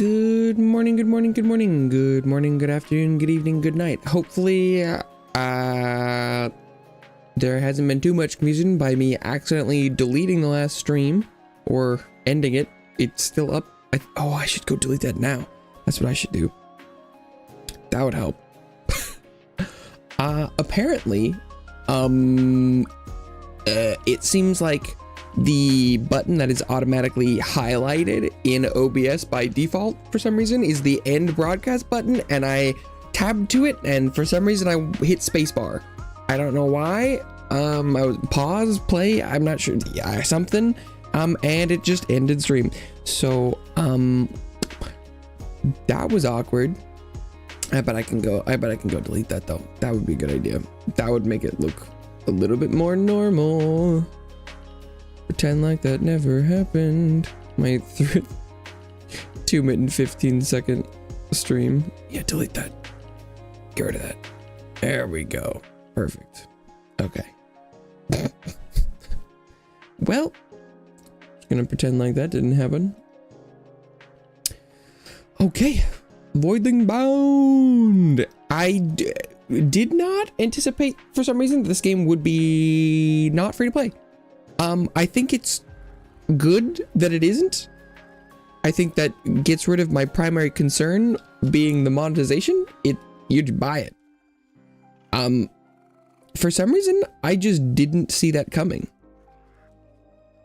Good morning, good morning, good morning, good morning, good afternoon, good evening, good night. Hopefully, there hasn't been too much confusion by me accidentally deleting the last stream or ending it. It's still up. Oh, I should go delete that now. That's what I should do. That would help. Apparently, it seems like the button that is automatically highlighted in OBS by default for some reason is the end broadcast button, and I tabbed to it, and for some reason I hit spacebar. I don't know why. I was pause, play, I'm not sure, yeah, something, and it just ended stream. So, that was awkward. I bet I can go delete that though. That would be a good idea. That would make it look a little bit more normal. Pretend like that never happened. My 2-minute and 15-second stream. Yeah, delete that. Get rid of that. There we go. Perfect. Okay. Well, gonna pretend like that didn't happen. Okay. Voidling bound. I did not anticipate for some reason that this game would be not free to play. I think it's good that it isn't. I think that gets rid of my primary concern being the monetization. You'd buy it. For some reason, I just didn't see that coming.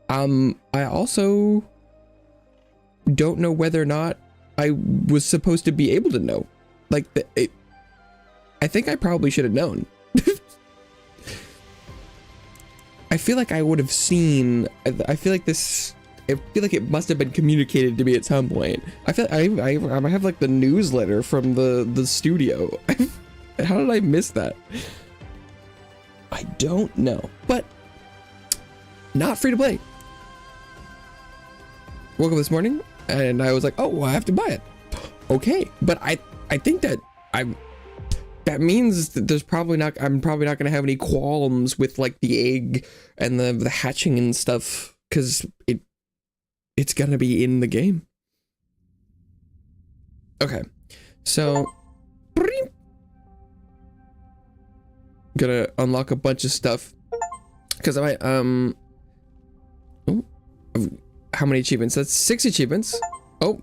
I also don't know whether or not I was supposed to be able to know. Like, I think I probably should have known. I feel like I would have seen. I feel like it must have been communicated to me at some point. I feel I have like the newsletter from the studio. How did I miss that? I don't know, but not free to play. Woke up this morning and I was like, oh, well, I have to buy it. Okay, but I think that that means that I'm probably not gonna have any qualms with like the egg and the hatching and stuff, because it's gonna be in the game. Okay, so gonna unlock a bunch of stuff because I might how many achievements? That's 6 achievements. Oh,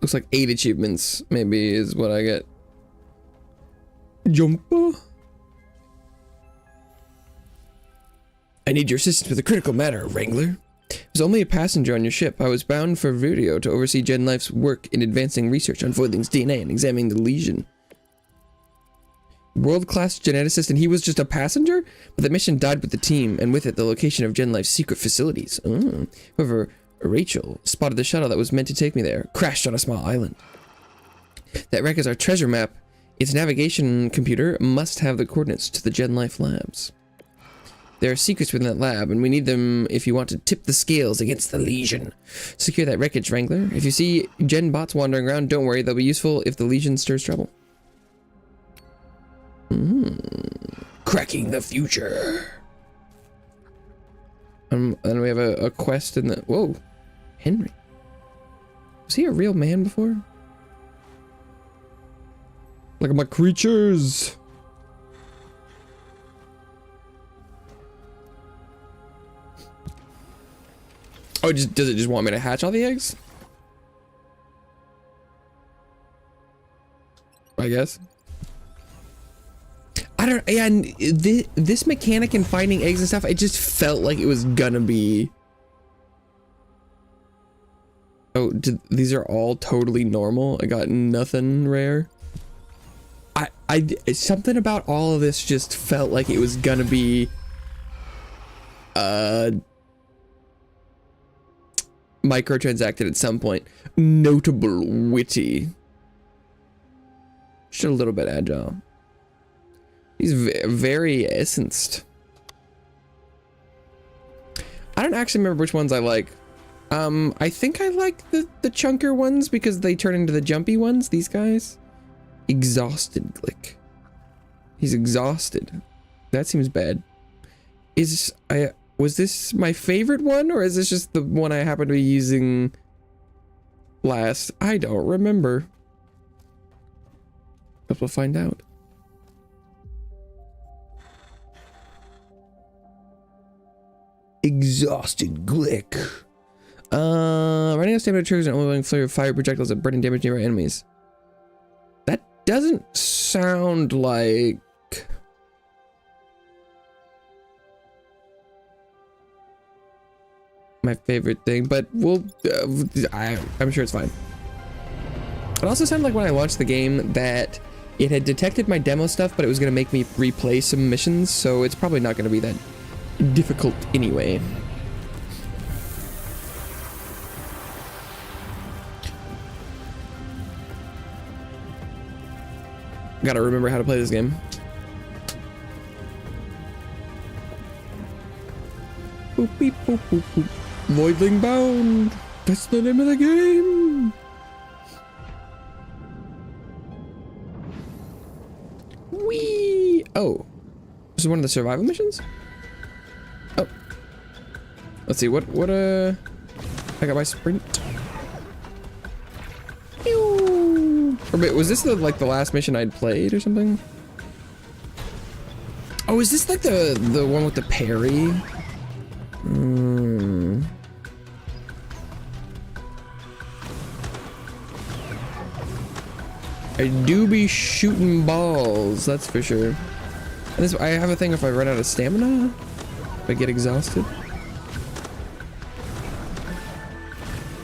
looks like 8 achievements maybe is what I get. Jumper. I need your assistance with a critical matter, Wrangler. I was only a passenger on your ship. I was bound for Vurio to oversee Gen Life's work in advancing research on Voidling's DNA and examining the lesion. World-class geneticist, and he was just a passenger? But the mission died with the team, and with it the location of Gen Life's secret facilities. However, Rachel spotted the shuttle that was meant to take me there, crashed on a small island. That wreck is our treasure map. Its navigation computer must have the coordinates to the Gen Life labs. There are secrets within that lab, and we need them if you want to tip the scales against the Legion. Secure that wreckage, Wrangler. If you see Gen bots wandering around, don't worry, they'll be useful if the Legion stirs trouble. Cracking the future. And we have a quest in the... Whoa. Henry. Was he a real man before? Look at my creatures. Oh, does it just want me to hatch all the eggs? I guess. I don't, yeah, this mechanic in finding eggs and stuff, it just felt like it was gonna be... Oh, these are all totally normal? I got nothing rare? Something about all of this just felt like it was gonna be... microtransacted at some point. Notable witty. Just a little bit agile. He's very essenced. I don't actually remember which ones I like. I think I like the chunker ones because they turn into the jumpy ones, these guys. Exhausted Glick. He's exhausted. That seems bad. Was this my favorite one, or is this just the one I happen to be using last? I don't remember. But we'll find out. Exhausted Glick. Running out of stamina triggers an ongoing flare of fire projectiles that burn and damage nearby enemies. That doesn't sound like... my favorite thing, but we'll... I'm sure it's fine. It also sounded like when I launched the game that it had detected my demo stuff, but it was going to make me replay some missions, so it's probably not going to be that difficult anyway. Gotta remember how to play this game. Boop, beep, boop, boop, boop. Voidling bound. That's the name of the game. Whee! Oh, this is one of the survival missions. Oh, let's see what I got my sprint. Pew! Or wait, was this the last mission I'd played or something? Oh, is this like the one with the parry? I do be shooting balls, that's for sure. And this, I have a thing if I run out of stamina, if I get exhausted.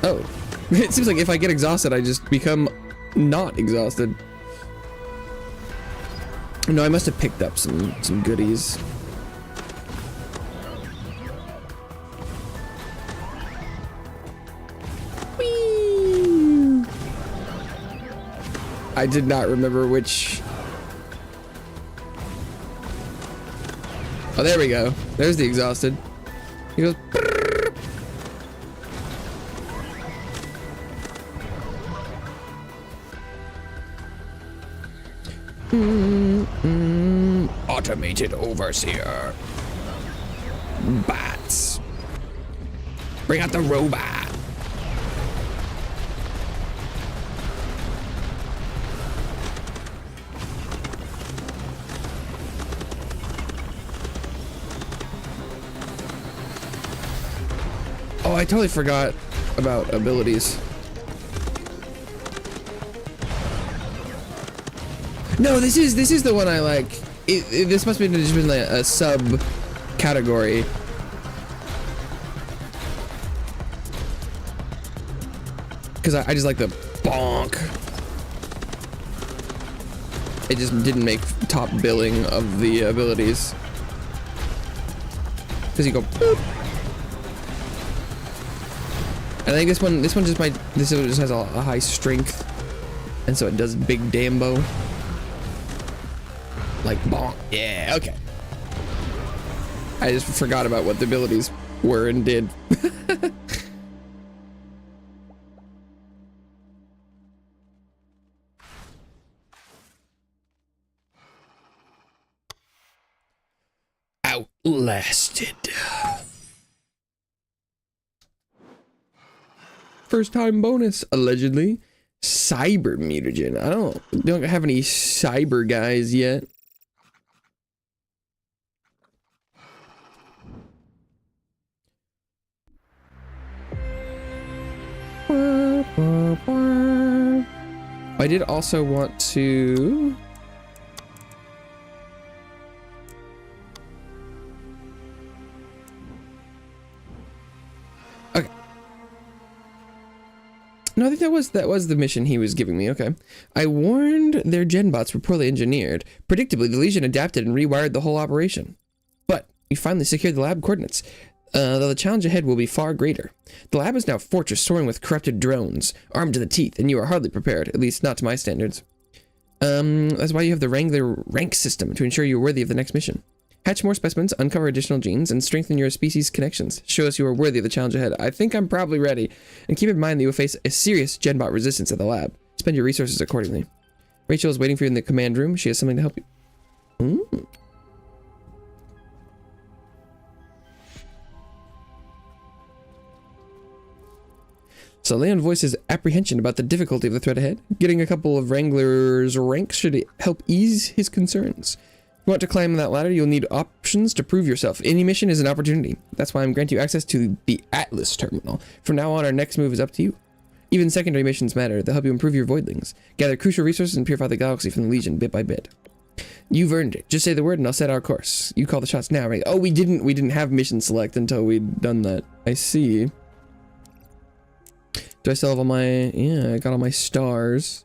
Oh, it seems like if I get exhausted, I just become not exhausted. No, I must have picked up some goodies. I did not remember which. Oh, there we go. There's the exhausted. He goes. Automated overseer. Bats. Bring out the robot. Oh, I totally forgot about abilities. No, this is the one I like. This must have just been like a sub category. Because I just like the bonk. It just didn't make top billing of the abilities. Because you go boop. I think this one just might, this just has a high strength, and so it does big dambo. Like bonk. Yeah, okay. I just forgot about what the abilities were and did. Outlasted. First time bonus, allegedly. Cyber mutagen. I don't have any cyber guys yet. I did also want to... Okay. No, I think that was the mission he was giving me. Okay. I warned their genbots were poorly engineered. Predictably, the Legion adapted and rewired the whole operation. But we finally secured the lab coordinates. Though the challenge ahead will be far greater. The lab is now a fortress soaring with corrupted drones, armed to the teeth, and you are hardly prepared, at least not to my standards. That's why you have the Wrangler rank system, to ensure you're worthy of the next mission. Hatch more specimens, uncover additional genes, and strengthen your species' connections. Show us you are worthy of the challenge ahead. I think I'm probably ready. And keep in mind that you will face a serious genbot resistance at the lab. Spend your resources accordingly. Rachel is waiting for you in the command room. She has something to help you. So Leon voices apprehension about the difficulty of the threat ahead. Getting a couple of Wrangler's ranks should help ease his concerns. If you want to climb that ladder, you'll need options to prove yourself. Any mission is an opportunity. That's why I'm granting you access to the Atlas terminal. From now on, our next move is up to you. Even secondary missions matter. They'll help you improve your Voidlings. Gather crucial resources and purify the galaxy from the Legion bit by bit. You've earned it. Just say the word and I'll set our course. You call the shots now, right? Oh, we didn't have mission select until we'd done that. I see. Do I still have all my... Yeah, I got all my stars.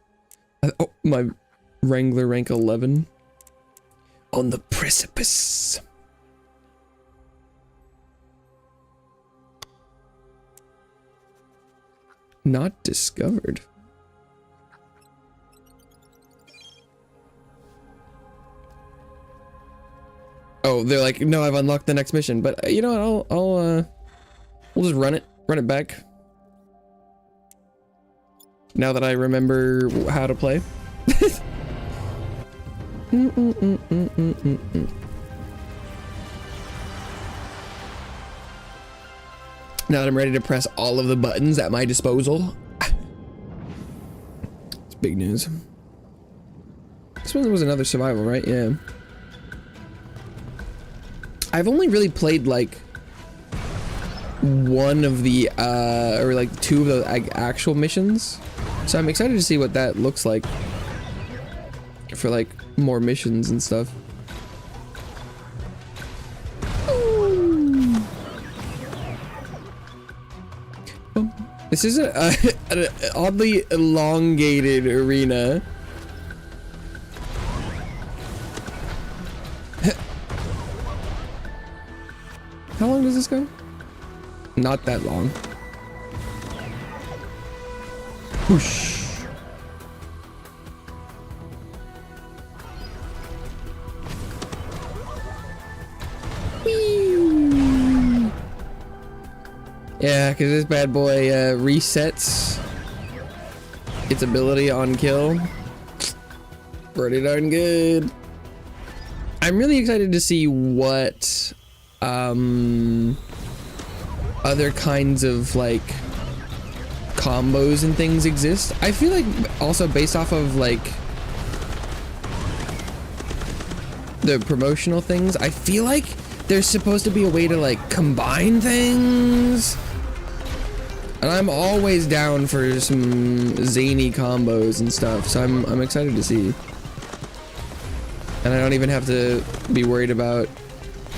Oh, my Wrangler rank 11. On the precipice. Not discovered. Oh, they're like, no, I've unlocked the next mission. But you know what? We'll just run it back. Now that I remember how to play. Now that I'm ready to press all of the buttons at my disposal. It's big news. This one was another survival, right? Yeah. I've only really played like one of the or like two of the actual missions, so I'm excited to see what that looks like for like more missions and stuff. This is an oddly elongated arena. How long does this go? Not that long. Whoosh. Whee. Yeah, because this bad boy resets its ability on kill. Pretty darn good. I'm really excited to see what other kinds of like combos and things exist. I feel like also based off of like the promotional things, I feel like there's supposed to be a way to like combine things, and I'm always down for some zany combos and stuff, so I'm excited to see. And I don't even have to be worried about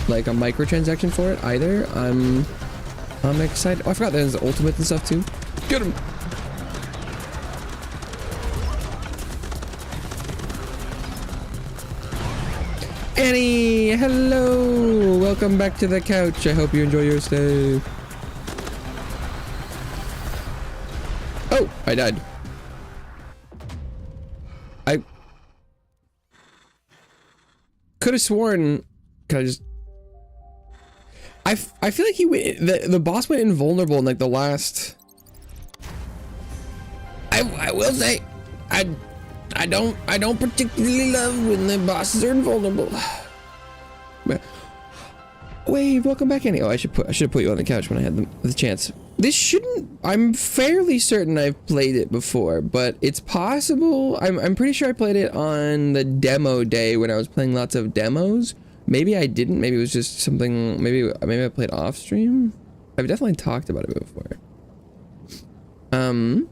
like a microtransaction for it either. I'm excited. Oh, I forgot there's ultimate and stuff too. Get him. Annie, hello. Welcome back to the couch. I hope you enjoy your stay. Oh, I died. I could have sworn. Can I just? I feel like he went, the boss went invulnerable in like the last. I will say, I don't particularly love when the bosses are invulnerable. Wave, welcome back, Annie. Oh, I should have put you on the couch when I had the chance. This shouldn't. I'm fairly certain I've played it before, but it's possible. I'm pretty sure I played it on the demo day when I was playing lots of demos. Maybe I didn't. Maybe it was just something. Maybe I played off stream. I've definitely talked about it before. But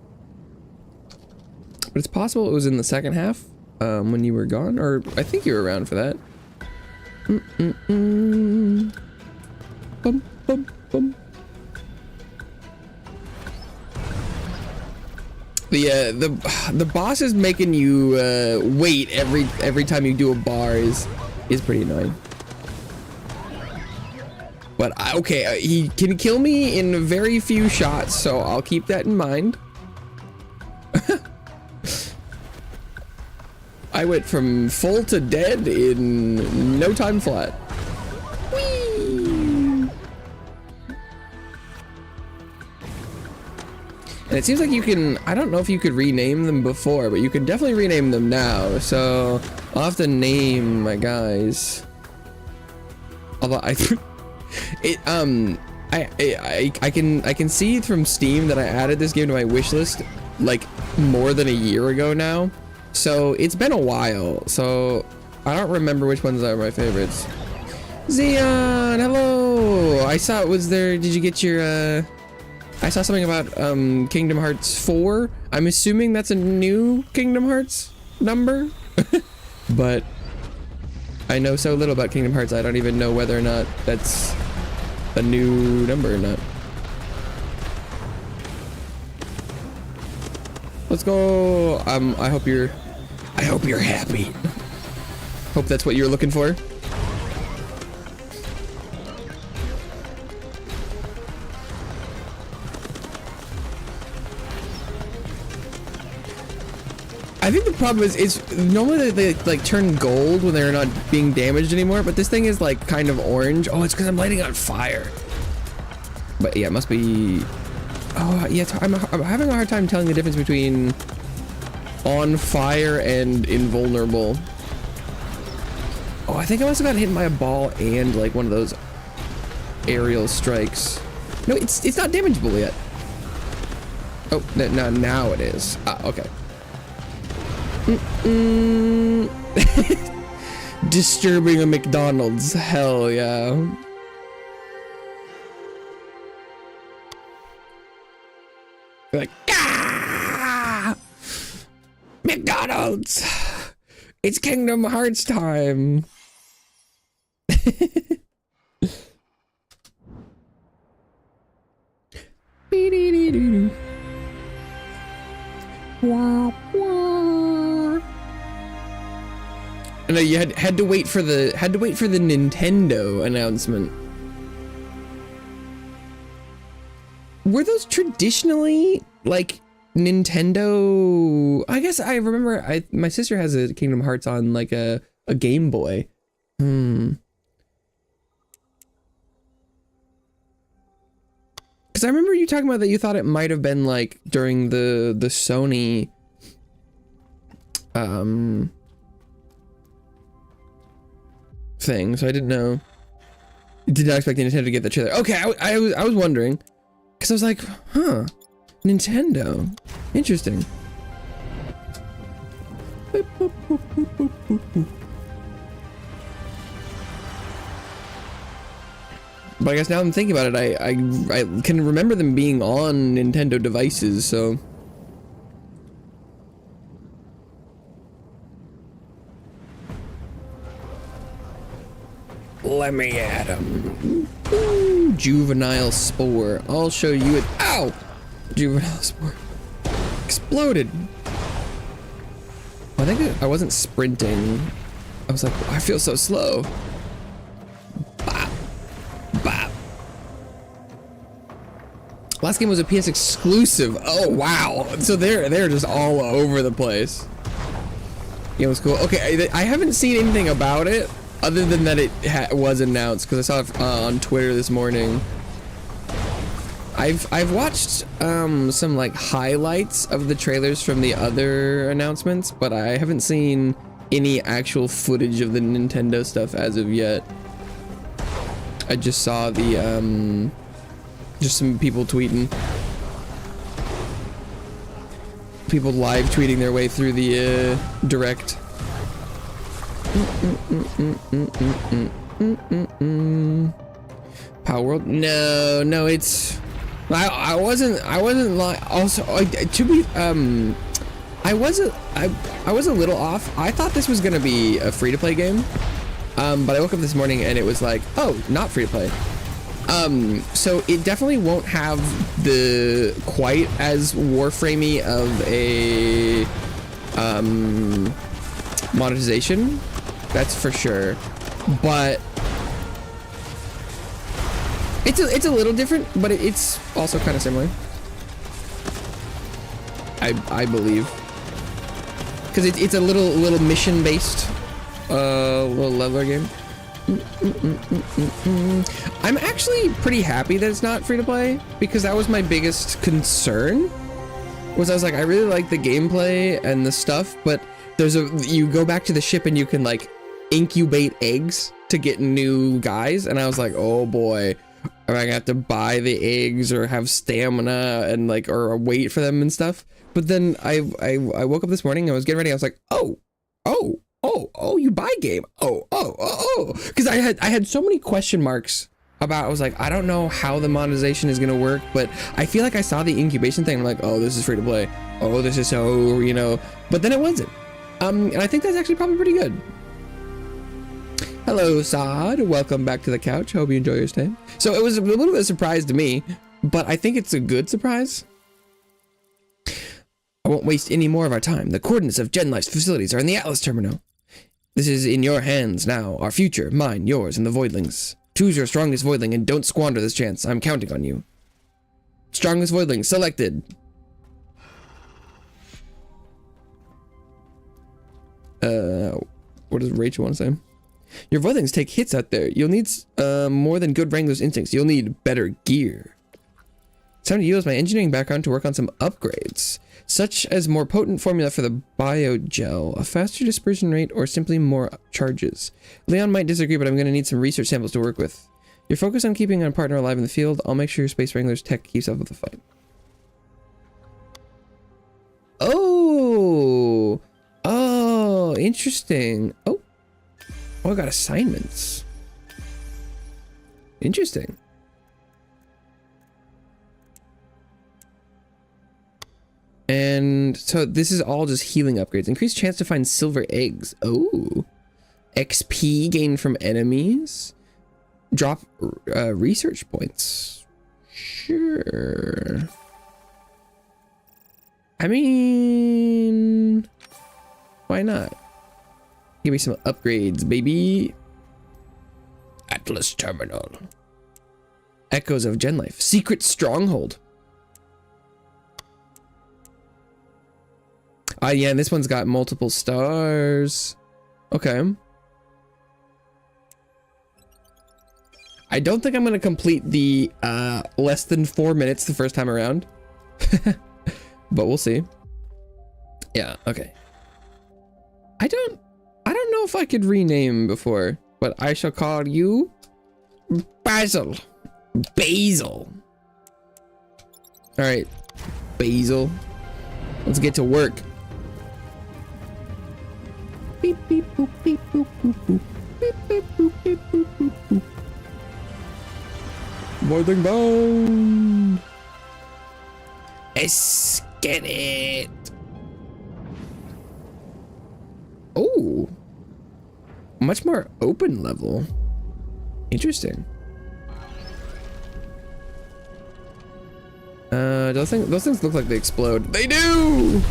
it's possible it was in the second half when you were gone, or I think you were around for that. Bum, bum, bum. The boss is making you wait every time you do a bar is pretty annoying. But okay, he can kill me in very few shots, so I'll keep that in mind. I went from full to dead in no time flat. Whee! And it seems like you can, I don't know if you could rename them before, but you can definitely rename them now. So I'll have to name my guys. Although I I can see from Steam that I added this game to my wish list like more than a year ago now. So it's been a while. So I don't remember which ones are my favorites. Xeon, hello. I saw it was there. Did you get your I saw something about Kingdom Hearts 4. I'm assuming that's a new Kingdom Hearts number. But I know so little about Kingdom Hearts, I don't even know whether or not that's a new number or not. Let's go. I hope you're happy. Hope that's what you're looking for. I think the problem is normally they like turn gold when they're not being damaged anymore, but this thing is like kind of orange. Oh, it's because I'm lighting on fire. But yeah, it must be. Oh yeah, I'm having a hard time telling the difference between on fire and invulnerable. Oh, I think I must have got hit by a ball and like one of those aerial strikes. No, it's not damageable yet. Oh, no, now it is. Ah, okay. Disturbing a McDonald's. Hell yeah. You're like, ah! McDonald's! It's Kingdom Hearts time! No, you had to wait for the Nintendo announcement. Were those traditionally like Nintendo? I guess I remember my sister has a Kingdom Hearts on like a Game Boy. Because I remember you talking about that you thought it might have been like during the Sony thing, so I didn't know. Did not expect Nintendo to get the trailer. Okay, I was wondering. Because I was like, huh, Nintendo. Interesting. But I guess now I'm thinking about it, I can remember them being on Nintendo devices, so. Let me at him. Ooh, juvenile spore. I'll show you it. Ow! Juvenile spore. Exploded. I think I wasn't sprinting. I was like, I feel so slow. Bop. Bop. Last game was a PS exclusive. Oh, wow. So they're just all over the place. It was cool. Okay, I haven't seen anything about it. Other than that, it was announced because I saw it on Twitter this morning. I've watched some like highlights of the trailers from the other announcements, but I haven't seen any actual footage of the Nintendo stuff as of yet. I just saw the just some people tweeting, people live tweeting their way through the direct. Power World? No, it's. I wasn't like. Also, to be I was a little off. I thought this was gonna be a free-to-play game, but I woke up this morning and it was like, oh, not free-to-play. So it definitely won't have the quite as Warframey of a monetization. That's for sure, but it's a little different, but it's also kind of similar. I believe, because it's a little mission based, little leveler game. I'm actually pretty happy that it's not free to play, because that was my biggest concern. I was like, I really like the gameplay and the stuff, but you go back to the ship and you can like incubate eggs to get new guys, and I was like, oh boy, Or I have to buy the eggs or have stamina and like, or wait for them and stuff. But then I woke up this morning and I was getting ready. I was like, oh, you buy game. Oh. Cause I had so many question marks about, I was like, I don't know how the monetization is gonna work, but I feel like I saw the incubation thing. I'm like, oh, this is free to play. Oh, this is so, you know, but then it wasn't. And I think that's actually probably pretty good. Hello, Saad. Welcome back to the couch. Hope you enjoy your stay. So it was a little bit of a surprise to me, but I think it's a good surprise. I won't waste any more of our time. The coordinates of Gen Life's facilities are in the Atlas terminal. This is in your hands now. Our future, mine, yours, and the Voidlings. Choose your strongest Voidling and don't squander this chance. I'm counting on you. Strongest Voidling selected. What does Rachel want to say? Your Voidlings take hits out there. You'll need more than good Wrangler's instincts. You'll need better gear. It's time to use my engineering background to work on some upgrades, such as more potent formula for the biogel, a faster dispersion rate, or simply more charges. Leon might disagree, but I'm going to need some research samples to work with. You're focused on keeping our partner alive in the field. I'll make sure your Space Wrangler's tech keeps up with the fight. Oh, interesting. Oh, I got assignments. Interesting. And so this is all just healing upgrades. Increased chance to find silver eggs. Oh. XP gained from enemies. Drop research points. Sure. I mean, why not? Give me some upgrades, baby. Atlas Terminal. Echoes of Gen Life. Secret Stronghold. Yeah, and this one's got multiple stars. Okay. I don't think I'm gonna complete the less than 4 minutes the first time around. But we'll see. Yeah, okay. I don't know if I could rename before, but I shall call you Basil. Basil. All right, Basil. Let's get to work. Beep beep boop beep boop boop boop. Beep beep boop beep boop boop boop. Voidling bound. Let's get it. Oh, much more open level. Interesting. Those things look like they explode. They do.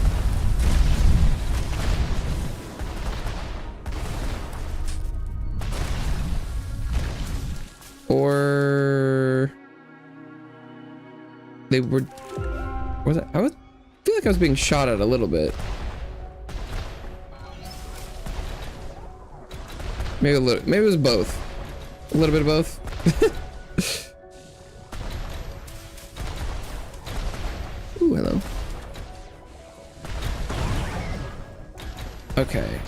Or they were. Was it? I feel like I was being shot at a little bit. Maybe a little. Maybe it was both. A little bit of both. Ooh, hello. Okay.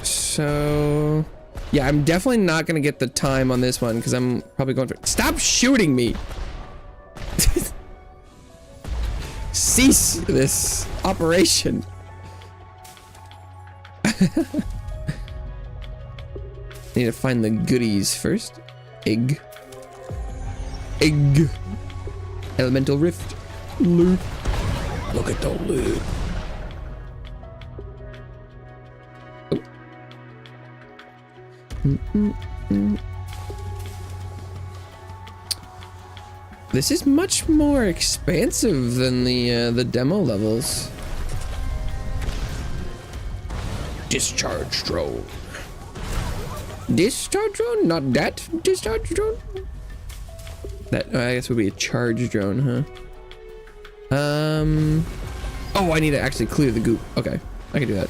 So, yeah, I'm definitely not gonna get the time on this one because I'm probably going for. Stop shooting me! Cease this operation. Need to find the goodies first. Egg. Elemental rift. Loot. Look at the loot. Oh. This is much more expansive than the demo levels. Discharge drone. Discharge drone? Not that discharge drone? That, I guess, would be a charge drone, huh? Oh, I need to actually clear the goop. Okay, I can do that.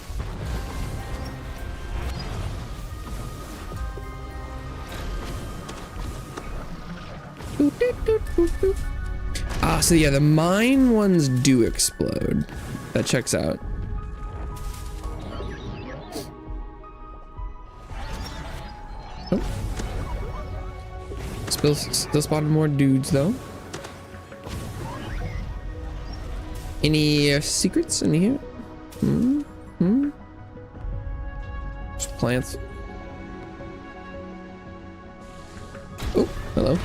Ah, so yeah, the mine ones do explode. That checks out. Still spotted more dudes though. Any secrets in here? Just plants. Oh, hello.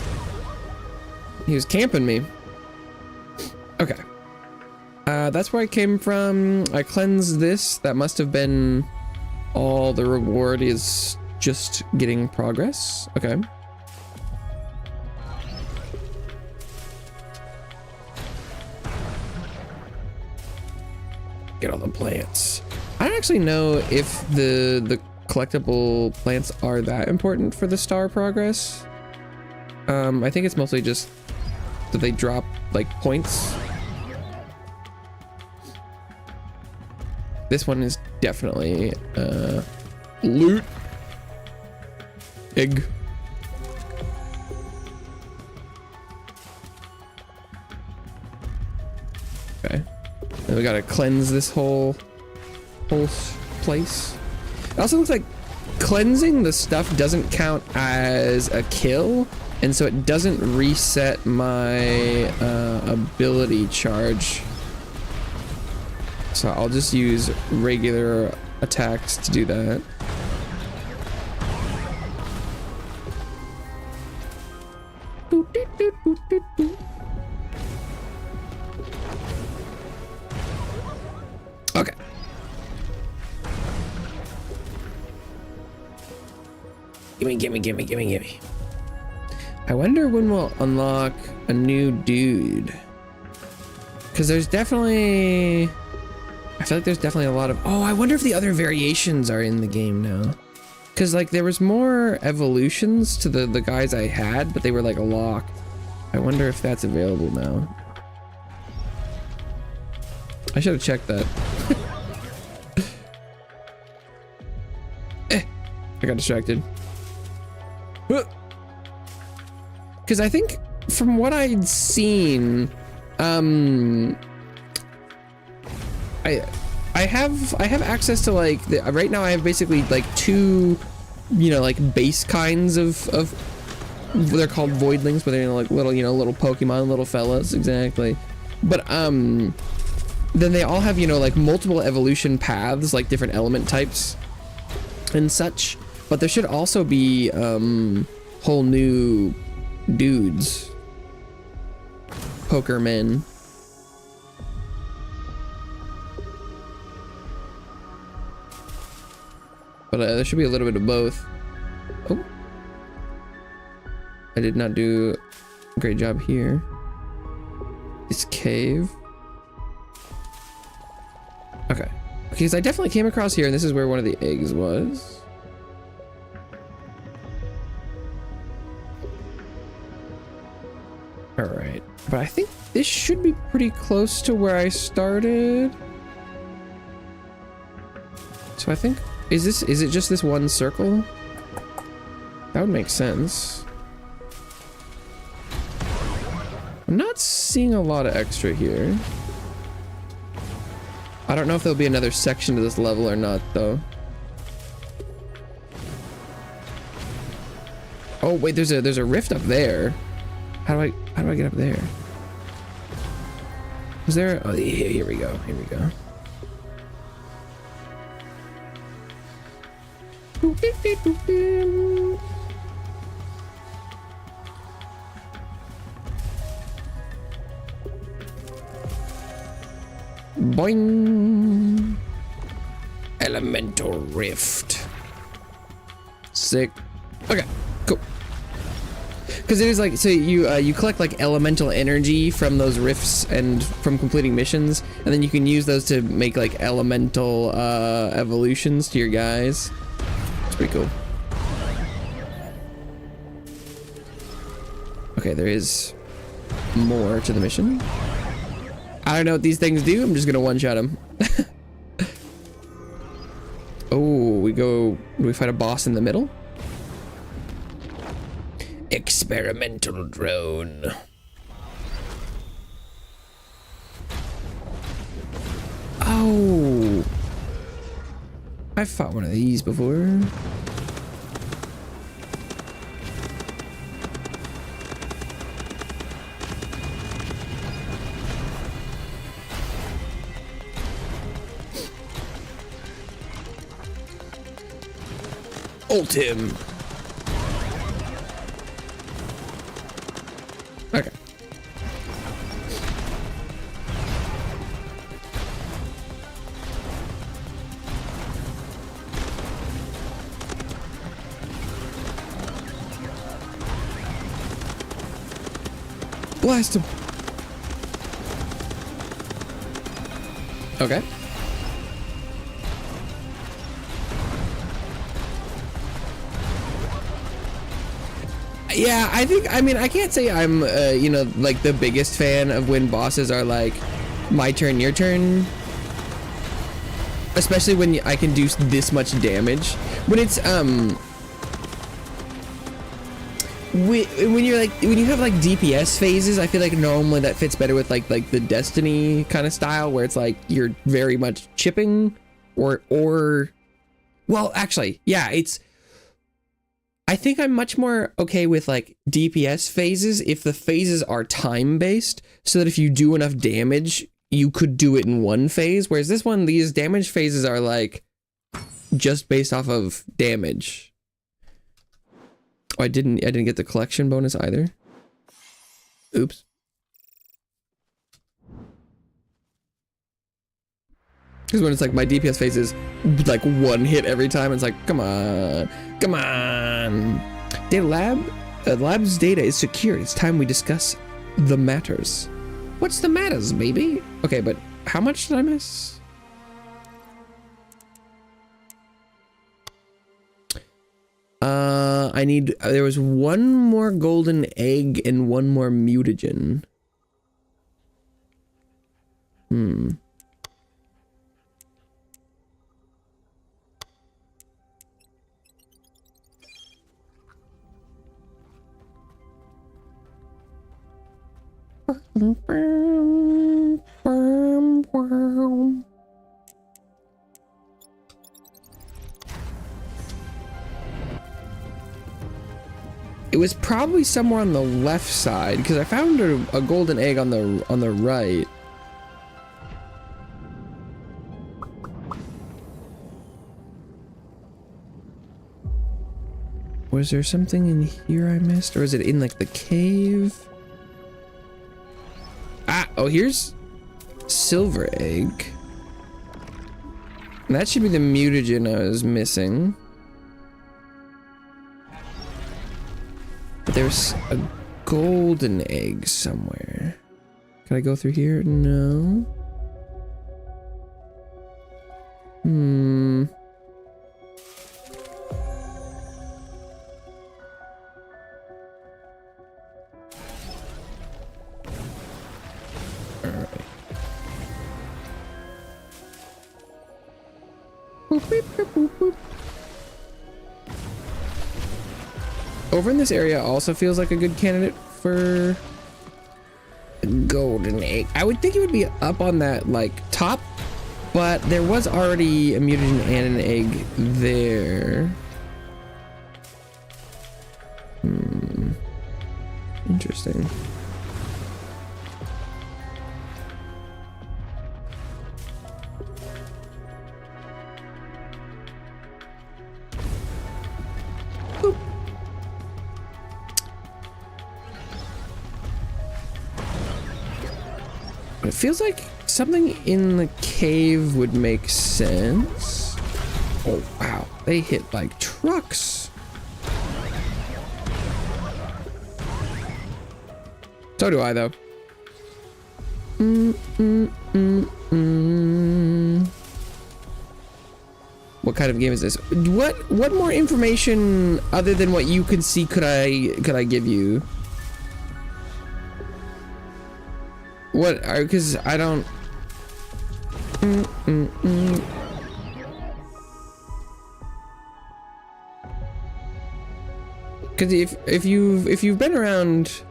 He was camping me. Okay. That's where I came from. I cleansed this. That must have been all the reward is just getting progress. Okay. Get all the plants. I don't actually know if the collectible plants are that important for the star progress. I think it's mostly just that they drop like points. This one is definitely loot. Egg. Okay. Then we gotta cleanse this whole place. It also looks like cleansing the stuff doesn't count as a kill, and so it doesn't reset my ability charge. So I'll just use regular attacks to do that. Okay. Gimme. I wonder when we'll unlock a new dude. Because there's definitely... I feel like there's definitely a lot of... Oh, I wonder if the other variations are in the game now. Because, like, there was more evolutions to the guys I had, but they were, like, locked. I wonder if that's available now. I should have checked that. I got distracted. Because I think, from what I'd seen... I have access to like right now I have basically like two, you know, like base kinds of they're called Voidlings, but they're like little, you know, little Pokemon, little fellas, exactly. But then they all have, you know, like multiple evolution paths, like different element types and such. But there should also be whole new dudes, poker men. But there should be a little bit of both. Oh. I did not do a great job here. This cave. Okay. Because I definitely came across here, and this is where one of the eggs was. Alright. But I think this should be pretty close to where I started. So I think... Is it just this one circle? That would make sense. I'm not seeing a lot of extra here. I don't know if there'll be another section to this level or not, though. Oh wait, there's a rift up there. How do I get up there? Was there? Oh, here we go. Here we go. Boing. Elemental rift. Sick. Okay, cool. Because it is like, so you collect like elemental energy from those rifts and from completing missions, and then you can use those to make like elemental evolutions to your guys. It's pretty cool. Okay, there is more to the mission. I don't know what these things do. I'm just gonna one-shot them. Oh, do we fight a boss in the middle? Experimental drone. Oh, I've fought one of these before. Ult him. Okay. Blast him. Okay. Yeah, I mean, I can't say I'm, you know, like the biggest fan of when bosses are like, my turn, your turn. Especially when I can do this much damage. When it's, when you have like DPS phases, I feel like normally that fits better with like the Destiny kind of style where it's like you're very much chipping or well, actually, yeah, I think I'm much more okay with like DPS phases if the phases are time based, so that if you do enough damage, you could do it in one phase, whereas this one, these damage phases are like just based off of damage. Oh, I didn't get the collection bonus either. Oops. Because when it's like my DPS phase is like one hit every time, it's like, come on, come on. Data lab, lab's data is secure. It's time we discuss the matters. What's the matters, baby? Okay, but how much did I miss? There was one more golden egg and one more mutagen. It was probably somewhere on the left side because I found a golden egg on the right. Was there something in here I missed, or is it in like the cave? Ah, oh, here's silver egg. And that should be the mutagen I was missing. But there's a golden egg somewhere. Can I go through here? No. Alright. Boop, beep, boop, boop, boop. Over in this area also feels like a good candidate for a golden egg. I would think it would be up on that like top, but there was already a mutagen and an egg there. Interesting. It feels like something in the cave would make sense. Oh, wow. They hit like trucks. So do I, though. What kind of game is this? What more information other than what you could see could I give you? What are, because I don't because if you've been around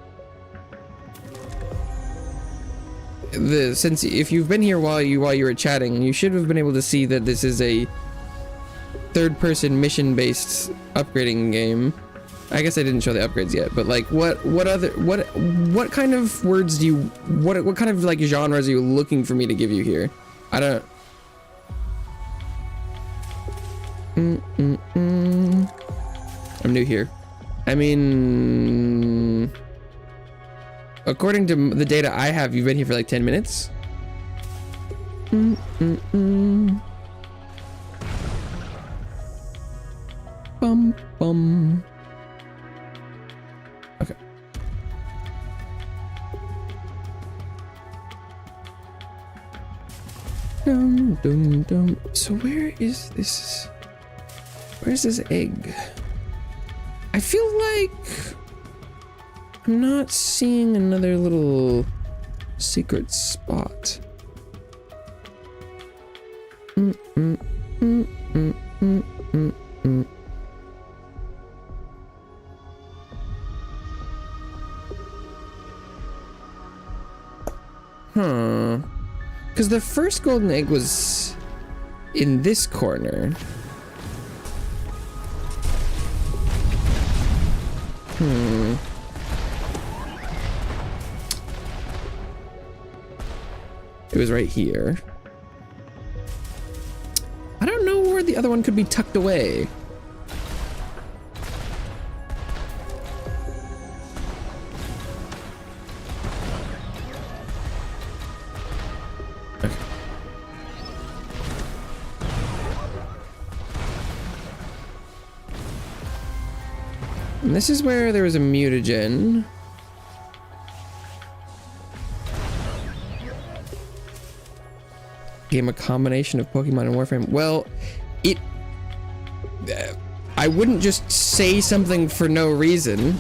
if you've been here while you were chatting, you should have been able to see that this is a third-person mission-based upgrading game. I guess I didn't show the upgrades yet, but like what kind of words do you what kind of like genres are you looking for me to give you here? I don't I'm new here. I mean, according to the data I have, you've been here for like 10 minutes. Bum, bum. Okay. Dum, dum, dum. So where is this? Where's this egg? I feel like I'm not seeing another little secret spot. Huh. Because the first golden egg was in this corner. It was right here. I don't know where the other one could be tucked away. Okay. And this is where there was a mutagen. Game a combination of Pokemon and Warframe. Well, it... I wouldn't just say something for no reason.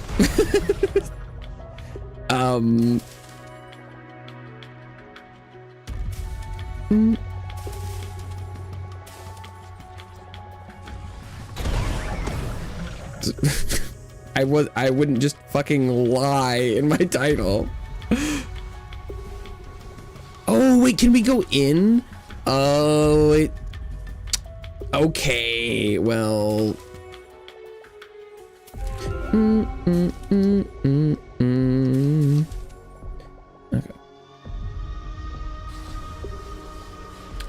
I wouldn't just fucking lie in my title. Oh, wait, can we go in? Oh, it... Okay, well... Okay.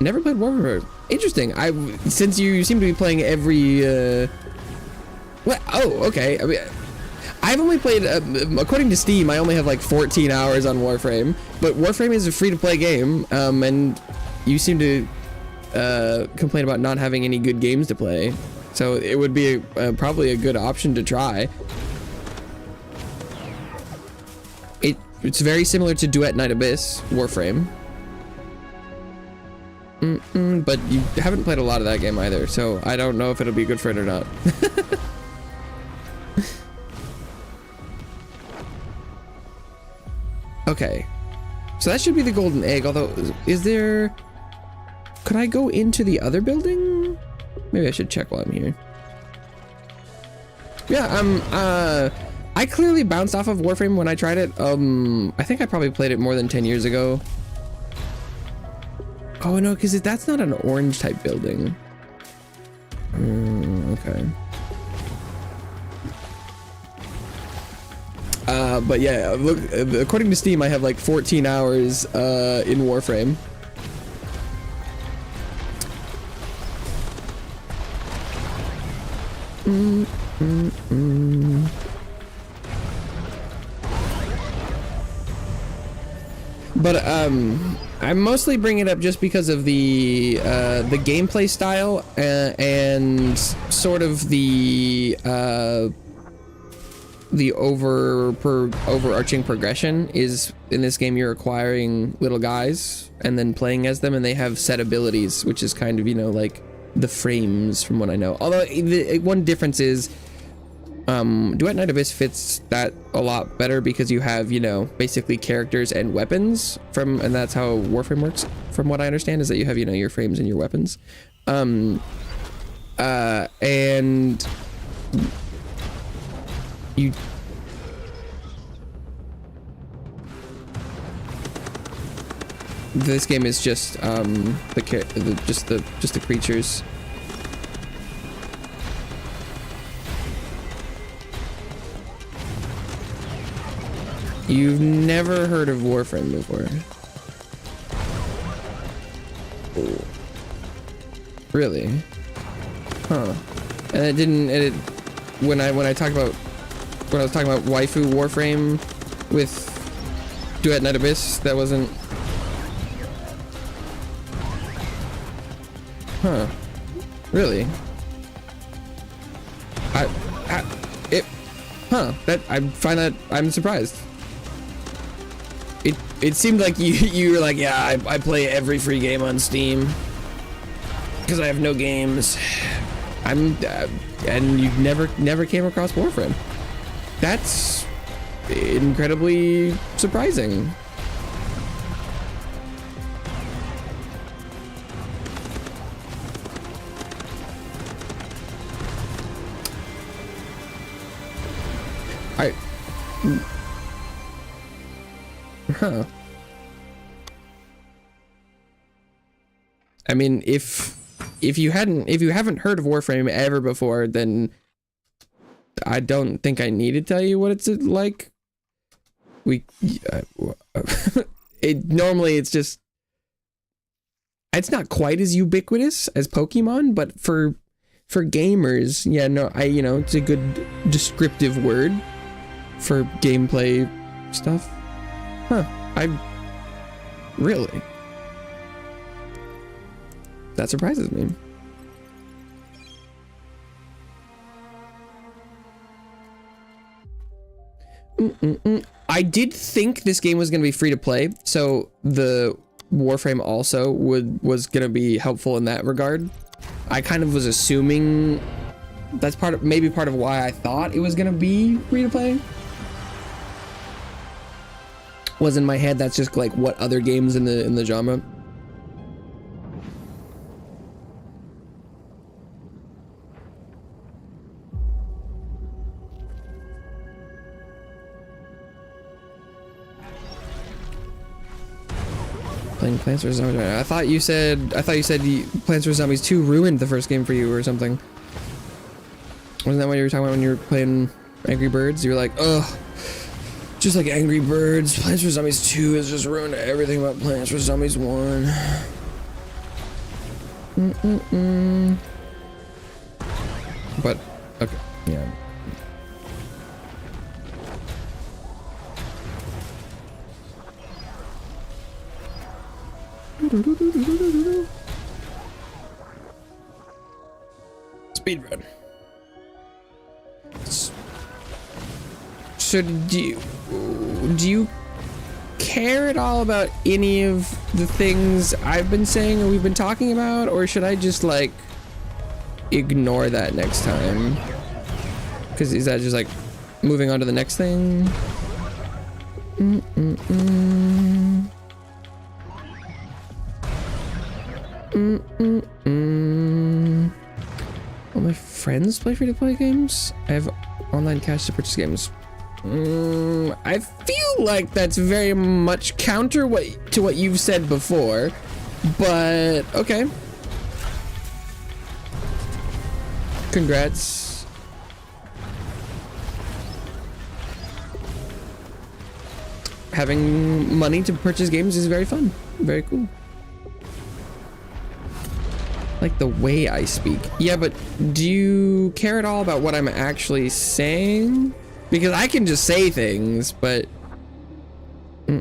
Never played Warframe. Interesting. Since you seem to be playing every, What? Oh, okay. I mean, I've only played, according to Steam, I only have like 14 hours on Warframe, but Warframe is a free-to-play game, and you seem to complain about not having any good games to play, so it would be probably a good option to try. It's very similar to Duet Night Abyss, Warframe. But you haven't played a lot of that game either, so I don't know if it'll be good for it or not. Okay, so that should be the golden egg, although, is there... Could I go into the other building? Maybe I should check while I'm here. Yeah, I clearly bounced off of Warframe when I tried it. I think I probably played it more than 10 years ago. Oh no, because that's not an orange type building. Okay. But yeah, look, according to Steam, I have like 14 hours in Warframe. But I mostly bring it up just because of the gameplay style and sort of the overarching progression is in this game. You're acquiring little guys and then playing as them, and they have set abilities, which is kind of, you know, like the frames from what I know. Although one difference is Duet Night Abyss fits that a lot better because you have, you know, basically characters and weapons and that's how Warframe works, from what I understand, is that you have, you know, your frames and your weapons. And you... This game is just the creatures. You've never heard of Warframe before? Oh. Really? Huh. And when I was talking about waifu Warframe with Duet Night Abyss, that wasn't. Huh? Really? That I find that I'm surprised. It seemed like you were like, yeah, I play every free game on Steam because I have no games. And you never came across Warframe. That's incredibly surprising. Huh. I mean, if you haven't heard of Warframe ever before, then I don't think I need to tell you what it's like. Normally it's not quite as ubiquitous as Pokemon, but for gamers, yeah, no, it's a good descriptive word for gameplay stuff. Huh, really? That surprises me. I did think this game was going to be free to play, so the Warframe also was going to be helpful in that regard. I kind of was assuming that's maybe part of why I thought it was going to be free to play. Was in my head, that's just like what other games in the genre. Playing Plants vs Zombies. I thought you said Plants vs Zombies 2 ruined the first game for you or something. Wasn't that what you were talking about when you were playing Angry Birds? You were like, ugh. Just like Angry Birds, Plants vs Zombies 2 has just ruined everything about Plants vs Zombies 1. But, okay, yeah. Speedrun. So do you care at all about any of the things I've been saying or we've been talking about, or should I just like ignore that next time? Because is that just like moving on to the next thing? All my friends play free-to-play games. I have online cash to purchase games. I feel like that's very much counter to what you've said before, but okay. Congrats. Having money to purchase games is very fun. Very cool. Like the way I speak. Yeah, but do you care at all about what I'm actually saying? Because I can just say things, but I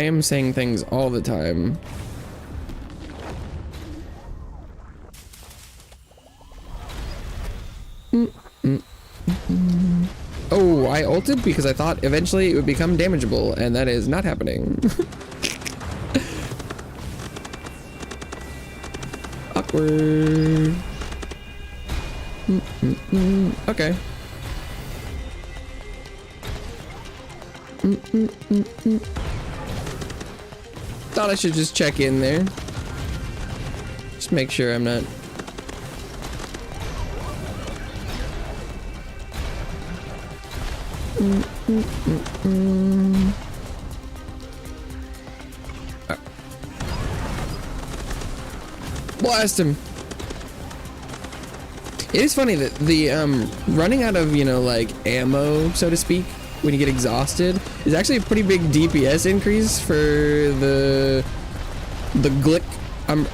am saying things all the time. Oh, I ulted because I thought eventually it would become damageable, and that is not happening. Awkward. Okay. Thought I should just check in there. Just make sure I'm not. Blast him. It is funny that the running out of, like ammo, so to speak, when you get exhausted is actually a pretty big DPS increase for the Glick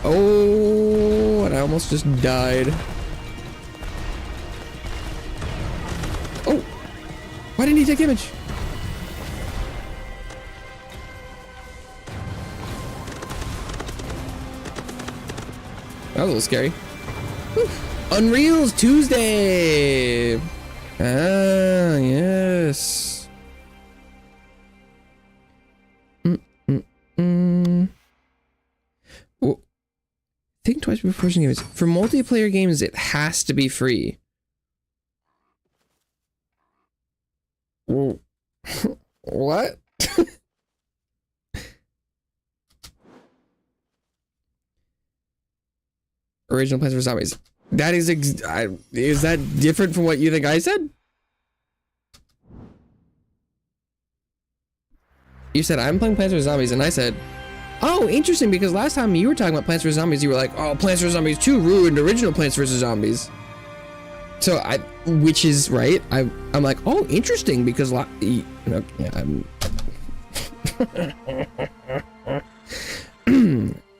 Oh, and I almost just died. Oh, why didn't he take damage? That was a little scary. Whew. Unreal's Tuesday. Ah, yes. Well, think twice before purchasing games. For multiplayer games, it has to be free. Whoa. What? Original Plants vs. Zombies. That is is that different from what you think I said? You said I'm playing Plants vs. Zombies, and I said, oh, interesting, because last time you were talking about Plants vs. Zombies, you were like, oh, Plants vs. Zombies 2 ruined original Plants vs. Zombies. So which is right. I'm like, oh, interesting, because I'm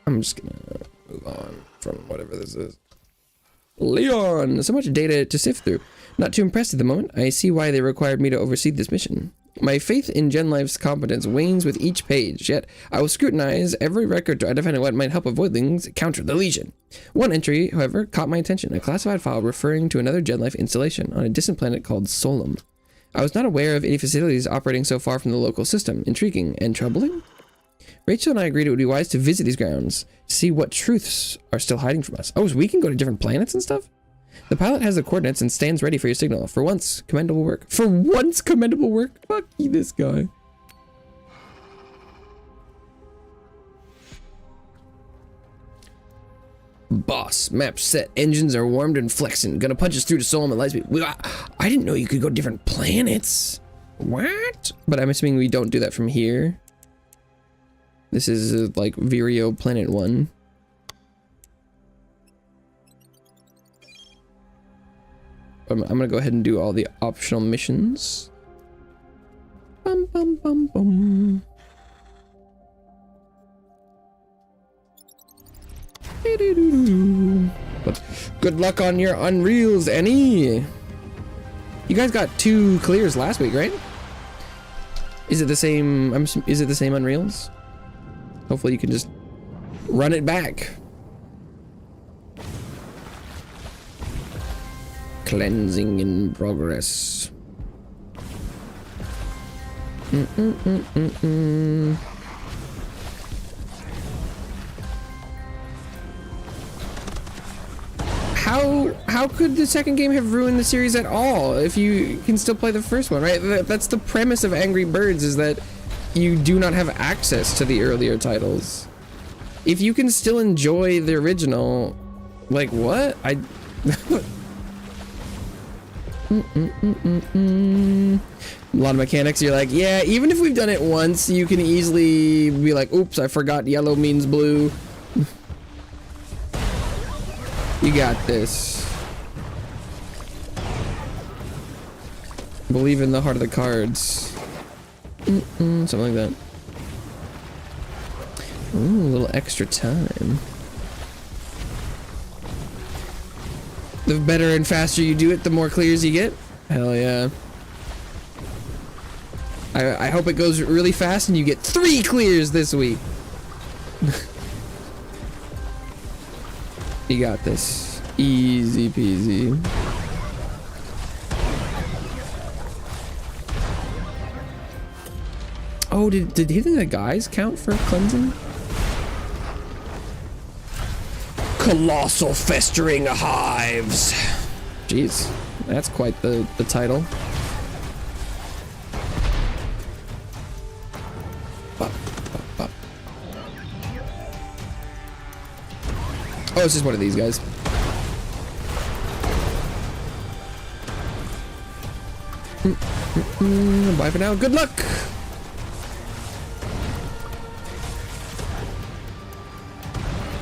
I'm just gonna move on from whatever this is. Leon, so much data to sift through. Not too impressed at the moment. I see why they required me to oversee this mission. My faith in GenLife's competence wanes with each page, yet I will scrutinize every record to identify what might help Voidlings counter the Legion. One entry, however, caught my attention, a classified file referring to another GenLife installation on a distant planet called Solum. I was not aware of any facilities operating so far from the local system. Intriguing and troubling? Rachel and I agreed it would be wise to visit these grounds, to see what truths are still hiding from us. Oh, so we can go to different planets and stuff? The pilot has the coordinates and stands ready for your signal. For once, commendable work. For once, commendable work? Fuck you, this guy. Boss, map set, engines are warmed and flexing. Gonna punch us through to Solom at light speed. I didn't know you could go to different planets. What? But I'm assuming we don't do that from here. This is like Vireo Planet 1. I'm gonna go ahead and do all the optional missions. Bum bum bum bum. But good luck on your Unreals, Annie. You guys got 2 clears last week, right? Is it the same? Is it the same Unreals? Hopefully you can just run it back. Cleansing in progress. How could the second game have ruined the series at all if you can still play the first one, right? That's the premise of Angry Birds, is that you do not have access to the earlier titles. If you can still enjoy the original, like what? A lot of mechanics, you're like, yeah, even if we've done it once, you can easily be like, oops, I forgot yellow means blue. You got this. Believe in the heart of the cards. Something like that. Ooh, a little extra time. The better and faster you do it, the more clears you get. Hell yeah. I hope it goes really fast and you get 3 clears this week. You got this. Easy peasy. Oh, did hitting the guys count for cleansing? Colossal festering hives. Jeez, that's quite the title. Oh, it's just one of these guys. Bye for now. Good luck.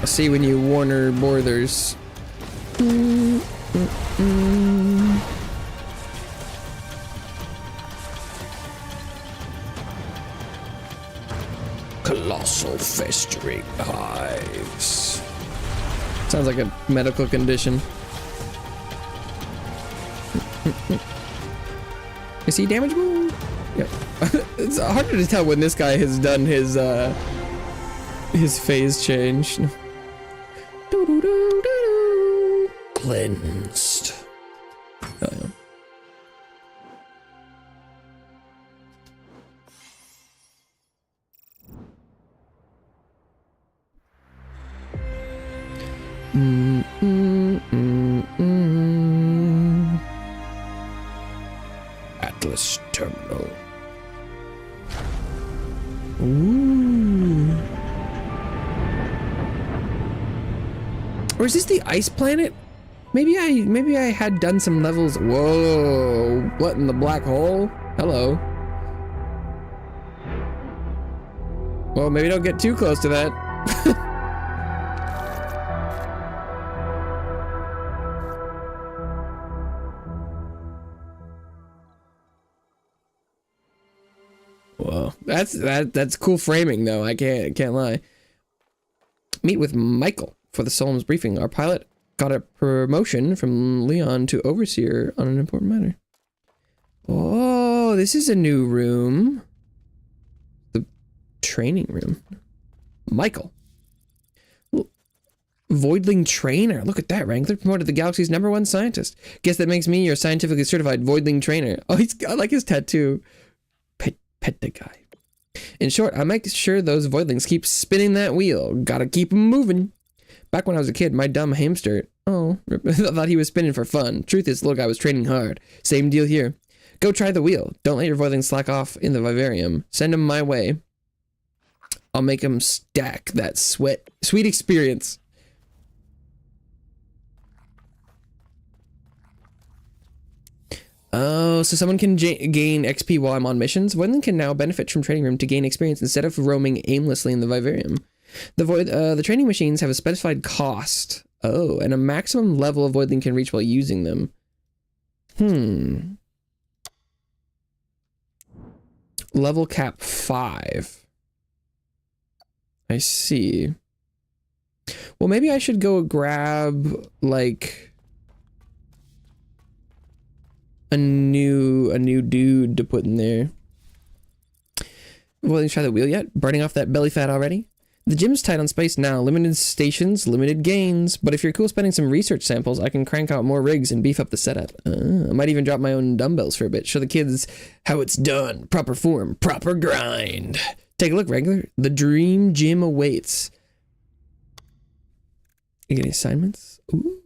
I'll see when you Warner Borthers. Colossal Festering hives. Sounds like a medical condition. Is he damageable? Yep. It's harder to tell when this guy has done his phase change. Cleansed. Oh, yeah. Atlas Terminal. Ooh. Or is this the ice planet? Maybe I had done some levels. Whoa, what in the black hole? Hello. Well, maybe don't get too close to that. Whoa, that's cool framing though. I can't lie. Meet with Michael for the Solom's briefing. Our pilot got a promotion from Leon to overseer on an important matter. Oh, this is a new room. The training room. Michael. Voidling trainer. Look at that. Wrangler promoted the galaxy's #1 scientist. Guess that makes me your scientifically certified Voidling trainer. Oh, I like his tattoo. Pet the guy. In short, I make sure those Voidlings keep spinning that wheel. Gotta keep them moving. Back when I was a kid, my dumb hamster, thought he was spinning for fun. Truth is, little guy was training hard. Same deal here. Go try the wheel. Don't let your Voidlings slack off in the vivarium. Send them my way. I'll make them stack that sweet experience. Oh, so someone can gain XP while I'm on missions? Voidling can now benefit from training room to gain experience instead of roaming aimlessly in the vivarium. The training machines have a specified cost. Oh, and a maximum level of Voidling can reach while using them. Level cap 5. I see. Well, maybe I should go grab, like, a new dude to put in there. Voidlings try the wheel yet? Burning off that belly fat already? The gym's tight on space now. Limited stations, limited gains. But if you're cool spending some research samples, I can crank out more rigs and beef up the setup. I might even drop my own dumbbells for a bit. Show the kids how it's done. Proper form, proper grind. Take a look, Wrangler. The dream gym awaits. You get any assignments? Ooh.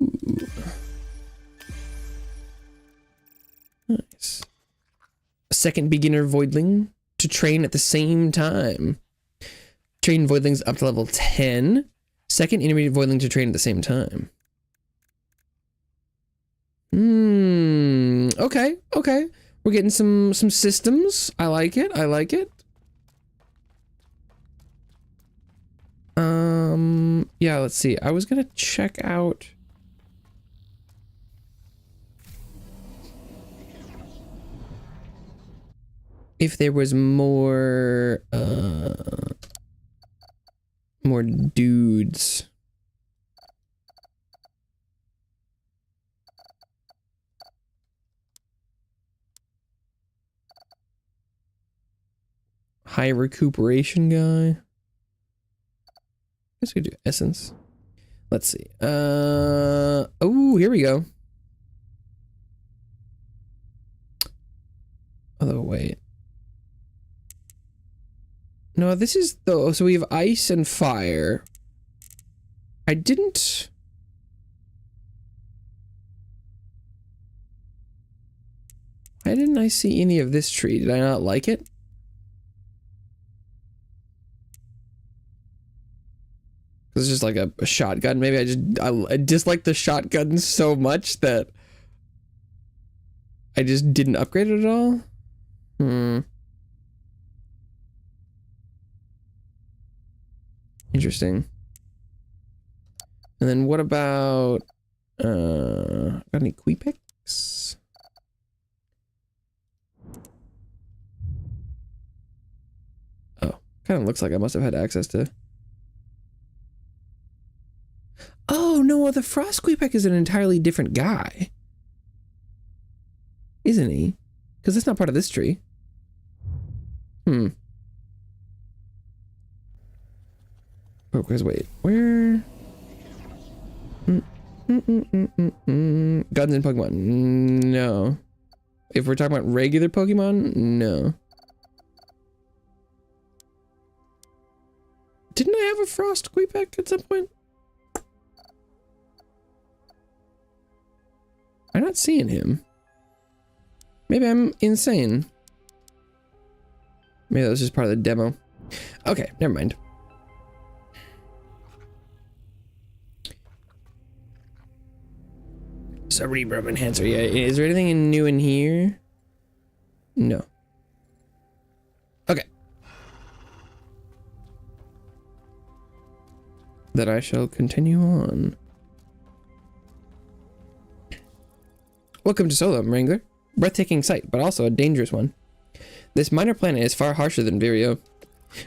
Nice. A second beginner Voidling to train at the same time. Train Voidlings up to level 10. Second intermediate Voidling to train at the same time. Okay. We're getting some systems. I like it. Yeah, let's see. I was gonna check out if there was more dudes. High recuperation guy. Guess we could do essence. Let's see. Oh, here we go. Oh, wait. No, this is the... So we have ice and fire. Why didn't I see any of this tree? Did I not like it? It's just like a shotgun. Maybe I dislike the shotgun so much that I just didn't upgrade it at all. Interesting. And then what about got any Queepex? Oh, kind of looks like I must have had access to Frost Squeakpeck is an entirely different guy, isn't he? Because that's not part of this tree. Oh, because wait, where? Guns and Pokemon, no. If we're talking about regular Pokemon, no. Didn't I have a Frost Squeakpeck at some point? I'm not seeing him. Maybe I'm insane. Maybe that was just part of the demo. Okay, never mind. Cerebrum enhancer. Yeah, is there anything new in here? No. Okay. Then I shall continue on. Welcome to Solum, Wrangler. Breathtaking sight, but also a dangerous one. This minor planet is far harsher than Vireo.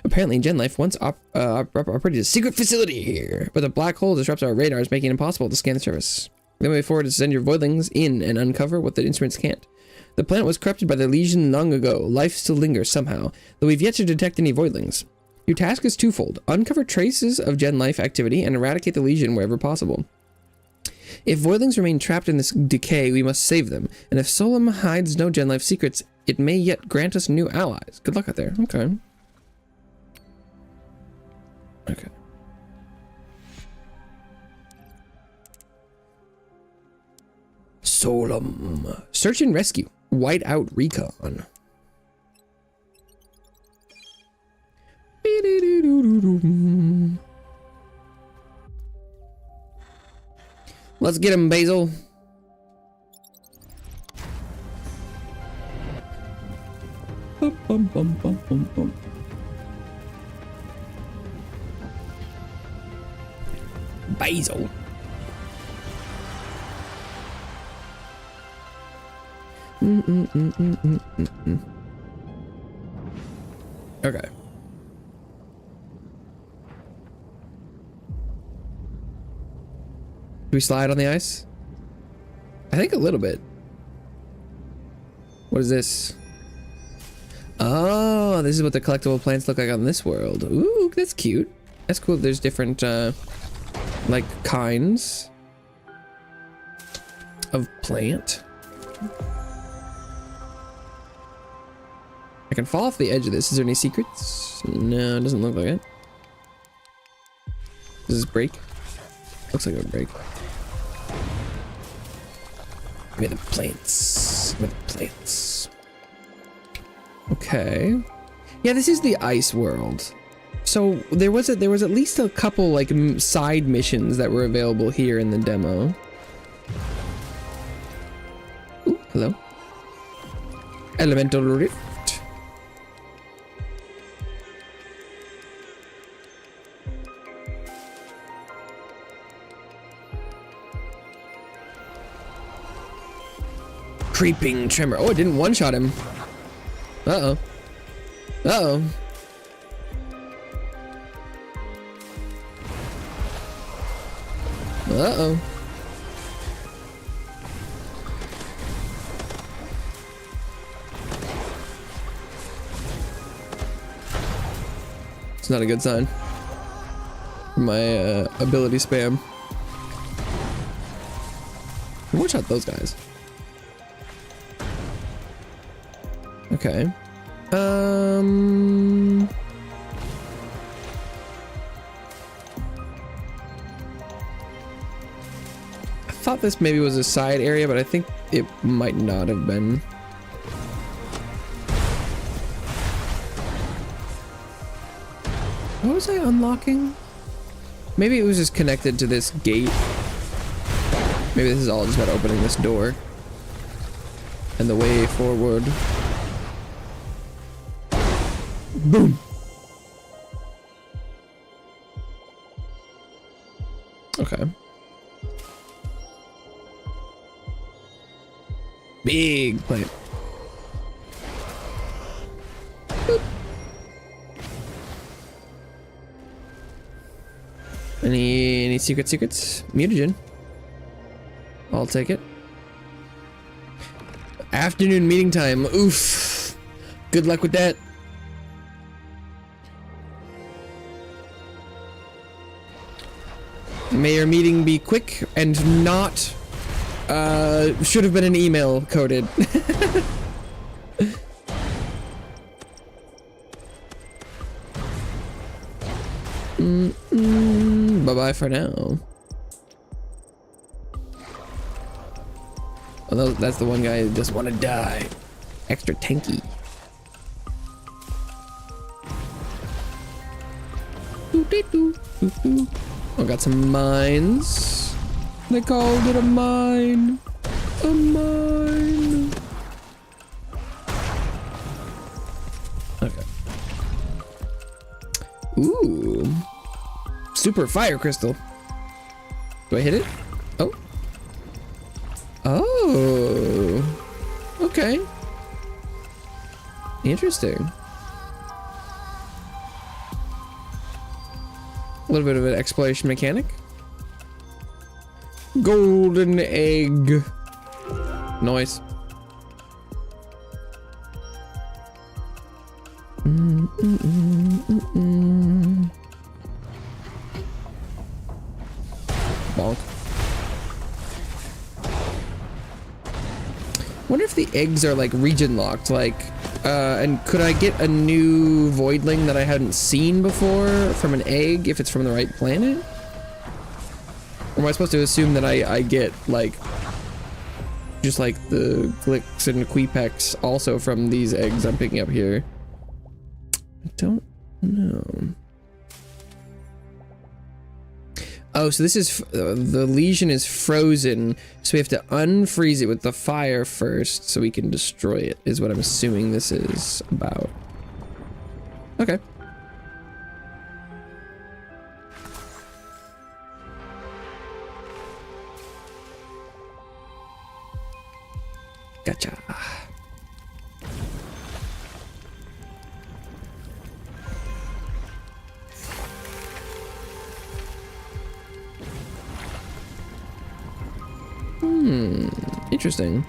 Apparently, Gen Life once operated a secret facility here, but the black hole disrupts our radars, making it impossible to scan the surface. The only way forward is to send your Voidlings in and uncover what the instruments can't. The planet was corrupted by the Legion long ago. Life still lingers somehow, though we've yet to detect any Voidlings. Your task is twofold. Uncover traces of Gen Life activity and eradicate the Legion wherever possible. If Voidlings remain trapped in this decay, we must save them. And if Solum hides no Gen Life secrets, it may yet grant us new allies. Good luck out there. Okay. Okay. Solum. Search and rescue. White out recon. Let's get him, Basil. Bum, bum, bum, bum, bum, bum. Basil. Okay. Do we slide on the ice? I think a little bit. What is this? Oh, this is what the collectible plants look like on this world. Ooh, that's cute. That's cool. There's different, like, kinds of plant. I can fall off the edge of this. Is there any secrets? No, it doesn't look like it. Does this break? Looks like it would break. Give me the plants. Give me the plants. Okay. Yeah, this is the ice world. So there was at least a couple like side missions that were available here in the demo. Ooh, hello. Elemental Rift. Creeping tremor. Oh, it didn't one-shot him. Uh-oh. Uh-oh. Uh-oh. It's not a good sign. My ability spam. Watch out those guys. Okay. I thought this maybe was a side area, but I think it might not have been. What was I unlocking? Maybe it was just connected to this gate. Maybe this is all just about opening this door. And the way forward. Boom. Okay. Big plant. Boop. Any secrets? Mutagen. I'll take it. Afternoon meeting time. Oof. Good luck with that. May your meeting be quick and not, should have been an email coded. Bye-bye for now. Although that's the one guy who just want to die. Extra tanky. Oh, got some mines. They called it a mine. A mine. Okay. Ooh. Super fire crystal. Do I hit it? Oh. Oh. Okay. Interesting. A little bit of an exploration mechanic. Golden egg. Nice. Bonk. Wonder if the eggs are like region locked, like, and could I get a new Voidling that I hadn't seen before from an egg if it's from the right planet? Or am I supposed to assume that I get like, just like the Glicks and Queepex also from these eggs I'm picking up here? I don't know. Oh, so this is, the lesion is frozen, so we have to unfreeze it with the fire first so we can destroy it, is what I'm assuming this is about. Okay. Gotcha. Interesting.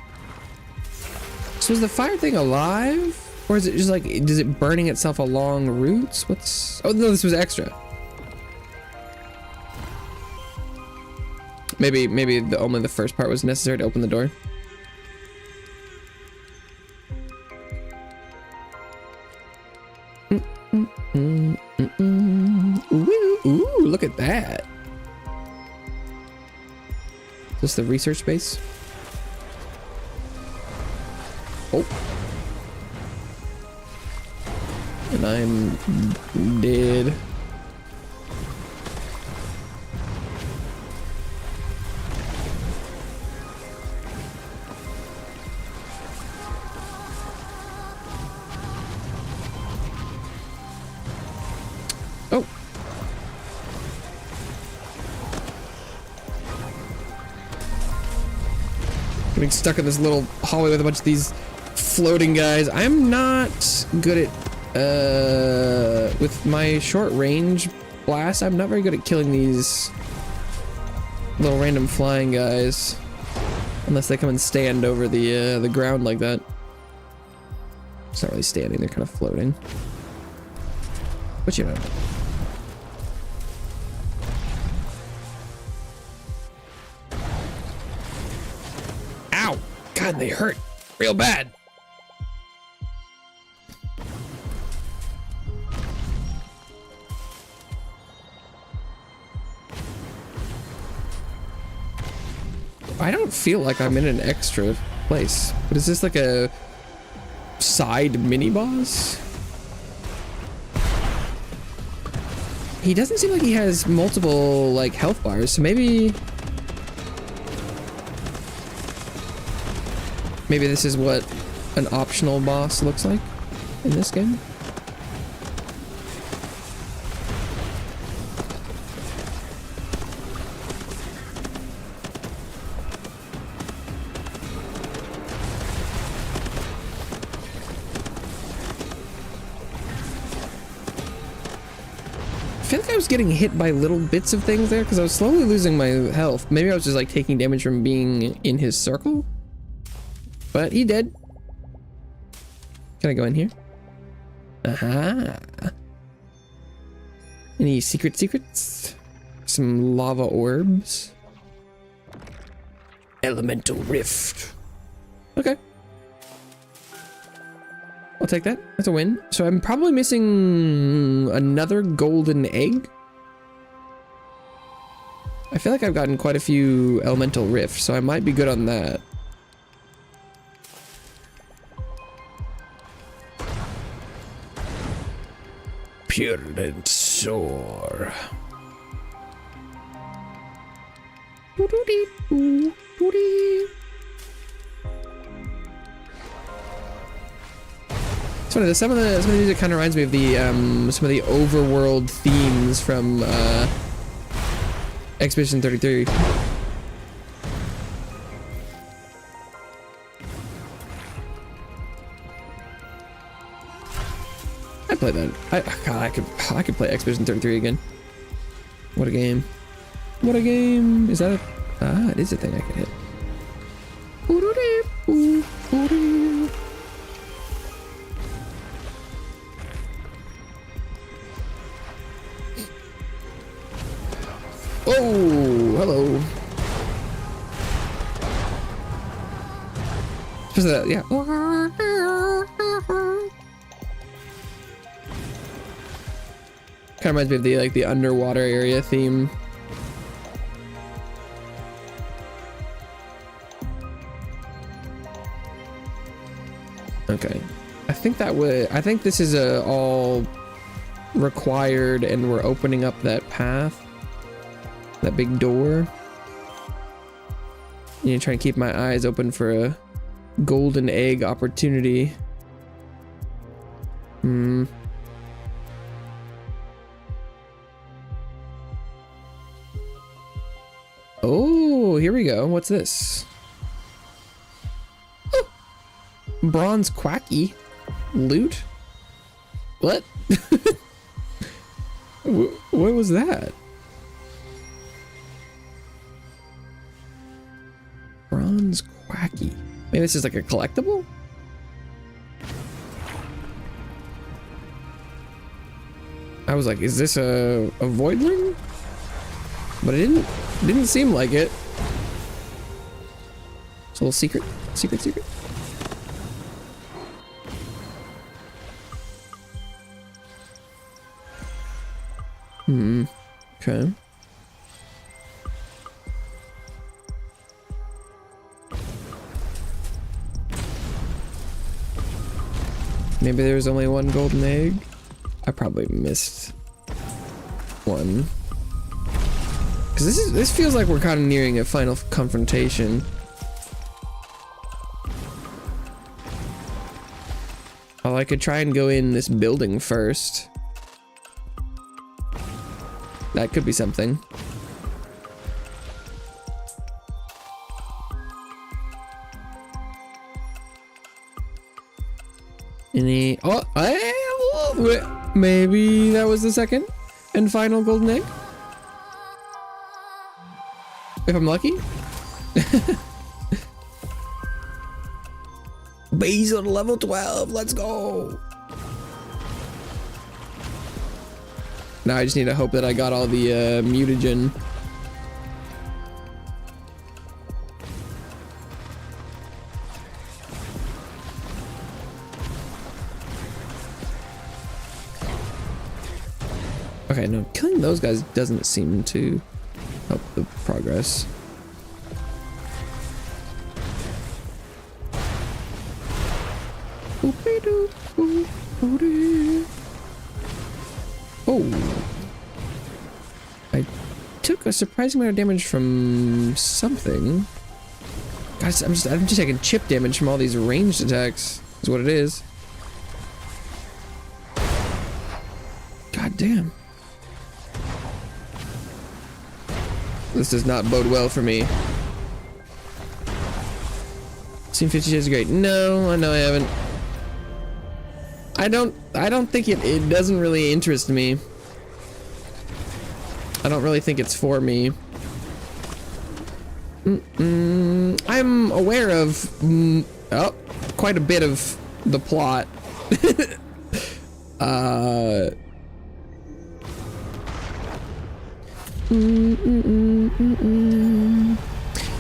So is the fire thing alive? Or is it just like, is it burning itself along routes? What's... Oh no, this was extra. Maybe only the first part was necessary to open the door. Ooh, look at that. Is this the research space? Oh. And I'm dead. Oh. Getting stuck in this little hallway with a bunch of these floating guys. I'm not good at, with my short range blast, I'm not very good at killing these little random flying guys. Unless they come and stand over the ground like that. It's not really standing, they're kind of floating. But you know. Ow! God, they hurt real bad. I don't feel like I'm in an extra place. But is this like a side mini boss? He doesn't seem like he has multiple like health bars, so maybe this is what an optional boss looks like in this game. I feel like I was getting hit by little bits of things there because I was slowly losing my health. Maybe I was just like taking damage from being in his circle. But he did. Can I go in here? Aha. Any secrets? Some lava orbs. Elemental rift. Okay. I'll take that. That's a win. So I'm probably missing another golden egg. I feel like I've gotten quite a few elemental rifts, so I might be good on that. Purulent Sore. It's funny, some of the music kind of reminds me of the some of the overworld themes from Expedition 33. I played that. God, I could play Expedition 33 again. What a game! What a game! Is that a? Ah, it is a thing I can hit. Oh, hello. Just that, yeah. Kind of reminds me of the the underwater area theme. Okay, I think this is all required, and we're opening up that path. That big door. You need to try and keep my eyes open for a golden egg opportunity. Oh, here we go. What's this? Oh, bronze quacky loot. What? What was that? Bronze quacky. Maybe this is like a collectible? I was like, is this a Voidling? But it didn't seem like it. It's a little secret. Secret. Okay. Maybe there's only one golden egg. I probably missed one. Cause this feels like we're kind of nearing a final confrontation. Oh, I could try and go in this building first. That could be something. Any? Oh, maybe that was the second and final golden egg. If I'm lucky. Basil level 12. Let's go. Now I just need to hope that I got all the mutagen. Okay, no, killing those guys doesn't seem to help the progress. Oh, I took a surprising amount of damage from something. Guys, I'm just taking chip damage from all these ranged attacks. Is what it is. God damn. This does not bode well for me. Scene 50 is great. No, I know I haven't. I don't think it doesn't really interest me. I don't really think it's for me. I'm aware of quite a bit of the plot.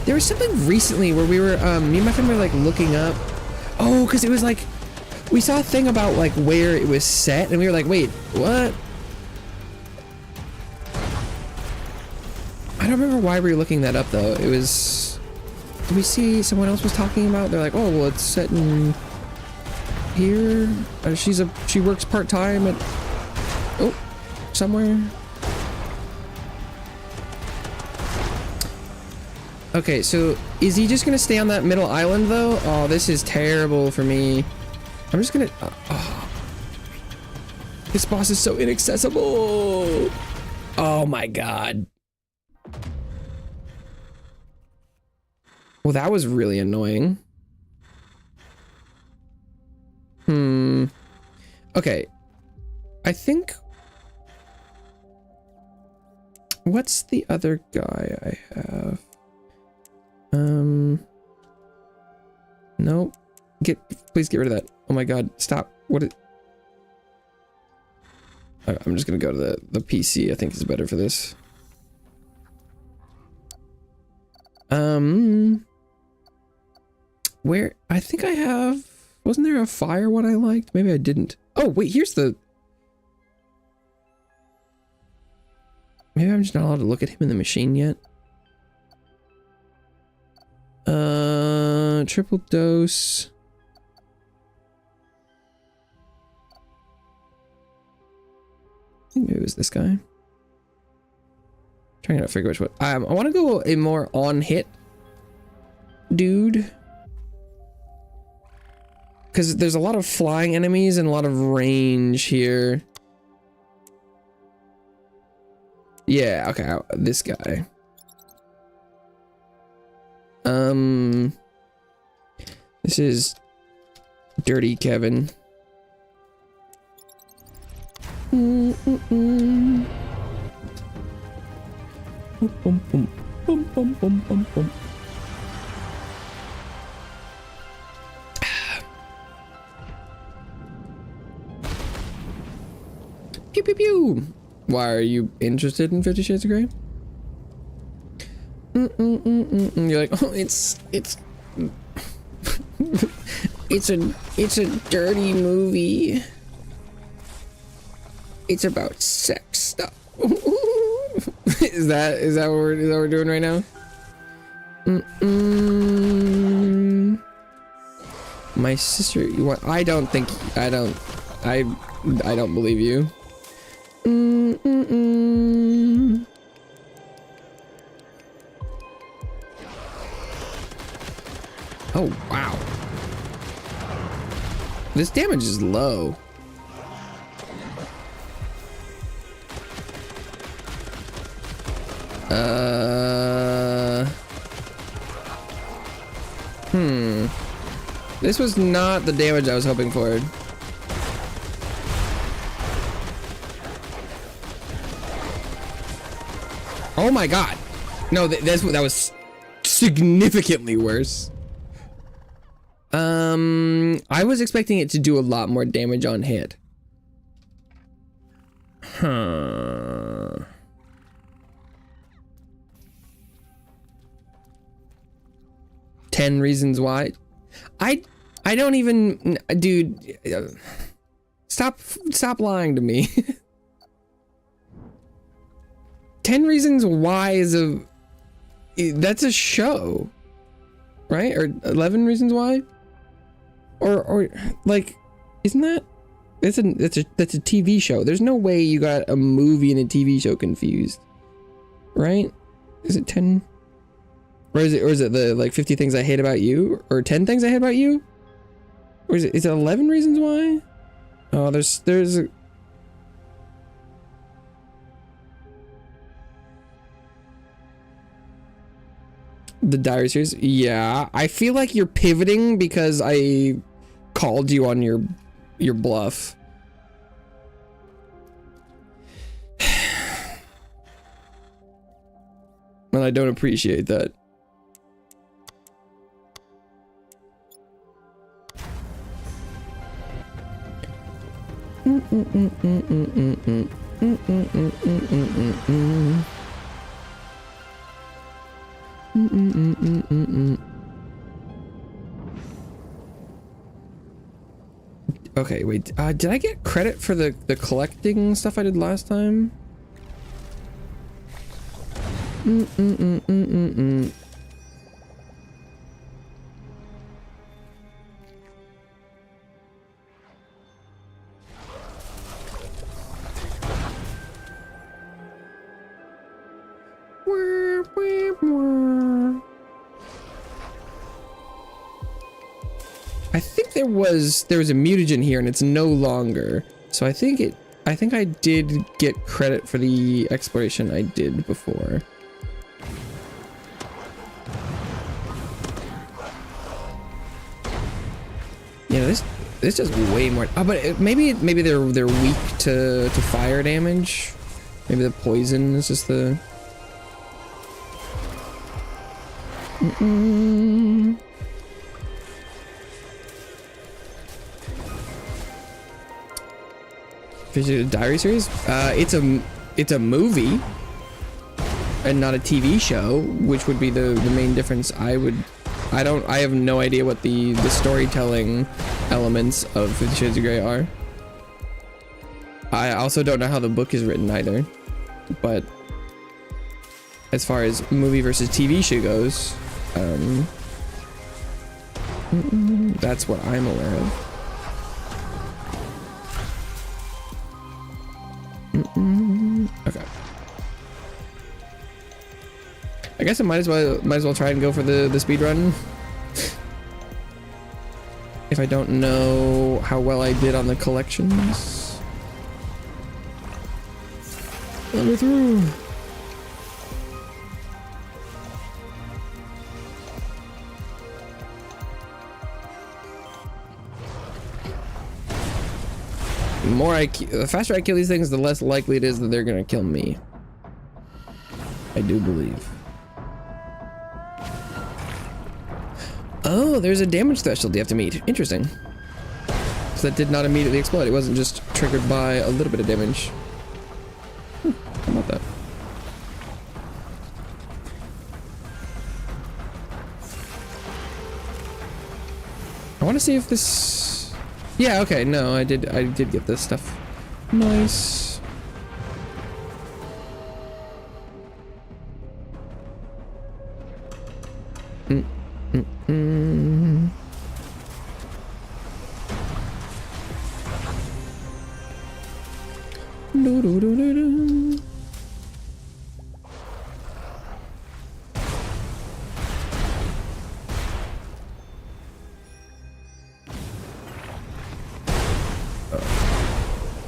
There was something recently where we were, me and my friend were like looking up. Oh, because it was like, we saw a thing about like where it was set, and we were like, wait, what? I don't remember why we were looking that up though. It was, did we see someone else was talking about? They're like, oh, well, it's set in here. She works part-time at, oh, somewhere. Okay, so is he just gonna stay on that middle island though? Oh, this is terrible for me. I'm just gonna, this boss is so inaccessible. Oh my God. Well, that was really annoying. Okay. I think... What's the other guy I have? Nope. Please get rid of that. Oh my God, stop. I'm just gonna go to the PC, I think is better for this. Where, I think I have, wasn't there a fire one I liked? Maybe I didn't. Oh, wait, here's the, maybe I'm just not allowed to look at him in the machine yet. Triple dose. I think maybe it was this guy. Trying to figure which one. I want to go a more on hit dude. Because there's a lot of flying enemies and a lot of range here. Yeah, okay, this guy. This is Dirty Kevin. Boom, boom, boom, boom, boom, boom, boom, boom. Pew pew pew. Why are you interested in 50 Shades of Grey? You're like, oh, it's it's a dirty movie. It's about sex stuff. Is that what we're doing right now? My sister, you want? I don't believe you. Oh wow, this damage is low. This was not the damage I was hoping for. Oh my God. No, that was significantly worse. I was expecting it to do a lot more damage on hit. Huh. Ten reasons why. I don't even, dude, stop lying to me. 10 Reasons Why is that's a show, right? Or 11 Reasons Why? Or like, isn't that? That's a TV show. There's no way you got a movie and a TV show confused, right? Is it 10? Or is it the like 50 Things I Hate About You? Or 10 Things I Hate About You? Or is it 11 Reasons Why? Oh, there's the Diary series. Yeah, I feel like you're pivoting because I called you on your bluff. And I don't appreciate that. Okay, wait. Did I get credit for the collecting stuff I did last time? I think there was a mutagen here and it's no longer. So I think I did get credit for the exploration I did before. Yeah, this does way more. Oh, but maybe they're weak to fire damage. Maybe the poison is just the. Visual Diary series? It's a movie and not a TV show, which would be the main difference. I have no idea what the storytelling elements of 50 Shades of Grey are. I also don't know how the book is written either, but as far as movie versus TV show goes, that's what I'm aware of. Okay. I guess I might as well try and go for the speed run. If I don't know how well I did on the collections. Let me through. The faster I kill these things, the less likely it is that they're gonna kill me. I do believe. Oh, there's a damage threshold you have to meet. Interesting. So that did not immediately explode. It wasn't just triggered by a little bit of damage. How about that? I want to see if this. Yeah. Okay. No, I did get this stuff. Nice.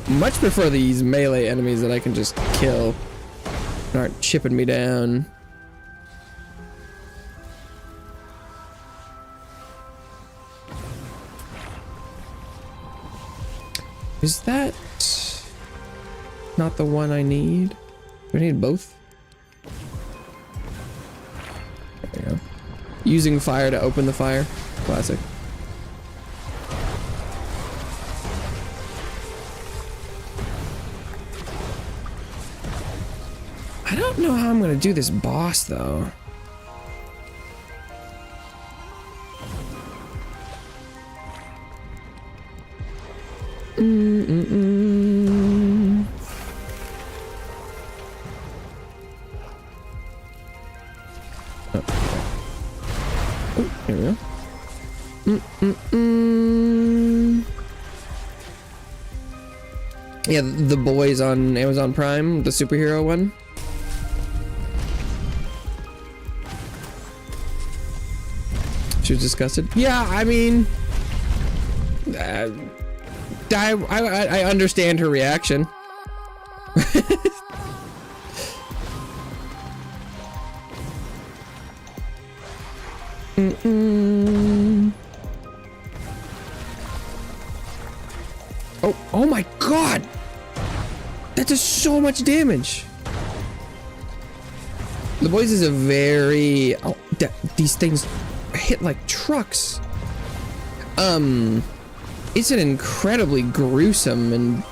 Much prefer these melee enemies that I can just kill and aren't chipping me down. Is that not the one I need? Do I need both? There we go. Using fire to open the fire. Classic. I don't know how I'm gonna do this boss though. Oh, here we go. Yeah, the boys on Amazon Prime, the superhero one. She was disgusted. Yeah, I mean, I understand her reaction. Oh my god! That does so much damage. The Boys is a very... Oh, these things hit like trucks. It's an incredibly gruesome and,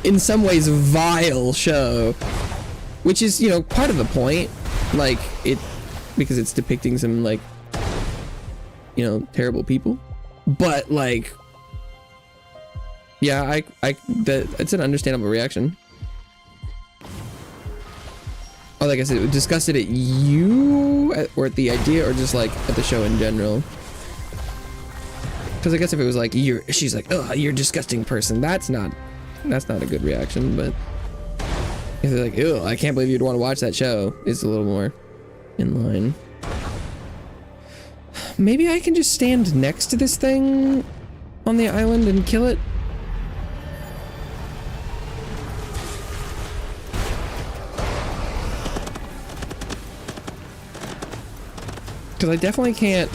in some ways vile show. Which is, you know, part of the point. Like, because it's depicting some, like, you know, terrible people. But, like... Yeah, it's an understandable reaction. Oh, like I said, disgusted at you, or at the idea, or just like at the show in general. Because I guess if it was like she's like, oh, you're a disgusting person. That's not a good reaction. But if they're like, oh, I can't believe you'd want to watch that show, it's a little more in line. Maybe I can just stand next to this thing on the island and kill it. Because I definitely can't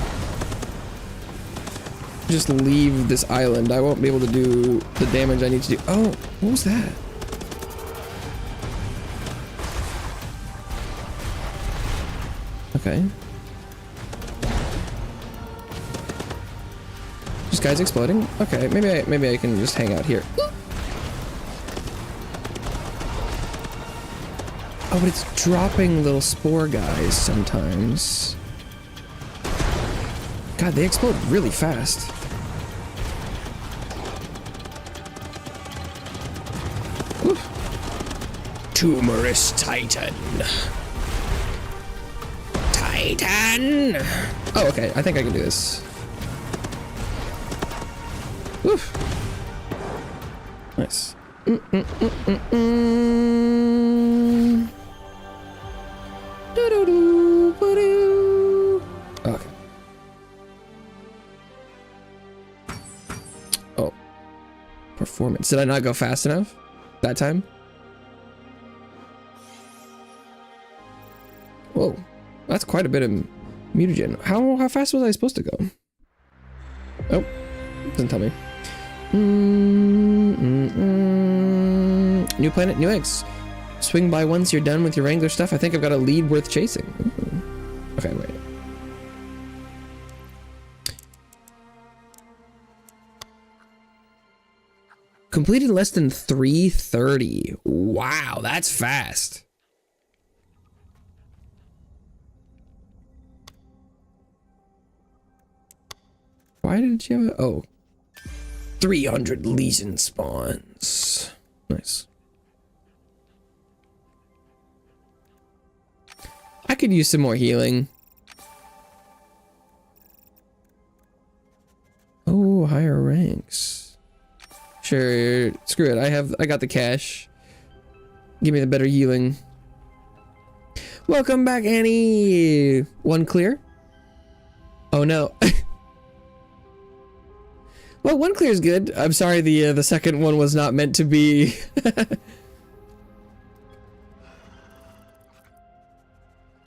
just leave this island. I won't be able to do the damage I need to do. Oh, what was that? Okay. This guy's exploding? Okay, maybe I can just hang out here. Oh, but it's dropping little spore guys sometimes. God, they explode really fast. Oof. Tumorous Titan. Titan! Oh, okay. I think I can do this. Oof. Nice. Okay. Oh. Performance. Did I not go fast enough that time? Whoa. That's quite a bit of mutagen. How fast was I supposed to go? Oh. Doesn't tell me. New planet, new eggs. Swing by once you're done with your Wrangler stuff. I think I've got a lead worth chasing. Ooh. Okay, wait. Completed less than 330. Wow, that's fast. Why did you have a... Oh. 300 lesion spawns. Nice. I could use some more healing. Oh, higher ranks. Sure, screw it. I got the cash. Give me the better healing. Welcome back, Annie. One clear? Oh no. Well, one clear is good. I'm sorry, the second one was not meant to be.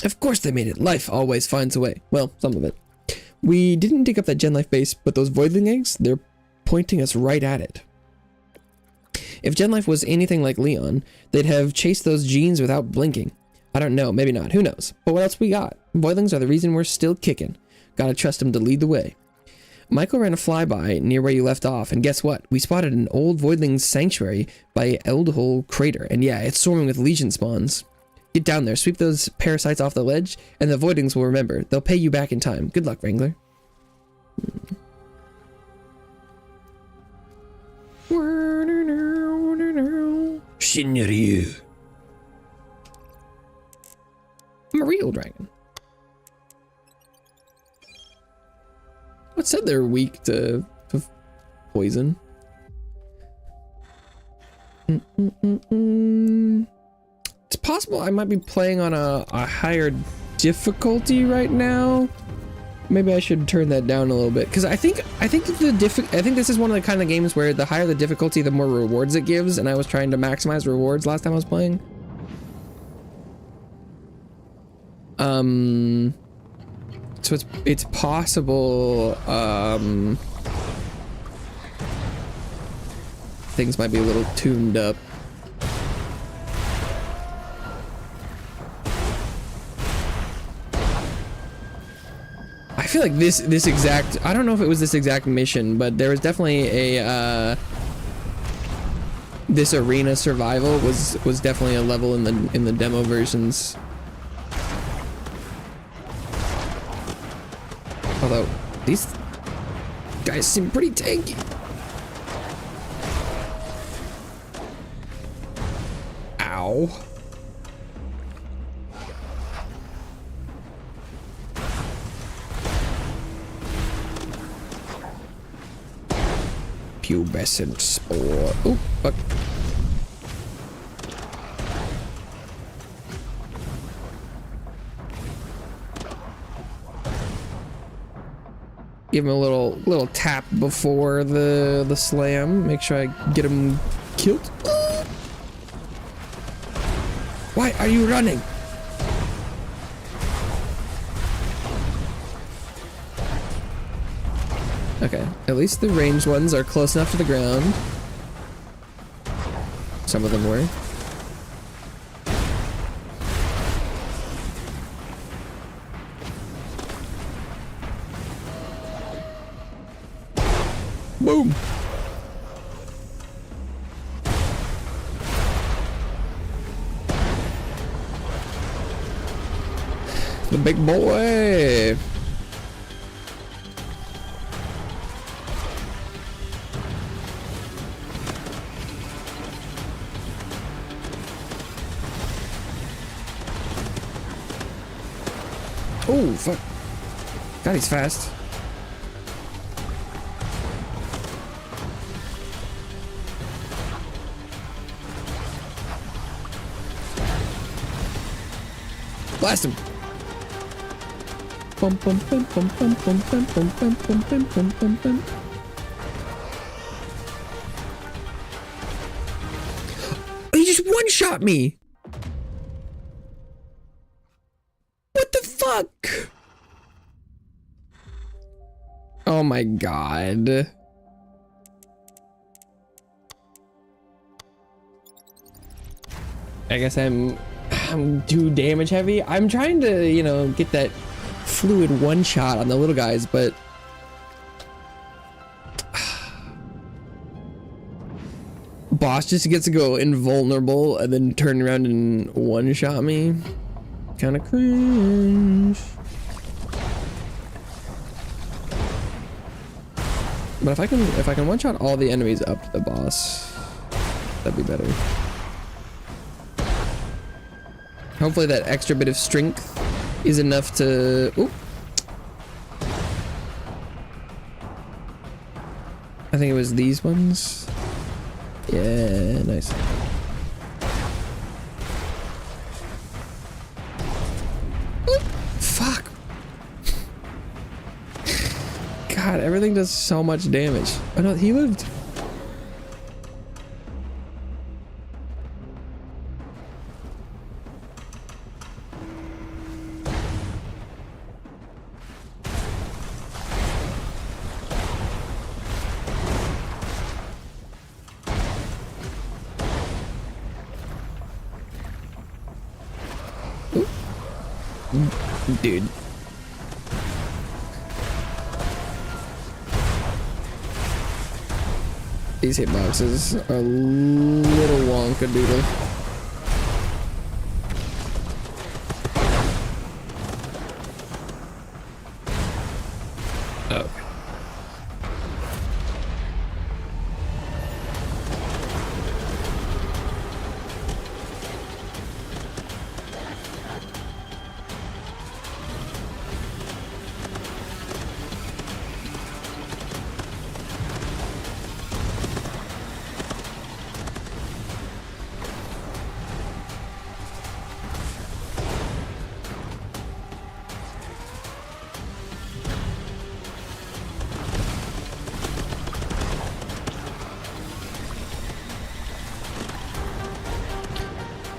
Of course they made it. Life always finds a way. Well, some of it. We didn't dig up that Gen Life base, but those Voidling eggs, they're pointing us right at it. If Gen Life was anything like Leon, they'd have chased those genes without blinking. I don't know, maybe not, who knows? But what else we got? Voidlings are the reason we're still kicking. Gotta trust them to lead the way. Michael ran a flyby near where you left off, and guess what? We spotted an old Voidling sanctuary by Eldhole Crater, and yeah, it's swarming with legion spawns. Get down there, sweep those parasites off the ledge, and the Voidlings will remember. They'll pay you back in time. Good luck, Wrangler. Shinryu. I'm a real dragon. What said they're weak to poison? It's possible I might be playing on a higher difficulty right now. Maybe I should turn that down a little bit, because I think this is one of the kind of games where the higher the difficulty, the more rewards it gives, and I was trying to maximize rewards last time I was playing. So it's possible things might be a little tuned up. feel like this exact, I don't know if it was this exact mission, but there was definitely a this arena survival was definitely a level in the demo versions. Although these guys seem pretty tanky. Ow. Pubescent spore. Oh, fuck. Give him a little tap before the slam. Make sure I get him killed. Why are you running? Okay, at least the ranged ones are close enough to the ground. Some of them were. Boom! The big boy! Oh, fuck. God, he's fast. Blast him. Bum, bum, bum, bum, bum, bum, bum, bum, bum, bum, bum, bum, bum, bum. He just one-shot me. What the fuck? Oh my god. I guess I'm too damage heavy. I'm trying to, you know, get that fluid one shot on the little guys, but boss just gets to go invulnerable and then turn around and one shot me. Kind of cringe. But if I can one shot all the enemies up to the boss, that'd be better. Hopefully that extra bit of strength is enough to... Ooh. I think it was these ones. Yeah, nice. Ooh, fuck. God, everything does so much damage. Oh no, he lived. Dude. These hitboxes are a little wonka doodle. Oh.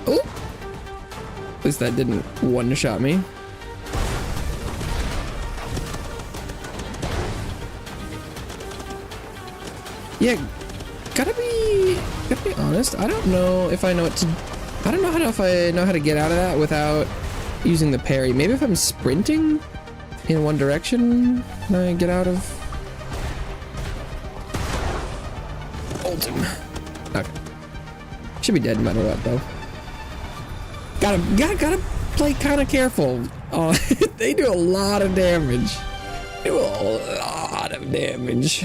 Oh! At least that didn't one-shot me. Yeah, gotta be honest. I don't know if I know what to. I don't know if I know how to get out of that without using the parry. Maybe if I'm sprinting, in one direction. Can I get out of? Ult him. Okay. Should be dead no matter what, though. Gotta play kind of careful. Oh, they do a lot of damage. They do a lot of damage.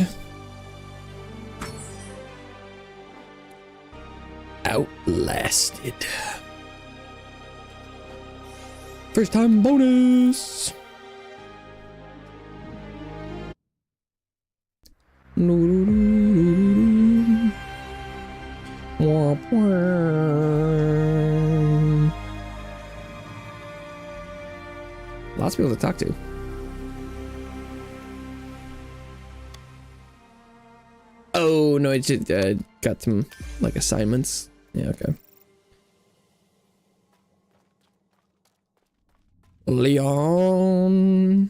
Outlasted. First time bonus. Lots of people to talk to. Oh no, it just got some like assignments. Yeah, okay. Leon.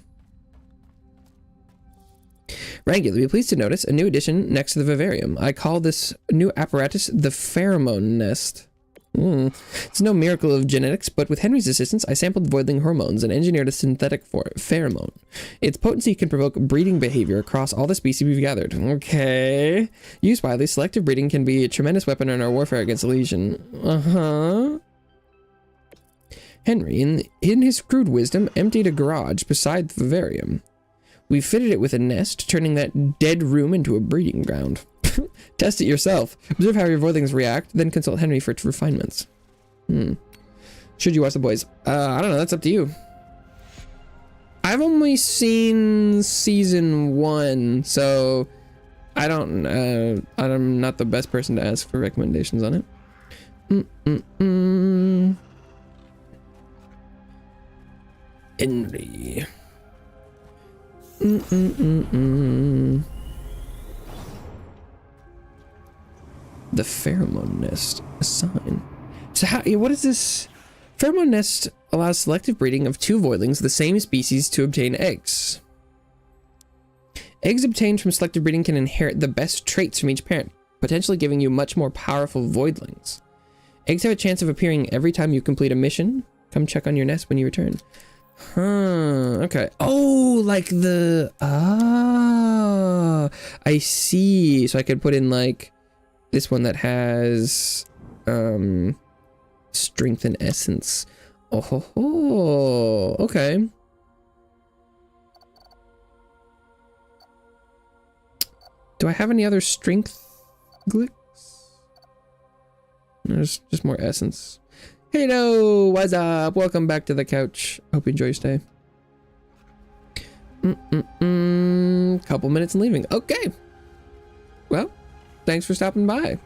Wrangler, be pleased to notice a new addition next to the vivarium. I call this new apparatus the pheromone nest. It's no miracle of genetics, but with Henry's assistance, I sampled voidling hormones and engineered a synthetic pheromone. Its potency can provoke breeding behavior across all the species we've gathered. Okay. Used widely, selective breeding can be a tremendous weapon in our warfare against the Legion. Henry, in his crude wisdom, emptied a garage beside the vivarium. We fitted it with a nest, turning that dead room into a breeding ground. Test it yourself. Observe how your voidlings react, then consult Henry for refinements. Should you watch The Boys? I don't know, that's up to you. I've only seen season 1, so I don't, I'm not the best person to ask for recommendations on it. Henry. The pheromone nest. Assign. So how, what is this? Pheromone nest allows selective breeding of 2 voidlings of the same species to obtain eggs. Eggs obtained from selective breeding can inherit the best traits from each parent, potentially giving you much more powerful voidlings. Eggs have a chance of appearing every time you complete a mission. Come check on your nest when you return. Okay. Oh, like the... I see. So I could put in like this one that has strength and essence. Oh, okay. Do I have any other strength glicks? There's just more essence. Hello, what's up? Welcome back to the couch. Hope you enjoy your stay. Couple minutes and leaving. Okay. Well, thanks for stopping by.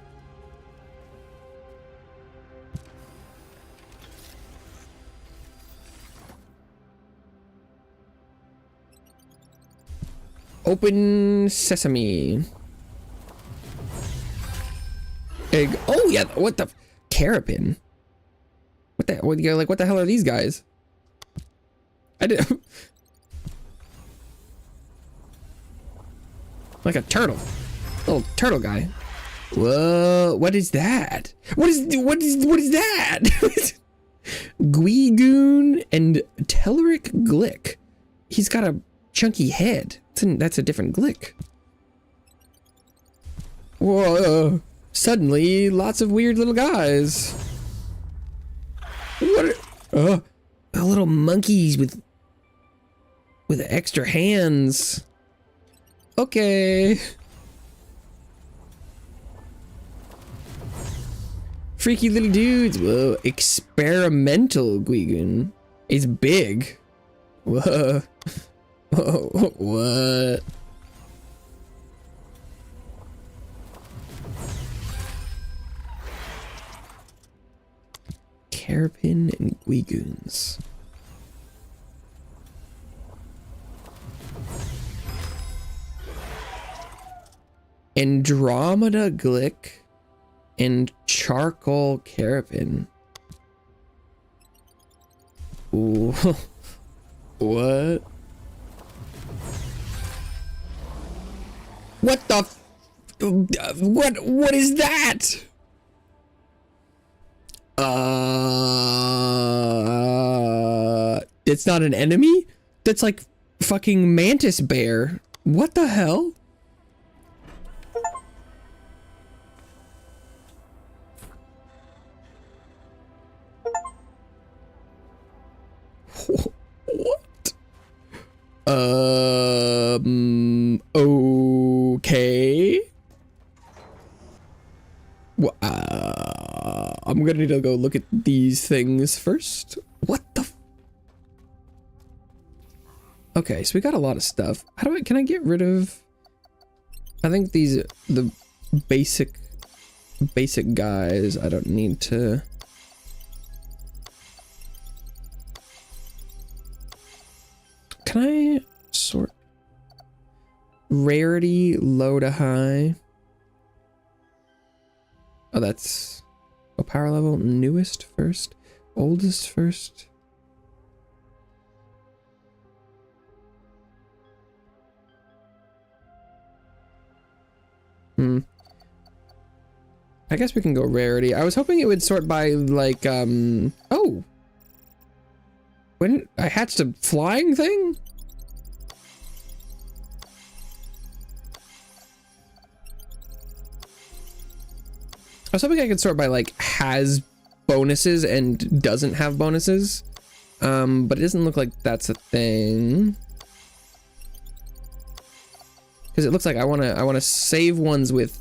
Open sesame. Egg. Oh yeah. What the? Carapin. What the? What, like, what the hell are these guys? I did. Like a turtle. Little turtle guy. Whoa, what is that? What is that? Guigoon and Telleric Glick. He's got a chunky head. That's a different Glick. Whoa, suddenly lots of weird little guys. What are, little monkeys with extra hands. Okay. Freaky little dudes. Whoa. Experimental Guigoon. It's big. Whoa. Whoa. What? Carapin and Guigoons. Andromeda Glick and Charcoal Carapin. Ooh. What? What the what is that? It's not an enemy? That's like fucking mantis bear. What the hell? What? Okay. Well, I'm gonna need to go look at these things first. What the f— okay, so we got a lot of stuff. How do can I get rid of— I think these, the basic guys, I don't need to— can I sort— rarity, low to high? Oh, that's— oh, power level, newest first, oldest first. I guess we can go rarity. I was hoping it would sort by like, oh! When I hatched a flying thing? I was hoping I could sort by like has bonuses and doesn't have bonuses, but it doesn't look like that's a thing. Because it looks like I wanna save ones with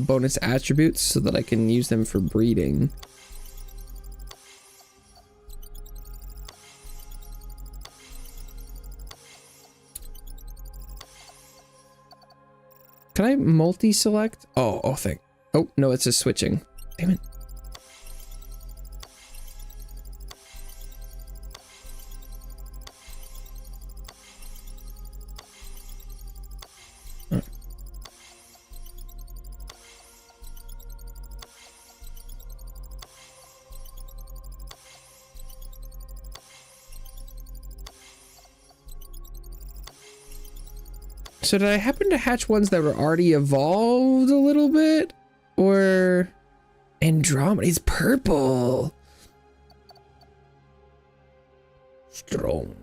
bonus attributes so that I can use them for breeding. Can I multi-select? Oh, thank— oh, no, it's just switching. Damn it. Oh. So did I happen to hatch ones that were already evolved a little bit? Or Andromeda? He's purple. Strong.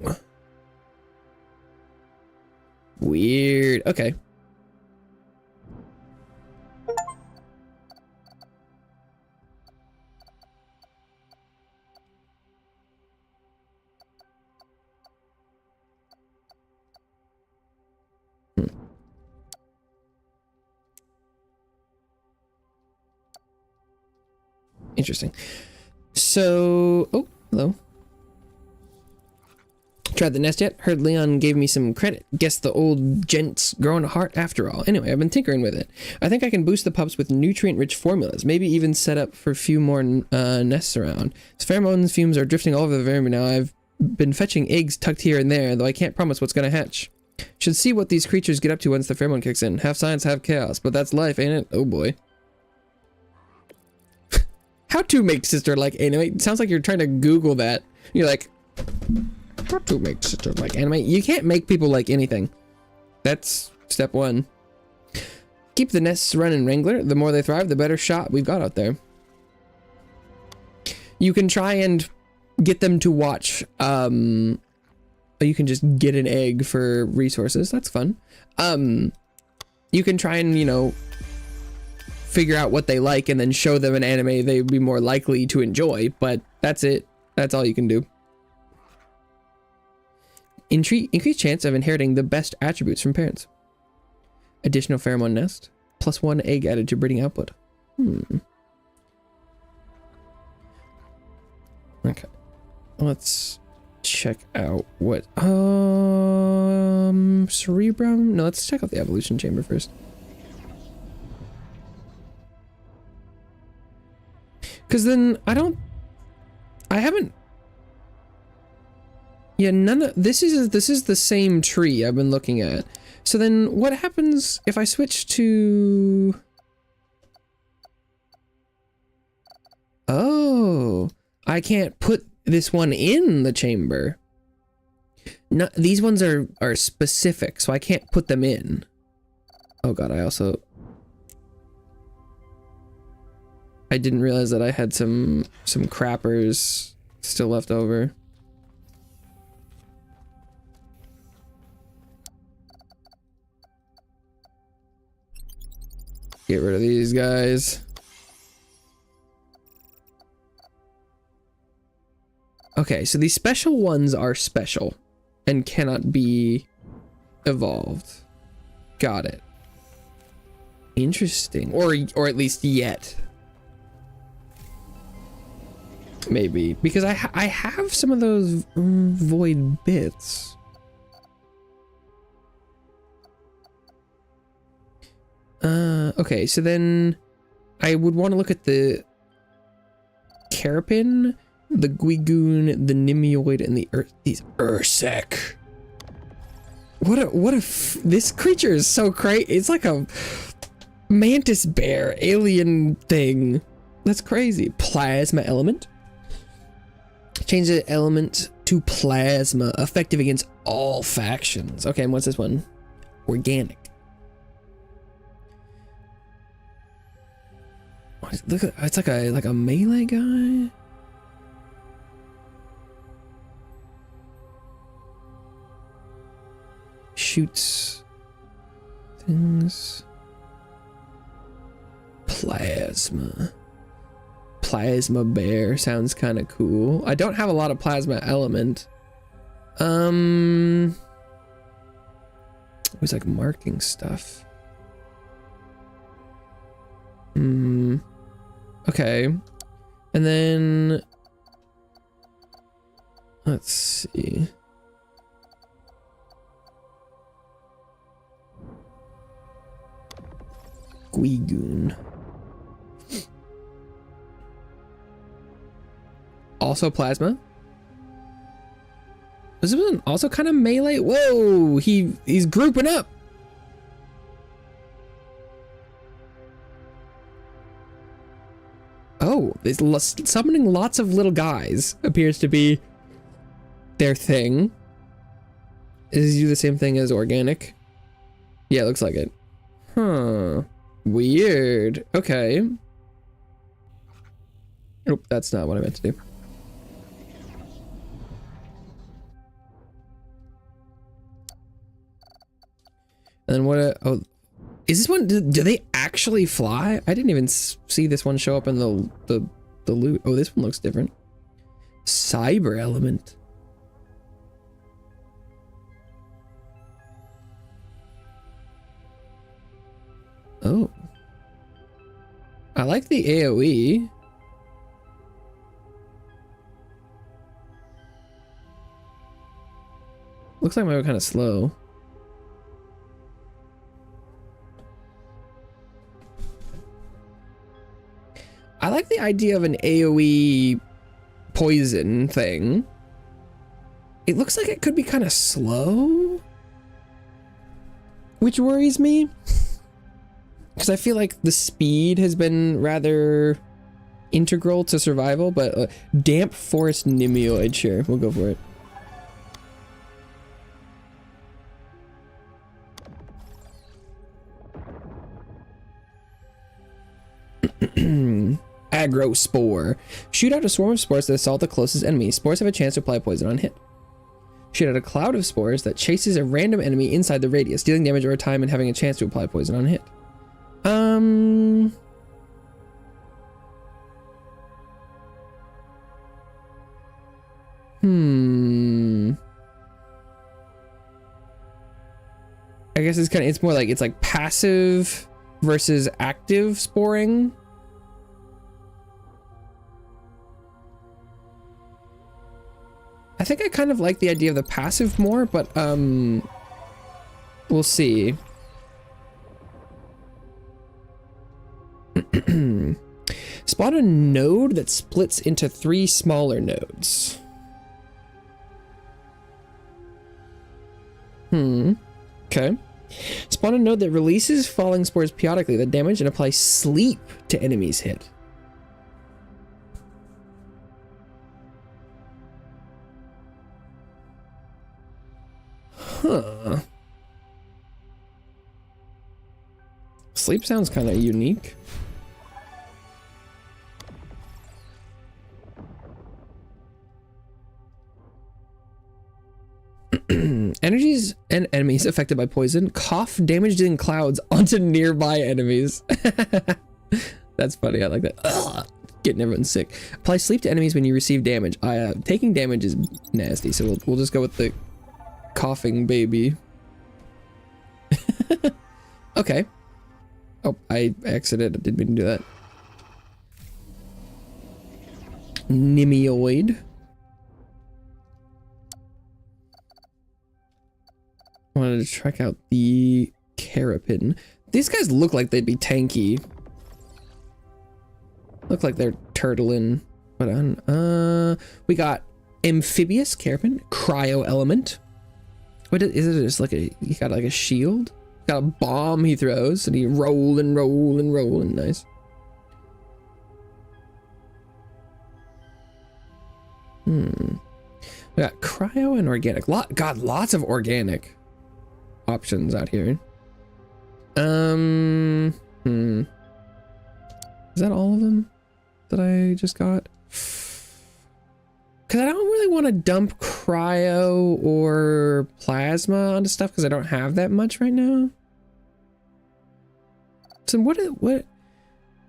Weird. Okay. Interesting. So, oh, hello. Tried the nest yet? Heard Leon gave me some credit. Guess the old gent's growing a heart after all. Anyway, I've been tinkering with it. I think I can boost the pups with nutrient-rich formulas. Maybe even set up for a few more nests around. As pheromone fumes are drifting all over the environment now, I've been fetching eggs tucked here and there, though I can't promise what's gonna hatch. Should see what these creatures get up to once the pheromone kicks in. Half science, half chaos. But that's life, ain't it? Oh boy. How to make sister like anime? It sounds like you're trying to Google that. You're like, how to make sister like anime? You can't make people like anything. That's step one. Keep the nests running, Wrangler. The more they thrive, the better shot we've got out there. You can try and get them to watch. You can just get an egg for resources. That's fun. You can try and, you know, figure out what they like and then show them an anime they'd be more likely to enjoy, but that's it. That's all you can do. Increased chance of inheriting the best attributes from parents. Additional pheromone nest. +1 egg added to breeding output. Okay. Let's check out what... Cerebrum? No, let's check out the evolution chamber first. Because then I haven't. Yeah, none of this is the same tree I've been looking at. So then what happens if I switch to... oh, I can't put this one in the chamber. No, these ones are specific, so I can't put them in. Oh god, I didn't realize that I had some crappers still left over. Get rid of these guys. Okay, so these special ones are special and cannot be evolved. Got it. Interesting. Or at least yet. Maybe. Because I have some of those void bits. Okay, so then I would want to look at the Carapin, the Guigoon, the Nimioid, and these Ursec. This creature is so crazy. It's like a mantis bear alien thing. That's crazy. Plasma element. Change the element to plasma, effective against all factions. Okay, and what's this one? Organic. Look at, it's like a melee guy. Shoots things. Plasma bear sounds kind of cool. I don't have a lot of plasma element. It was like marking stuff. Okay, and then let's see. Guigoon. Also plasma. Was this one also kind of melee? Whoa, he's grouping up. Oh, summoning lots of little guys appears to be their thing. Is he do the same thing as organic? Yeah, it looks like it. Huh. Weird. Okay. Nope, that's not what I meant to do. And then what? Oh, is this one? Do they actually fly? I didn't even see this one show up in the loot. Oh, this one looks different. Cyber element. Oh. I like the AoE. Looks like I'm kind of slow. I like the idea of an AoE poison thing. It looks like it could be kind of slow, which worries me. Because I feel like the speed has been rather integral to survival, but damp forest nimioid, sure, we'll go for it. Aggro spore. Shoot out a swarm of spores that assault the closest enemy. Spores have a chance to apply poison on hit. Shoot out a cloud of spores that chases a random enemy inside the radius, dealing damage over time and having a chance to apply poison on hit. I guess it's more like it's like passive versus active sporing. I think I kind of like the idea of the passive more, but we'll see. Spot a node that splits into 3 smaller nodes. Okay. Spawn a node that releases falling spores periodically that damage and apply sleep to enemies hit. Huh. Sleep sounds kind of unique. Enemies and enemies affected by poison cough damage in clouds onto nearby enemies. That's funny. I like that. Ugh, getting everyone sick. Apply sleep to enemies when you receive damage. Taking damage is nasty, so we'll just go with the coughing baby. Okay. Oh, I exited. I didn't mean to do that. Nimioid. I wanted to check out the Carapin. These guys look like they'd be tanky. Look like they're turtling. But we got amphibious Carapin, cryo element. What is it? Just like he got like a shield. Got a bomb he throws, and he roll and roll and roll, and nice. We got cryo and organic. God, lots of organic options out here. Is that all of them that I just got? Because I don't really want to dump cryo or plasma onto stuff because I don't have that much right now. So what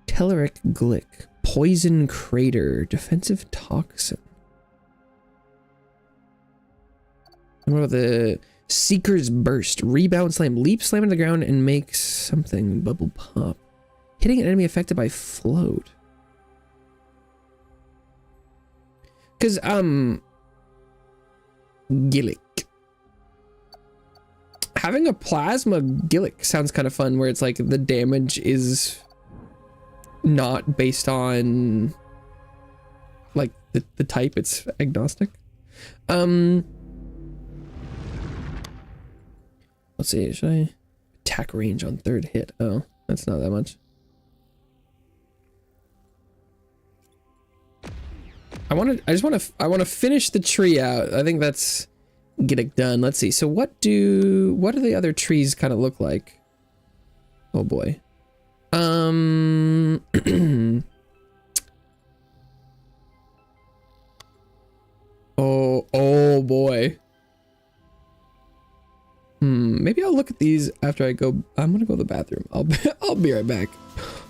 Telluric Glick, Poison Crater, Defensive Toxin. What about the Seeker's Burst, Rebound Slam, Leap Slam into the ground and make something bubble pop. Hitting an enemy affected by float. Cause Gillick. Having a plasma Gillick sounds kind of fun, where it's like the damage is not based on like the type, it's agnostic. Let's see, should I attack range on third hit? Oh, that's not that much. I want to finish the tree out. I think that's get it done. Let's see. So what do the other trees kind of look like? Oh boy. Oh boy. Maybe I'll look at these after I go. I'm gonna go to the bathroom. I'll be right back.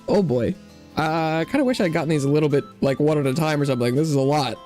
Oh boy. I kind of wish I'd gotten these a little bit like one at a time or something. This is a lot.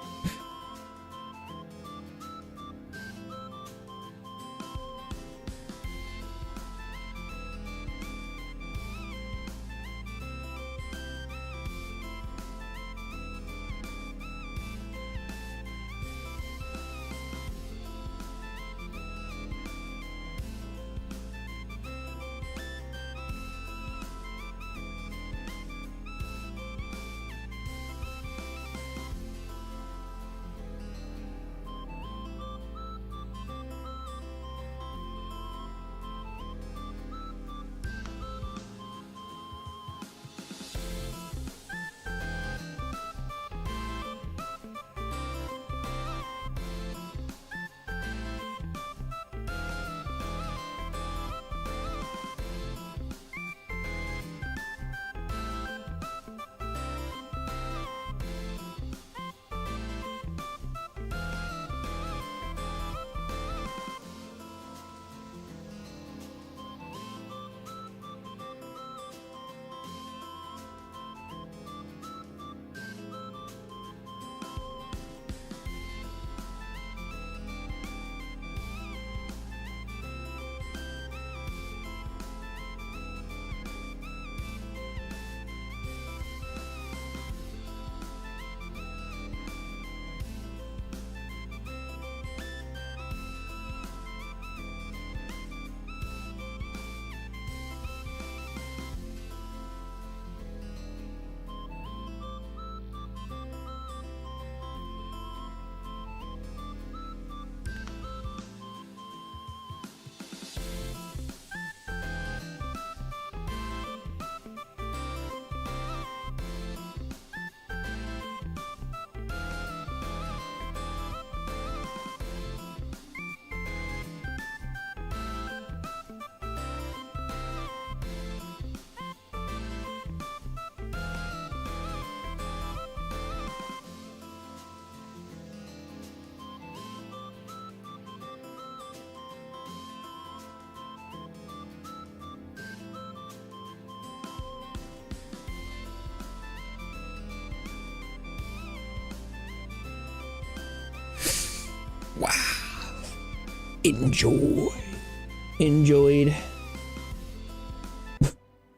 Enjoyed.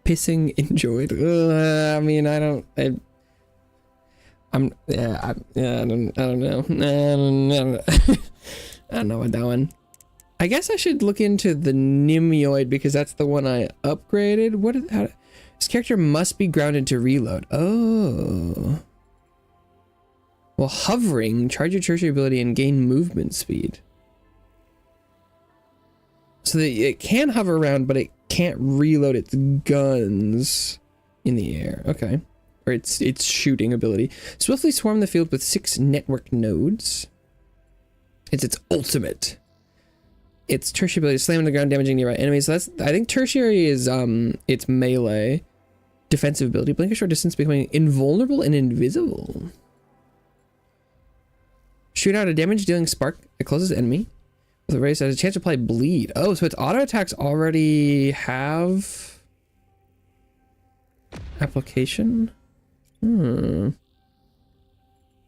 Pissing enjoyed. I mean, I don't know. I don't know. I don't know what that one. I guess I should look into the Nimioid because that's the one I upgraded. This character must be grounded to reload. Oh. Well, hovering, charge your tertiary ability and gain movement speed. So that it can hover around, but it can't reload its guns in the air. Okay. Or its shooting ability. Swiftly swarm the field with 6 network nodes. It's its ultimate. Its tertiary ability, slam on the ground, damaging nearby enemies. So that's, I think tertiary is its melee. Defensive ability, blink a short distance, becoming invulnerable and invisible. Shoot out a damage-dealing spark. It closes enemy. With a race, has a chance to apply bleed. Oh, so its auto attacks already have application.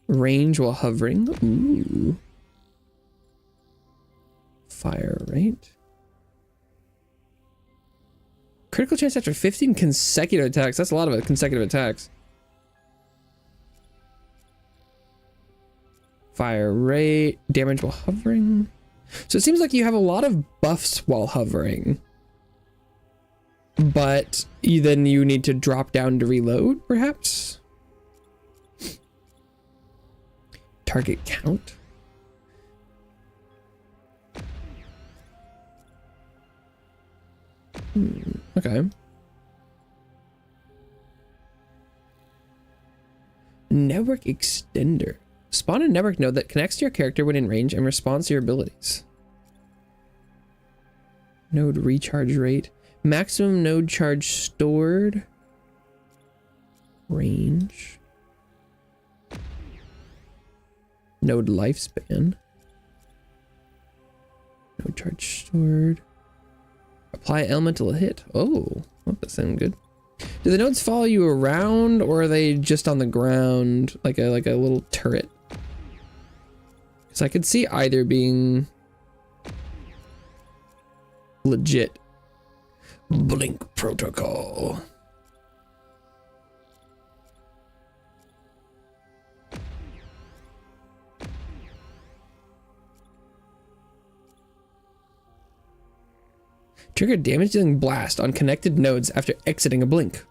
Range while hovering. Ooh. Fire rate. Critical chance after 15 consecutive attacks. That's a lot of consecutive attacks. Fire rate. Damage while hovering. So it seems like you have a lot of buffs while hovering. But then you need to drop down to reload, perhaps? Target count. Okay. Network extender. Spawn a network node that connects to your character when in range and responds to your abilities. Node recharge rate. Maximum node charge stored. Range. Node lifespan. Node charge stored. Apply elemental hit. Oh, that sounds good. Do the nodes follow you around, or are they just on the ground like a little turret? Because I could see either being legit. Blink protocol. Trigger damage dealing blast on connected nodes after exiting a blink.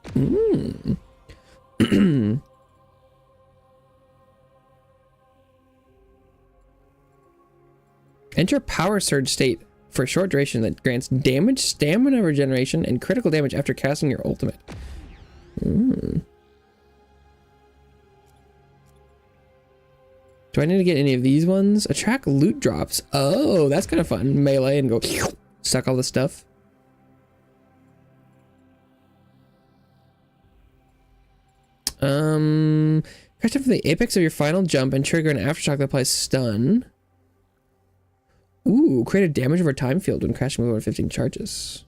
Enter power surge state for a short duration that grants damage, stamina regeneration, and critical damage after casting your ultimate. Do I need to get any of these ones? Attract loot drops. Oh, that's kind of fun. Melee and go suck all the stuff. Crash up from the apex of your final jump and trigger an aftershock that applies stun. Ooh, create a damage over time field when crashing with over 15 charges.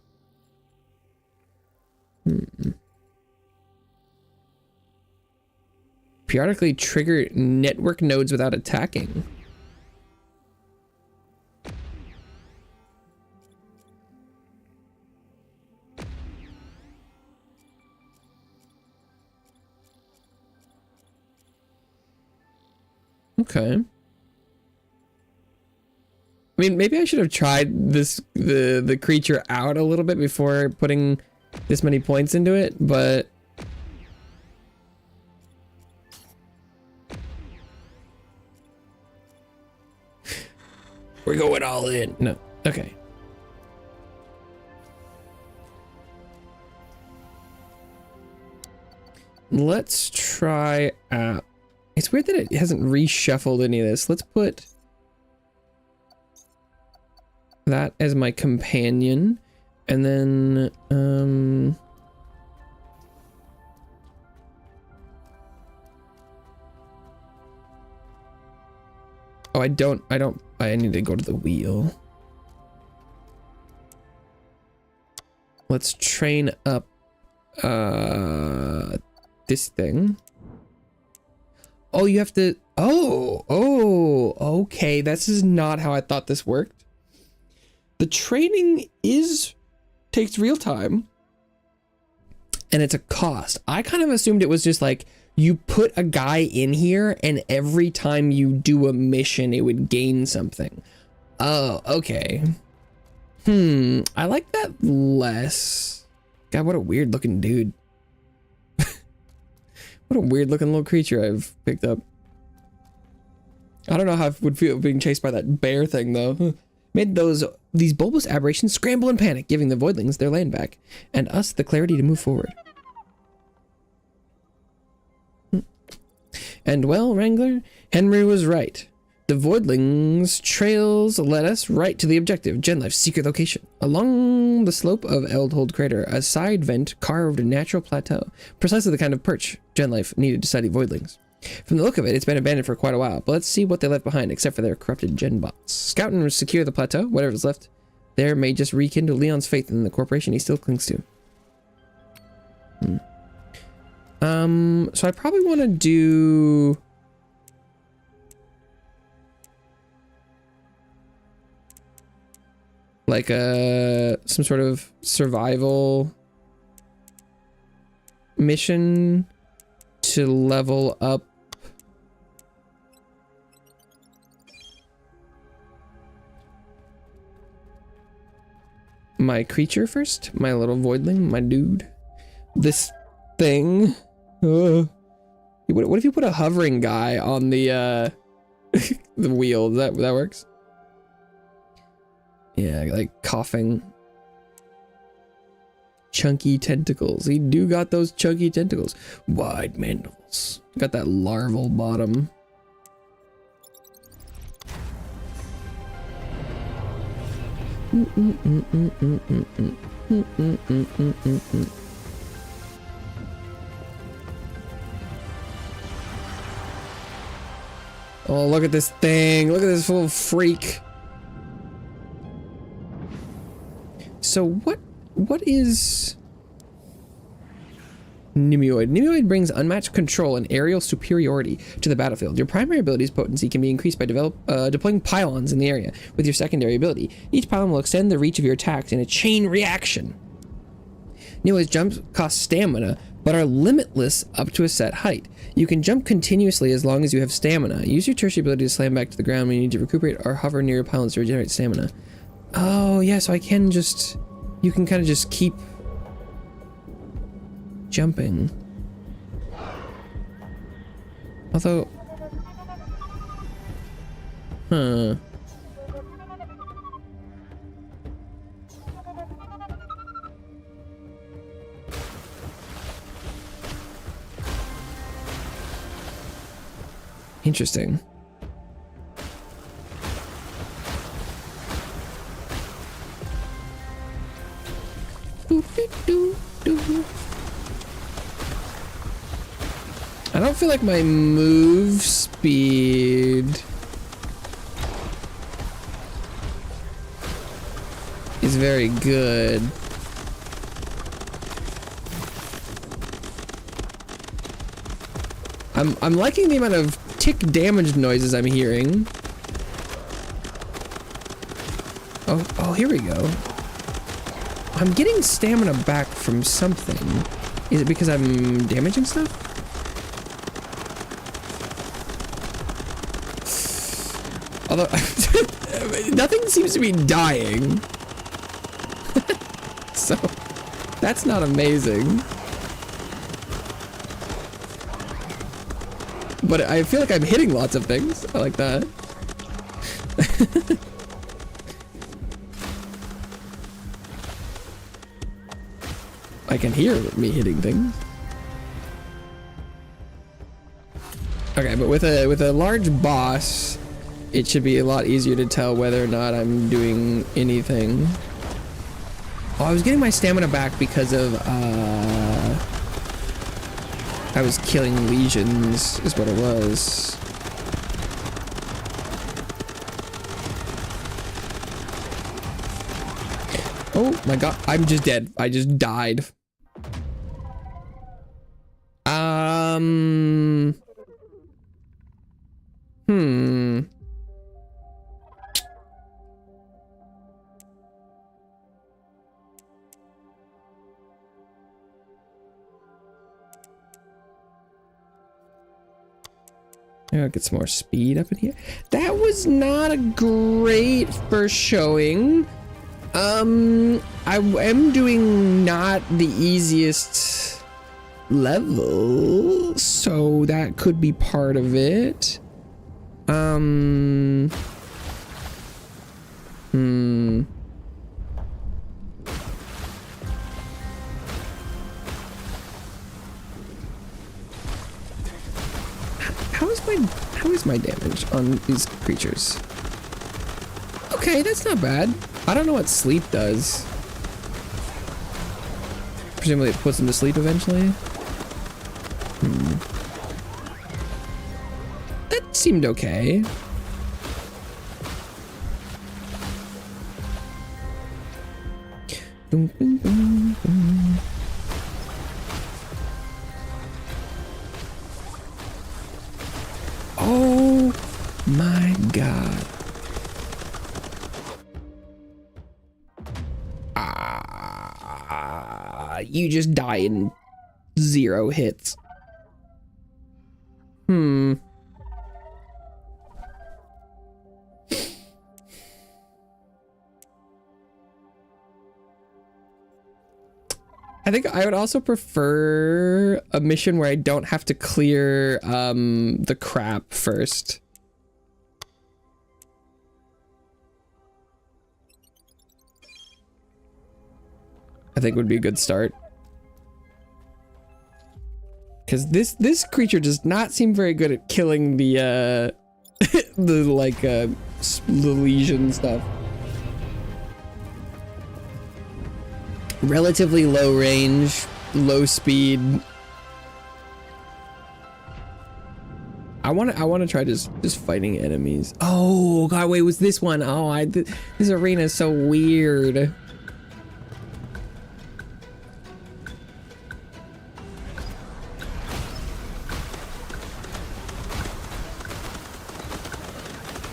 Periodically trigger network nodes without attacking. Okay. I mean, maybe I should have tried this the creature out a little bit before putting this many points into it, but we're going all in. No. Okay. Let's try out. It's weird that it hasn't reshuffled any of this. Let's put that as my companion, and then oh, I need to go to the wheel. Let's train up this thing. Oh, you have to, okay, this is not how I thought this worked. The training takes real time. And it's a cost. I kind of assumed it was just like you put a guy in here and every time you do a mission, it would gain something. Oh, okay. I like that less. God, what a weird looking dude. What a weird looking little creature I've picked up. I don't know how it would feel being chased by that bear thing though. Made these bulbous aberrations scramble and panic, giving the Voidlings their land back, and us the clarity to move forward. And well, Wrangler, Henry was right. The Voidlings' trails led us right to the objective, Genlife's secret location. Along the slope of Eldhold Crater, a side vent carved a natural plateau, precisely the kind of perch Genlife needed to study Voidlings. From the look of it, it's been abandoned for quite a while, but let's see what they left behind, except for their corrupted genbots. Scout and secure the plateau, whatever's left there may just rekindle Leon's faith in the corporation he still clings to. So I probably want to do... like some sort of survival mission to level up my creature first, my little Voidling, my dude. This thing. What if you put a hovering guy on the the wheel? That works? Yeah, like coughing. Chunky tentacles. He do got those chunky tentacles. Wide mandibles. Got that larval bottom. Oh, look at this thing. Look at this little freak. So what is Nimioid? Nimioid brings unmatched control and aerial superiority to the battlefield. Your primary ability's potency can be increased by deploying pylons in the area with your secondary ability. Each pylon will extend the reach of your attacks in a chain reaction. Nimioid's jumps cost stamina, but are limitless up to a set height. You can jump continuously as long as you have stamina. Use your tertiary ability to slam back to the ground when you need to recuperate, or hover near your pylons to regenerate stamina. Oh, yeah, so I can just... you can kind of just keep jumping. Although... huh. Interesting. I don't feel like my move speed is very good. I'm liking the amount of tick damage noises I'm hearing. Oh, here we go. I'm getting stamina back from something. Is it because I'm damaging stuff? Although, nothing seems to be dying. So, that's not amazing. But I feel like I'm hitting lots of things. I like that. I can hear me hitting things. Okay, but with a large boss, it should be a lot easier to tell whether or not I'm doing anything. Oh, I was getting my stamina back because of I was killing legions, is what it was. Oh my god, I'm just dead. I just died. Maybe I'll get some more speed up in here. That was not a great first showing. I am doing not the easiest level, so that could be part of it. How is my damage on these creatures? Okay, that's not bad. I don't know what sleep does. Presumably it puts them to sleep eventually. That seemed okay. Oh my god. You just die in 0 hits. I think I would also prefer a mission where I don't have to clear the crap first. I think would be a good start. Because this creature does not seem very good at killing the the lesion stuff. Relatively low range, low speed. I want to try just fighting enemies. Oh god, wait, was this one? Oh, this arena is so weird.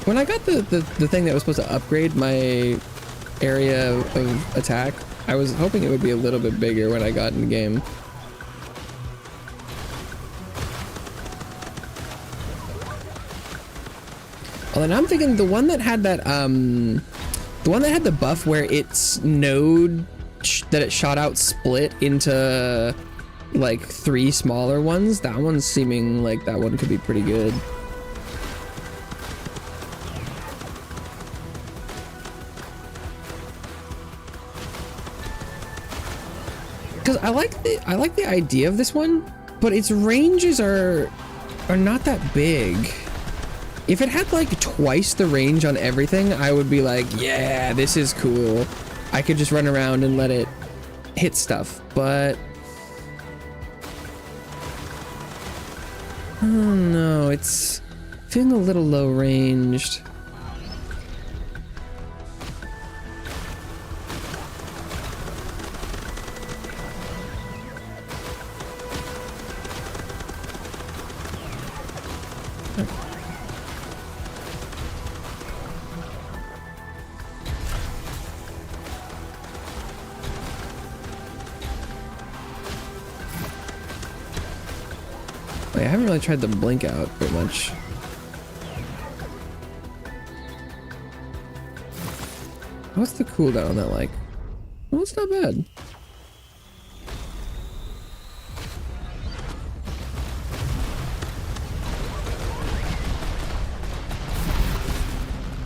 When I got the thing that was supposed to upgrade my area of attack, I was hoping it would be a little bit bigger when I got in the game. Well, then I'm thinking the one that had that the buff where its node that it shot out split into like 3 smaller ones. That one's seeming like that one could be pretty good. Because I like the idea of this one, but its ranges are not that big. If it had like twice the range on everything, I would be like, yeah, this is cool. I could just run around and let it hit stuff, but oh no, it's feeling a little low ranged. I haven't really tried to blink out very much. What's the cooldown on that like? Well, it's not bad.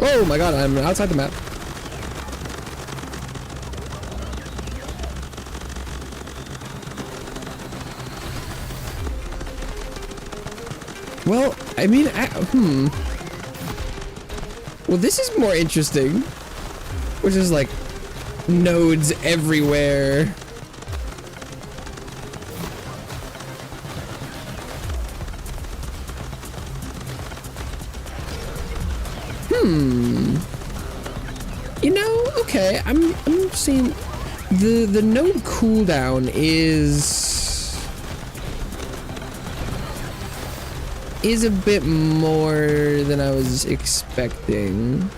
Oh my god, I'm outside the map. Well, I mean, well, this is more interesting, which is like nodes everywhere. You know, okay, I'm seeing the node cooldown is a bit more than I was expecting.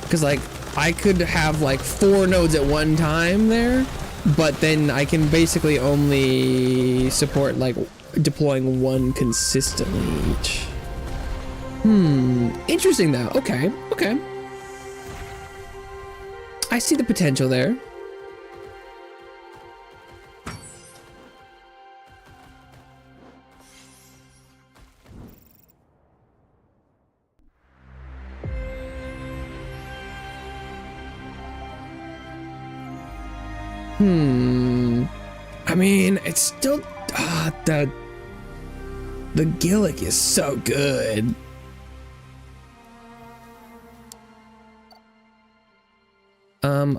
Because like I could have like 4 nodes at one time there, but then I can basically only support like deploying one consistently each. Interesting though. Okay, okay. I see the potential there. I mean, it's still the Gillick is so good.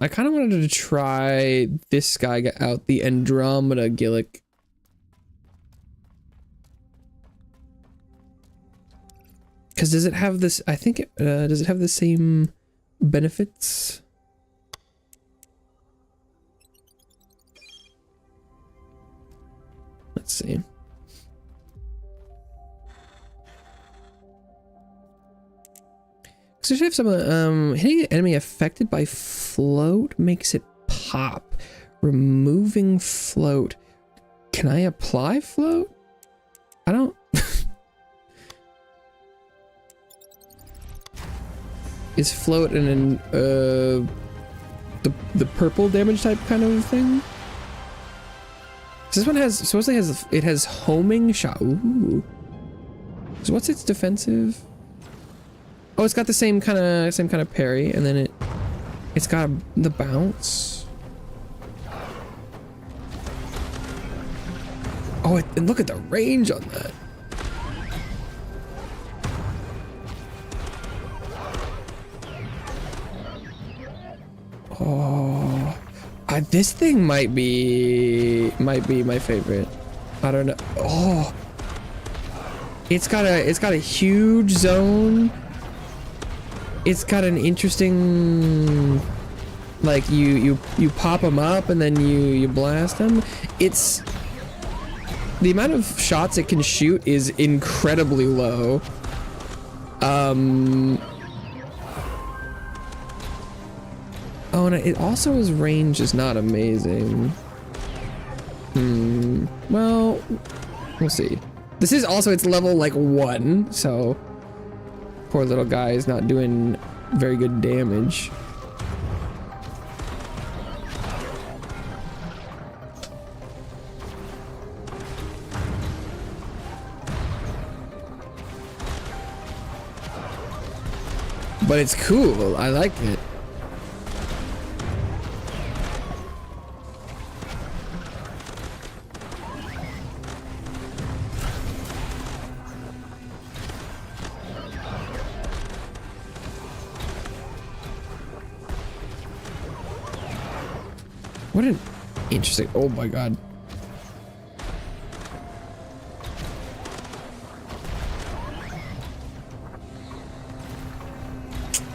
I kind of wanted to try this guy out, the Andromeda Gillick. Because does it have this? I think it does. It have the same benefits? Let's see. So should have some hitting an enemy affected by float makes it pop. Removing float. Can I apply float? I don't. Is float an the purple damage type kind of thing? This one has supposedly has homing shot. Ooh. So what's its defensive? Oh, it's got the same kind of parry, and then it's got the bounce. Oh, and look at the range on that. Oh, this thing might be my favorite. I don't know. Oh, it's got a huge zone. It's got an interesting, like you pop them up and then you blast them. It's the amount of shots it can shoot is incredibly low. Oh, and it also his range is not amazing. Well, we'll see. This is also its level like 1, so poor little guy is not doing very good damage. But it's cool. I like it. What an interesting, oh my god.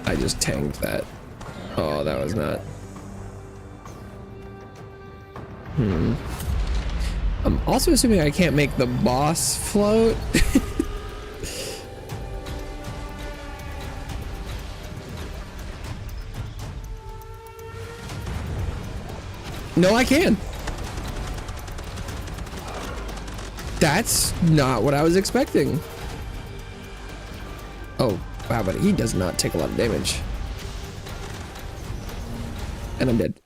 I just tanked that. Oh, that was not. I'm also assuming I can't make the boss float. No, I can. That's not what I was expecting. Oh, wow, but he does not take a lot of damage. And I'm dead.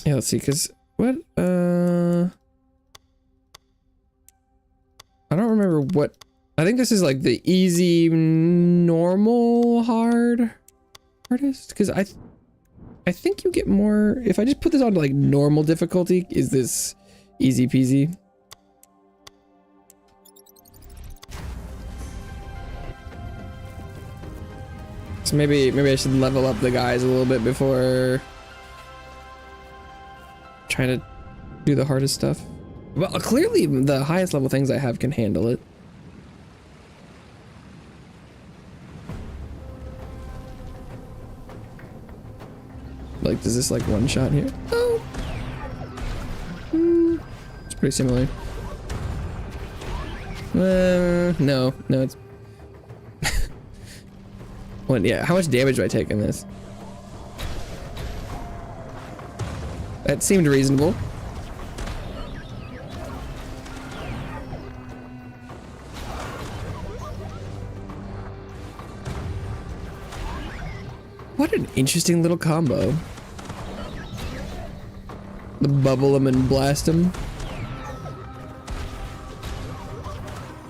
Yeah, let's see, because what, I don't remember what. I think this is like the easy, normal, hardest, because I think you get more if I just put this on to like normal difficulty. Is this easy peasy? So maybe I should level up the guys a little bit before trying to do the hardest stuff. Well, clearly the highest level things I have can handle it. Like, does this like one shot here? Oh, it's pretty similar. No, it's... What, yeah, how much damage do I take in this? That seemed reasonable. What an interesting little combo. The bubble them and blast them.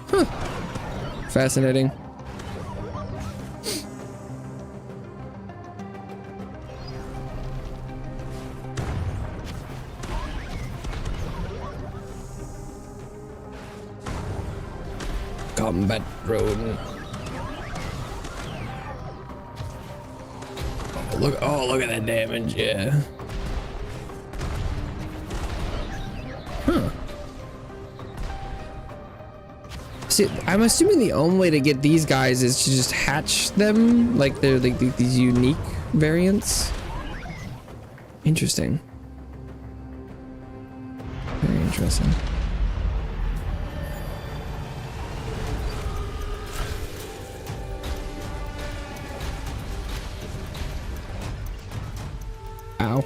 Huh. Fascinating. Combat drone. Look at that damage, yeah. Huh. See, I'm assuming the only way to get these guys is to just hatch them, like they're like these unique variants. Interesting. Very interesting. Ow.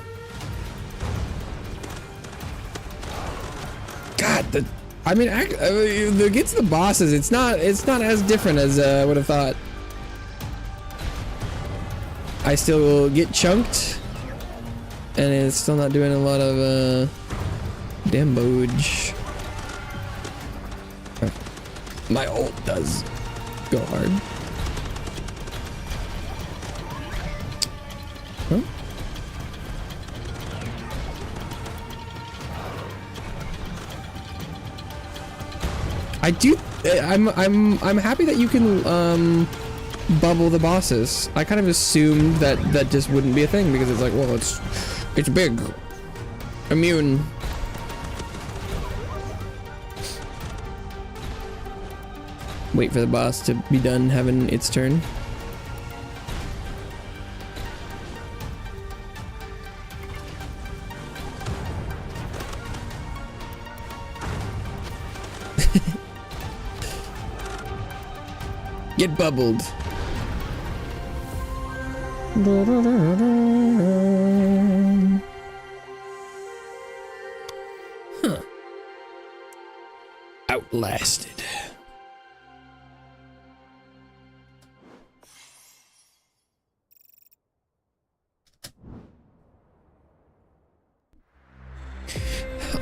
God, I mean, against the bosses, it's not as different as I would have thought. I still get chunked, and it's still not doing a lot of damage. My ult does go hard. Huh? I'm happy that you can bubble the bosses. I kind of assumed that just wouldn't be a thing because it's like, well, it's big, immune. Wait for the boss to be done having its turn. Get bubbled. Huh. Outlasted.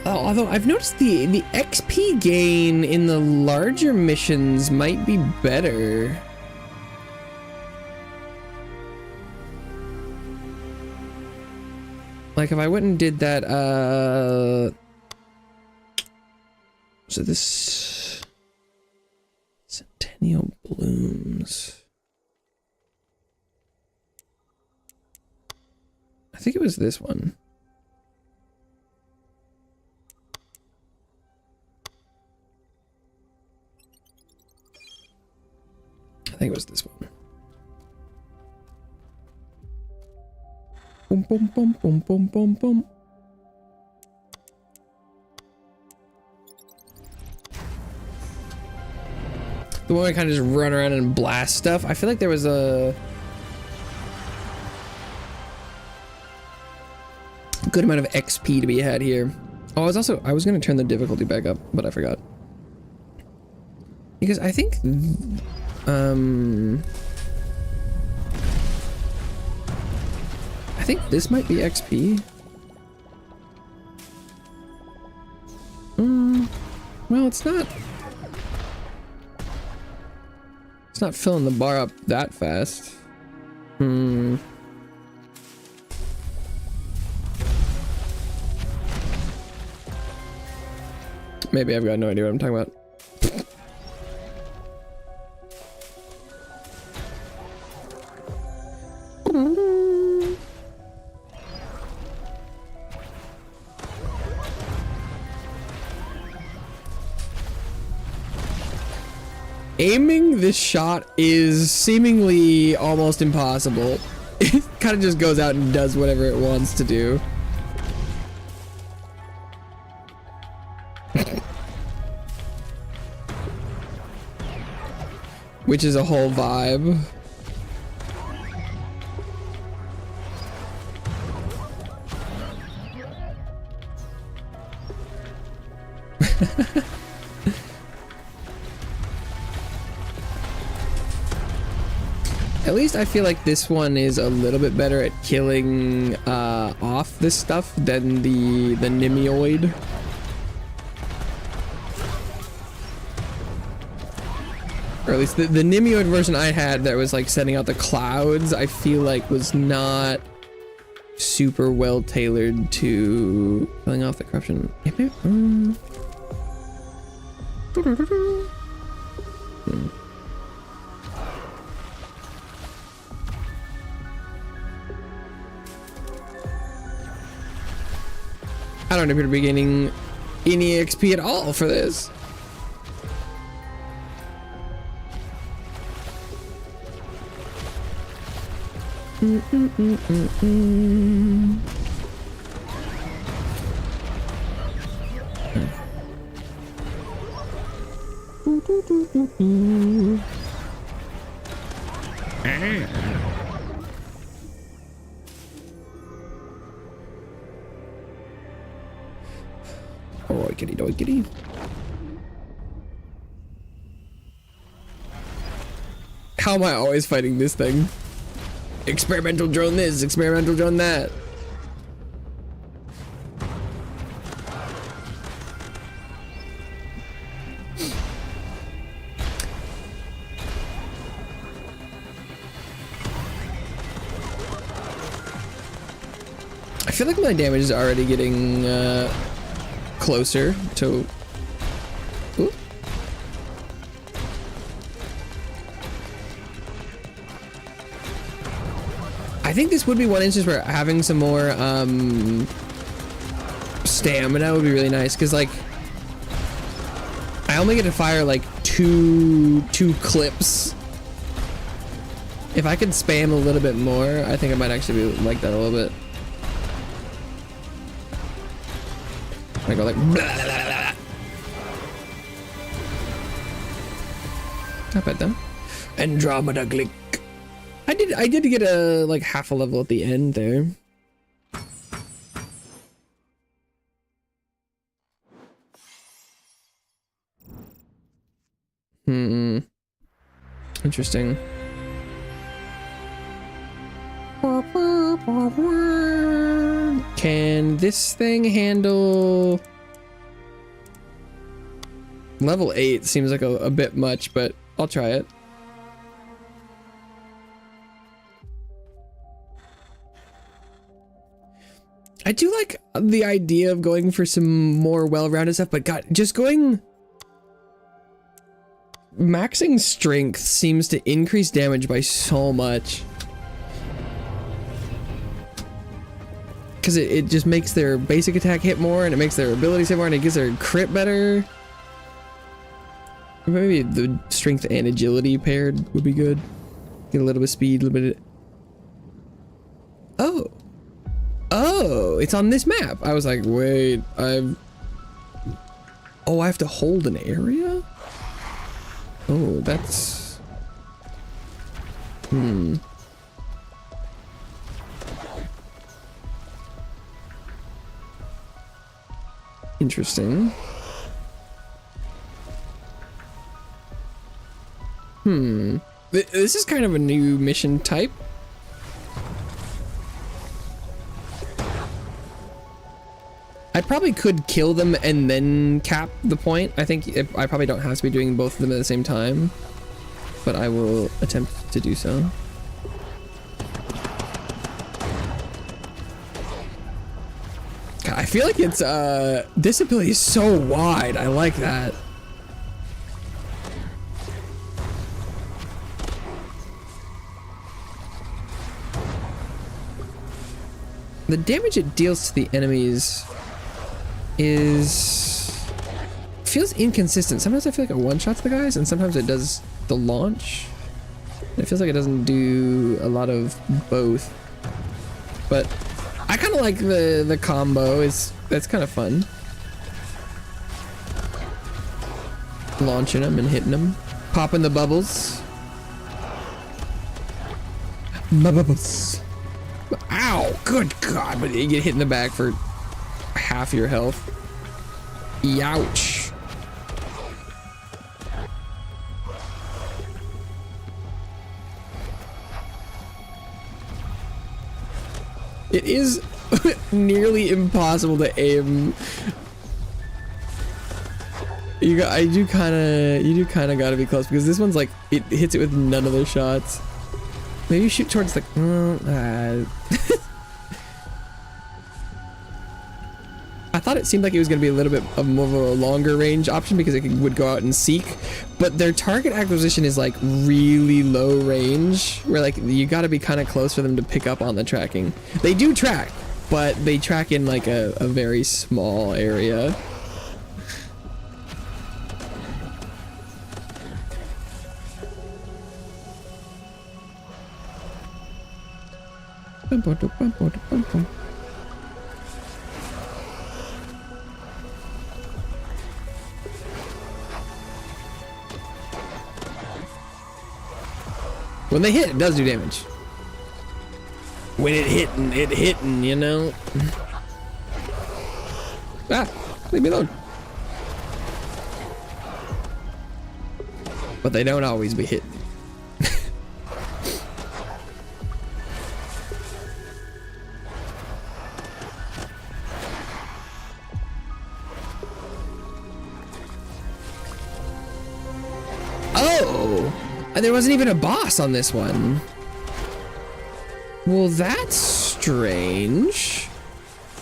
Although I've noticed the XP gain in the larger missions might be better. Like if I went and did that, so this Centennial Blooms. I think it was this one. I think it was this one. Boom, boom, boom, boom, boom, boom, boom. The one I kind of just run around and blast stuff. I feel like there was a good amount of XP to be had here. Oh, I was going to turn the difficulty back up, but I forgot. Because I think I think this might be XP. Well, it's not. It's not filling the bar up that fast. Maybe I've got no idea what I'm talking about. Aiming this shot is seemingly almost impossible. It kind of just goes out and does whatever it wants to do. which is a whole vibe. At least I feel like this one is a little bit better at killing off this stuff than the Nimioid. Or at least the Nimioid version I had that was like sending out the clouds, I feel like was not super well tailored to killing off the corruption. I don't appear to be gaining any XP at all for this. Oh, kitty, dog, kitty. How am I always fighting this thing? Experimental drone this, experimental drone that. I feel like my damage is already getting closer to... Ooh. I think this would be one instance where having some more stamina would be really nice, because like I only get to fire like two clips. If I could spam a little bit more, I think I might actually be like that a little bit. I go like blah, blah, blah, blah. Not bad though. Andromeda Glick. I did get a like half a level at the end there. Interesting. Can this thing handle... Level 8 seems like a bit much, but I'll try it. I do like the idea of going for some more well-rounded stuff, but God, just going... Maxing strength seems to increase damage by so much. Because it just makes their basic attack hit more, and it makes their abilities hit more, and it gives their crit better. Or maybe the strength and agility paired would be good. Get a little bit of speed, a little bit of... Oh! Oh, it's on this map. I was like, wait, Oh, I have to hold an area? Oh, that's... Interesting. This is kind of a new mission type. I probably could kill them and then cap the point. I think I probably don't have to be doing both of them at the same time, but I will attempt to do so. God, I feel like it's this ability is so wide. I like that. The damage it deals to the enemies feels inconsistent. Sometimes I feel like it one-shots the guys, and sometimes it does the launch. It feels like it doesn't do a lot of both. But I kind of like the combo. That's kind of fun. Launching them and hitting them, popping the bubbles. Ow! Good God! But you get hit in the back for half your health. Youch! It is nearly impossible to aim. You do kind of gotta be close because this one's like it hits it with none of the shots. Maybe you shoot towards the. I thought it seemed like it was gonna be a little bit of more of a longer range option because it would go out and seek, but their target acquisition is like really low range, where like you gotta be kind of close for them to pick up on the tracking. They do track, but they track in like a very small area. When they hit, it does do damage. When it hitting, you know? Ah, leave me alone. But they don't always be hitting. There wasn't even a boss on this one. Well, that's strange.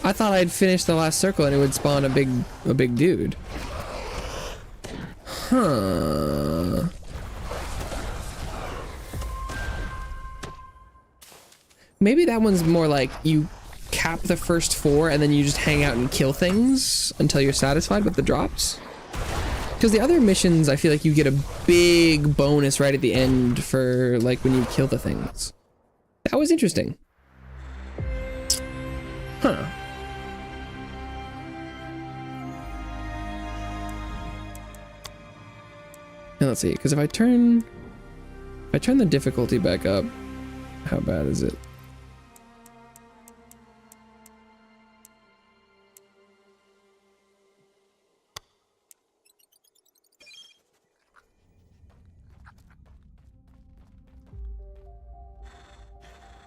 I thought I'd finish the last circle and it would spawn a big dude. Huh. Maybe that one's more like you cap the first 4 and then you just hang out and kill things until you're satisfied with the drops. Because the other missions, I feel like you get a big bonus right at the end for like when you kill the things. That was interesting. Huh. Now let's see, because if I turn the difficulty back up, how bad is it?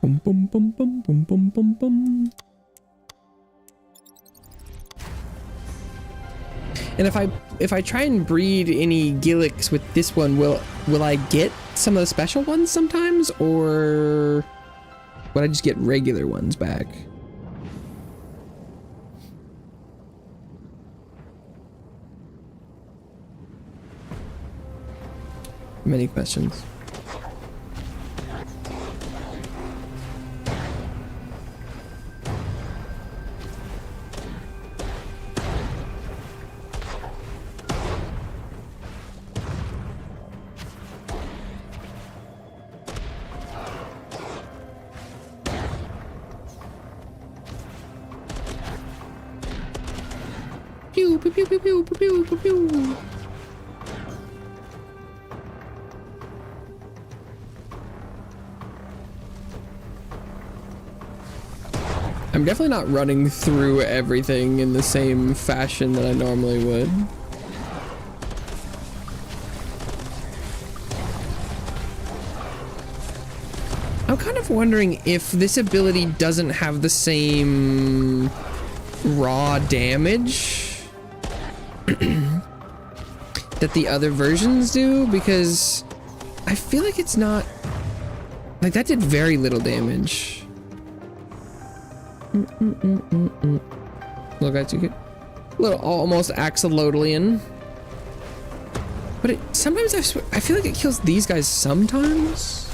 Boom, boom, boom, boom, boom, boom, boom, boom. And if I try and breed any Gilliks with this one, will I get some of the special ones sometimes, or would I just get regular ones back? Many questions. Pew, pew, pew, pew, pew, pew, pew, pew. I'm definitely not running through everything in the same fashion that I normally would. I'm kind of wondering if this ability doesn't have the same raw damage that the other versions do, because I feel like it's not like that did very little damage. Look, I took it a little almost axolotlian, but it sometimes I feel like it kills these guys sometimes.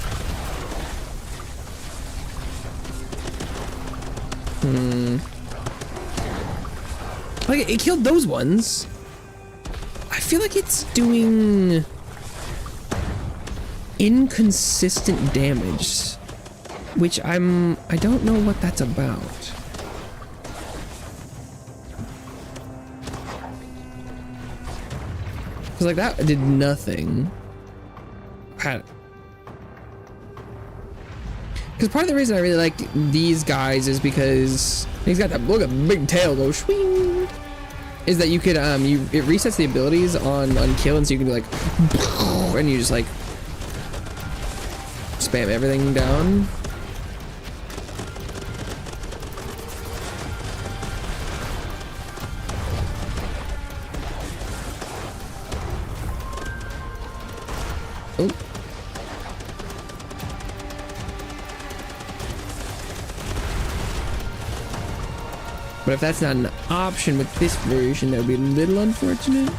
Like it killed those ones. I feel like it's doing inconsistent damage, which I don't know what that's about. Cause like that did nothing. Because part of the reason I really like these guys is because he's got that look a big tail go swing. Is that you could it resets the abilities on kill, and so you can do like, and you just like spam everything down. Oh. But if that's not an option with this version, that would be a little unfortunate.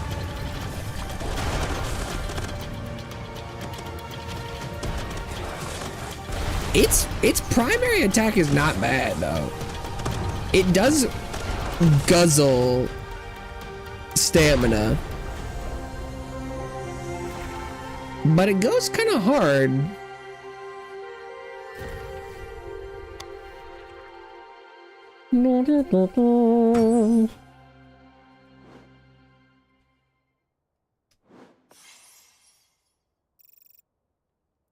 Its primary attack is not bad though. It does guzzle stamina, but it goes kind of hard.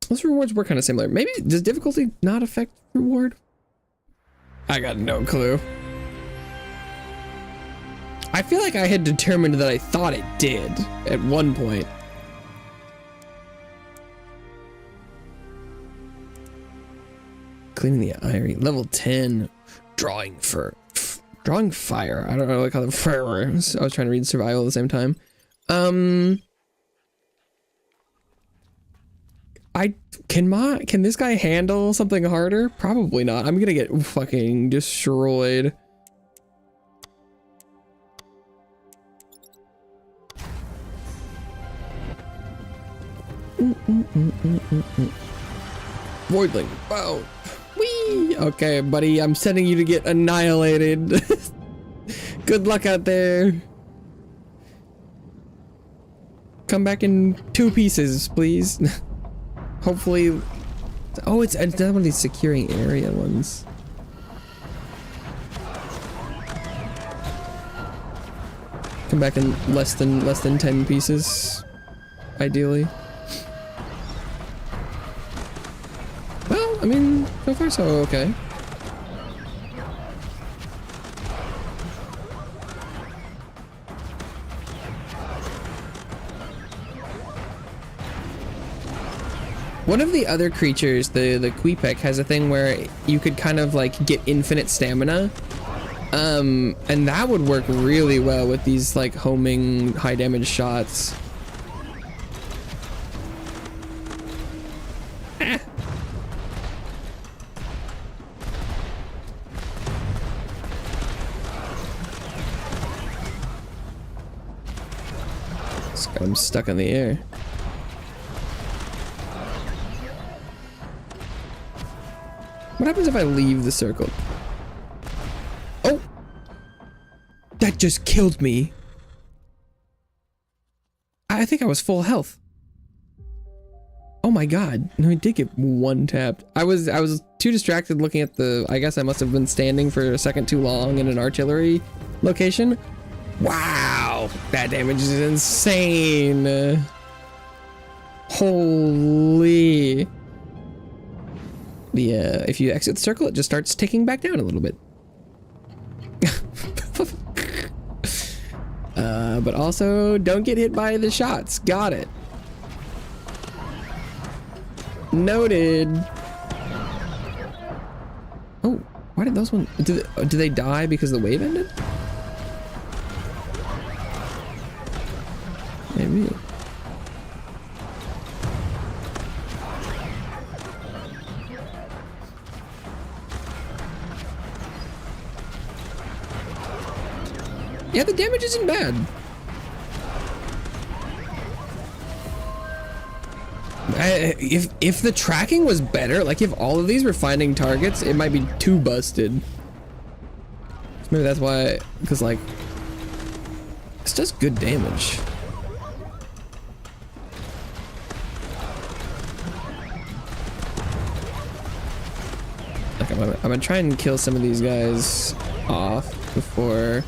Those rewards were kind of similar. Maybe does difficulty not affect reward? I got no clue. I feel like I had determined that I thought it did at one point. Cleaning the iron. Level 10. Drawing fire. I don't know what I call them. Fireworms. I was trying to read survival at the same time. Can this guy handle something harder? Probably not. I'm gonna get fucking destroyed. Voidling. Wow. Whee! Okay, buddy, I'm sending you to get annihilated. Good luck out there. Come back in 2 pieces, please. Hopefully. Oh, it's another one of these securing area ones. Come back in less than 10 pieces, ideally. Well, I mean, so far so okay. One of the other creatures, the Queepec, has a thing where you could kind of like get infinite stamina. And that would work really well with these like homing high damage shots. Just got him stuck in the air. What happens if I leave the circle? Oh! That just killed me. I think I was full health. Oh my god. No, I did get one tapped. I was too distracted looking at the... I guess I must have been standing for a second too long in an artillery location. Wow! That damage is insane. Holy... if you exit the circle, it just starts ticking back down a little bit. But also, don't get hit by the shots. Got it. Noted. Oh, why did those ones... Did they die because the wave ended? Maybe. Yeah, the damage isn't bad. If the tracking was better, like if all of these were finding targets, it might be too busted. Maybe that's why, because like, this does good damage. Like I'm gonna try and kill some of these guys off before.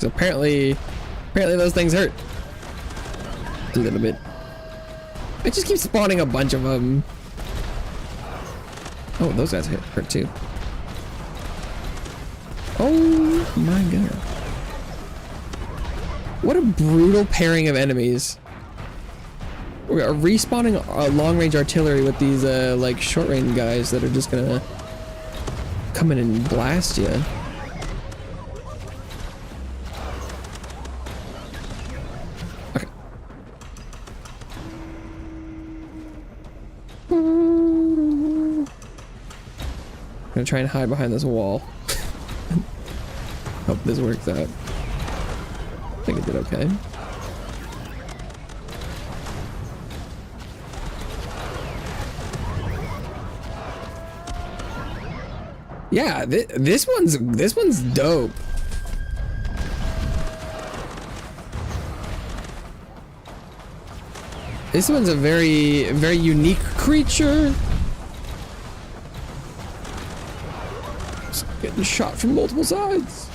Apparently those things hurt. a little bit. It just keeps spawning a bunch of them. Oh, those guys hurt too. Oh my god. What a brutal pairing of enemies. We are respawning long-range artillery with these like short-range guys that are just gonna come in and blast you. Okay. I'm gonna try and hide behind this wall. Hope this works out. I think it did okay. Yeah, this one's dope. This one's a very unique creature. Just getting shot from multiple sides.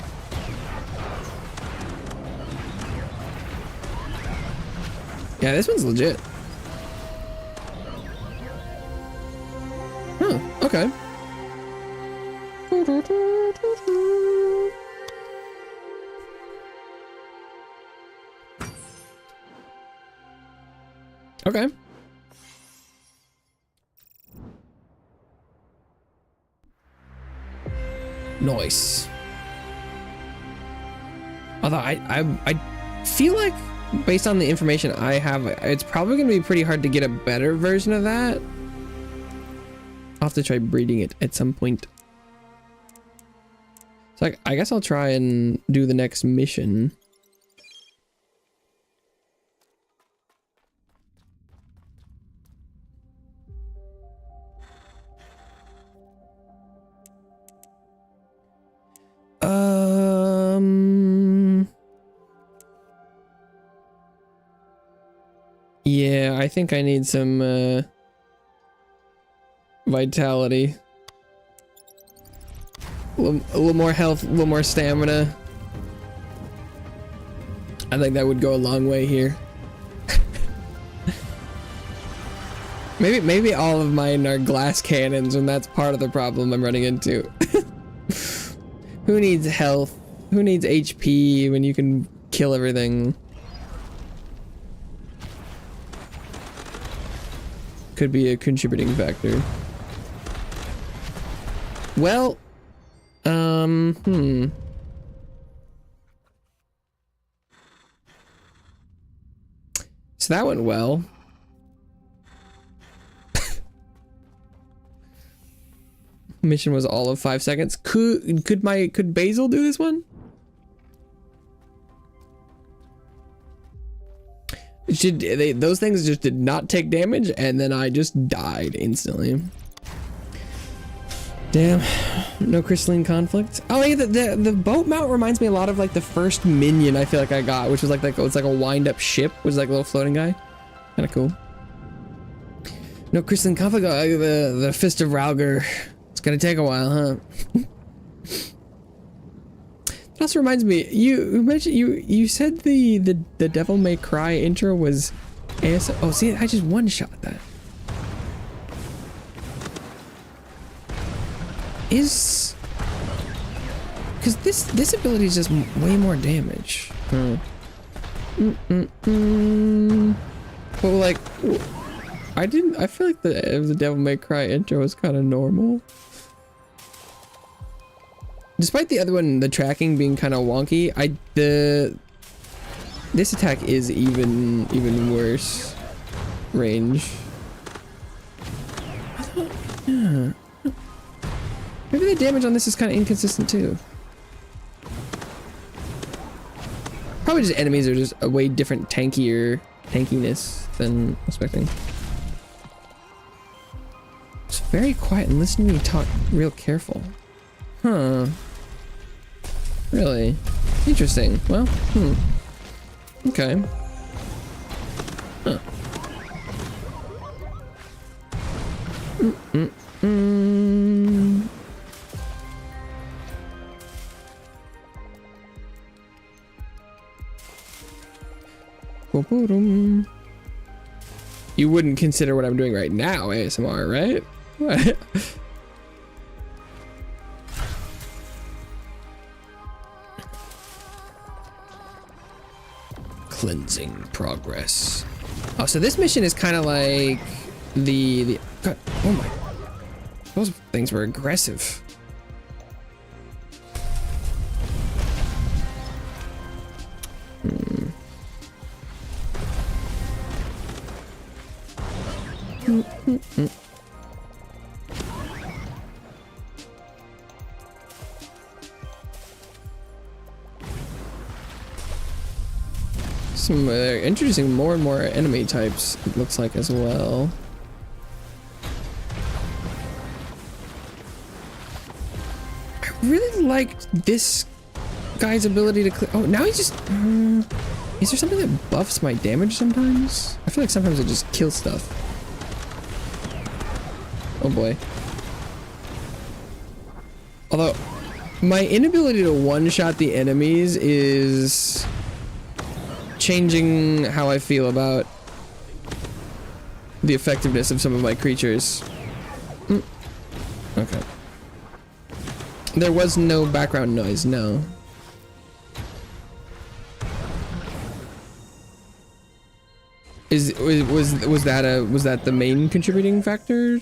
Yeah, this one's legit. Huh, okay. Okay. Nice. Although I feel like based on the information I have, it's probably gonna be pretty hard to get a better version of that. I'll have to try breeding it at some point. So I guess I'll try and do the next mission. Yeah, I think I need some vitality. A little more health, a little more stamina. I think that would go a long way here. maybe all of mine are glass cannons, and that's part of the problem I'm running into. Who needs health? Who needs HP when you can kill everything? Could be a contributing factor. Well, So that went well. Mission was all of 5 seconds. Could Basil do this one? Those things just did not take damage, and then I just died instantly. Damn, no crystalline conflict. Oh yeah, the boat mount reminds me a lot of like the first minion I feel like I got, which was like it's like a wind-up ship, which is like a little floating guy. Kind of cool. No crystalline conflict. The Fist of Ralger. It's gonna take a while, huh? It also reminds me, you mentioned you said the Devil May Cry intro was AS. Oh, see, I just one-shot that. Is because this ability is just way more damage. But like, I feel like the Devil May Cry intro was kind of normal. Despite the other one, the tracking being kind of wonky, this attack is even worse range. Yeah. Maybe the damage on this is kind of inconsistent too. Probably just enemies are just a way different tankiness than expecting. It's very quiet and listen to me talk real careful. Huh. Really? Interesting. Well, okay. Huh. You wouldn't consider what I'm doing right now ASMR, right? What? Cleansing progress. Oh, so this mission is kind of like the God, oh my, those things were aggressive. They're introducing more and more enemy types, it looks like, as well. I really liked this guy's ability to clear. Oh, now he's just is there something that buffs my damage sometimes? I feel like sometimes it just kills stuff. Oh boy. Although my inability to one-shot the enemies is changing how I feel about the effectiveness of some of my creatures. Okay. There was no background noise, no. Was that the main contributing factor?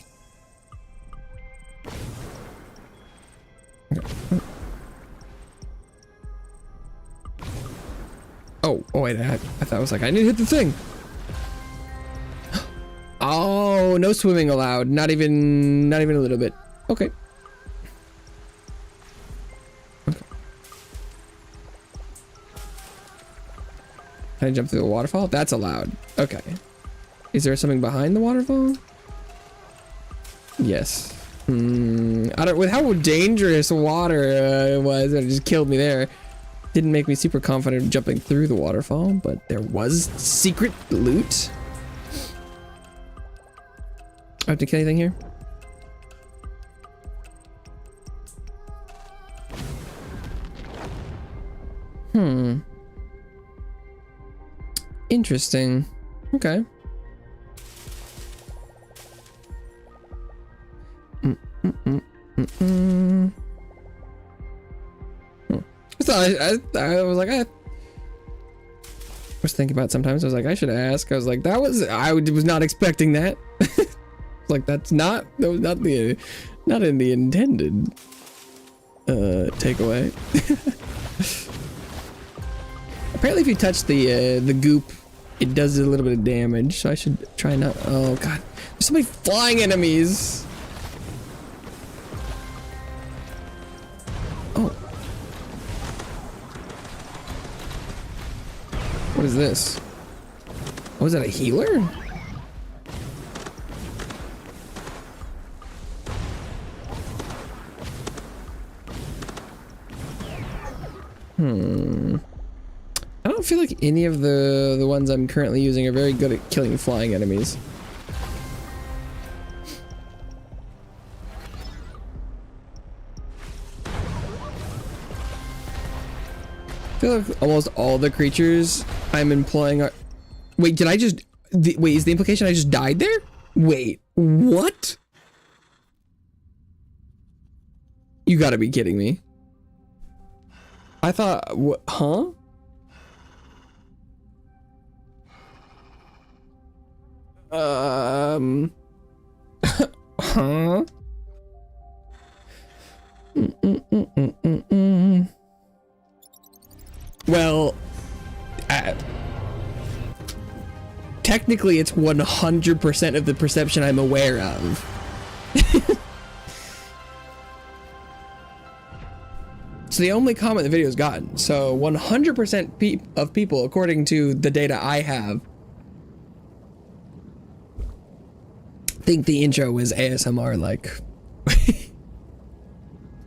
Oh wait, I thought I was like, I need to hit the thing. Oh, no swimming allowed. Not even a little bit. Okay. Okay. Can I jump through the waterfall? That's allowed. Okay. Is there something behind the waterfall? Yes. I don't, with how dangerous water was, it just killed me there. Didn't make me super confident of jumping through the waterfall, but there was secret loot. I have to kill anything here? Interesting. Okay. I was like, I was thinking about sometimes. I was like, I should ask. I was like, I was not expecting that. Like, that was not in the intended takeaway. Apparently, if you touch the goop, it does a little bit of damage. So I should try not. Oh god, there's so many flying enemies. Oh. What is this? Oh, is that a healer? I don't feel like any of the ones I'm currently using are very good at killing flying enemies. I feel like almost all the creatures I'm employing are... Wait, did I just... Wait, is the implication I just died there? Wait, what? You gotta be kidding me. I thought... What? Huh? Huh? Well, technically it's 100% of the perception I'm aware of. It's the only comment the video's gotten. So 100% of people, according to the data I have, think the intro was ASMR like.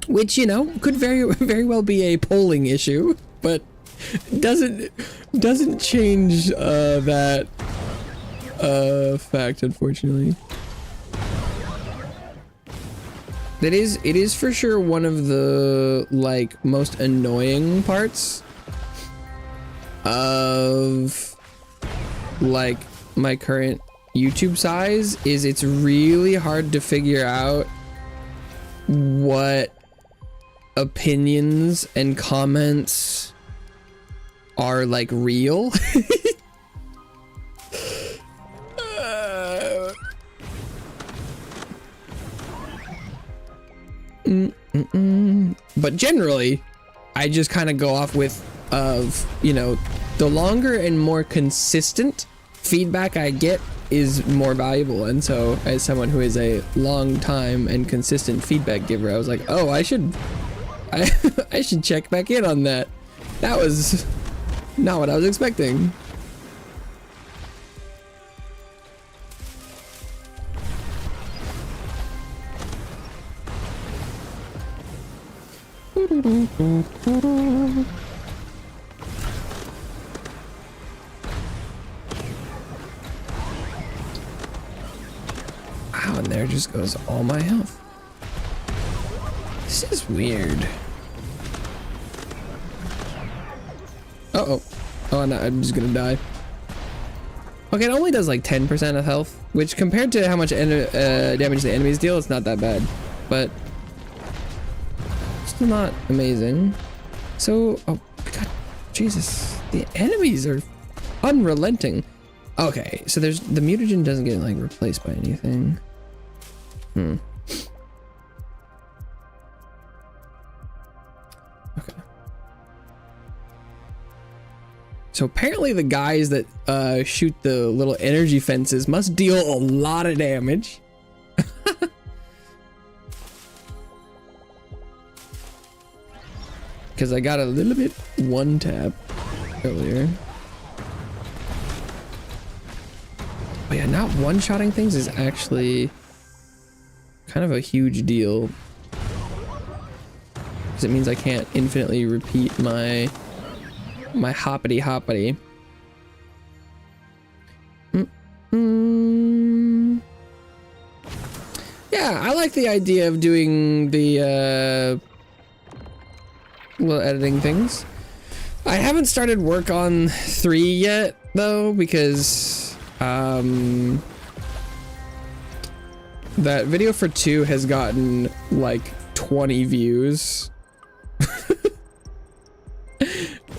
Which, you know, could very well be a polling issue, but doesn't change that fact, unfortunately. It is for sure one of the like most annoying parts of like my current YouTube size is it's really hard to figure out what opinions and comments are like real. But generally, I just kind of go off with you know, the longer and more consistent feedback I get is more valuable. And so as someone who is a long time and consistent feedback giver, I was like, oh, I should check back in on that. That was not what I was expecting. Wow, and there just goes all my health. This is weird. Uh-oh. Oh, no, I'm just gonna die. Okay, it only does like 10% of health, which compared to how much damage the enemies deal, it's not that bad. But still not amazing. So, oh god, Jesus, the enemies are unrelenting. Okay, so there's the mutagen doesn't get like replaced by anything. Okay. So apparently the guys that shoot the little energy fences must deal a lot of damage. Because I got a little bit one tap earlier. But yeah, not one-shotting things is actually kind of a huge deal. Because it means I can't infinitely repeat my hoppity hoppity. Yeah, I like the idea of doing the little editing things. I haven't started work on 3 yet though, because that video for 2 has gotten like 20 views.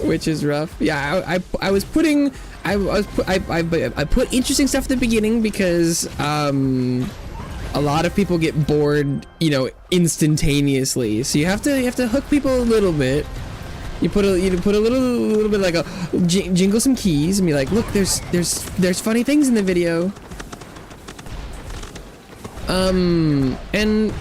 Which is rough. Yeah, I was putting I put interesting stuff at the beginning because a lot of people get bored, you know, instantaneously. So you have to hook people a little bit. You put a little bit like a jingle some keys and be like, look, there's funny things in the video. And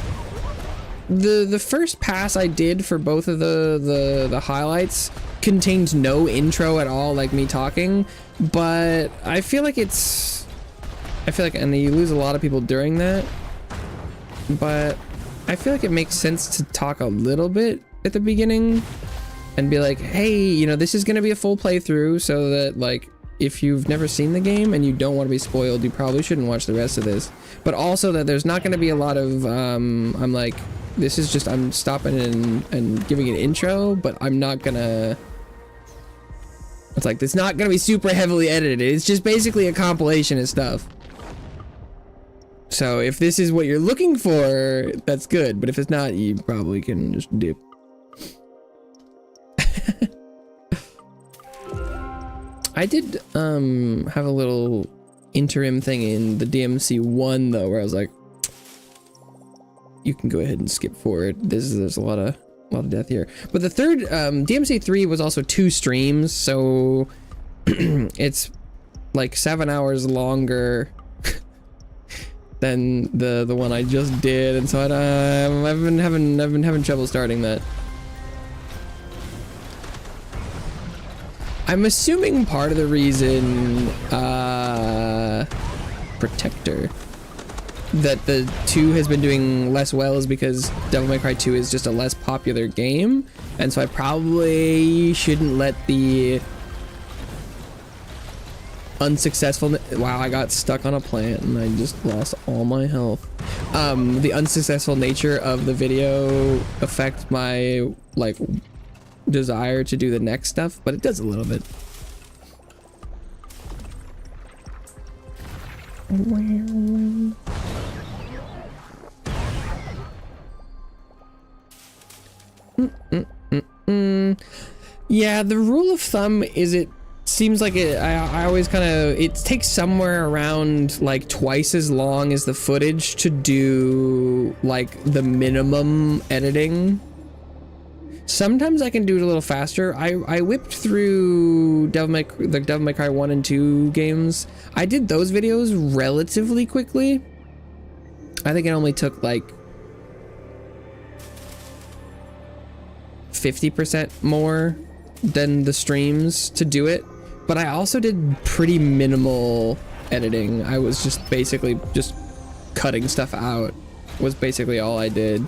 the first pass I did for both of the highlights contained no intro at all, like me talking, but I feel like and you lose a lot of people during that, but I feel like it makes sense to talk a little bit at the beginning and be like, hey, you know, this is gonna be a full playthrough, so that like if you've never seen the game and you don't want to be spoiled, you probably shouldn't watch the rest of this. But also that there's not gonna be a lot of I'm like, this is just, I'm stopping and giving an intro, but I'm not gonna, it's like, it's not gonna be super heavily edited. It's just basically a compilation of stuff. So if this is what you're looking for, that's good. But if it's not, you probably can just dip. I did have a little interim thing in the DMC 1 though, where I was like, you can go ahead and skip forward. There's a lot of death here. But the third DMC 3 was also 2 streams, so it's like 7 hours longer than the one I just did, and so I've been having trouble starting that. I'm assuming part of the reason Protector that the 2 has been doing less well is because Devil May Cry 2 is just a less popular game, and so I probably shouldn't let the unsuccessful, wow, I got stuck on a plant and I just lost all my health. The unsuccessful nature of the video affect my like desire to do the next stuff, but it does a little bit. Yeah, the rule of thumb is it seems like I always kind of, it takes somewhere around like twice as long as the footage to do like the minimum editing. Sometimes I can do it a little faster. I whipped through Devil May Cry 1 and 2 games. I did those videos relatively quickly. I think it only took like 50% more than the streams to do it, but I also did pretty minimal editing. I was just basically just cutting stuff out was basically all I did.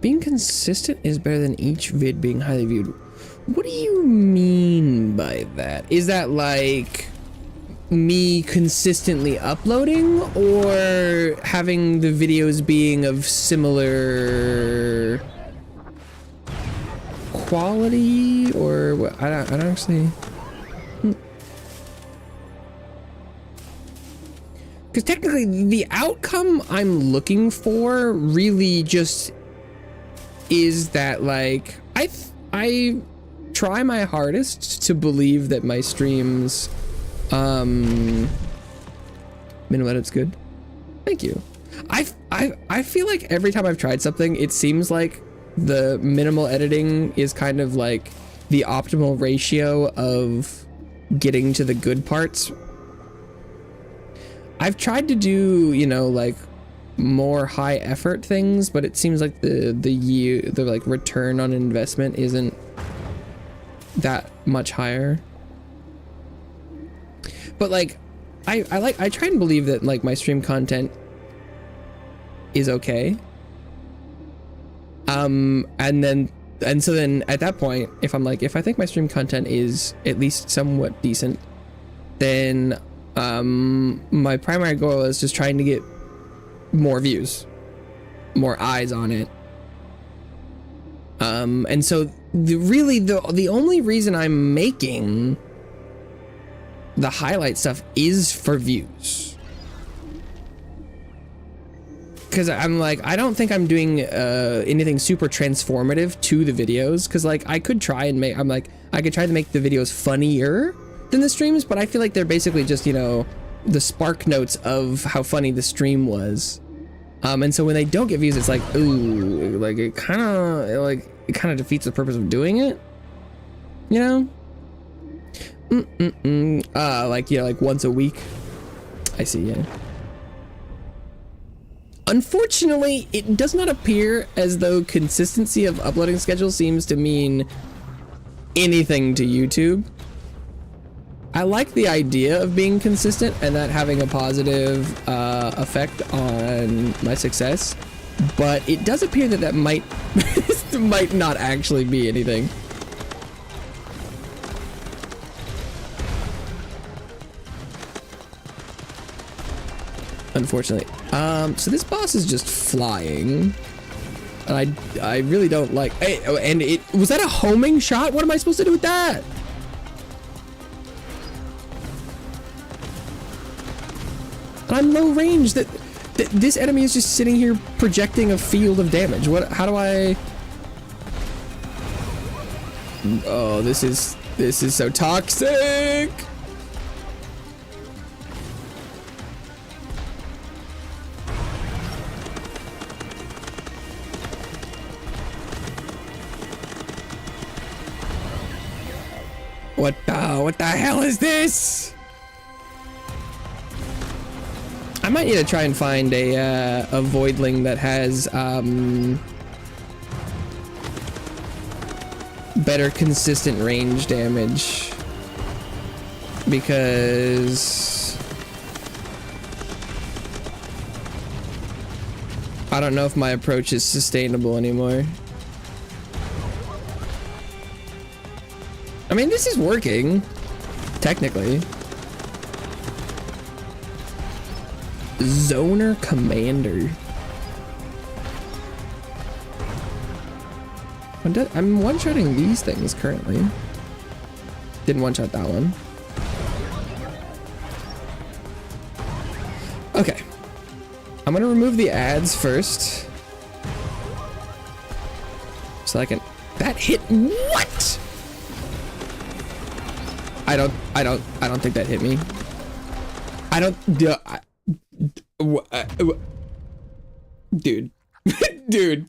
Being consistent is better than each vid being highly viewed. What do you mean by that? Is that like me consistently uploading, or having the videos being of similar quality, or what? I don't actually. Because technically the outcome I'm looking for really just is that like I try my hardest to believe that my streams minimal edit's good. Thank you. I feel like every time I've tried something, it seems like the minimal editing is kind of like the optimal ratio of getting to the good parts. I've tried to do, you know, like more high effort things, but it seems like the like return on investment isn't that much higher. But like I try and believe that like my stream content is okay. And so then at that point, if I'm like, if I think my stream content is at least somewhat decent, then my primary goal is just trying to get more views, more eyes on it. And so the only reason I'm making the highlight stuff is for views. Because I'm like, I don't think I'm doing anything super transformative to the videos. Because like I could try and I could try to make the videos funnier than the streams, but I feel like they're basically just, you know, the spark notes of how funny the stream was. And so when they don't get views, it's like, ooh, like it kind of defeats the purpose of doing it, you know? Like, yeah, like once a week. I see, yeah. Unfortunately, it does not appear as though consistency of uploading schedule seems to mean anything to YouTube. I like the idea of being consistent and that having a positive effect on my success, but it does appear that might might not actually be anything. Unfortunately. So this boss is just flying, and I really don't like. Hey, and was that a homing shot? What am I supposed to do with that? I'm low range. That this enemy is just sitting here projecting a field of damage. What? How do I? Oh, this is so toxic. What the hell is this? I might need to try and find a Voidling that has better consistent range damage, because I don't know if my approach is sustainable anymore. I mean, this is working, technically. Zoner Commander. I'm one-shotting these things currently. Didn't one-shot that one. Okay. I'm gonna remove the ads first. So I can... That hit... What? I don't think that hit me. I don't... Dude. Dude.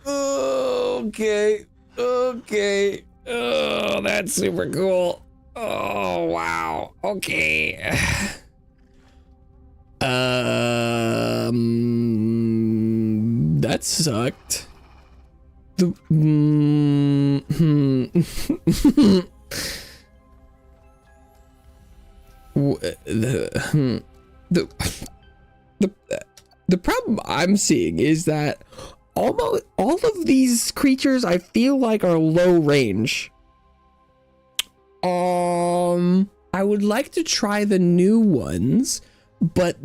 Okay. Okay. Oh, that's super cool. Oh, wow. Okay. That sucked. The problem I'm seeing is that almost all of these creatures I feel like are low range. I would like to try the new ones, but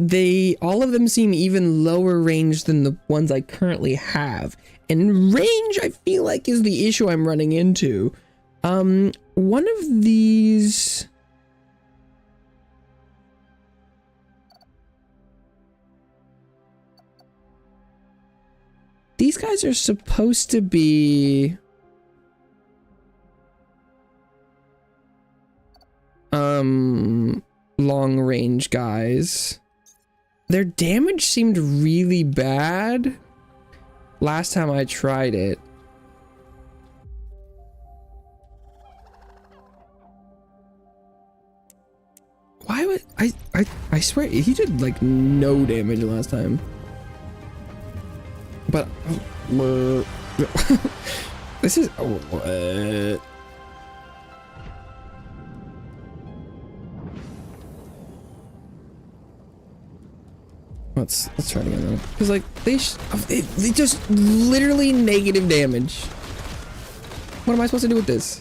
all of them seem even lower range than the ones I currently have. And range, I feel like, is the issue I'm running into. One of these... These guys are supposed to be... long range guys. Their damage seemed really bad last time I tried it. Why would I swear he did like no damage last time. But this is let's try it again though. Because like they just literally negative damage. What am I supposed to do with this?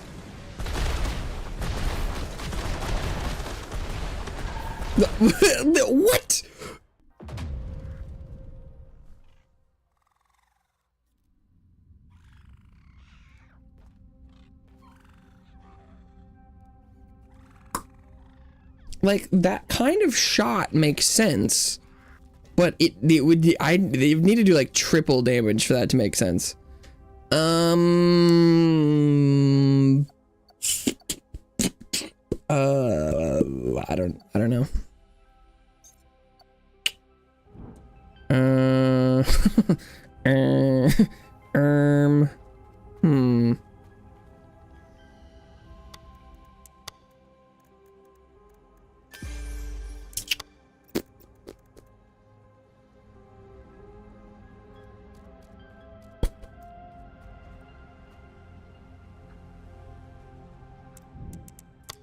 What? Like that kind of shot makes sense. But they would need to do like triple damage for that to make sense. I don't know.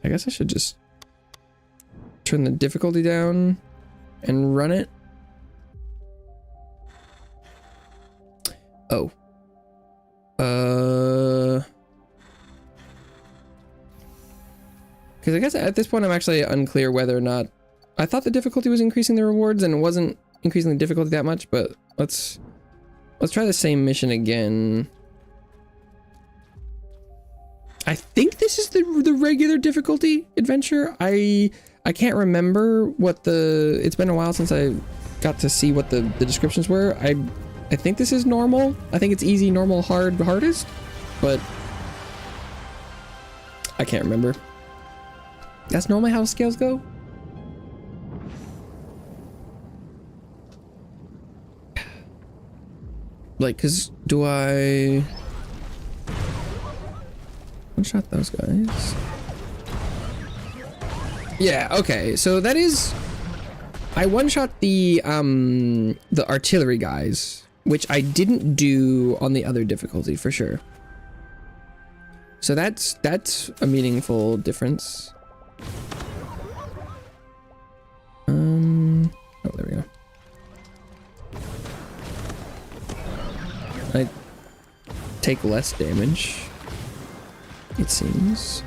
I guess I should just turn the difficulty down and run it. Oh. Because I guess at this point I'm actually unclear whether or not... I thought the difficulty was increasing the rewards and it wasn't increasing the difficulty that much, but let's try the same mission again. I think this is the regular difficulty adventure. I can't remember what it's been a while since I got to see what the descriptions were. I think this is normal. I think it's easy, normal, hard, hardest, but I can't remember. That's normally how scales go. Like, cause do I one-shot those guys? Yeah, okay, so that is... I one-shot the artillery guys, which I didn't do on the other difficulty, for sure. So that's a meaningful difference. Oh, there we go. I take less damage. it seems.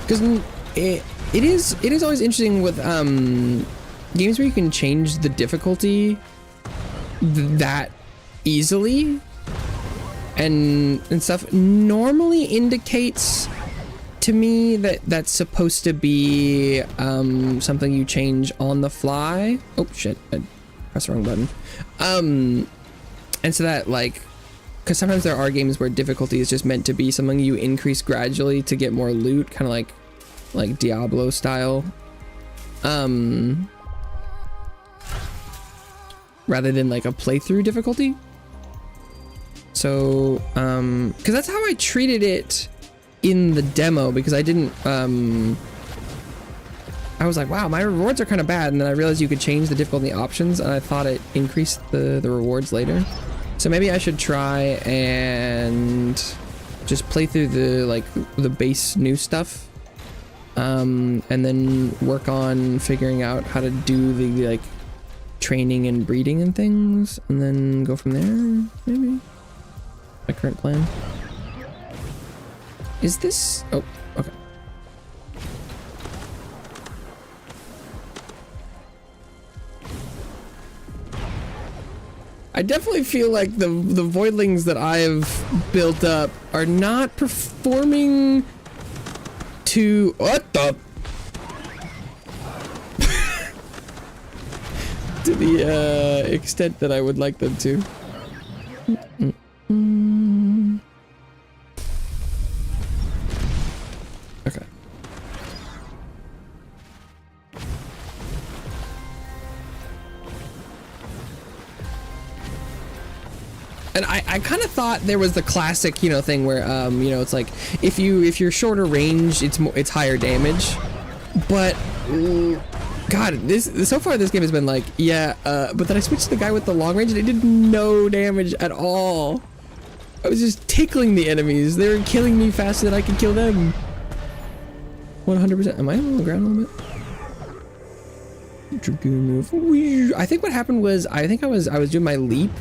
Because it is always interesting with games where you can change the difficulty that easily and stuff normally indicates to me that that's supposed to be something you change on the fly. Oh shit, I pressed the wrong button. And so that, like, because sometimes there are games where difficulty is just meant to be something you increase gradually to get more loot, kind of like Diablo style, rather than like a playthrough difficulty. So because that's how I treated it in the demo, because I didn't I was like, wow, my rewards are kind of bad, and then I realized you could change the difficulty options, and I thought it increased the rewards later. So maybe I should try and just play through the base new stuff, and then work on figuring out how to do the like training and breeding and things, and then go from there. Maybe my current plan. Is this? Oh, okay. I definitely feel like the Voidlings that I've built up are not performing to what the to the extent that I would like them to. Okay. And I kind of thought there was the classic, you know, thing where you know, it's like if you're shorter range, it's higher damage. But God, so far this game has been like, yeah, but then I switched to the guy with the long range and it did no damage at all. I was just tickling the enemies. They were killing me faster than I could kill them. 100%. Am I on the ground a little bit? Dragoon move. I think what happened was I was doing my leap,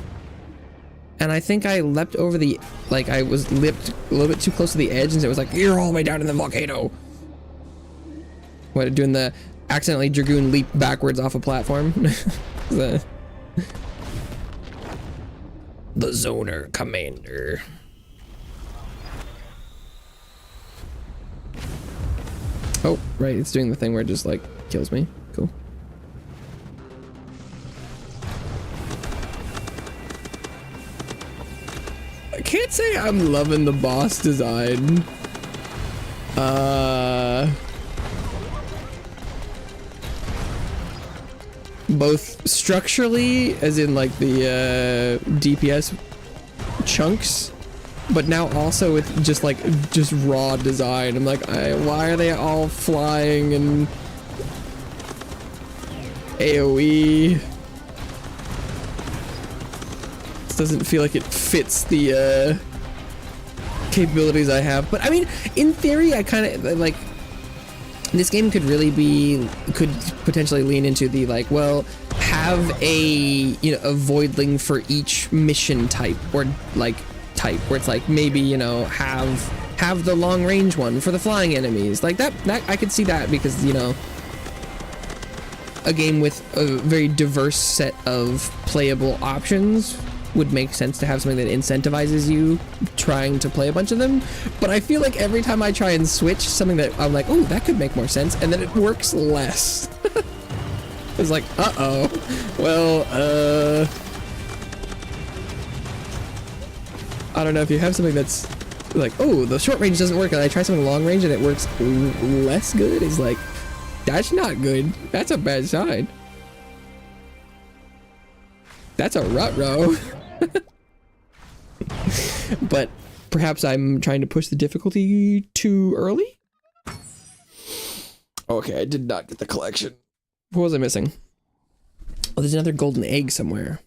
and I think I leapt over the, like, I was leapt a little bit too close to the edge, and so it was like, you're all the way down in the volcano. What, doing the accidentally Dragoon leap backwards off a platform? the Zoner Commander. Oh, right, it's doing the thing where it just, like, kills me. Cool. I can't say I'm loving the boss design. Both structurally, as in, like, the, DPS chunks, but now also with just raw design. I'm like, why are they all flying and AoE? This doesn't feel like it fits the capabilities I have. But I mean, in theory, I kind of like, this game could potentially lean into the, like, well, have a, you know, a Voidling for each mission type, or like type, where it's like, maybe, you know, have the long range one for the flying enemies, like that I could see that, because, you know, a game with a very diverse set of playable options would make sense to have something that incentivizes you trying to play a bunch of them. But I feel like every time I try and switch something that I'm like, oh, that could make more sense, and then it works less. It's like, uh-oh, well, I don't know, if you have something that's like, oh, the short range doesn't work, and I try something long range and it works less good, it's like, that's not good. That's a bad sign. That's a rut-row. But perhaps I'm trying to push the difficulty too early? Okay, I did not get the collection. What was I missing? Oh, there's another golden egg somewhere.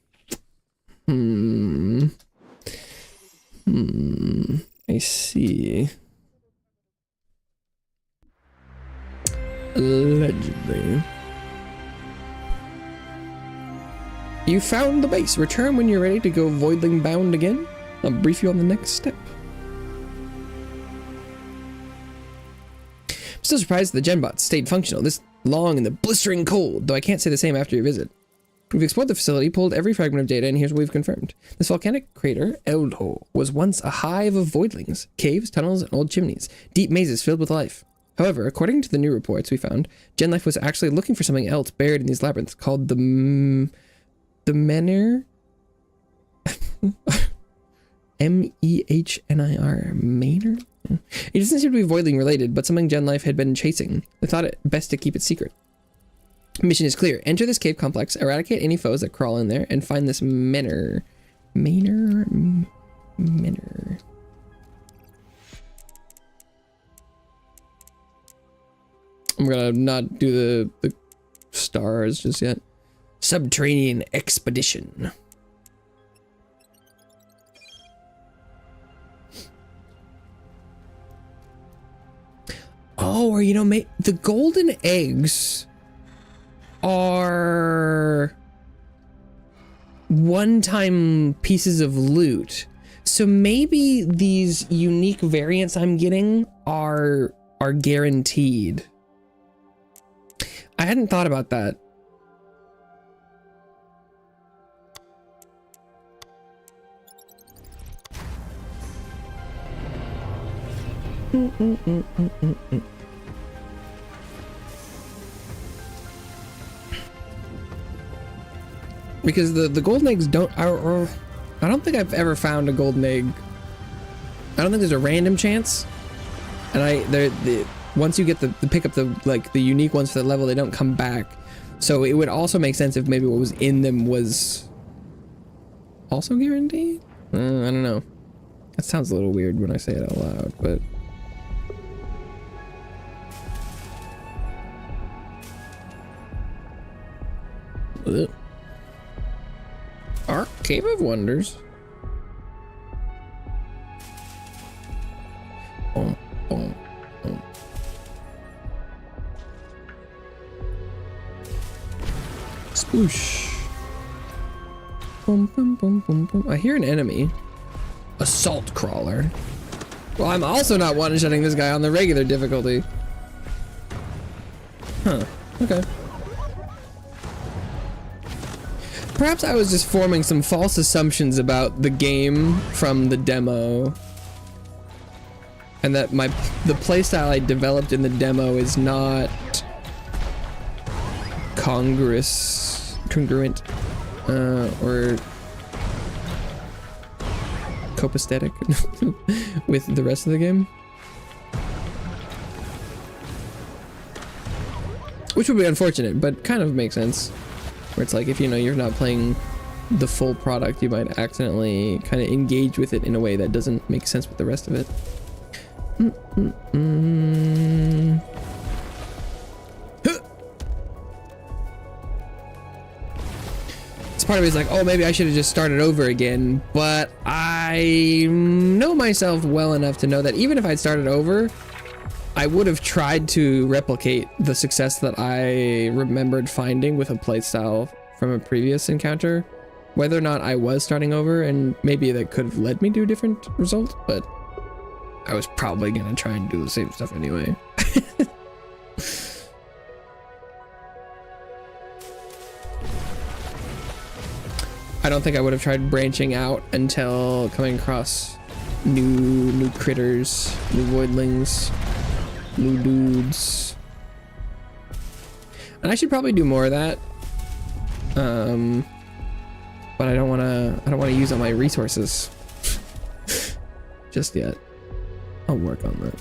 I see. Allegedly. You found the base. Return when you're ready to go Voidling bound again. I'll brief you on the next step. I'm still surprised the Genbots stayed functional this long in the blistering cold, though I can't say the same after your visit. We've explored the facility, pulled every fragment of data, and here's what we've confirmed. This volcanic crater, Eldho, was once a hive of voidlings, caves, tunnels, and old chimneys, deep mazes filled with life. However, according to the new reports we found, Gen Life was actually looking for something else buried in these labyrinths called the Menhir? M-E-H-N-I-R, Manor? It doesn't seem to be Voidling related, but something Gen Life had been chasing. They thought it best to keep it secret. Mission is clear. Enter this cave complex, eradicate any foes that crawl in there, and find this Menhir. Menhir? I'm gonna not do the stars just yet. Subterranean expedition. Oh, or you know, the golden eggs are one-time pieces of loot. So maybe these unique variants I'm getting are guaranteed. I hadn't thought about that. Because the golden eggs don't, I don't think I've ever found a golden egg. I don't think there's a random chance. And once you get pick up the unique ones for the level, they don't come back. So it would also make sense if maybe what was in them was also guaranteed. I don't know. That sounds a little weird when I say it out loud, but. Ugh. Our Cave of Wonders. Boom, boom, boom. Sploosh. Boom, boom, boom, boom, boom. I hear an enemy. Assault crawler. Well, I'm also not one-shotting this guy on the regular difficulty. Huh. Okay. Perhaps I was just forming some false assumptions about the game from the demo. And that the playstyle I developed in the demo is not congruent, or copacetic with the rest of the game. Which would be unfortunate, but kind of makes sense. Where it's like, if you know you're not playing the full product, you might accidentally kind of engage with it in a way that doesn't make sense with the rest of it. This part of me is like, oh, maybe I should have just started over again, but I know myself well enough to know that even if I'd started over, I would have tried to replicate the success that I remembered finding with a playstyle from a previous encounter. Whether or not I was starting over, and maybe that could have led me to a different result, but I was probably gonna try and do the same stuff anyway. I don't think I would have tried branching out until coming across new critters, new voidlings, new dudes. And I should probably do more of that. But I don't want to use all my resources just yet. I'll work on that.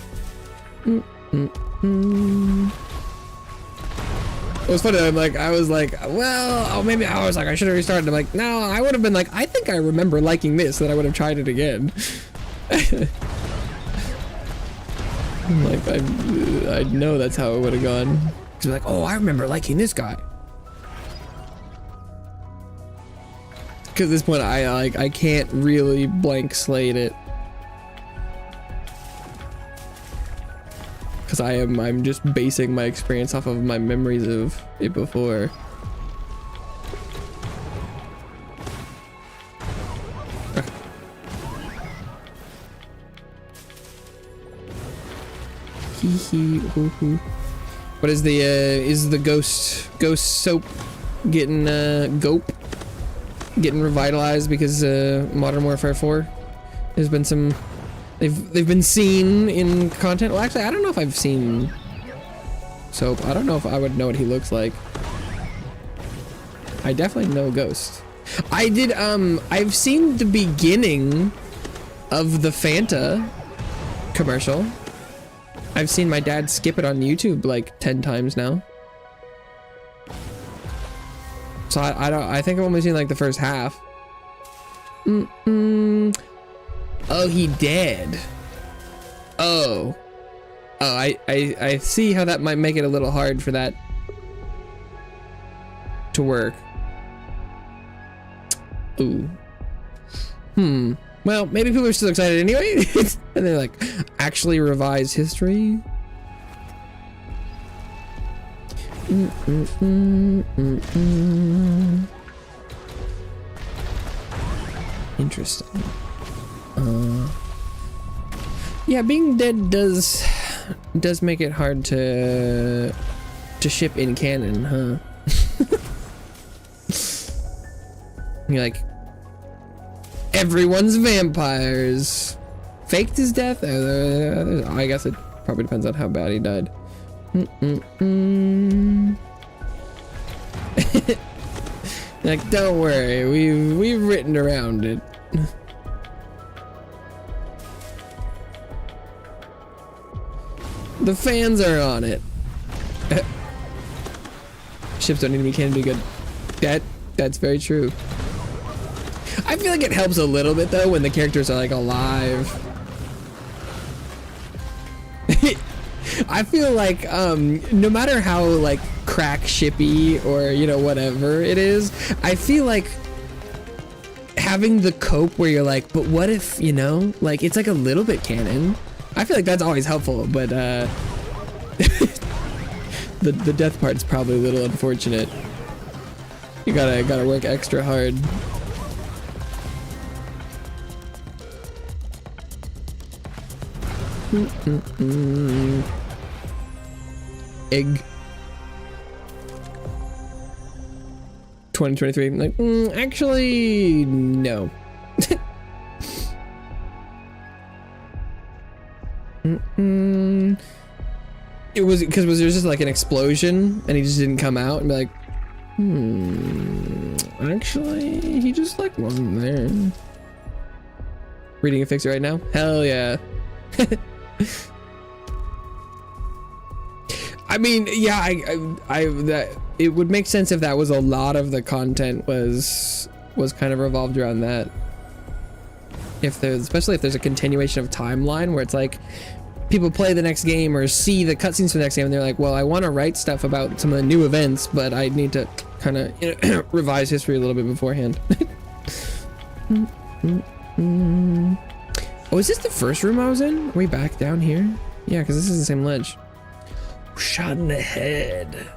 It was funny. I was like, well, oh, maybe I was like, I should have restarted. I'm like, no, I would have been like, I think I remember liking this, that I would have tried it again. I'm like, I know that's how it would have gone. Cause like, oh, I remember liking this guy. Cause at this point, I can't really blank slate it. because I'm just basing my experience off of my memories of it before. Hee hee hoo hoo. What is the ghost soap getting getting revitalized because Modern Warfare 4 there's been some they've been seen in content. Well, actually I don't know if I've seen Soap. I don't know if I would know what he looks like. I definitely know Ghost. I did I've seen the beginning of the Fanta commercial. I've seen my dad skip it on YouTube like 10 times now. So I think I've only seen like the first half. Oh, he dead. Oh, I see how that might make it a little hard for that to work. Ooh. Well, maybe people are still excited anyway. And they're like, actually revise history. Interesting. Yeah, being dead does make it hard to ship in canon, huh? You're like, everyone's vampires. Faked his death? I guess it probably depends on how bad he died. Like, don't worry, we've written around it. The fans are on it. Ships don't need to be canon to be good. That's very true. I feel like it helps a little bit though when the characters are like alive. I feel like no matter how like crack shippy or you know whatever it is, I feel like having the cope where you're like, but what if, you know, like it's like a little bit canon. I feel like that's always helpful, but the death part's probably a little unfortunate. You gotta work extra hard. Egg 2023. Like, actually, no. It was because there was just like an explosion and he just didn't come out and be like, actually, he just like wasn't there. Reading a fixer right now? Hell yeah. I mean, yeah, I that it would make sense if that was a lot of the content was kind of revolved around that. Especially if there's a continuation of timeline where it's like people play the next game or see the cutscenes for the next game and they're like, well, I want to write stuff about some of the new events, but I need to kind of, you know, revise history a little bit beforehand. Oh, is this the first room I was in? Are we back down here? Yeah, because this is the same ledge. Shot in the head.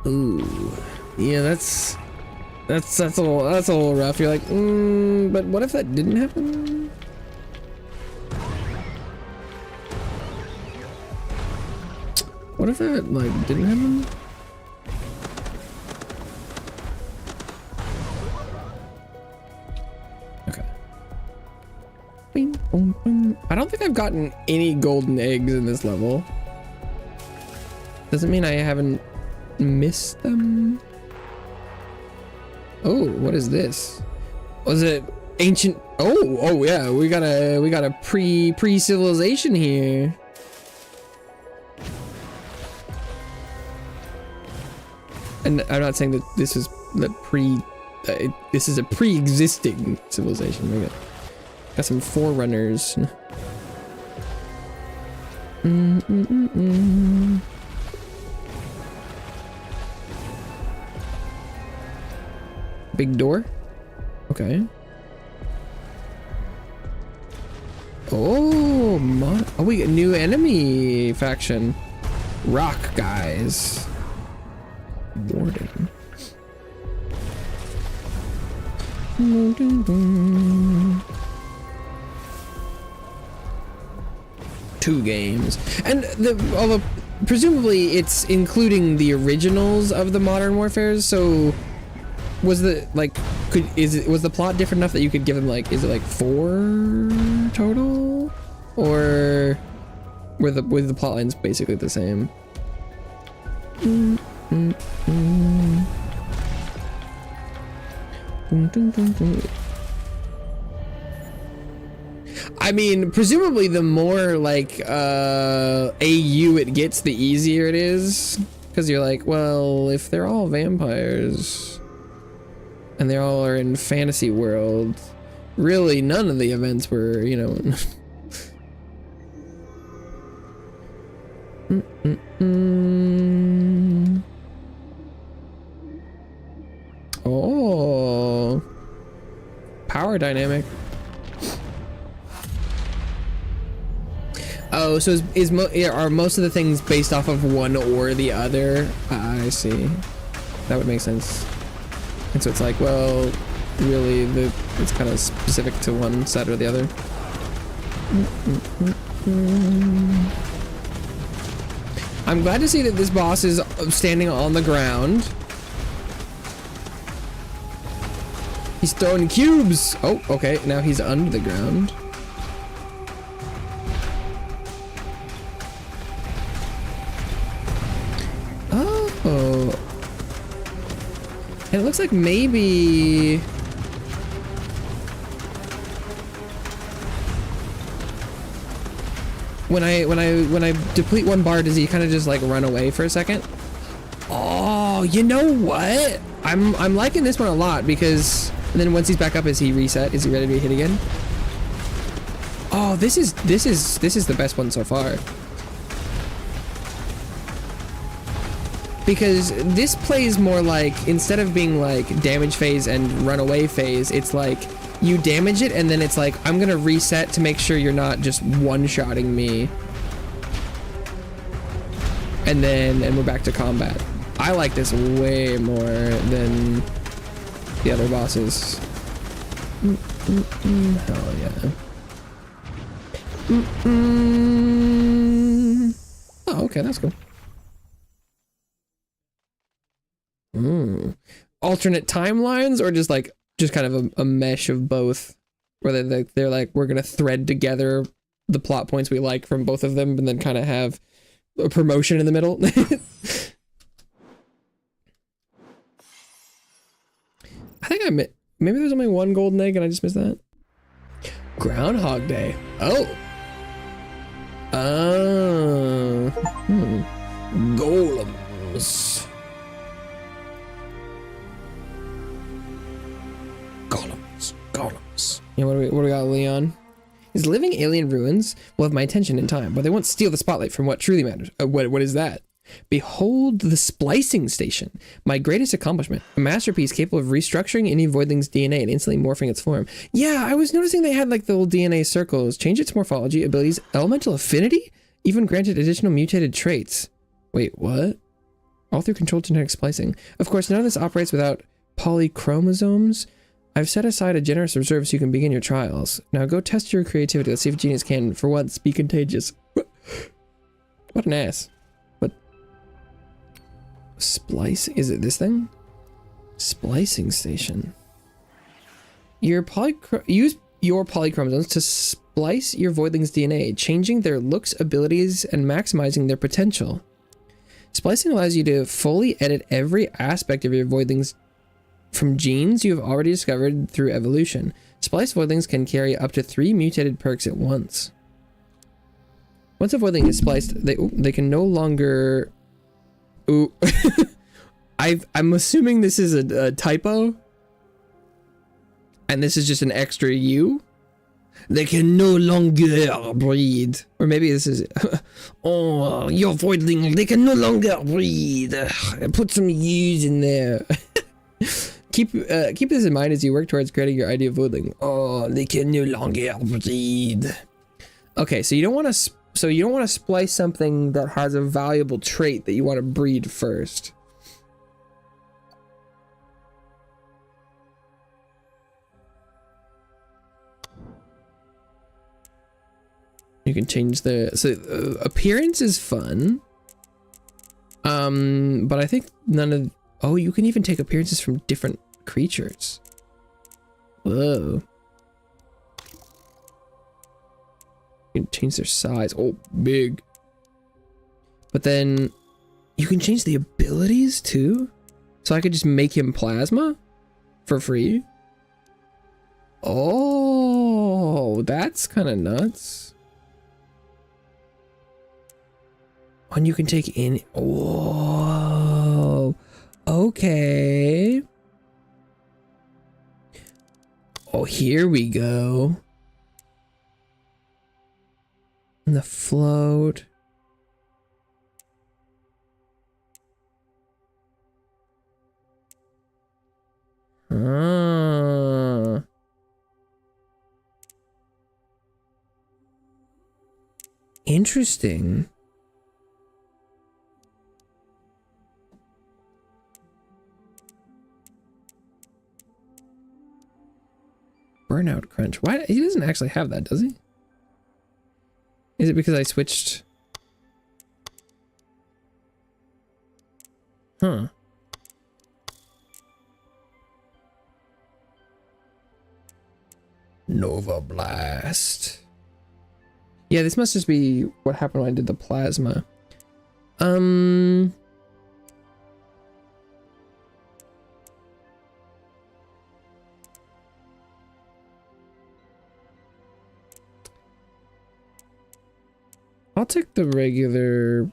Ooh, yeah, that's a little rough. You're like, but what if that didn't happen? What if that like didn't happen? Okay. Bing, boom, boom. I don't think I've gotten any golden eggs in this level. Doesn't mean I haven't missed them. Oh, what is this? Was it ancient? Oh yeah, we got a pre-civilization here. And I'm not saying that this is this is a pre-existing civilization. We got some forerunners. Big door. Okay. Oh, Oh, we got new enemy faction. Rock guys. Warden. Two games. And although presumably it's including the originals of the Modern Warfares, so was the like was the plot different enough that you could give them like, is it like 4 total? Or were the plot lines basically the same? I mean, presumably the more like AU it gets, the easier it is, because you're like, well, if they're all vampires and they all are in fantasy world, really none of the events were, you know. Oh, power dynamic. Oh, so are most of the things based off of one or the other? I see. That would make sense. And so it's like, well, really, it's kind of specific to one side or the other. I'm glad to see that this boss is standing on the ground. He's throwing cubes. Oh, okay. Now he's under the ground. Oh. And it looks like maybe... When I deplete one bar, does he kind of just like run away for a second? Oh, you know what? I'm liking this one a lot because then once he's back up, is he reset? Is he ready to be hit again? Oh, this is the best one so far. Because this plays more like, instead of being like damage phase and run away phase, it's like you damage it and then it's like, I'm gonna reset to make sure you're not just one-shotting me. And we're back to combat. I like this way more than the other bosses. Hell yeah. Oh, okay, that's cool. Alternate timelines, or just kind of a mesh of both, where they're like, we're gonna thread together the plot points we like from both of them and then kind of have a promotion in the middle. I think maybe there's only one golden egg and I just missed that. Groundhog Day. Oh. Golems. Golems. Yeah, what do we got, Leon? Is living alien ruins will have my attention in time, but they won't steal the spotlight from what truly matters. What is that? Behold the splicing station, my greatest accomplishment. A masterpiece capable of restructuring any Voidling's DNA and instantly morphing its form. Yeah, I was noticing they had like the little DNA circles. Change its morphology, abilities, elemental affinity, even granted additional mutated traits. Wait, what? All through controlled genetic splicing. Of course, none of this operates without polychromosomes. I've set aside a generous reserve so you can begin your trials. Now go test your creativity. Let's see if genius can, for once, be contagious. What an ass. What? Splicing? Is it this thing? Splicing station. Use your polychromosomes to splice your Voidling's DNA, changing their looks, abilities, and maximizing their potential. Splicing allows you to fully edit every aspect of your Voidling's from genes you have already discovered through evolution. Spliced Voidlings can carry up to 3 mutated perks at once. Once a Voidling is spliced, they can no longer... Ooh. I'm assuming this is a typo. And this is just an extra U. They can no longer breed. Or maybe this is... Oh, your Voidling, they can no longer breed. Put some U's in there. Keep this in mind as you work towards creating your ideal Voidling. Oh, they can no longer breed. Okay, so you don't want to So you don't want to splice something that has a valuable trait that you want to breed first. You can change the appearance is fun. But I think none of, oh, you can even take appearances from different creatures. Whoa. You can change their size. Oh, big. But then you can change the abilities too. So I could just make him plasma for free. Oh, that's kind of nuts. And you can take in, whoa, okay. Oh, here we go. And the float. Interesting. Burnout crunch. Why? He doesn't actually have that, does he? Is it because I switched? Huh. Nova Blast. Yeah, this must just be what happened when I did the plasma. I'll take the regular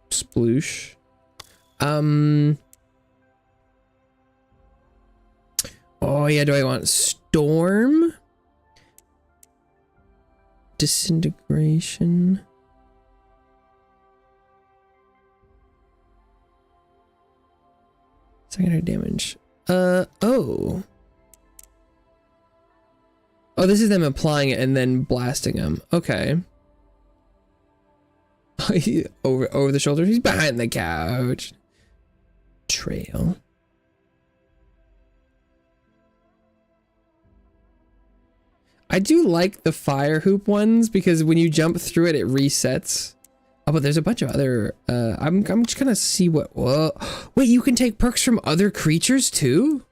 sploosh. Oh yeah, do I want storm? Disintegration. Secondary damage. Oh. Oh, this is them applying it and then blasting them. Okay. over the shoulder. He's behind the couch. Trail. I do like the fire hoop ones because when you jump through it, it resets. Oh, but there's a bunch of other. I'm just gonna see what. Whoa, wait! You can take perks from other creatures too.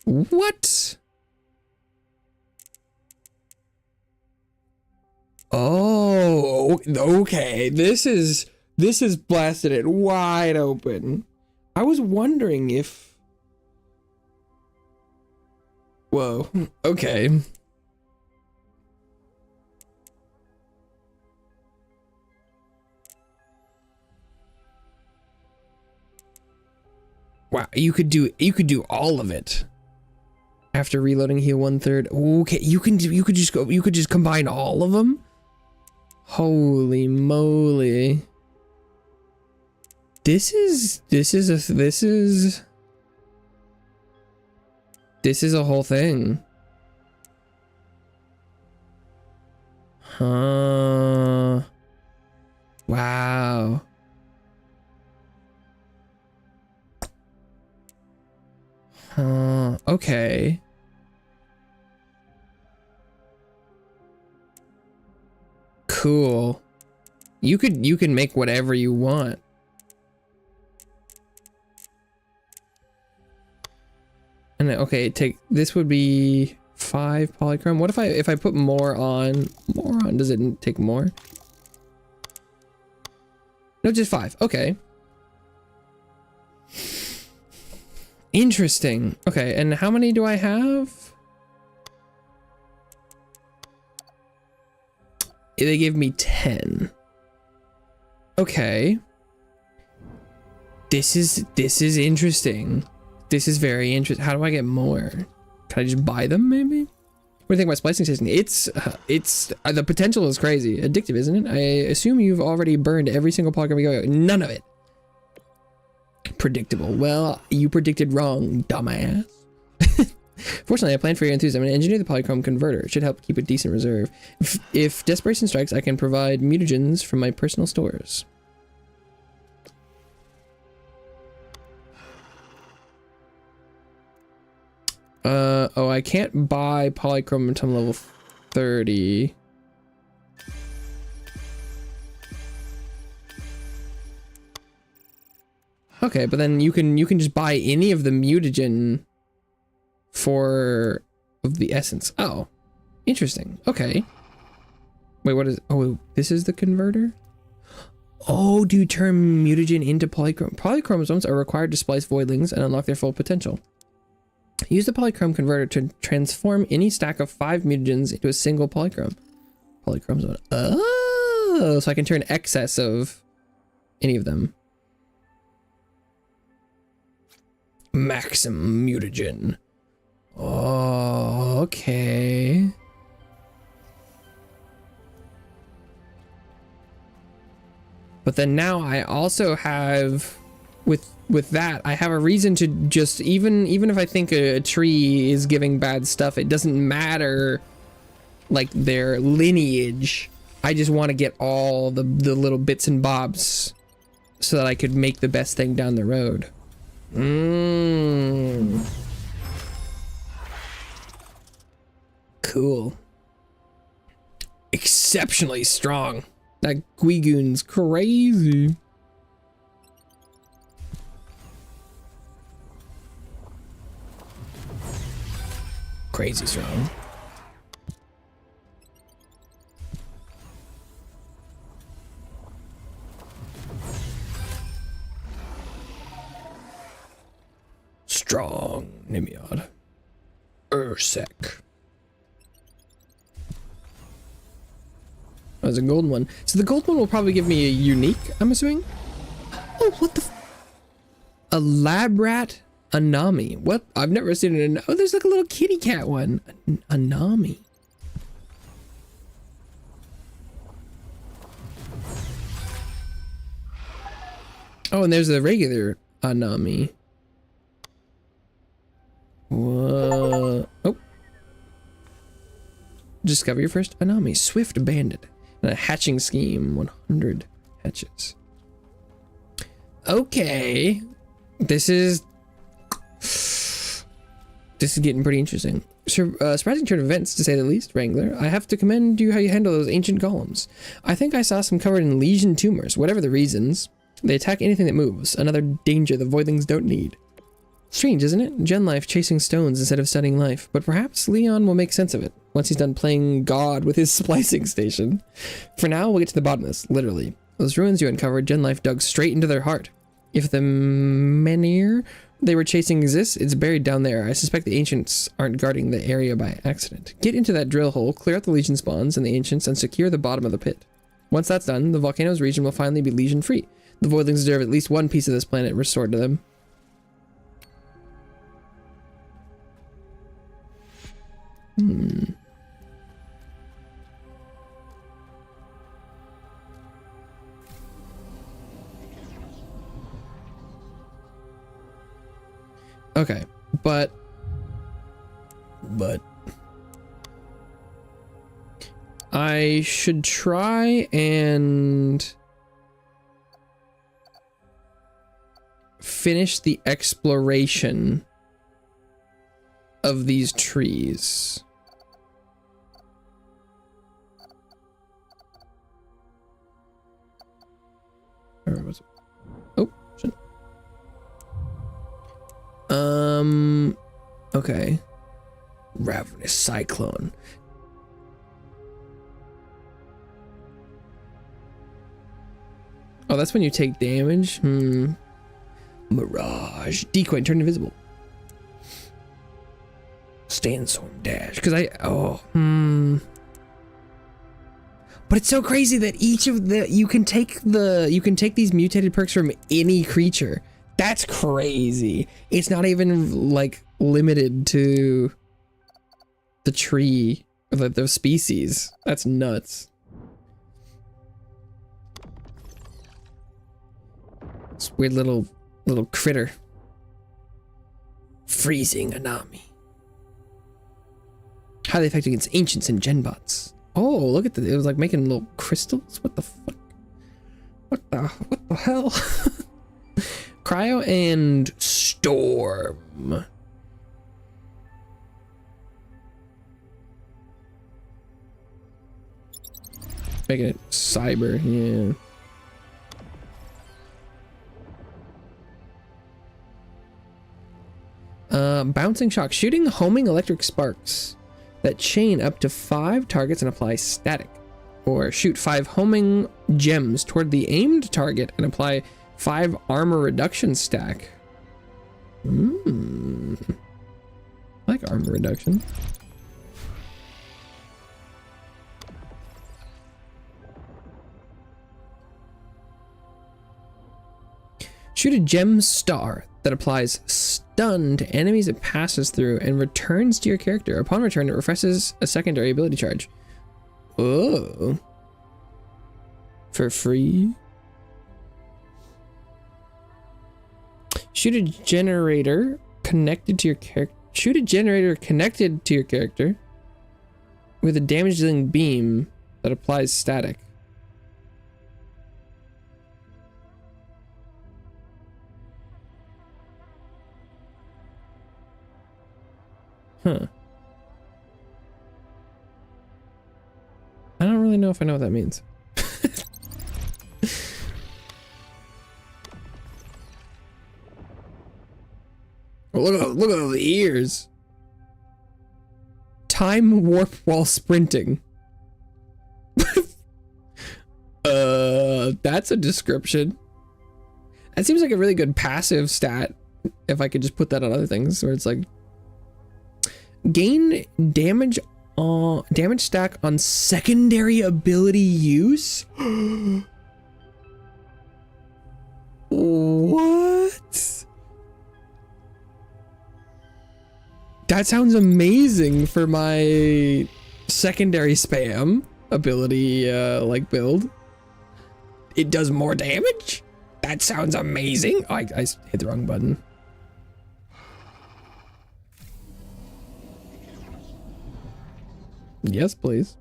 What? Oh, okay. This is blasted it wide open. I was wondering if. Whoa. Okay. Wow, you could do all of it. After reloading, heal 1/3. Okay, you could just combine all of them. Holy moly. This is a whole thing. Huh. Wow. Huh. Okay. Cool. You can make whatever you want. And then, okay, this would be 5 polychrome. What if I put more on? Does it take more? No, just 5. Okay. Interesting. Okay, and how many do I have? They give me 10. Okay. This is interesting. This is very interesting. How do I get more? Can I just buy them maybe? What do you think about splicing station? It's the potential is crazy. Addictive, isn't it? I assume you've already burned every single polygon we go. None of it. Predictable. Well, you predicted wrong, dumbass. Fortunately, I planned for your enthusiasm and engineered the polychrome converter. It should help keep a decent reserve. If desperation strikes, I can provide mutagens from my personal stores. Oh, I can't buy polychrome until I'm level 30. Okay, but then you can just buy any of the mutagen for of the essence. Oh, interesting. Okay. Wait, what is? Oh, this is the converter. Oh, do you turn mutagen into polychrome? Polychromosomes are required to splice voidlings and unlock their full potential. Use the polychrome converter to transform any stack of 5 mutagens into a single polychrome. Polychromosome. Oh, so I can turn excess of any of them. Maximum mutagen. Oh, okay. But then now I also have, with that, I have a reason to just, even if I think a tree is giving bad stuff, it doesn't matter, like, their lineage. I just want to get all the little bits and bobs so that I could make the best thing down the road. Cool. Exceptionally strong. That Guigoon's crazy. Crazy strong. Strong Nimiad. Ursec. Oh, there's a golden one. So the gold one will probably give me a unique, I'm assuming? Oh, what the a lab rat Anami. What? I've never seen an... Oh, there's like a little kitty cat one. Anami. Oh, and there's the regular Anami. What? Oh. Discover your first Anami. Swift Bandit. And a hatching scheme. 100 hatches. Okay. This is getting pretty interesting. Surprising turn of events, to say the least, Wrangler. I have to commend you how you handle those ancient golems. I think I saw some covered in lesion tumors. Whatever the reasons, they attack anything that moves. Another danger the voidlings don't need. Strange, isn't it? Gen life chasing stones instead of studying life. But perhaps Leon will make sense of it once he's done playing God with his splicing station. For now, we'll get to the bottom of this, literally. Those ruins you uncovered, Gen life dug straight into their heart. If the menhir they were chasing exists, it's buried down there. I suspect the ancients aren't guarding the area by accident. Get into that drill hole, clear out the legion spawns and the ancients, and secure the bottom of the pit. Once that's done, the volcano's region will finally be legion free. The voidlings deserve at least one piece of this planet restored to them. Okay, but I should try and finish the exploration of these trees. Where was it? Oh, shit. Okay. Ravenous Cyclone. Oh, that's when you take damage? Mirage. Decoy, turn invisible. Sandstorm dash. Because But it's so crazy that each of the you can take these mutated perks from any creature. That's crazy. It's not even like limited to the tree or the species. That's nuts. This weird little critter. Freezing Anami. Highly effective against ancients and genbots. Oh, look at it was like making little crystals. What the fuck? What the hell? Cryo and storm. Making it cyber, yeah. Bouncing shock. Shooting homing electric sparks that chain up to 5 targets and apply static. Or shoot 5 homing gems toward the aimed target and apply 5 armor reduction stack. I like armor reduction. Shoot a gem star that applies stun to enemies it passes through and returns to your character. Upon return, it refreshes a secondary ability charge. Oh. For free? Shoot a generator connected to your character. Shoot a generator connected to your character with a damage dealing beam that applies static. Huh. I don't really know if I know what that means. Oh, look at the ears. Time warp while sprinting. That's a description. That seems like a really good passive stat if I could just put that on other things where it's like gain damage stack on secondary ability use. What? That sounds amazing for my secondary spam ability like build. It does more damage? That sounds amazing. Oh, I hit the wrong button. Yes, please.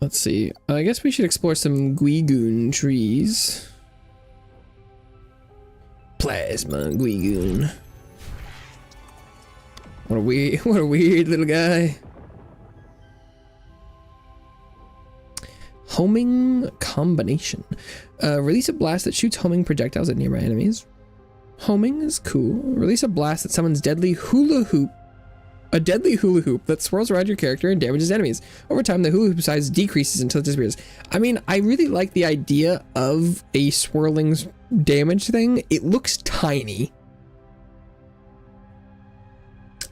Let's see. I guess we should explore some Guigoon trees. Plasma Guigoon. What a weird little guy. Homing combination. Release a blast that shoots homing projectiles at nearby enemies. Homing is cool. Release a blast that summons deadly hula hoop. A deadly hula hoop that swirls around your character and damages enemies. Over time, the hula hoop size decreases until it disappears. I mean, I really like the idea of a swirling damage thing. It looks tiny.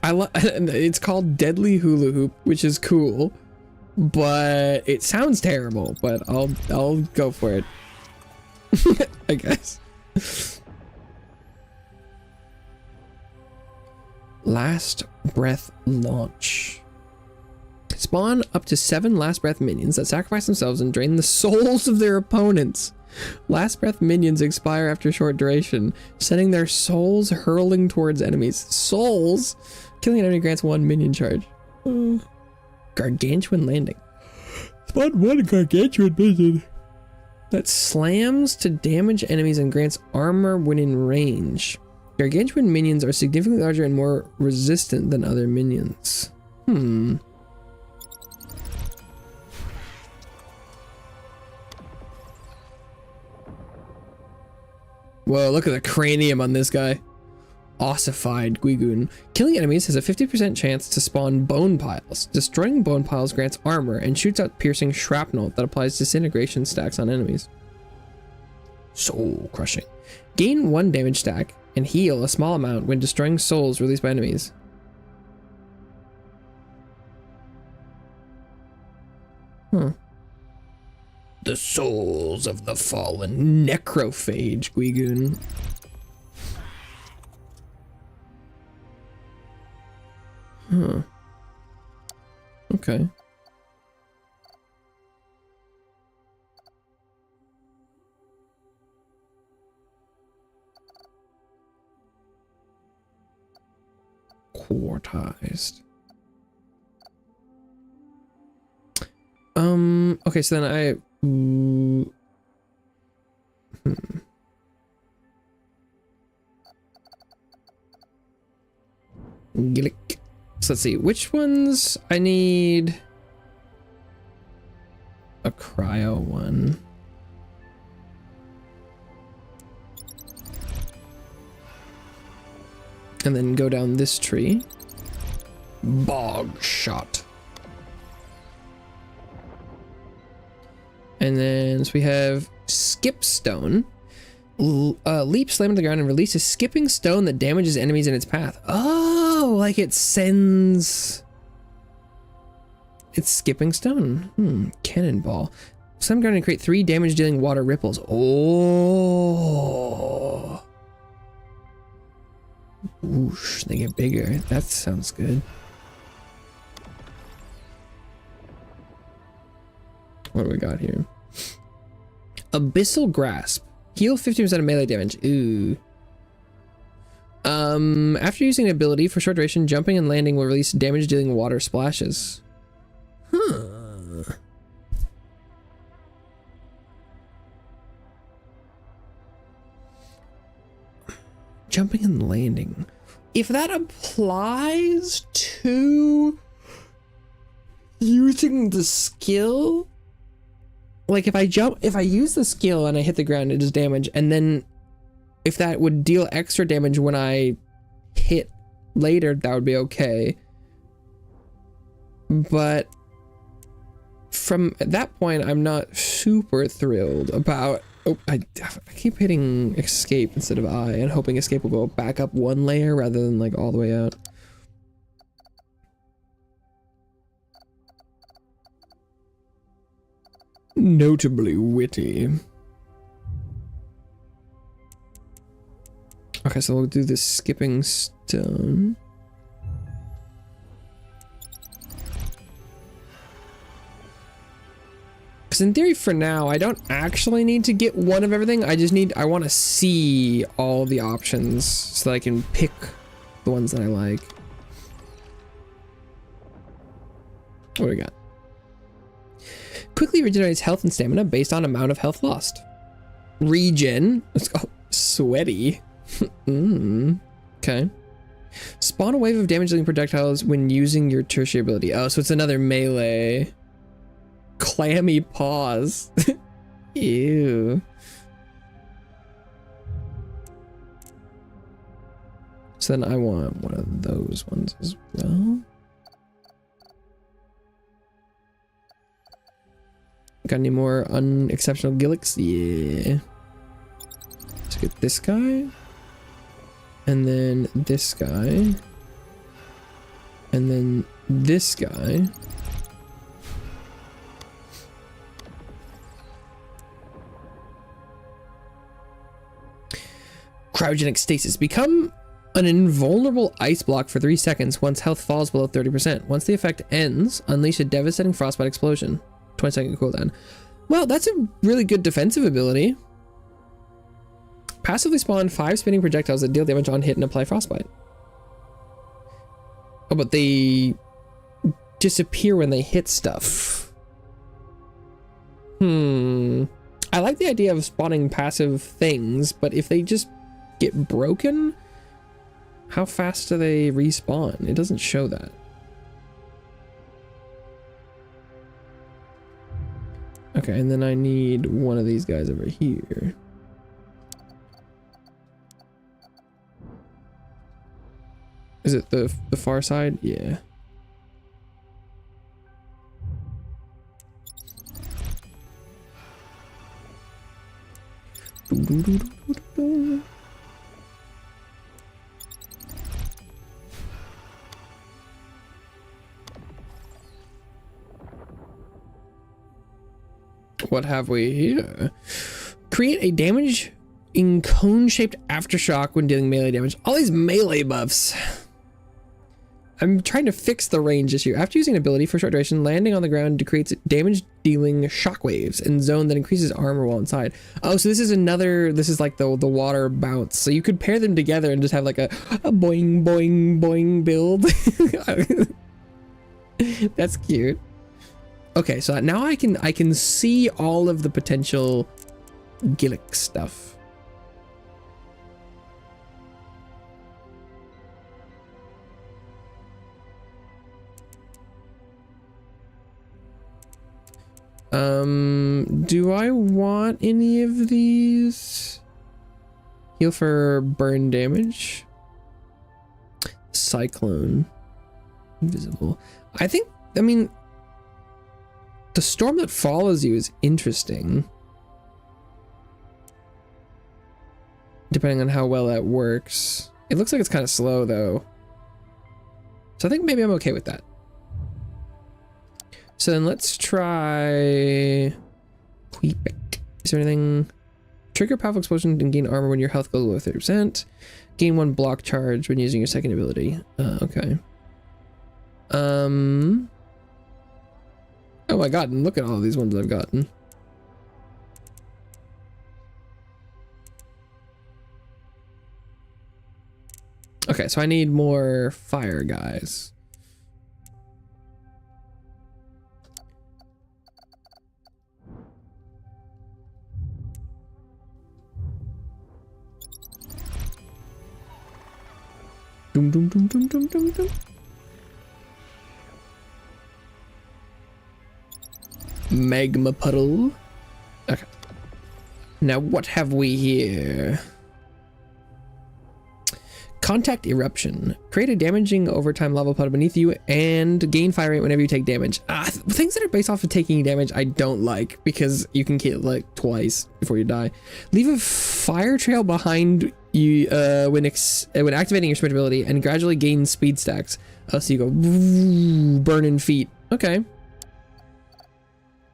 It's called deadly hula hoop, which is cool. But it sounds terrible, but I'll go for it. I guess. Last breath launch. Spawn up to 7 last breath minions that sacrifice themselves and drain the souls of their opponents. Last breath minions expire after short duration, sending their souls hurling towards enemies. Souls? Killing an enemy grants 1 minion charge. Gargantuan landing. Spawn 1 gargantuan minion that slams to damage enemies and grants armor when in range. Gargantuan minions are significantly larger and more resistant than other minions. Whoa, look at the cranium on this guy. Ossified Guigoon. Killing enemies has a 50% chance to spawn bone piles. Destroying bone piles grants armor and shoots out piercing shrapnel that applies disintegration stacks on enemies. Soul crushing. Gain 1 damage stack and heal a small amount when destroying souls released by enemies. The souls of the fallen necrophage Guigoon. Okay. amortized. Okay, so then I... Glick. So let's see, which ones I need a cryo one. And then go down this tree. Bog shot. And then so we have skip stone. Leap, slam to the ground, and release a skipping stone that damages enemies in its path. Oh, like it sends... It's skipping stone. Cannonball. Slam ground and create 3 damage dealing water ripples. Oh. Whoosh, they get bigger. That sounds good. What do we got here? Abyssal Grasp. Heal 50% of melee damage. Ooh. After using an ability for short duration, jumping and landing will release damage dealing water splashes. Huh. Jumping and landing. If that applies to using the skill, like if I use the skill and I hit the ground, it does damage, and then if that would deal extra damage when I hit later, that would be okay. But from that point, I'm not super thrilled about... Oh, I keep hitting escape instead of I and hoping escape will go back up 1 layer rather than like all the way out. Notably witty. Okay, so we'll do this skipping stone. Because in theory for now, I don't actually need to get one of everything. I want to see all the options so that I can pick the ones that I like. What do we got? Quickly regenerates health and stamina based on amount of health lost. Regen. Let's go. Sweaty. Okay. Spawn a wave of damage dealing projectiles when using your tertiary ability. Oh, so it's another melee. Clammy paws. Ew. So then I want one of those ones as well. Got any more unexceptional gimmicks? Yeah. Let's get this guy. And then this guy. And then this guy. Cryogenic stasis. Become an invulnerable ice block for 3 seconds once health falls below 30%. Once the effect ends, unleash a devastating frostbite explosion. 20-second cooldown. Well, that's a really good defensive ability. Passively spawn 5 spinning projectiles that deal damage on hit and apply frostbite. Oh, but they disappear when they hit stuff. I like the idea of spawning passive things, but if they just get broken, how fast do they respawn? It doesn't show that. Okay, and then I need one of these guys over here. Is it the far side? Yeah. What have we here? Create a damage in cone-shaped aftershock when dealing melee damage. All these melee buffs. I'm trying to fix the range issue. After using an ability for a short duration, landing on the ground creates damage-dealing shockwaves in zone that increases armor while inside. Oh, so this is another. This is like the water bounce. So you could pair them together and just have like a boing boing boing build. That's cute. Okay, so now I can see all of the potential Gillick stuff. Do I want any of these? Heal for burn damage. Cyclone. Invisible. I mean, the storm that follows you is interesting. Depending on how well that works. It looks like it's kind of slow though. So I think maybe I'm okay with that. So then let's try Quebec. Is there anything? Trigger powerful explosion and gain armor when your health goes below 30%. Gain 1 block charge when using your second ability. Okay. Oh my god, and look at all these ones I've gotten. Okay, so I need more fire guys. Dum dum dum dum dum dum dum. Magma puddle. Okay. Now what have we here? Contact eruption. Create a damaging overtime lava puddle beneath you and gain fire rate whenever you take damage. Things that are based off of taking damage I don't like because you can kill like twice before you die. Leave a fire trail behind you when activating your sprint ability and gradually gain speed stacks. Oh, so you go burning feet. Okay.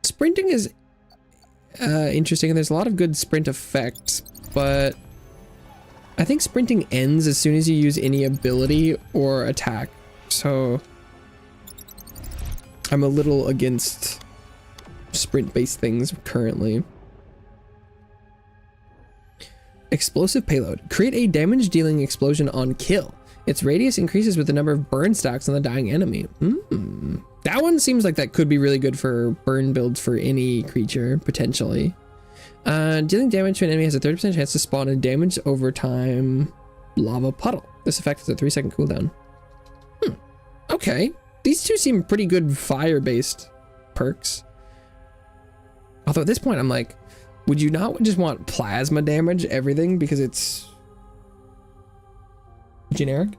Sprinting is interesting and there's a lot of good sprint effects, but I think sprinting ends as soon as you use any ability or attack, so I'm a little against sprint-based things currently. Explosive payload. Create a damage-dealing explosion on kill. Its radius increases with the number of burn stacks on the dying enemy. That one seems like that could be really good for burn builds for any creature, potentially. Dealing damage to an enemy has a 30% chance to spawn a damage over time lava puddle. This effect has a 3-second cooldown. Okay. These two seem pretty good fire-based perks. Although at this point I'm like, would you not just want plasma damage everything because it's generic?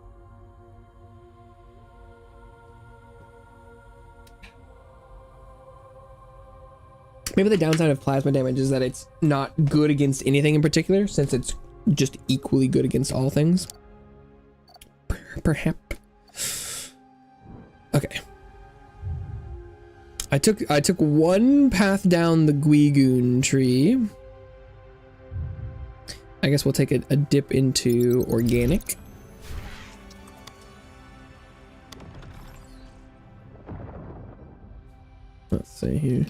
Maybe the downside of plasma damage is that it's not good against anything in particular, since it's just equally good against all things. Perhaps. Okay. I took one path down the Guigoon tree. I guess we'll take a dip into organic. Let's see here.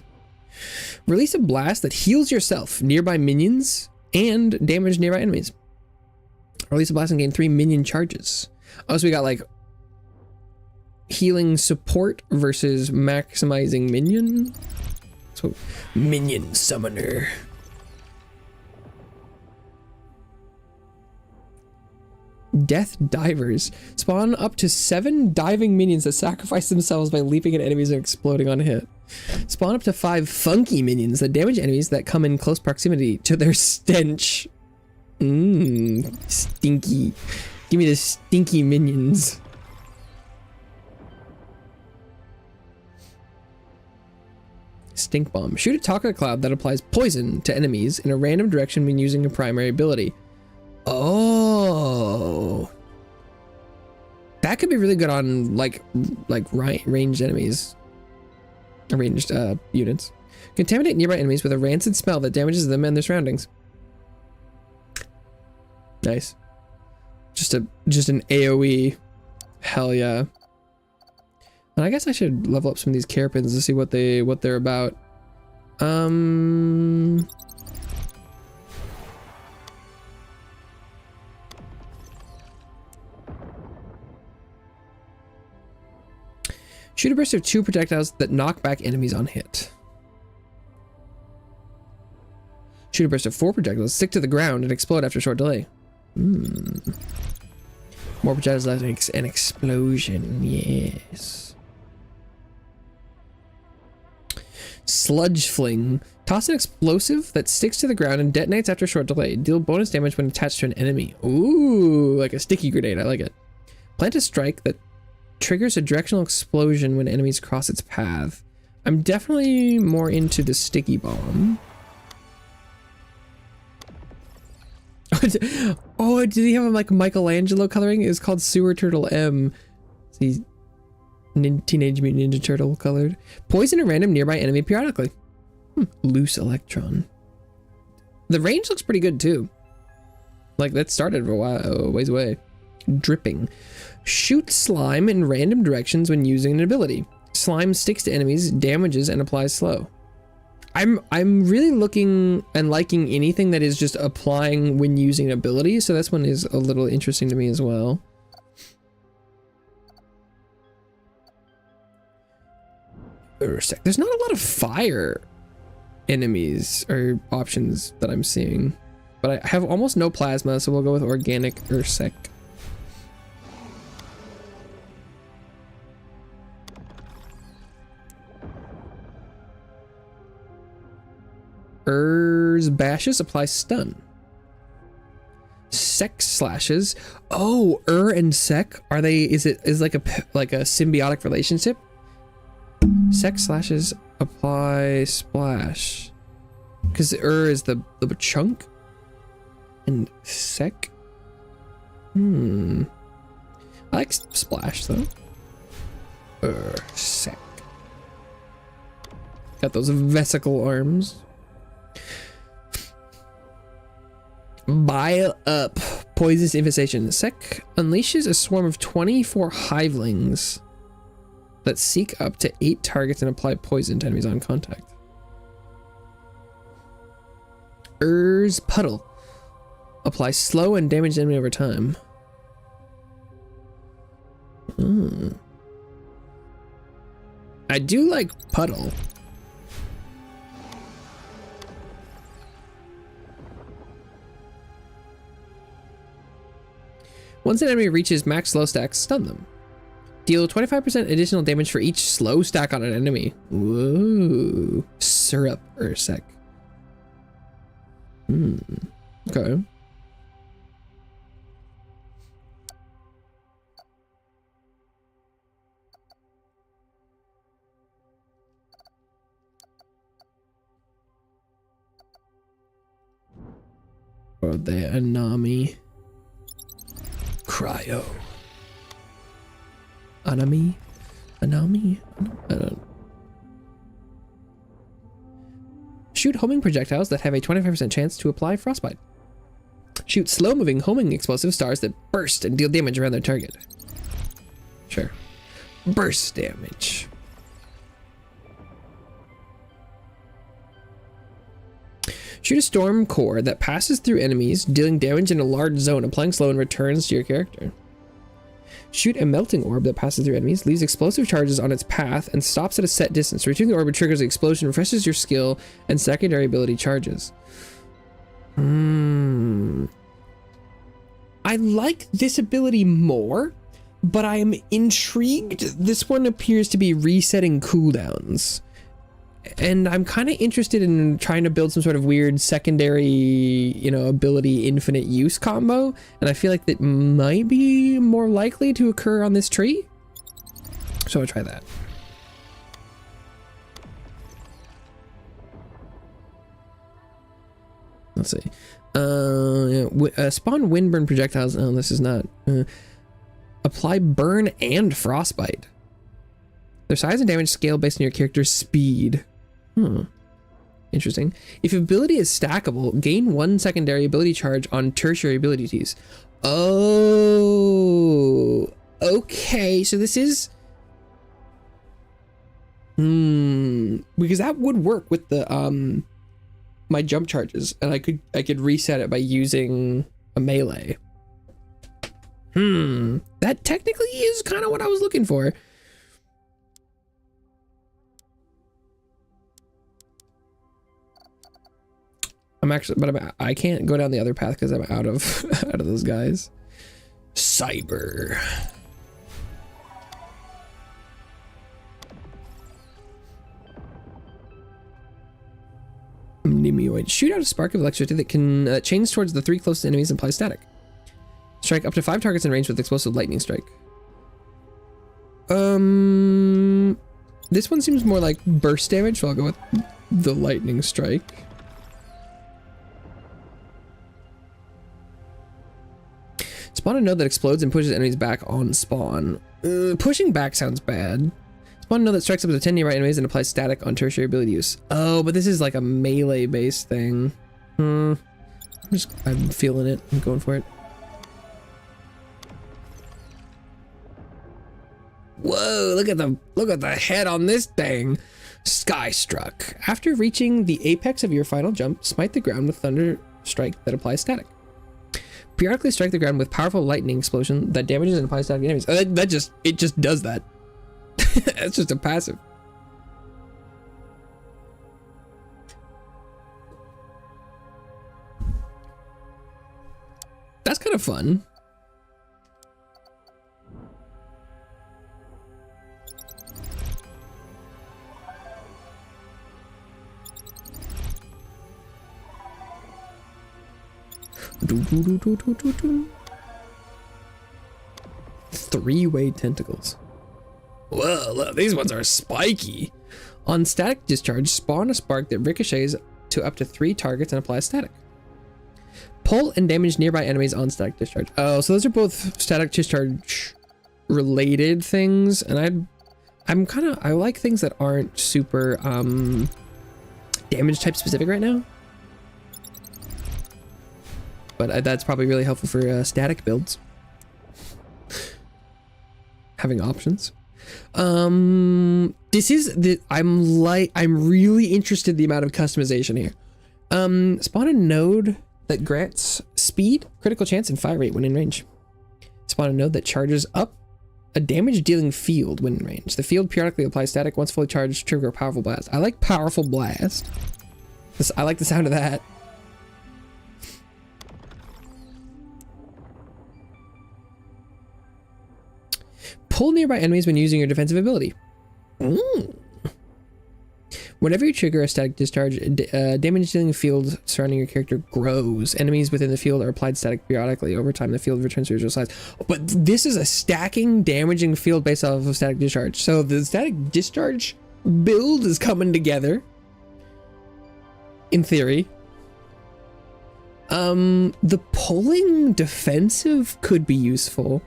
Release a blast that heals yourself, nearby minions, and damage nearby enemies. Release a blast and gain 3 minion charges. Oh, so we got like healing support versus maximizing minion. So minion summoner. Death divers. Spawn up to 7 diving minions that sacrifice themselves by leaping at enemies and exploding on hit. Spawn up to 5 funky minions that damage enemies that come in close proximity to their stench. Stinky. Give me the stinky minions. Stink bomb. Shoot a Taka cloud that applies poison to enemies in a random direction when using a primary ability. Oh, that could be really good on like ranged enemies, ranged units. Contaminate nearby enemies with a rancid smell that damages them and their surroundings. Nice. Just an AOE. Hell yeah. And I guess I should level up some of these Carapins to see what they're about. Shoot a burst of 2 projectiles that knock back enemies on hit. Shoot a burst of 4 projectiles, stick to the ground, and explode after a short delay. More projectiles like an explosion, yes. Sludge fling. Toss an explosive that sticks to the ground and detonates after a short delay. Deal bonus damage when attached to an enemy. Ooh, like a sticky grenade, I like it. Plant a strike that triggers a directional explosion when enemies cross its path. I'm definitely more into the sticky bomb. Oh, did he have like Michelangelo coloring? It was called Sewer Turtle M. See, Teenage Mutant Ninja Turtle colored. Poison a random nearby enemy periodically. Loose electron. The range looks pretty good too. Like that started a while, ways away. Dripping. Shoot slime in random directions when using an ability. Slime sticks to enemies, damages, and applies slow. I'm really looking and liking anything that is just applying when using an ability, so this one is a little interesting to me as well. There's not a lot of fire enemies or options that I'm seeing, but I have almost no plasma, so we'll go with organic Ursec. Bashes applies stun. Sec slashes. Oh, and Sec, are they, is like a symbiotic relationship? Sec slashes apply splash. Because is the chunk. And Sec. I like splash though. Sec. Got those vesicle arms. Bile up. Poisonous infestation. Sec unleashes a swarm of 24 hivelings that seek up to 8 targets and apply poison to enemies on contact. Puddle. Apply slow and damage enemy over time. I do like Puddle. Once an enemy reaches max slow stacks, stun them. Deal 25% additional damage for each slow stack on an enemy. Whoa. Syrup Ursec. Okay. Or the Anami. Cryo. Anami? I don't. Shoot homing projectiles that have a 25% chance to apply frostbite. Shoot slow-moving homing explosive stars that burst and deal damage around their target. Sure. Burst damage. Shoot a storm core that passes through enemies, dealing damage in a large zone, applying slow and returns to your character. Shoot a melting orb that passes through enemies, leaves explosive charges on its path, and stops at a set distance. Returning the orb triggers the explosion, refreshes your skill, and secondary ability charges. I like this ability more, but I am intrigued. This one appears to be resetting cooldowns. And I'm kind of interested in trying to build some sort of weird secondary, ability infinite use combo. And I feel like that might be more likely to occur on this tree. So I'll try that. Let's see. Spawn windburn projectiles. Oh, this is not. Apply burn and frostbite. Their size and damage scale based on your character's speed. Interesting. If ability is stackable, gain 1 secondary ability charge on tertiary abilities. Oh, okay. So this is Because that would work with the my jump charges, and I could reset it by using a melee. That technically is kind of what I was looking for. I can't go down the other path because I'm out of out of those guys. Cyber. Nimioid. Shoot out a spark of electricity that can change towards the 3 closest enemies and apply static. Strike up to 5 targets in range with explosive lightning strike. This one seems more like burst damage, so I'll go with the lightning strike. Spawn a node that explodes and pushes enemies back on spawn. Pushing back sounds bad. Spawn a node that strikes up to 10 nearby enemies and applies static on tertiary ability use. Oh, but this is like a melee based thing. I'm feeling it. I'm going for it. Whoa, look at the head on this thing. Skystruck. After reaching the apex of your final jump, smite the ground with thunder strike that applies static. Periodically strike the ground with powerful lightning explosion that damages and applies static to enemies. It just does that. It's just a passive. That's kind of fun. Three-way tentacles. Whoa, look, these ones are spiky. On static discharge, spawn a spark that ricochets to up to 3 targets and applies static. Pull and damage nearby enemies on static discharge. Oh, so those are both static discharge related things, and I like things that aren't super damage type specific right now. But that's probably really helpful for static builds. Having options. This is the I'm really interested in the amount of customization here. Spawn a node that grants speed, critical chance, and fire rate when in range. Spawn a node that charges up a damage dealing field when in range. The field periodically applies static. Once fully charged, trigger a powerful blast. I like powerful blast. I like the sound of that. Pull nearby enemies when using your defensive ability. Whenever you trigger a static discharge, damage dealing field surrounding your character grows. Enemies within the field are applied static periodically. Over time, the field returns to original size. But this is a stacking damaging field based off of static discharge. So the static discharge build is coming together. In theory. The pulling defensive could be useful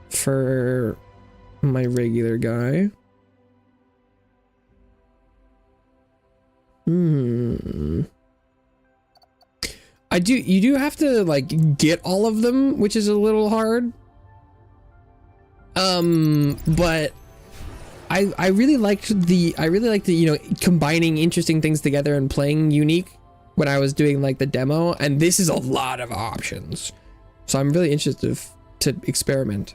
for my regular guy. You do have to like get all of them, which is a little hard. But I really liked the you know, combining interesting things together and playing unique when I was doing like the demo, and this is a lot of options. So I'm really interested to experiment.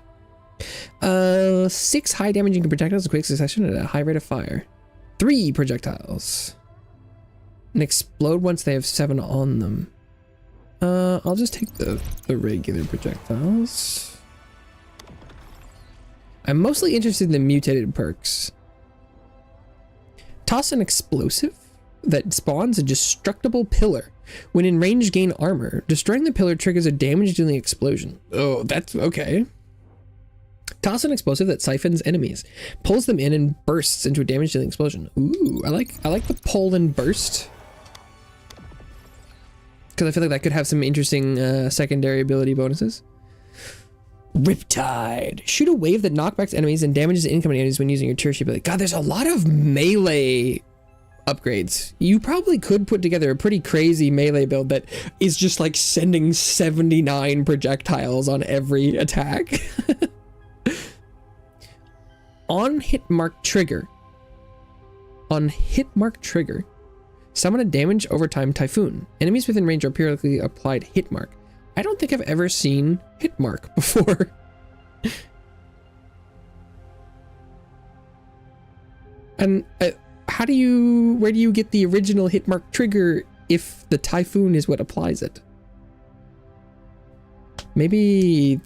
6 high damaging projectiles in quick succession at a high rate of fire. 3 projectiles. And explode once they have 7 on them. I'll just take the regular projectiles. I'm mostly interested in the mutated perks. Toss an explosive that spawns a destructible pillar. When in range, gain armor. Destroying the pillar triggers a damage-dealing explosion. Oh, that's okay. Toss an explosive that siphons enemies, pulls them in, and bursts into a damage-dealing explosion. Ooh, I like the pull and burst, because I feel like that could have some interesting secondary ability bonuses. Riptide. Shoot a wave that knockbacks enemies and damages incoming enemies when using your tertiary ability. God, there's a lot of melee upgrades. You probably could put together a pretty crazy melee build that is just like sending 79 projectiles on every attack. On hit mark trigger, On hit mark trigger, summon a damage over time typhoon. Enemies within range are periodically applied hit mark. I don't think I've ever seen hit mark before. And where do you get the original hit mark trigger if the typhoon is what applies it? Maybe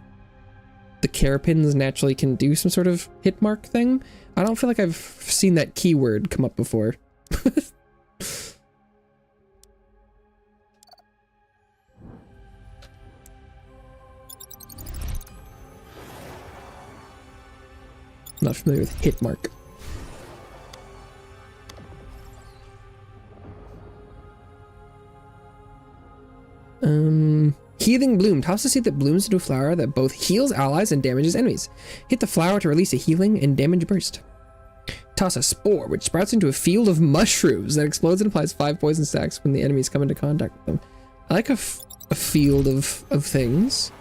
the Carapins naturally can do some sort of hit mark thing? I don't feel like I've seen that keyword come up before. Not familiar with hit mark. Healing Bloom. Toss a seed that blooms into a flower that both heals allies and damages enemies. Hit the flower to release a healing and damage burst. Toss a Spore, which sprouts into a field of mushrooms that explodes and applies 5 poison stacks when the enemies come into contact with them. I like a field of things.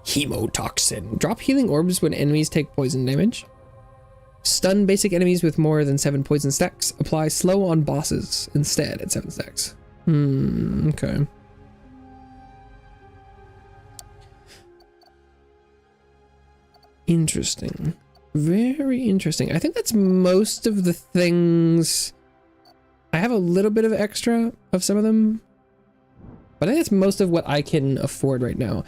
Hemotoxin. Drop healing orbs when enemies take poison damage. Stun basic enemies with more than 7 poison stacks. Apply slow on bosses instead at 7 stacks. Okay. Interesting. Very interesting. I think that's most of the things. I have a little bit of extra of some of them, but I think that's most of what I can afford right now.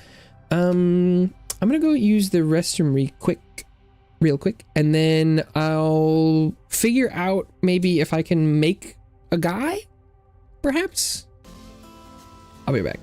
I'm gonna go use the restroom real quick, and then I'll figure out maybe if I can make a guy, perhaps. I'll be back.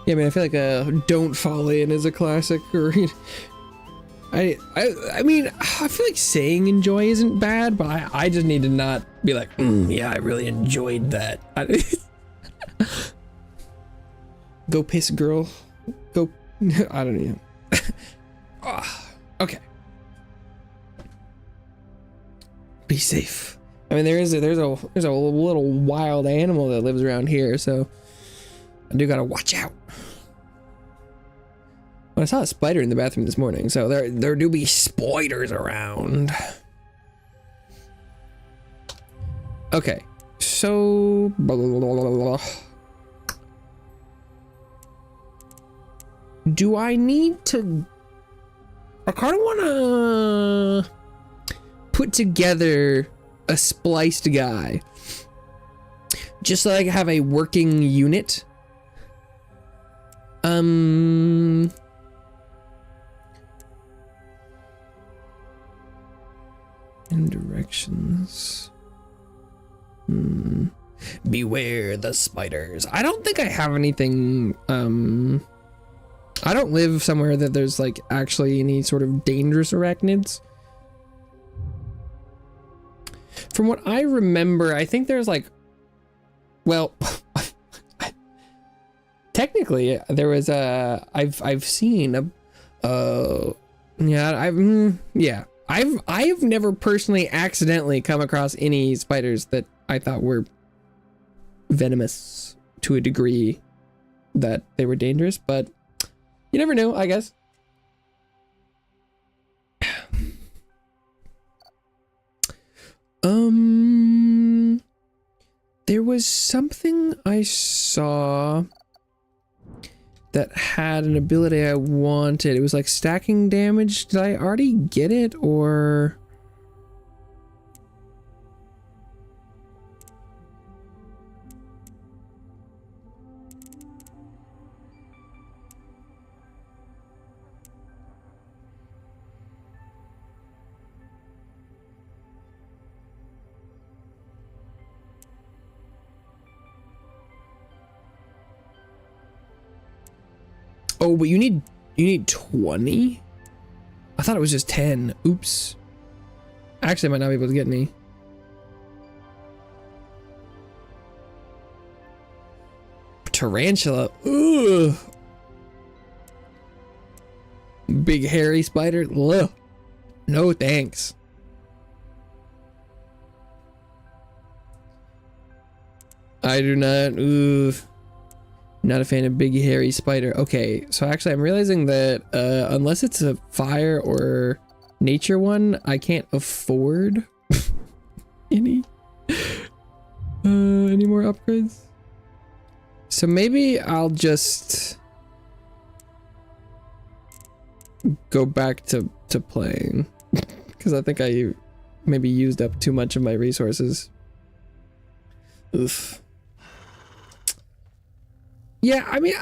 Yeah, man, I feel like Don't Fall In is a classic, or I mean, I feel like saying enjoy isn't bad, but I just need to not be like, yeah, I really enjoyed that. Go piss, girl. Go. I don't know. Okay. Be safe. I mean, there's a little wild animal that lives around here, so I do gotta watch out. Well, I saw a spider in the bathroom this morning, so there do be spiders around. Okay, So blah, blah, blah, blah, blah. Do I need to? I kind of want to put together a spliced guy, just so I can have a working unit. And directions. Beware the spiders. I don't think I have anything. I don't live somewhere that there's like actually any sort of dangerous arachnids. From what I remember, I think there's like, well, technically there was a, I've seen a, I've never personally accidentally come across any spiders that I thought were venomous to a degree that they were dangerous, but you never know, I guess. There was something I saw that had an ability I wanted. It was like stacking damage. Did I already get it, or? Oh, but you need 20? I thought it was just 10. Oops. Actually, I might not be able to get any. Tarantula. Ugh. Big hairy spider. Ugh. No thanks. I do not. Ugh. Not a fan of big hairy spider. Okay, so actually I'm realizing that unless it's a fire or nature one, I can't afford any more upgrades. So maybe I'll just go back to playing because I think I maybe used up too much of my resources. Oof. Yeah, I mean,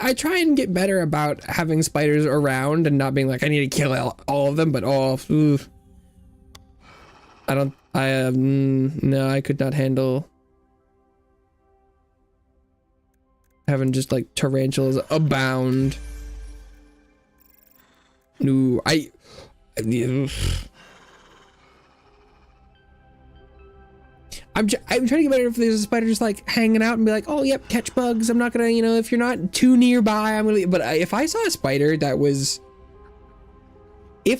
I try and get better about having spiders around and not being like, I need to kill all of them, but oof. No, I could not handle having just like tarantulas abound. No, I'm trying to get better if there's a spider just like hanging out and be like, oh, yep, catch bugs. I'm not gonna, you know, if you're not too nearby, I'm gonna, but if I saw a spider that was, I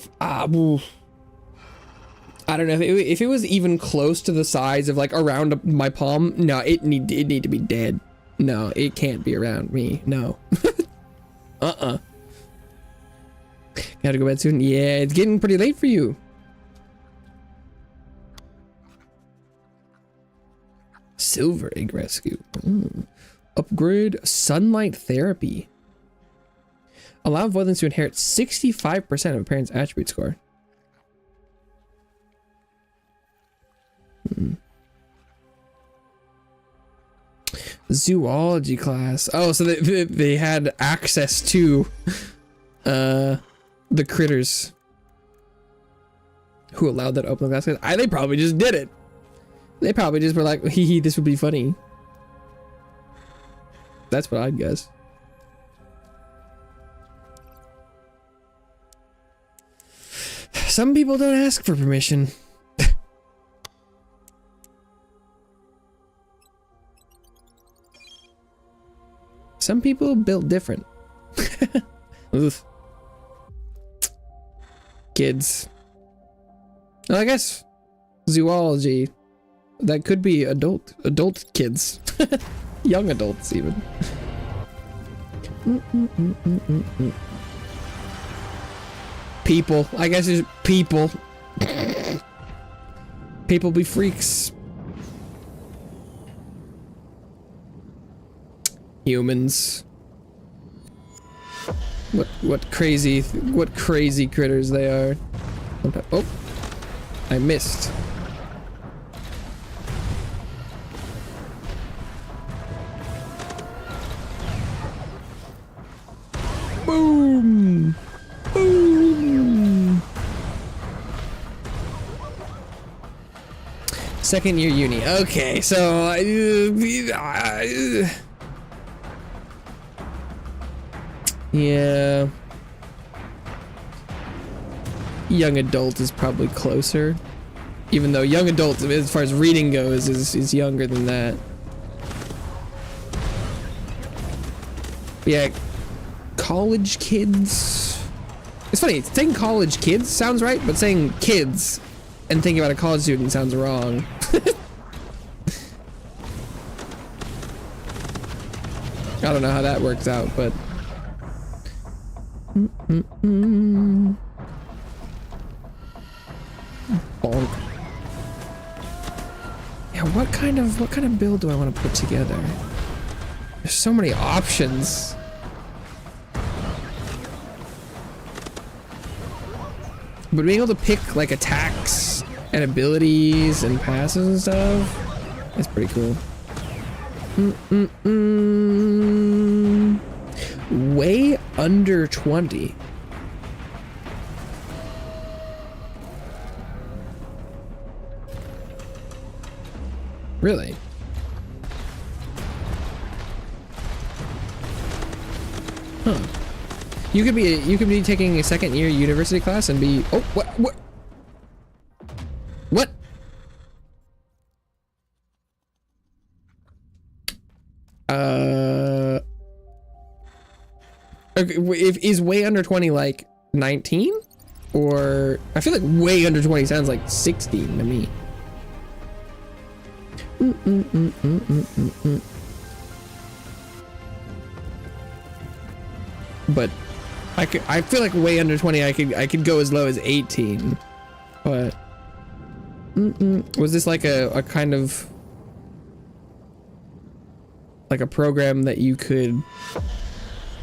don't know, if it was even close to the size of like around my palm, no, it need to be dead. No, it can't be around me. No. Gotta go to bed soon. Yeah, it's getting pretty late for you. Silver egg rescue. Upgrade sunlight therapy. Allow Voidlings to inherit 65% of a parent's attribute score. Zoology class. Oh, so they had access to the critters who allowed that open class. They probably just did it. They probably just were like, hee, this would be funny. That's what I'd guess. Some people don't ask for permission. Some people built different. Oof. Kids. Well, I guess zoology. That could be adult kids. Young adults even. People. I guess it's people. People be freaks. Humans. What crazy critters they are. Oh, I missed. Boom! Boom! Second year uni. Okay, so yeah. Young adult is probably closer. Even though young adult, as far as reading goes, is younger than that. Yeah. College kids. It's funny, saying college kids sounds right, but saying kids and thinking about a college student sounds wrong. I don't know how that works out, but bonk. Yeah, what kind of build do I want to put together? There's so many options. But being able to pick like attacks and abilities and passes and stuff, that's pretty cool. Way under 20. Really? Huh. You could be taking a second year university class and be what? Okay, if is way under 20 like 19? Or I feel like way under 20 sounds like 16 to me. But I feel like way under 20 I could go as low as 18. But was this like a kind of like a program that you could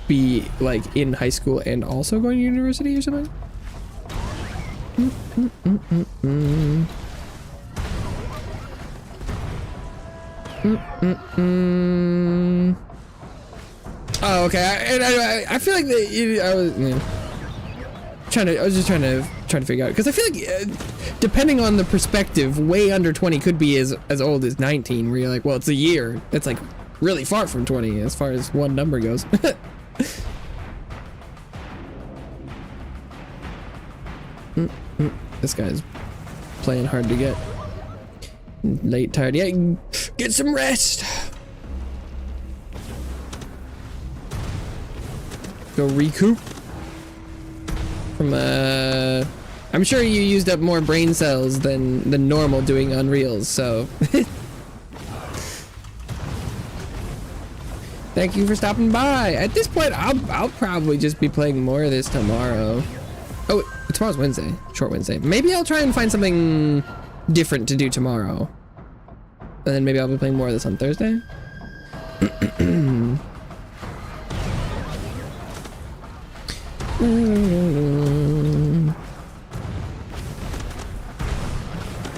be like in high school and also going to university or something? Oh, okay. I feel like I was just trying to figure out, because I feel like depending on the perspective, way under 20 could be as old as 19, where you're like, well, it's a year. That's like really far from 20 as far as one number goes. This guy's playing hard to get. Late, tired. Yeah, get some rest. Go recoup from I'm sure you used up more brain cells than normal doing Unreals, so thank you for stopping by. At this point, I'll probably just be playing more of this tomorrow. Oh, tomorrow's Wednesday, short Wednesday. Maybe I'll try and find something different to do tomorrow, and then maybe I'll be playing more of this on Thursday.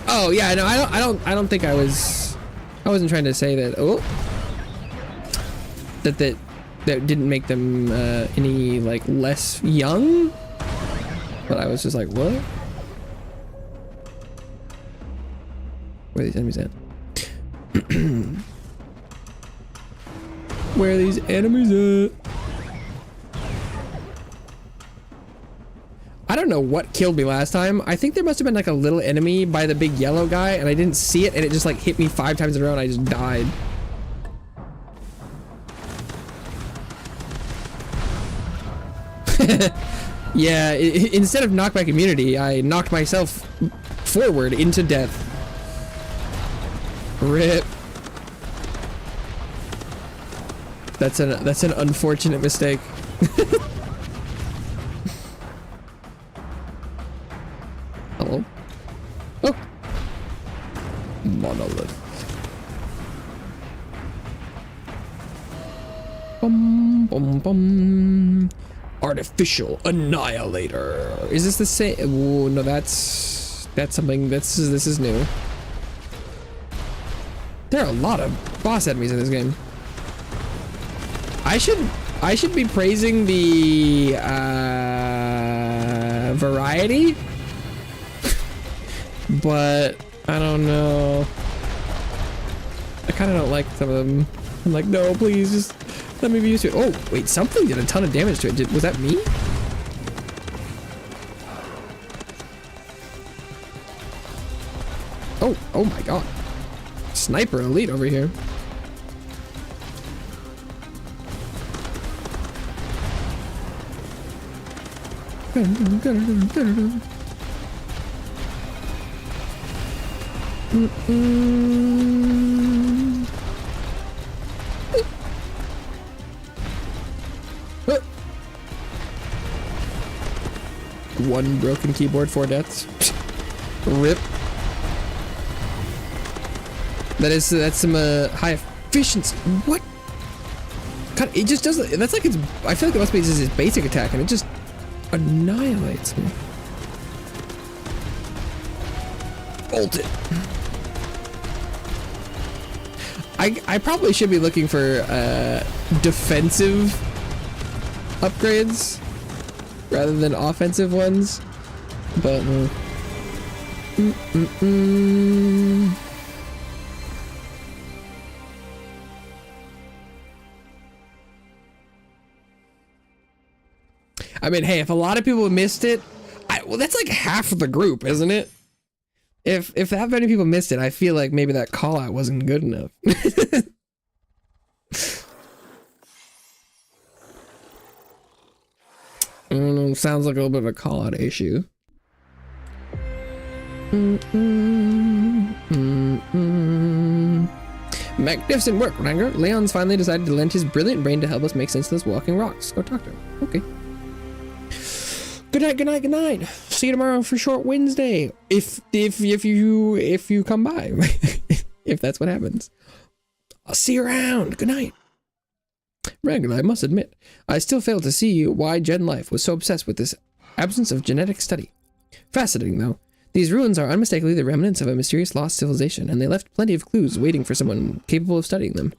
Oh yeah, no, I don't think I wasn't trying to say that. Oh, that didn't make them any like less young. But I was just like, what? Where are these enemies at? Where are these enemies at? I don't know what killed me last time. I think there must have been like a little enemy by the big yellow guy, and I didn't see it, and it just like hit me 5 times in a row, and I just died. Yeah, instead of knockback immunity, I knocked myself forward into death. RIP. That's an unfortunate mistake. Hello. Oh. Monolith. Bum, bum, bum. Artificial annihilator. Is this the same? Oh no, that's something. This is new. There are a lot of boss enemies in this game. I should be praising the variety, but I don't know. I kind of don't like some of them. I'm like, no, please, just let me be used to it. Oh, wait, something did a ton of damage to it. Was that me? Oh my god. Sniper elite over here. One broken keyboard, 4 deaths. Rip. That's some high efficiency. What? God, it just doesn't. That's like it's. I feel like it must be just his basic attack, and it just annihilates me. Bolt it. I probably should be looking for defensive upgrades rather than offensive ones, but I mean, hey, if a lot of people missed it, well, that's like half of the group, isn't it? If that many people missed it, I feel like maybe that call out wasn't good enough. I don't know, sounds like a little bit of a call out issue. Magnificent work, Ranger. Leon's finally decided to lend his brilliant brain to help us make sense of those walking rocks. Go talk to him. Okay. Good night, good night, good night. See you tomorrow for Short Wednesday. If you come by. If that's what happens. I'll see you around. Good night. Wrangler, I must admit, I still fail to see why Gen Life was so obsessed with this absence of genetic study. Fascinating, though. These ruins are unmistakably the remnants of a mysterious lost civilization, and they left plenty of clues waiting for someone capable of studying them.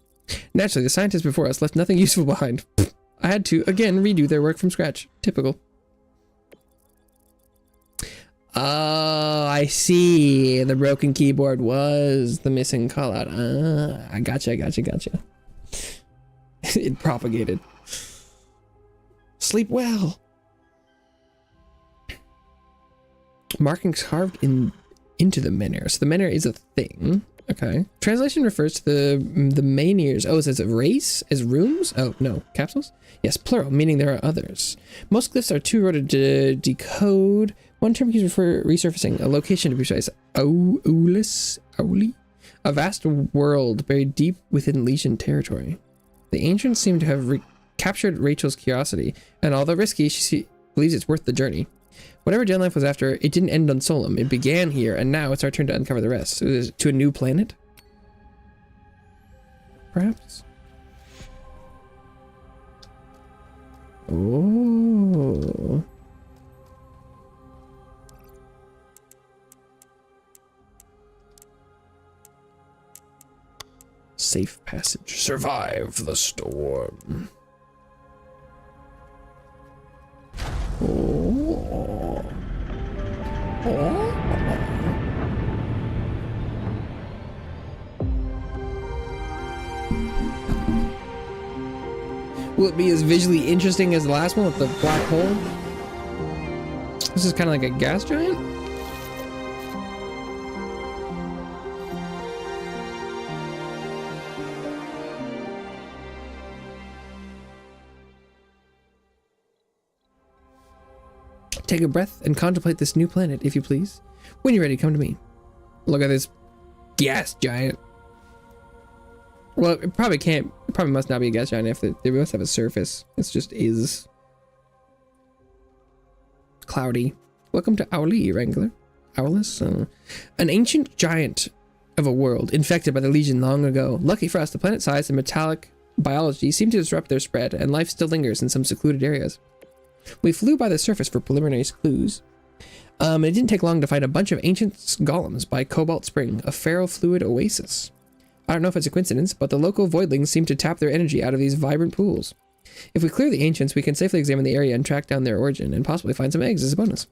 Naturally, the scientists before us left nothing useful behind. I had to, again, redo their work from scratch. Typical. Oh, I see. The broken keyboard was the missing callout. I gotcha. It propagated. Sleep well. Markings carved into the menhir. So the menhir is a thing. Okay. Translation refers to the menhirs. Oh, it says a race as rooms? Oh, no. Capsules? Yes, plural, meaning there are others. Most glyphs are too hard to decode. One term keeps resurfacing. A location to be precise. Auli? A vast world buried deep within Legion territory. The ancients seem to have captured Rachel's curiosity, and although risky, she believes it's worth the journey. Whatever Gen Life was after, it didn't end on Solum. It began here, and now it's our turn to uncover the rest. To a new planet? Perhaps? Oh. Safe passage. Survive the storm. Oh. Oh. Will it be as visually interesting as the last one with the black hole? This is kind of like a gas giant? Take a breath and contemplate this new planet, if you please. When you're ready, come to me. Look at this gas giant. Well, it probably can't. It probably must not be a gas giant if they must have a surface. It's just is. Cloudy. Welcome to Auli, Wrangler. Owlus? An ancient giant of a world infected by the Legion long ago. Lucky for us, the planet-sized and metallic biology seem to disrupt their spread, and life still lingers in some secluded areas. We flew by the surface for preliminary clues. It didn't take long to find a bunch of ancient golems by Cobalt Spring, a ferrofluid oasis. I don't know if it's a coincidence, but the local voidlings seem to tap their energy out of these vibrant pools. If we clear the ancients, we can safely examine the area and track down their origin, and possibly find some eggs as a bonus.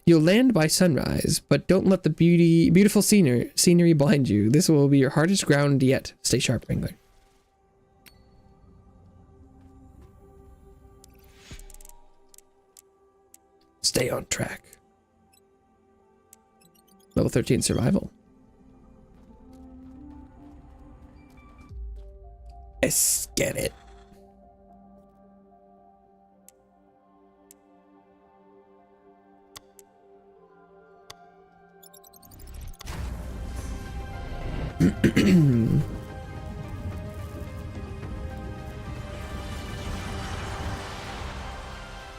You'll land by sunrise, but don't let the beautiful scenery blind you. This will be your hardest ground yet. Stay sharp, Wrangler. Stay on track. Level 13 survival. Let's get it.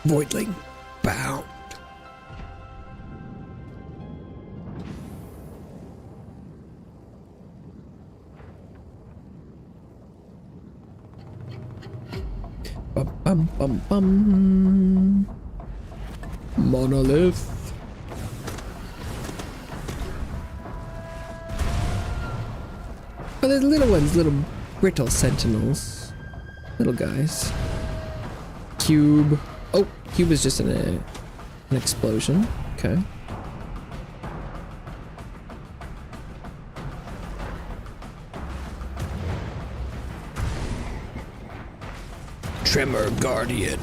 Voidling bound. Bum bum bum bum. Monolith. Oh, there's little ones, little brittle sentinels. Little guys. Cube. Oh, cube is just an explosion. Okay. Tremor Guardian.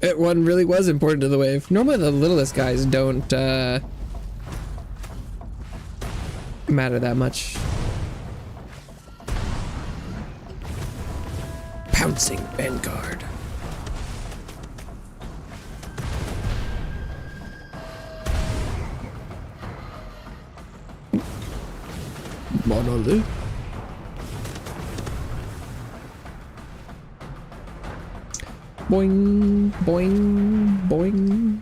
That one really was important to the wave. Normally the littlest guys don't matter that much. Pouncing Vanguard. Monolith. Boing, boing, boing.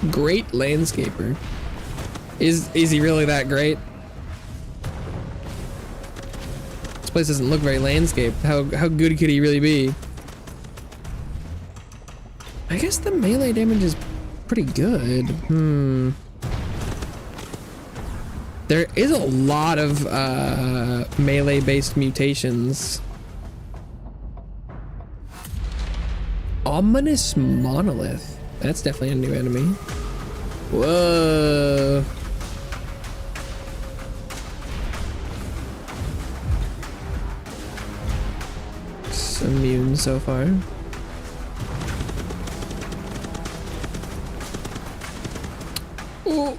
Great landscaper. Is he really that great? This place doesn't look very landscaped. How good could he really be? I guess the melee damage is pretty good. There is a lot of melee-based mutations. Ominous Monolith. That's definitely a new enemy. Whoa. It's immune so far. Oh.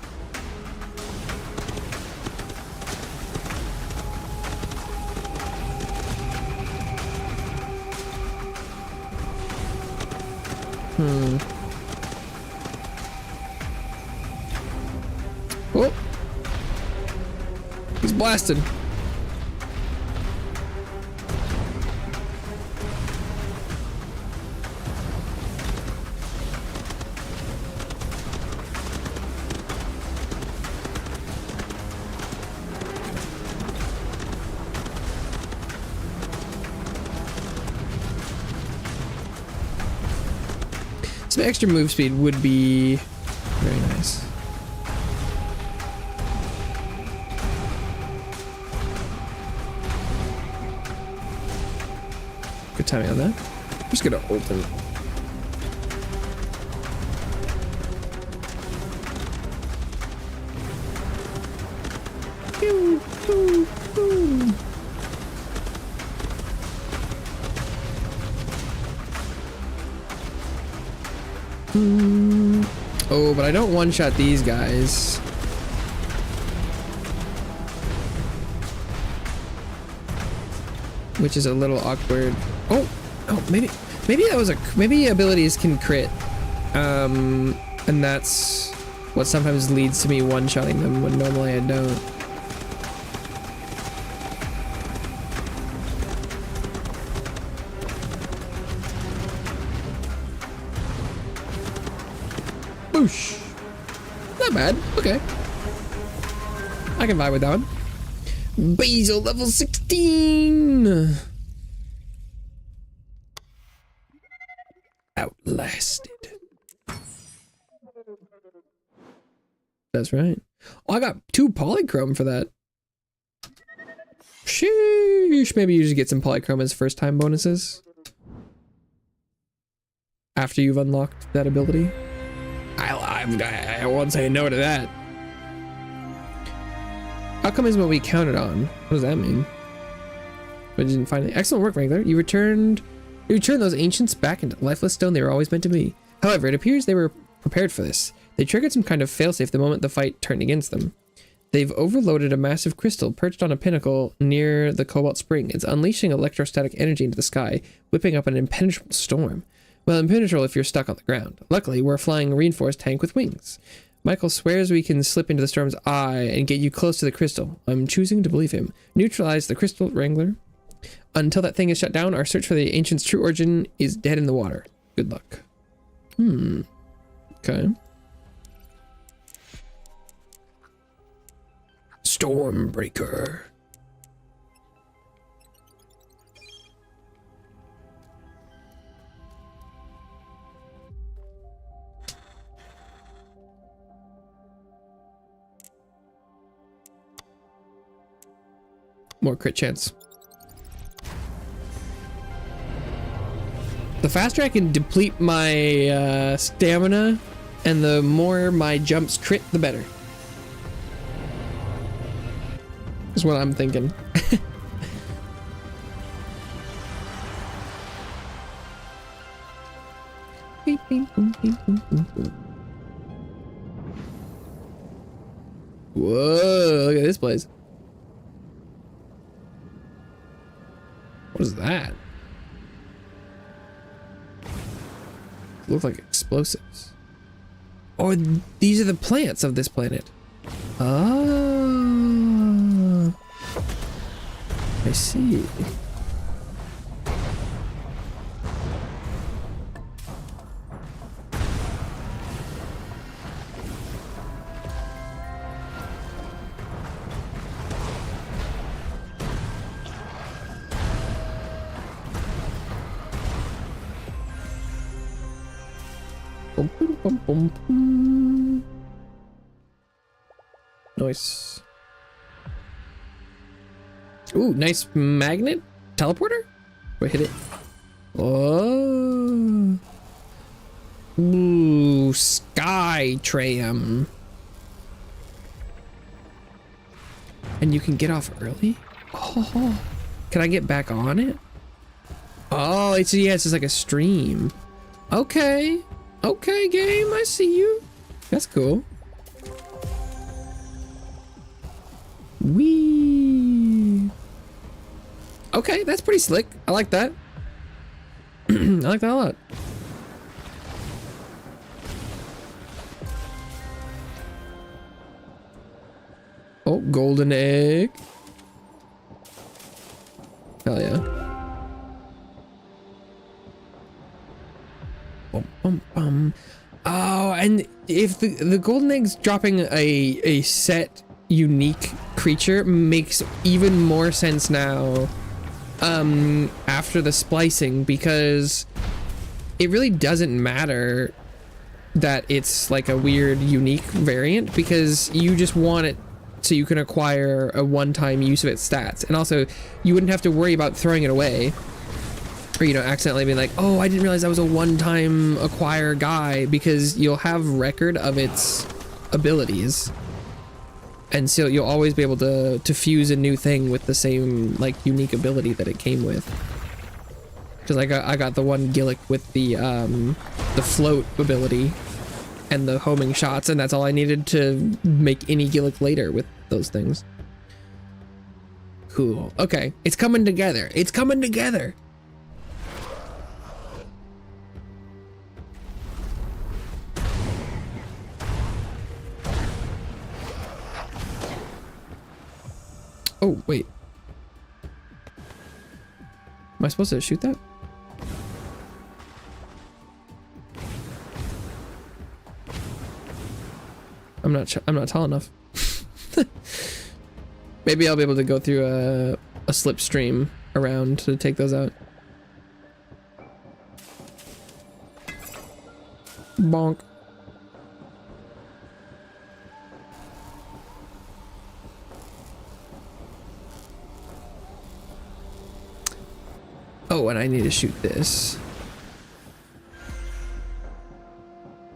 Oh, he's blasted. Some extra move speed would be very nice. Good timing on that. I'm just gonna open. Pew, pew, pew. Oh, but I don't one-shot these guys. Which is a little awkward. Oh, maybe that was maybe abilities can crit. And that's What sometimes leads to me one-shotting them when normally I don't. Boosh! Not bad. Okay. I can vibe with that one. Basil level 16! Outlasted. That's right. Oh, I got 2 polychrome for that. Sheesh. Maybe you should get some polychrome as first time bonuses. After you've unlocked that ability. I won't say no to that. Outcome is what we counted on. What does that mean? But you didn't find it. Excellent work, Wrangler. You returned those ancients back into lifeless stone they were always meant to be. However, it appears they were prepared for this. They triggered some kind of failsafe the moment the fight turned against them. They've overloaded a massive crystal perched on a pinnacle near the Cobalt Spring. It's unleashing electrostatic energy into the sky, whipping up an impenetrable storm. Well, impenetrable if you're stuck on the ground. Luckily, we're flying a reinforced tank with wings. Michael swears we can slip into the storm's eye and get you close to the crystal. I'm choosing to believe him. Neutralize the crystal, Wrangler. Until that thing is shut down, our search for the ancient's true origin is dead in the water. Good luck. Okay. Stormbreaker. More crit chance. The faster I can deplete my stamina and the more my jumps crit, the better. Is what I'm thinking. Whoa, look at this place. What is that? Look like explosives. Or these are the plants of this planet. Oh, I see. Bum, bum, bum. Nice. Ooh, nice magnet teleporter. Wait, hit it. Oh. Ooh, sky tram. And you can get off early. Oh, can I get back on it? Oh, it's just like a stream. Okay. Okay, game, I see you. That's cool. Wee. Okay, that's pretty slick. I like that. I like that a lot. Oh, golden egg. Hell yeah. Bum, bum, bum. Oh, and if the golden egg's dropping a set unique creature makes even more sense now after the splicing, because it really doesn't matter that it's like a weird unique variant, because you just want it so you can acquire a one-time use of its stats, and also you wouldn't have to worry about throwing it away. Or, you know, accidentally being like, oh, I didn't realize that was a one-time acquire guy, because you'll have record of its abilities. And so you'll always be able to fuse a new thing with the same, like, unique ability that it came with. Because I got the one Gillick with the float ability and the homing shots, and that's all I needed to make any Gillick later with those things. Cool. Okay, it's coming together. It's coming together. Oh, wait. Am I supposed to shoot that? I'm not tall enough. Maybe I'll be able to go through a slipstream around to take those out. Bonk. Oh, and I need to shoot this.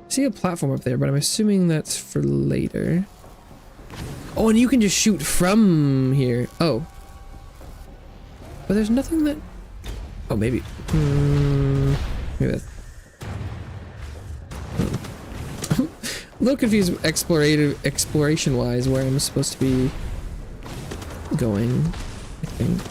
I see a platform up there, but I'm assuming that's for later. Oh, and you can just shoot from here. Oh. But there's nothing that... Oh, maybe. Maybe that's... I'm a little confused exploration-wise where I'm supposed to be going, I think.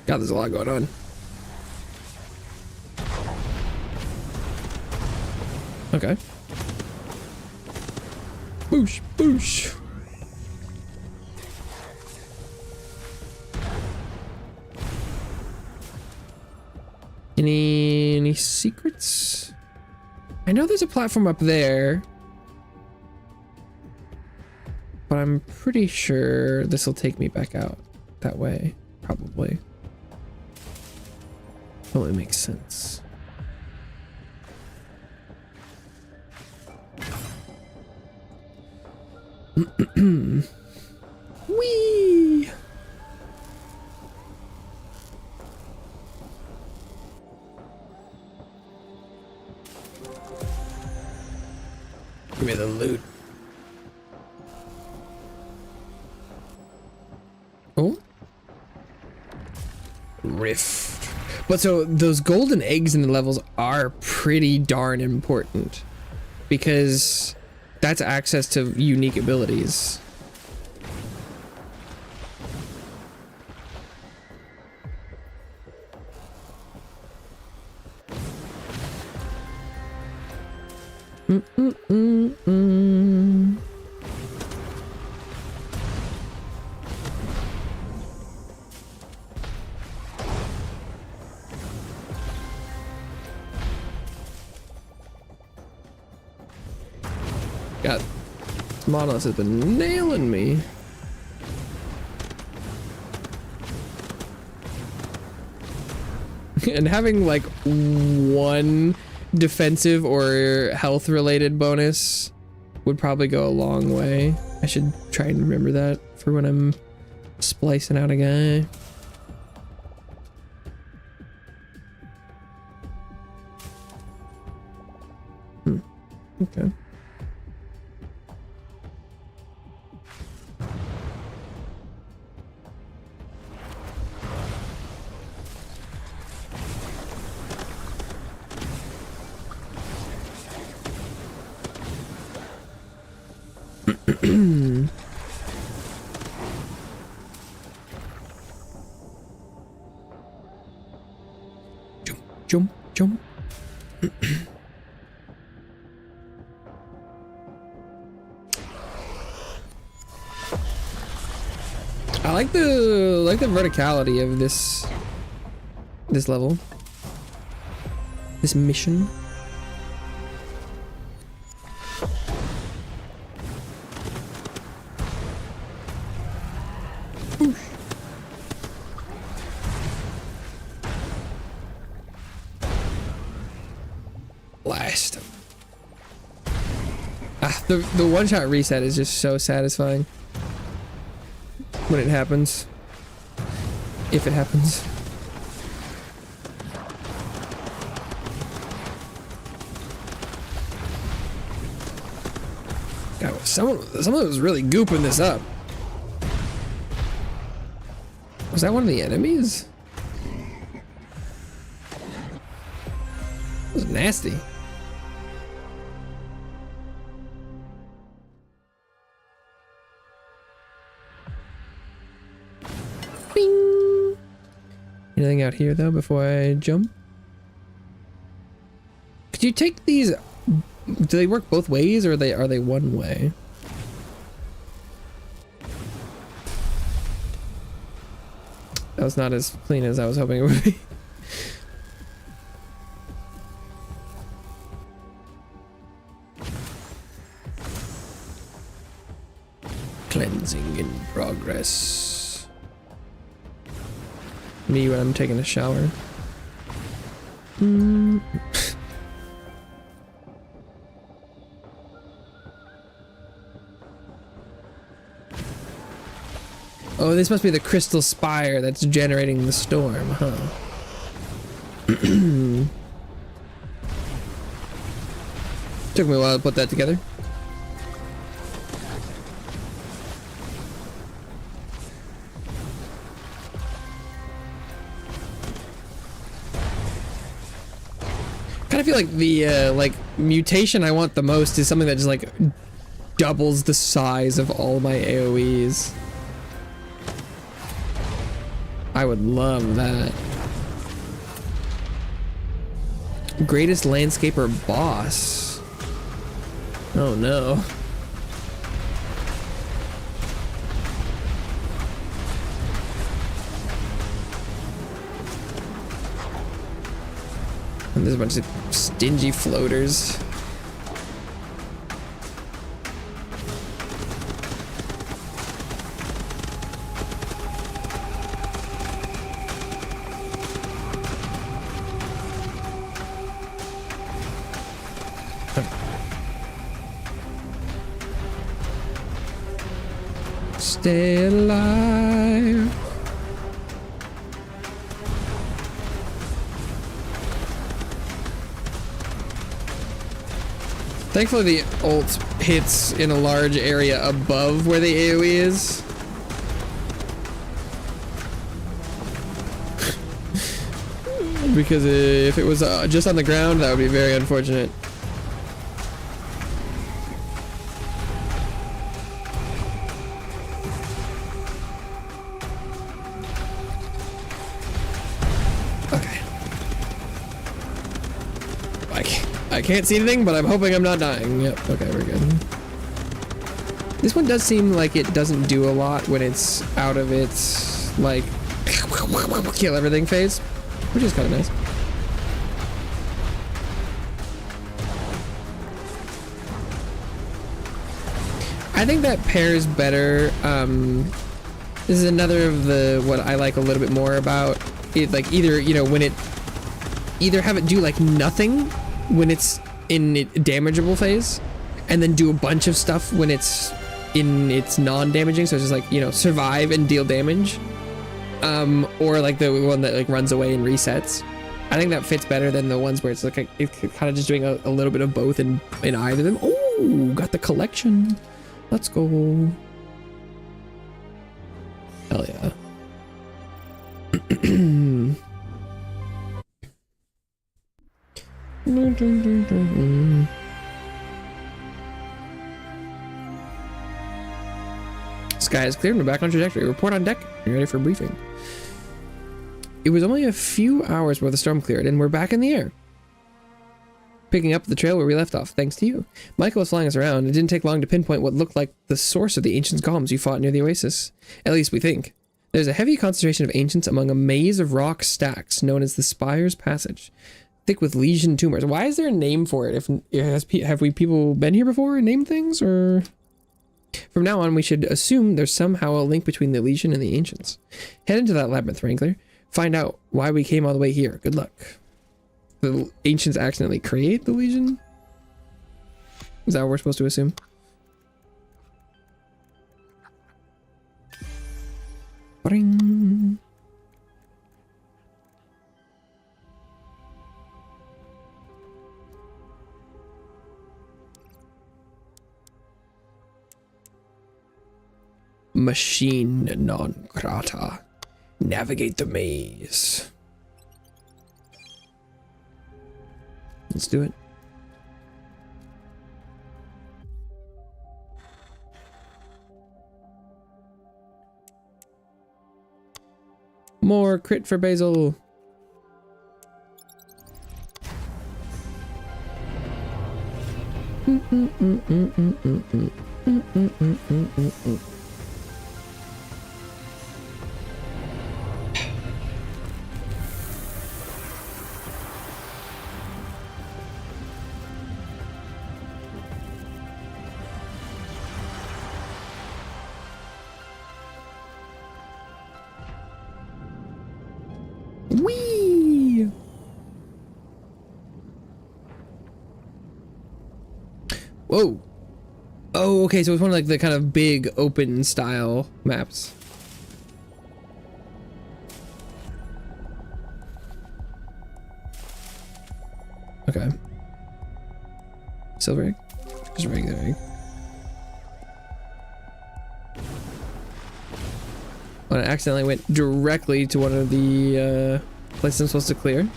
God, there's a lot going on. Okay. Boosh, boosh. Any secrets? I know there's a platform up there, but I'm pretty sure this will take me back out that way, probably. Totally makes sense. Whee! Give me the loot. Oh? Rift. But so those golden eggs in the levels are pretty darn important because that's access to unique abilities. God, this monolith has been nailing me. And having like one defensive or health related bonus would probably go a long way. I should try and remember that for when I'm splicing out a guy. Okay. Jump, jump. I like the verticality of this level. This mission. Blast him. Ah, the one-shot reset is just so satisfying when it happens. If it happens. God, someone was really gooping this up. Was that one of the enemies? That was nasty. Bing. Anything out here though before I jump? Could you take these? Do they work both ways, or are they one way? That was not as clean as I was hoping it would be. Cleansing in progress. Me when I'm taking a shower. Oh, this must be the crystal spire that's generating the storm, huh? Took me a while to put that together. Kind of feel like the like mutation I want the most is something that just like doubles the size of all my AoEs. I would love that. Greatest landscaper boss. Oh no. And there's a bunch of stingy floaters. Stay alive. Thankfully the ult hits in a large area above where the AoE is. Because if it was just on the ground, that would be very unfortunate. I can't see anything, but I'm hoping I'm not dying. Yep, okay, we're good. This one does seem like it doesn't do a lot when it's out of its, like, kill everything phase, which is kind of nice. I think that pairs better. This is another of the, what I like a little bit more about it, like either, you know, when it, either have it do like nothing when it's in its damageable phase, and then do a bunch of stuff when it's in its non-damaging, so it's just like, you know, survive and deal damage, or like the one that like runs away and resets. I think that fits better than the ones where it's like it's kind of just doing a little bit of both in either of them. Oh, got the collection. Let's go. Hell yeah. Sky is clear and we're back on trajectory. Report on deck. You're ready for a briefing. It was only a few hours before the storm cleared and we're back in the air. Picking up the trail where we left off, thanks to you. Michael was flying us around. It didn't take long to pinpoint what looked like the source of the ancients' golems you fought near the oasis. At least we think. There's a heavy concentration of ancients among a maze of rock stacks known as the Spire's Passage. Thick with lesion tumors. Why is there a name for it? Have we people been here before and named things, or? From now on, we should assume there's somehow a link between the legion and the ancients. Head into that labyrinth, Wrangler. Find out why we came all the way here. Good luck. The ancients accidentally create the legion? Is that what we're supposed to assume? Ba-ding. Machine non grata. Navigate the maze. Let's do it. More crit for Basil. Whee! Whoa. Oh, okay, so it's one of like the kind of big open style maps. Okay. Silver egg? Just regular egg. When I accidentally went directly to one of the places I'm supposed to clear.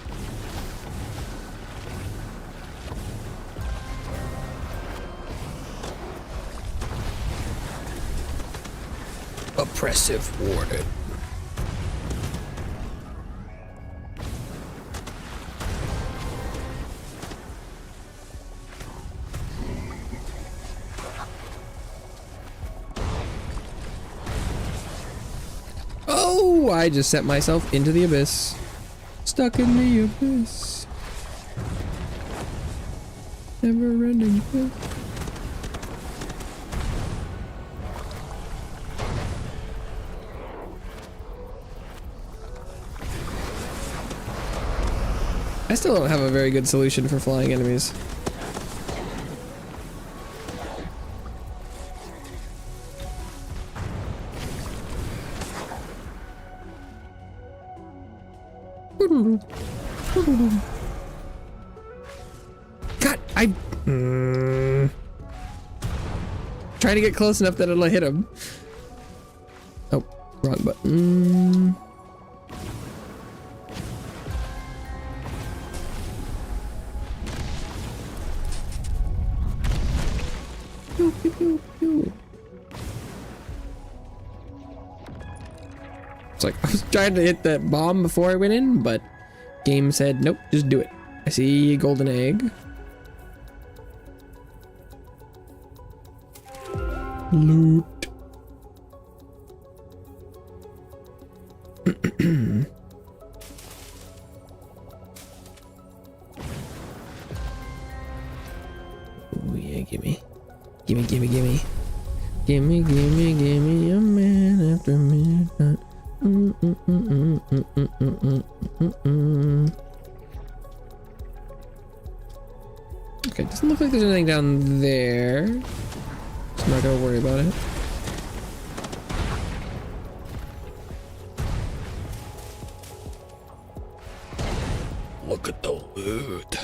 Oppressive warden. Oh, I just set myself into the abyss. Stuck in the abyss. Never ending abyss. I still don't have a very good solution for flying enemies. God, trying to get close enough that it'll hit him. Oh, wrong button. Pew, pew, pew, pew. It's like I was trying to hit that bomb before I went in, but game said nope, just do it. I see a golden egg. Loot. Oh yeah, gimme. Gimme, gimme, gimme. Gimme, gimme, gimme a man after midnight. Okay, doesn't look like there's anything down there. So I'm not gonna worry about it. Look at the loot.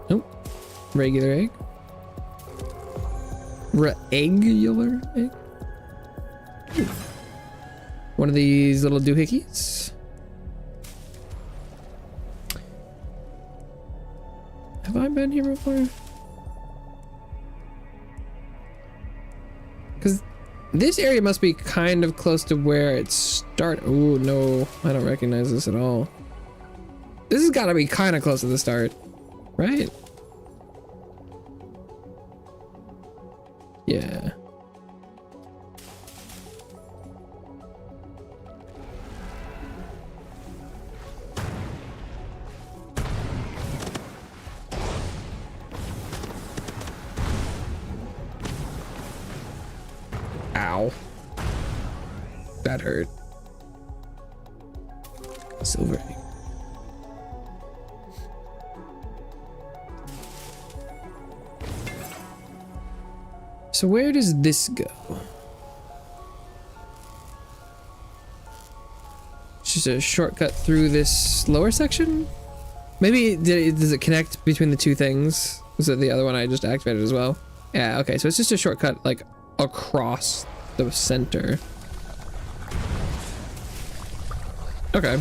Nope. Regular egg. Regular egg. Ooh. One of these little doohickeys. Have I been here before? Because this area must be kind of close to where it started. Oh no, I don't recognize this at all. This has got to be kind of close to the start, right? Yeah. Ow. That hurt. Silver egg. So where does this go? It's just a shortcut through this lower section? Maybe does it connect between the two things? Was it the other one I just activated as well? Yeah, okay, so it's just a shortcut like across the center. Okay.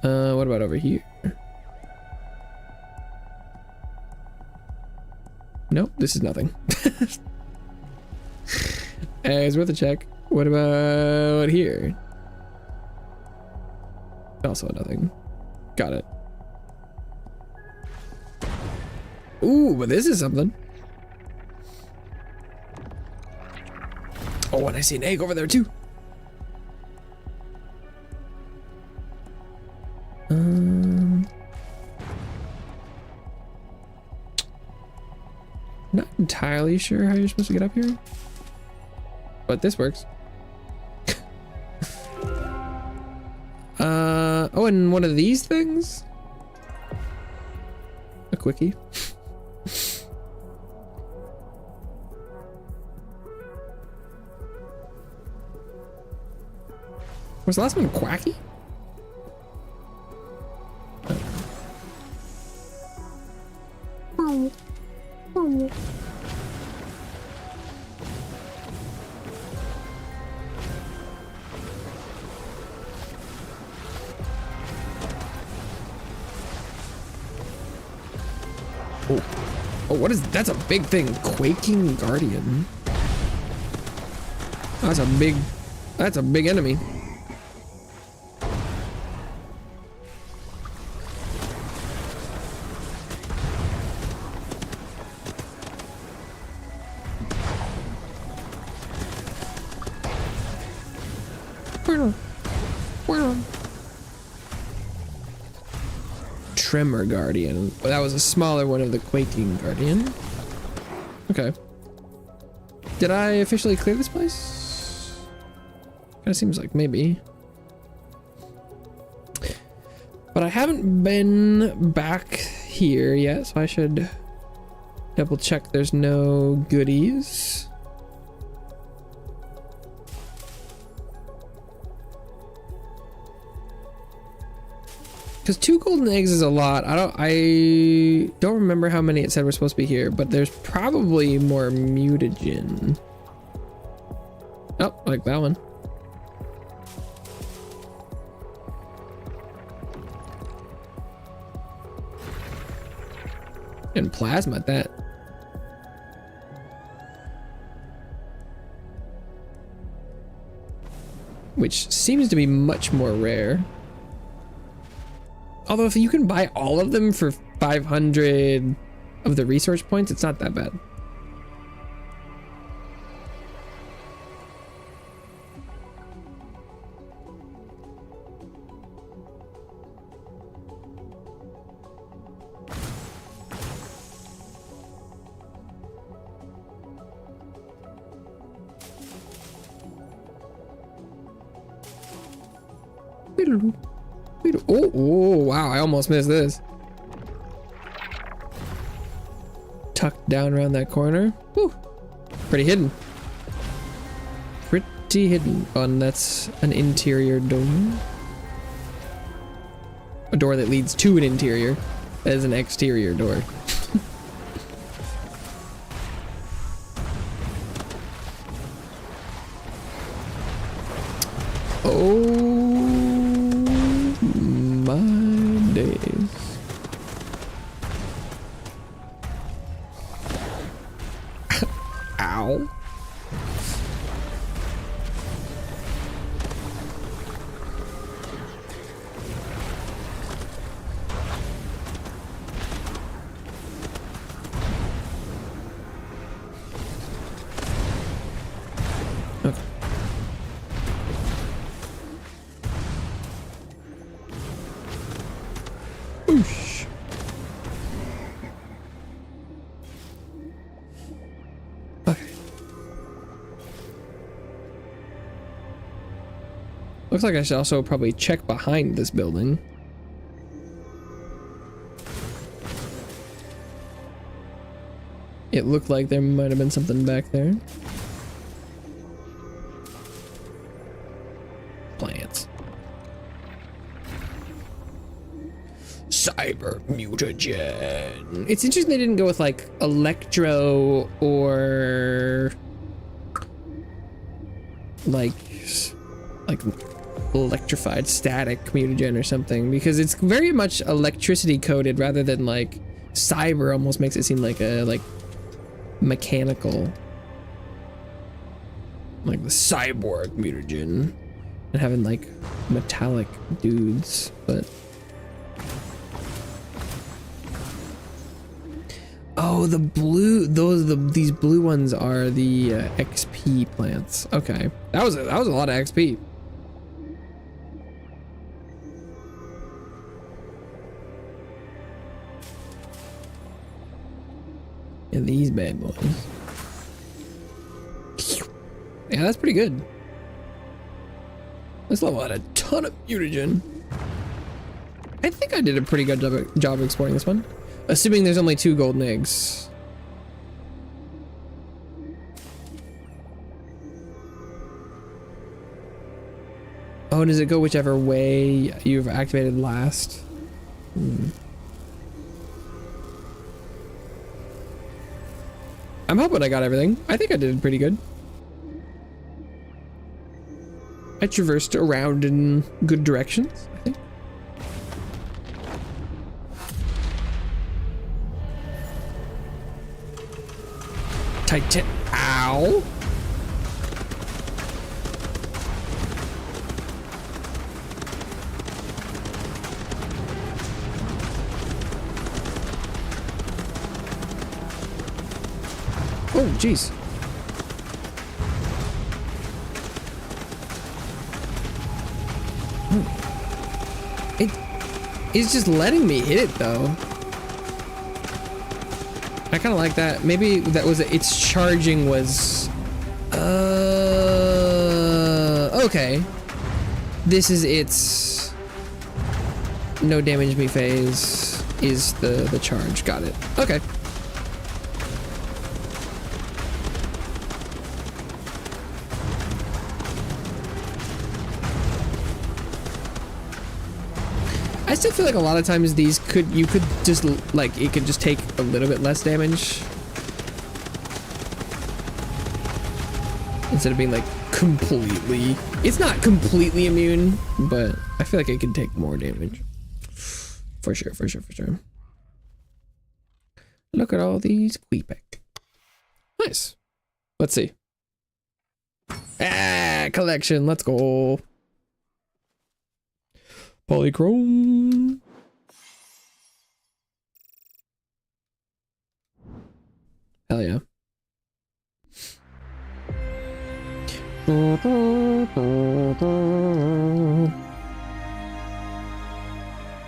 What about over here? Nope, this is nothing. It's worth a check. What about here? Also nothing. Got it. Ooh, but this is something. Oh, and I see an egg over there too. Not entirely sure how you're supposed to get up here, but this works. Oh, and one of these things? A quickie. Was the last one quacky? Oh, what is that's a big thing. Quaking Guardian. That's a big enemy. Tremor Guardian. Well, that was a smaller one of the Quaking Guardian. Okay. Did I officially clear this place? Kinda seems like maybe. But I haven't been back here yet, so I should double check there's no goodies. Because 2 golden eggs is a lot. I don't remember how many it said were supposed to be here, but there's probably more mutagen. Oh, like that one. And plasma at that. Which seems to be much more rare. Although if you can buy all of them for 500 of the resource points, it's not that bad. Oh, wow, I almost missed this. Tucked down around that corner. Whew. Pretty hidden. Pretty hidden. Oh, and that's an interior door. A door that leads to an interior. That is an exterior door. Oh. Ow. Okay. Oosh. Looks like I should also probably check behind this building. It looked like there might have been something back there. Plants. Cyber mutagen. It's interesting they didn't go with like electro or like electrified static mutagen or something, because it's very much electricity coded rather than like cyber. Almost makes it seem like a mechanical, like the cyborg mutagen, and having like metallic dudes. But oh, the blue, these blue ones are the XP plants. Okay, that was a lot of XP. And these bad boys. Yeah, that's pretty good. This level had a ton of mutagen. I think I did a pretty good job exploring this one. Assuming there's only 2 golden eggs. Oh, does it go whichever way you've activated last? I'm hoping I got everything. I think I did pretty good. I traversed around in good directions, I think. Titan. Ow. Oh, jeez. It's just letting me hit it though. I kind of like that. Maybe that was its charging was. Okay. This is its no damage me phase is the charge. Got it. Okay. I still feel like a lot of times these you could just like it could just take a little bit less damage instead of being like completely. It's not completely immune, but I feel like it can take more damage. For sure. Look at all these Queepack. Nice. Let's see. Ah, collection. Let's go. Polychrome. Hell yeah.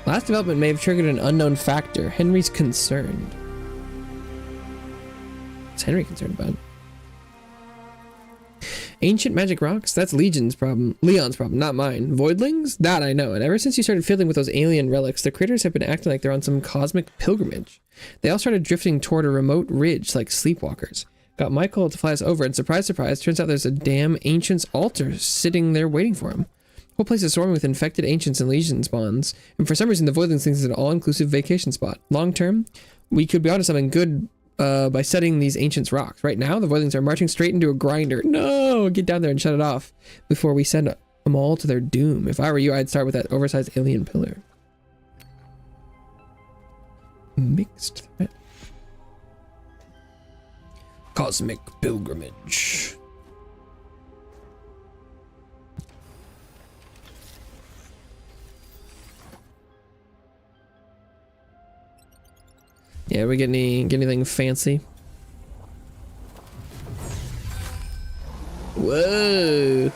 Last development may have triggered an unknown factor. Henry's concerned. What's Henry concerned about? Ancient magic rocks? That's Leon's problem, not mine. Voidlings? That I know. And ever since you started fiddling with those alien relics, the critters have been acting like they're on some cosmic pilgrimage. They all started drifting toward a remote ridge like sleepwalkers. Got Michael to fly us over, and surprise, surprise, turns out there's a damn ancient's altar sitting there waiting for him. The whole place is swarming with infected ancients and legion spawns, and for some reason the Voidlings thinks it's an all-inclusive vacation spot. Long term, we could be onto something good by studying these ancients' rocks. Right now, the Voidlings are marching straight into a grinder. No! Get down there and shut it off before we send them all to their doom. If I were you, I'd start with that oversized alien pillar. Mixed threat. Cosmic pilgrimage. Yeah, we get anything fancy? Whoa!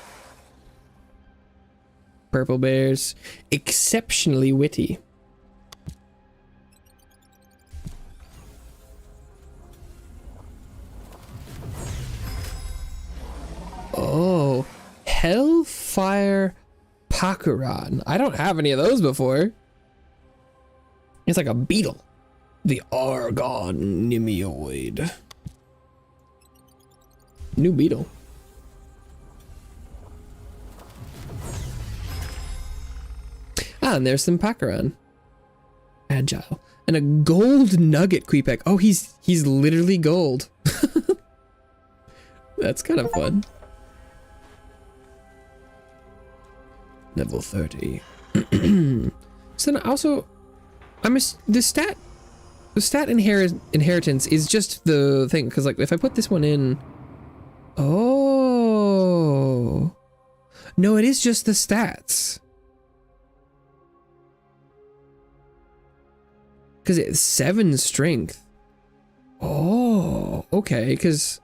Purple bears, exceptionally witty. Oh, Hellfire Pakuran. I don't have any of those before. It's like a beetle. The Argon Nimioid. New beetle. Ah, and there's some Pakuran. Agile. And a gold nugget Queepack. Oh, he's literally gold. That's kind of fun. Level 30. So then also, the stat inheritance is just the thing, because like if I put this one in, oh no, it is just the stats, because it's 7 strength. Oh, okay, because,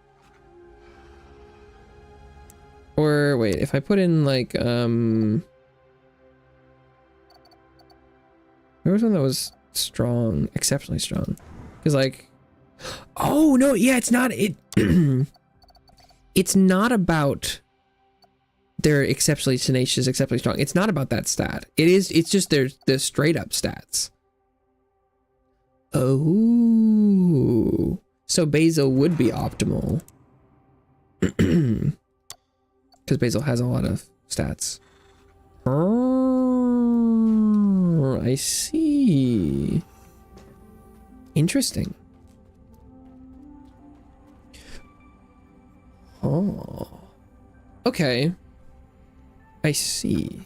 or wait, if I put in like there was one that was strong, exceptionally strong, because like, oh no, yeah, it's not it. It's not about they're exceptionally tenacious, exceptionally strong. It's not about that stat. It's just their straight up stats. Oh, so Basil would be optimal because Basil has a lot of stats. Oh, I see. Interesting. Oh, okay. I see.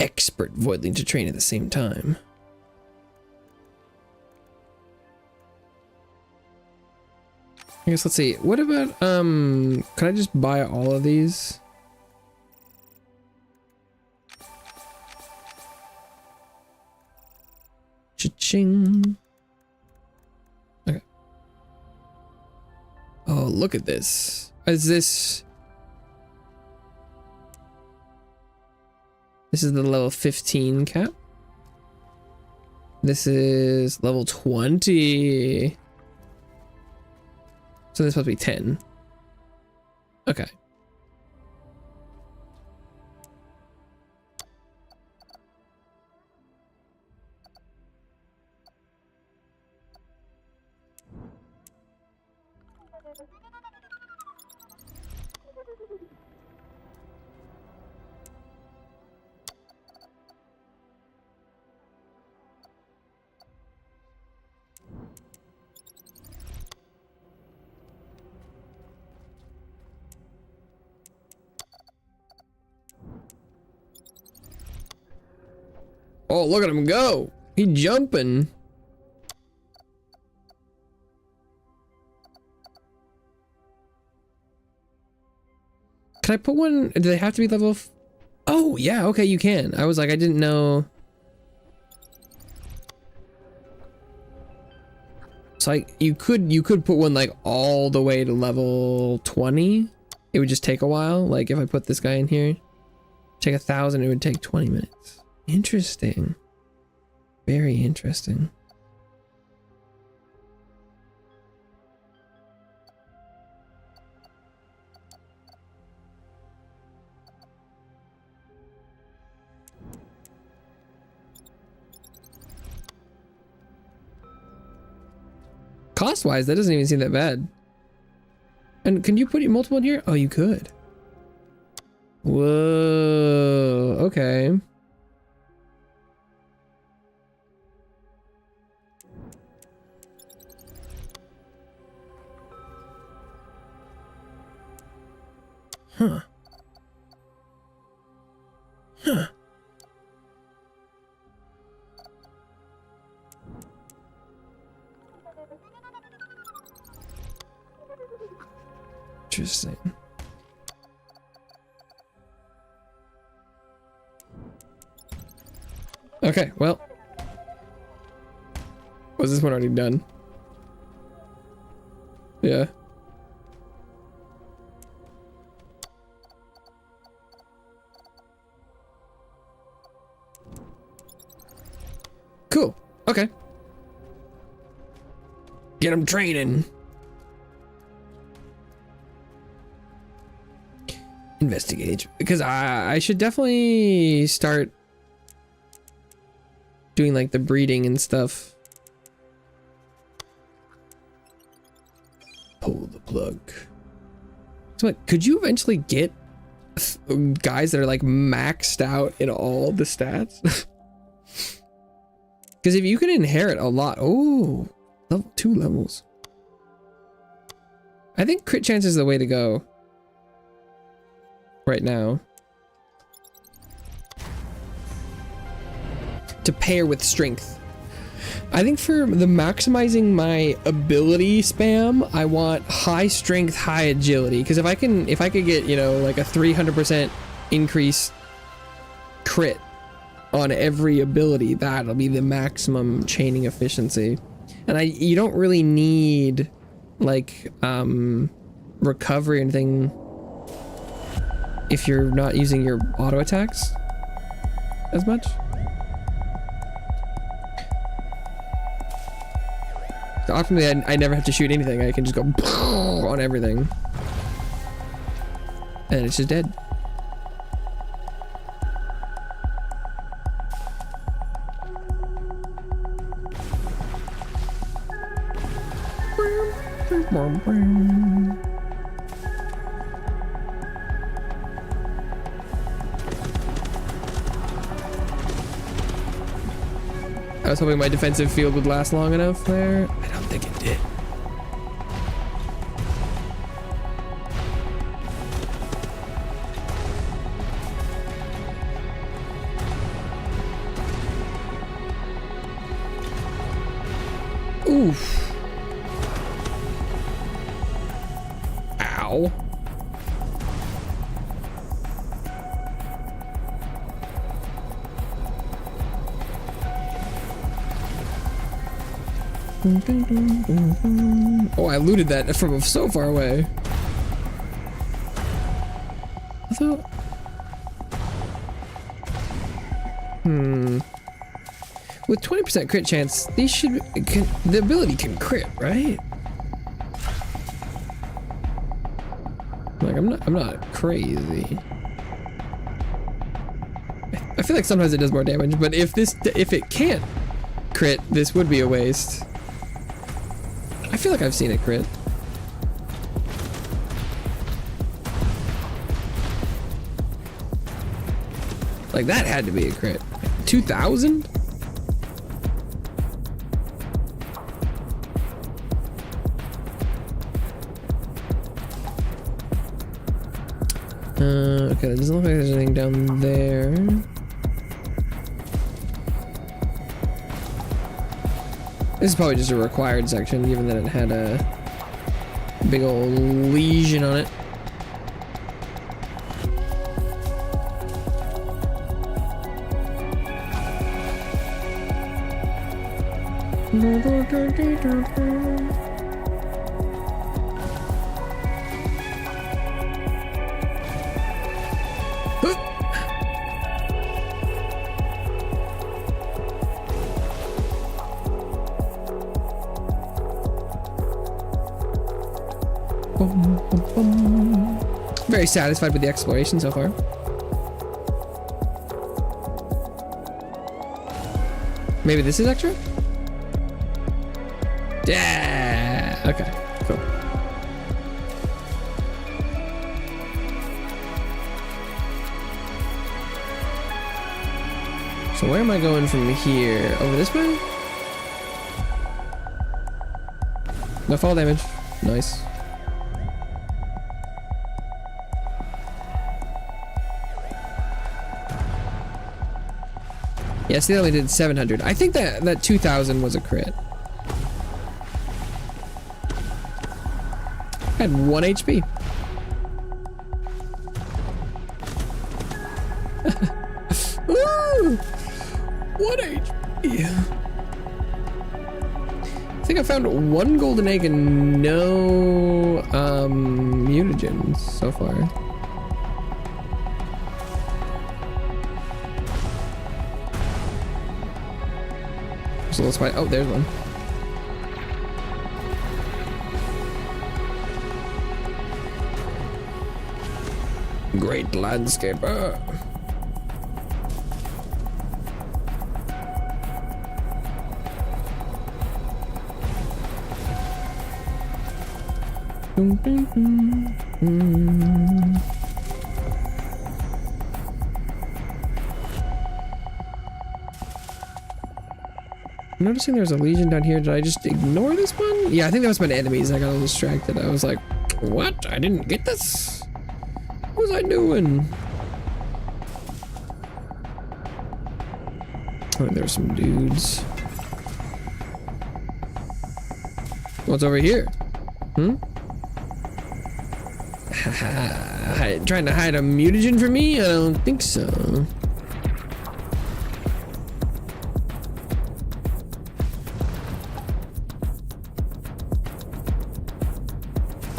Expert Voidling to train at the same time. I guess let's see. What about can I just buy all of these? Cha-ching. Okay. Oh, look at this. Is this is the level 15 cap. This is level 20. So this must be 10. Okay. Oh, look at him go. He jumping. Can I put one? Do they have to be level? Oh, yeah. Okay, you can. I was like, I didn't know. So like, you could put one like all the way to level 20. It would just take a while. Like if I put this guy in here, take 1,000, it would take 20 minutes. Interesting. Very interesting. Cost-wise, that doesn't even seem that bad. And can you put multiple in here? Oh, you could. Whoa, okay. Huh. Huh. Interesting. Okay, well. Was this one already done? Yeah. Cool. Okay. Get him training. Investigate, because I should definitely start doing like the breeding and stuff. Pull the plug. So what, could you eventually get guys that are like maxed out in all the stats. Because if you can inherit a lot, oh, level 2 levels. I think crit chance is the way to go right now. To pair with strength. I think for the maximizing my ability spam, I want high strength, high agility. Because if I could get, you know, like a 300% increase crit on every ability, that'll be the maximum chaining efficiency. And you don't really need like recovery or anything if you're not using your auto attacks as much. Ultimately, I never have to shoot anything. I can just go on everything. And it's just dead. I was hoping my defensive field would last long enough there. I don't think it did. Oof. Ow. Oh, I looted that from so far away. I thought... With 20% crit chance, these should... the ability can crit, right? Like, I'm not crazy. I feel like sometimes it does more damage, but if it can't crit, this would be a waste. I feel like I've seen it crit. Like that had to be a crit. 2,000? Okay, it doesn't look like there's anything down there. This is probably just a required section, given that it had a big old lesion on it. Very satisfied with the exploration so far. Maybe this is extra? Yeah. Okay. Cool. So where am I going from here? Over this way? No fall damage. Nice. Yeah, see, they only did 700. I think that 2,000 was a crit. I had 1 HP. Woo! 1 HP. I think I found 1 golden egg and no mutagens so far. There's a little spot. Oh, there's one. Great landscaper. I'm noticing there's a legion down here. Did I just ignore this one? Yeah, I think that was my enemies. I got all distracted. I was like, what? I didn't get this? What was I doing? Oh, there's some dudes. What's over here? Hmm? Trying to hide a mutagen from me? I don't think so.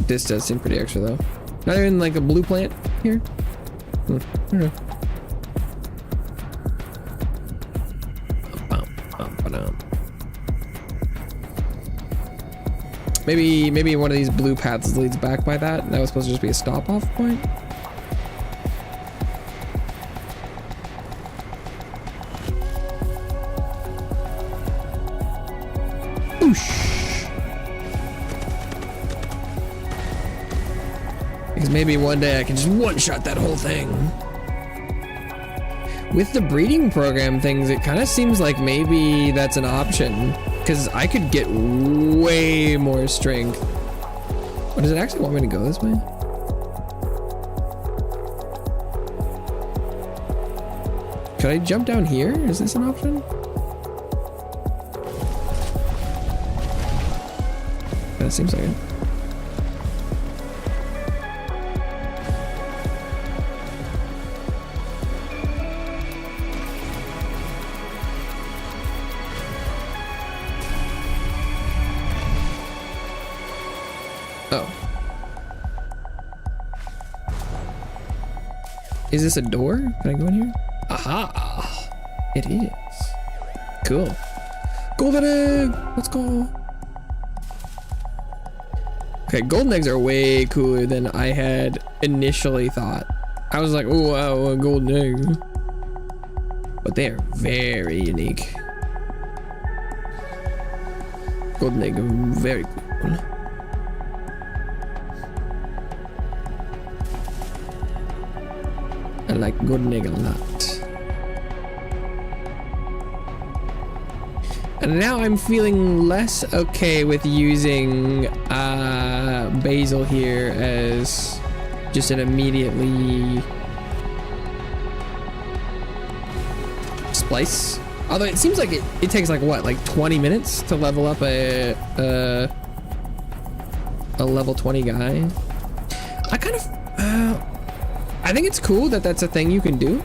This does seem pretty extra though. Not even like a blue plant here? I don't know. Maybe one of these blue paths leads back by that. That was supposed to just be a stop-off point. Boosh. Because maybe one day I can just one-shot that whole thing. With the breeding program things, it kind of seems like maybe that's an option. Because I could get way more strength. Oh, does it actually want me to go this way? Could I jump down here? Is this an option? That seems like it. Oh. Is this a door? Can I go in here? Aha! It is. Cool. Golden egg! Let's go. Okay, golden eggs are way cooler than I had initially thought. I was like, oh wow, a golden egg. But they are very unique. Golden egg, very cool. I like golden egg a lot. And now I'm feeling less okay with using basil here as just an immediately splice. Although it seems like it takes like what, like 20 minutes to level up a level 20 guy. I kind of I think it's cool that that's a thing you can do.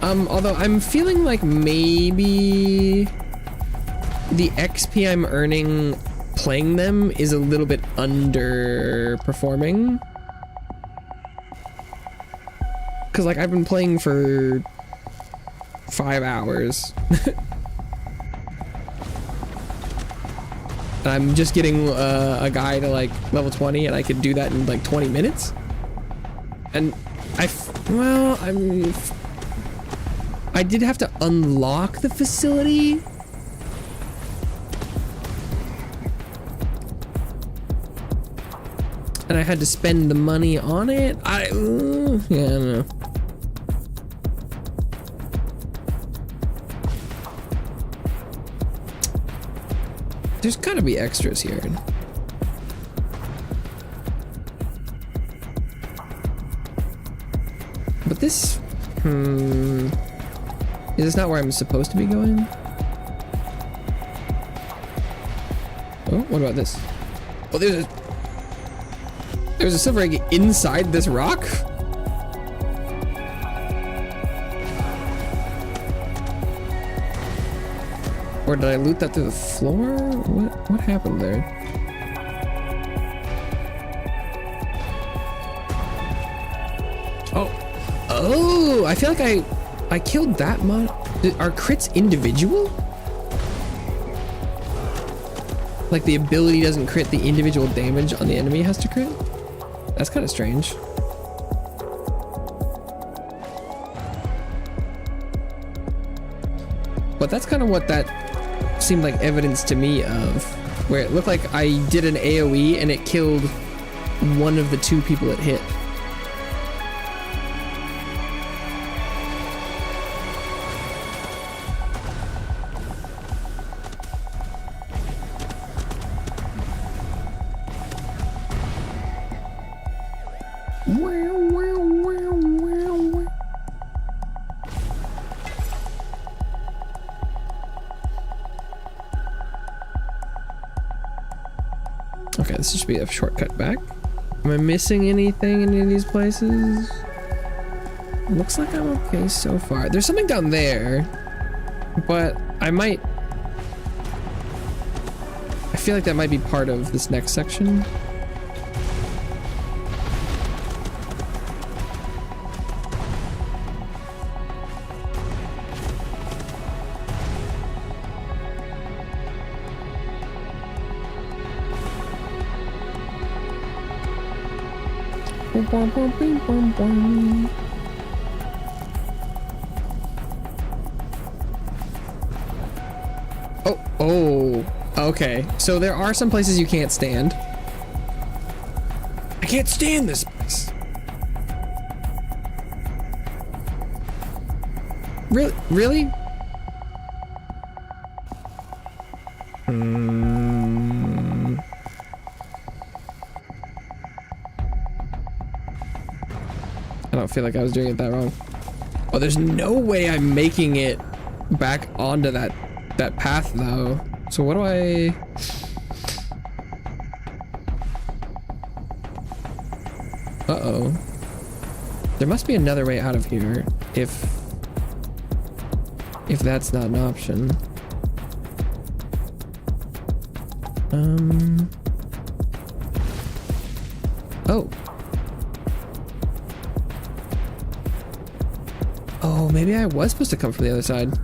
Although I'm feeling like maybe the XP I'm earning playing them is a little bit underperforming. Cause like I've been playing for 5 hours. And I'm just getting a guy to like level 20 and I could do that in like 20 minutes. And I did have to unlock the facility. And I had to spend the money on it. Yeah, I don't know. There's gotta be extras here. But this, is this not where I'm supposed to be going? Oh, what about this? Oh, there's a silver egg inside this rock? Or did I loot that through the floor? What happened there? Oh, I feel like I killed that mon. Are crits individual? Like the ability doesn't crit, the individual damage on the enemy has to crit? That's kind of strange. But that's kind of what that seemed like evidence to me of, where it looked like I did an AoE and it killed one of the 2 people it hit. this should be a shortcut back. Am I missing anything in any of these places? Looks like I'm okay so far. There's something down there, but I feel like that might be part of this next section. Oh, okay. So there are some places you can't stand. I can't stand this place. Really? I don't feel like I was doing it that wrong. Oh, there's no way I'm making it back onto that path though. So what do I... Uh-oh. There must be another way out of here if that's not an option. Oh. Oh, maybe I was supposed to come from the other side.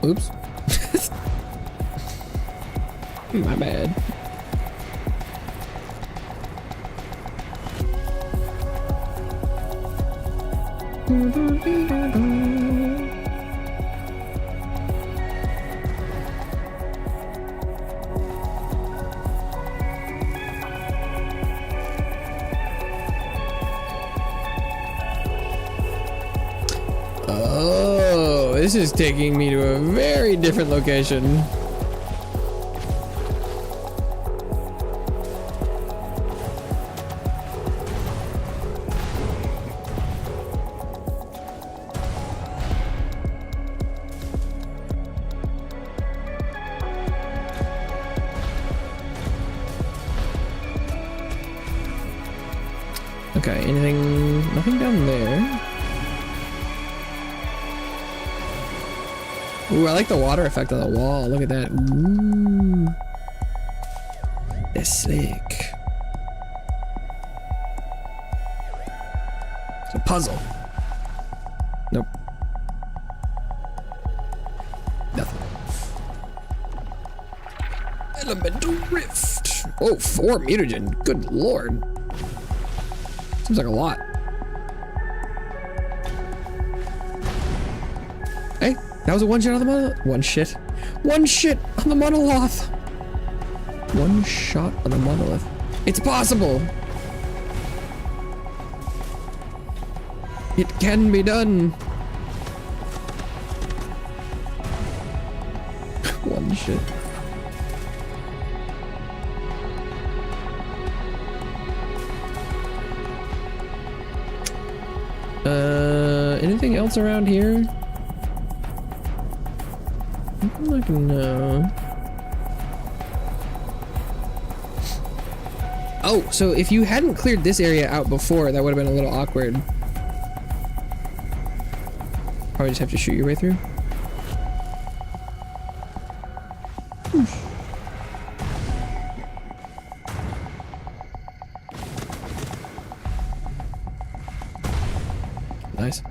Oops. My bad. Oh, this is taking me to a very different location. Okay, nothing down there. Ooh, I like the water effect on the wall. Look at that. Ooh. That's sick. It's a puzzle. Nope. Nothing. Elemental rift. Oh, 4 mutagen. Good lord. Seems like a lot. Hey, that was a one shot on the monolith. One shit on the monolith. One shot on the monolith. It's possible. It can be done. One shit. Anything else around here? I'm like, no. Oh, so if you hadn't cleared this area out before, that would have been a little awkward. Probably just have to shoot your way through. Nice.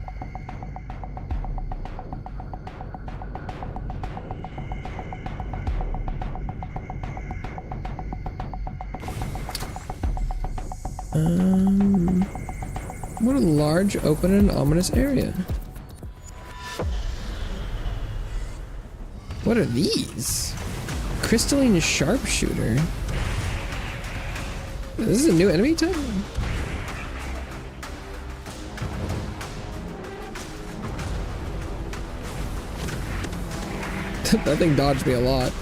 What a large, open, and ominous area. What are these? Crystalline sharpshooter. This is a new enemy type? That thing dodged me a lot.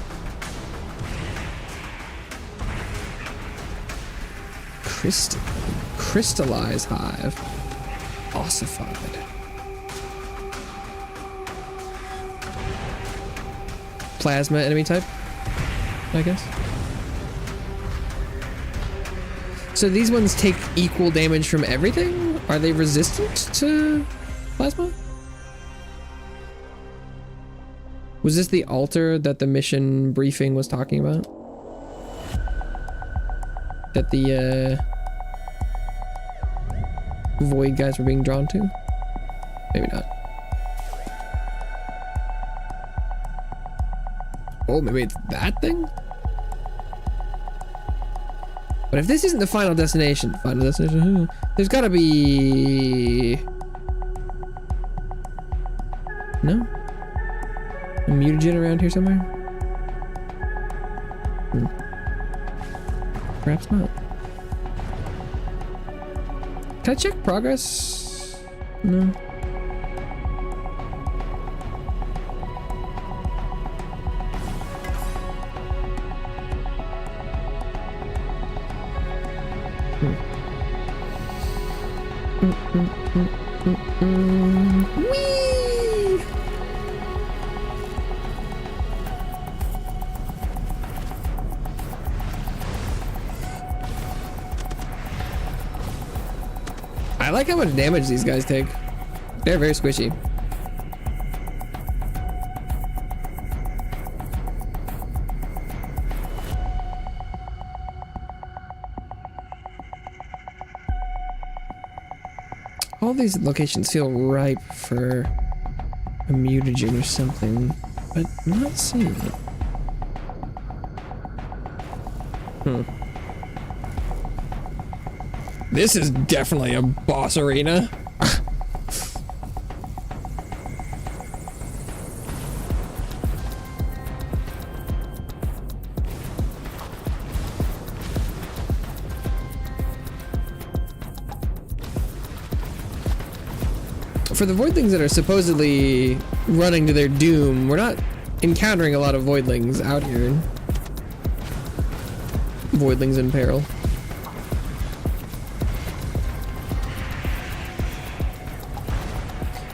Crystallized hive. Ossified. plasma enemy type, I guess. So these ones take equal damage from everything? Are they resistant to plasma? Was this the altar that the mission briefing was talking about? That the void guys were being drawn to? Maybe not. Oh, maybe it's that thing? But if this isn't the final destination, there's gotta be... No? A mutagen around here somewhere? Perhaps not. Can I check progress? No. Whee! I like how much damage these guys take. They're very squishy. All these locations feel ripe for a mutagen or something, but I'm not seeing it. This is definitely a boss arena. For the voidlings that are supposedly running to their doom, we're not encountering a lot of voidlings out here. Voidlings in peril.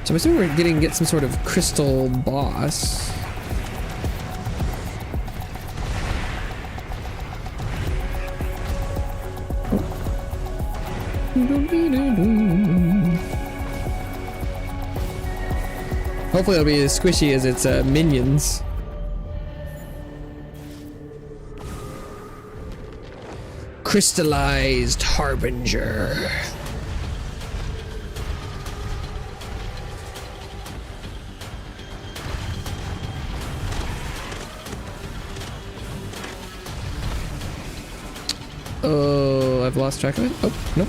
So I'm assuming we're getting some sort of crystal boss. Hopefully it'll be as squishy as its minions. Crystallized Harbinger. Oh, I've lost track of it. Oh, nope.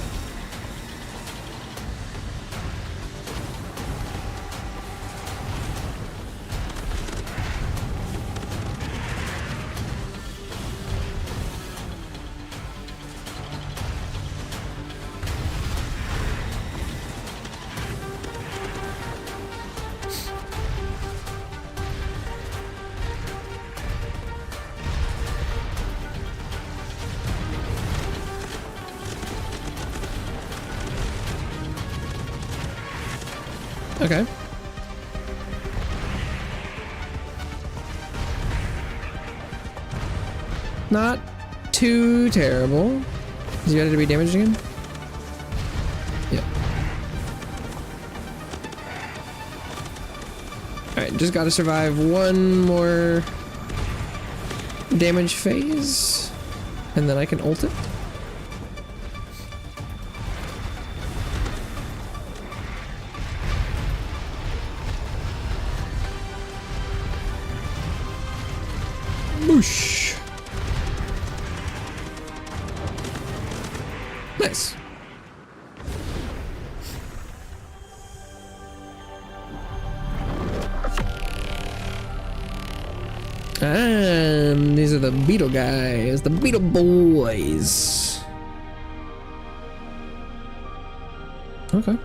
Okay. Not too terrible. Is he ready to be damaged again? Yeah. Alright, just gotta survive one more damage phase, and then I can ult it. Boosh. Nice. And these are the beetle guys, the beetle boys. Okay.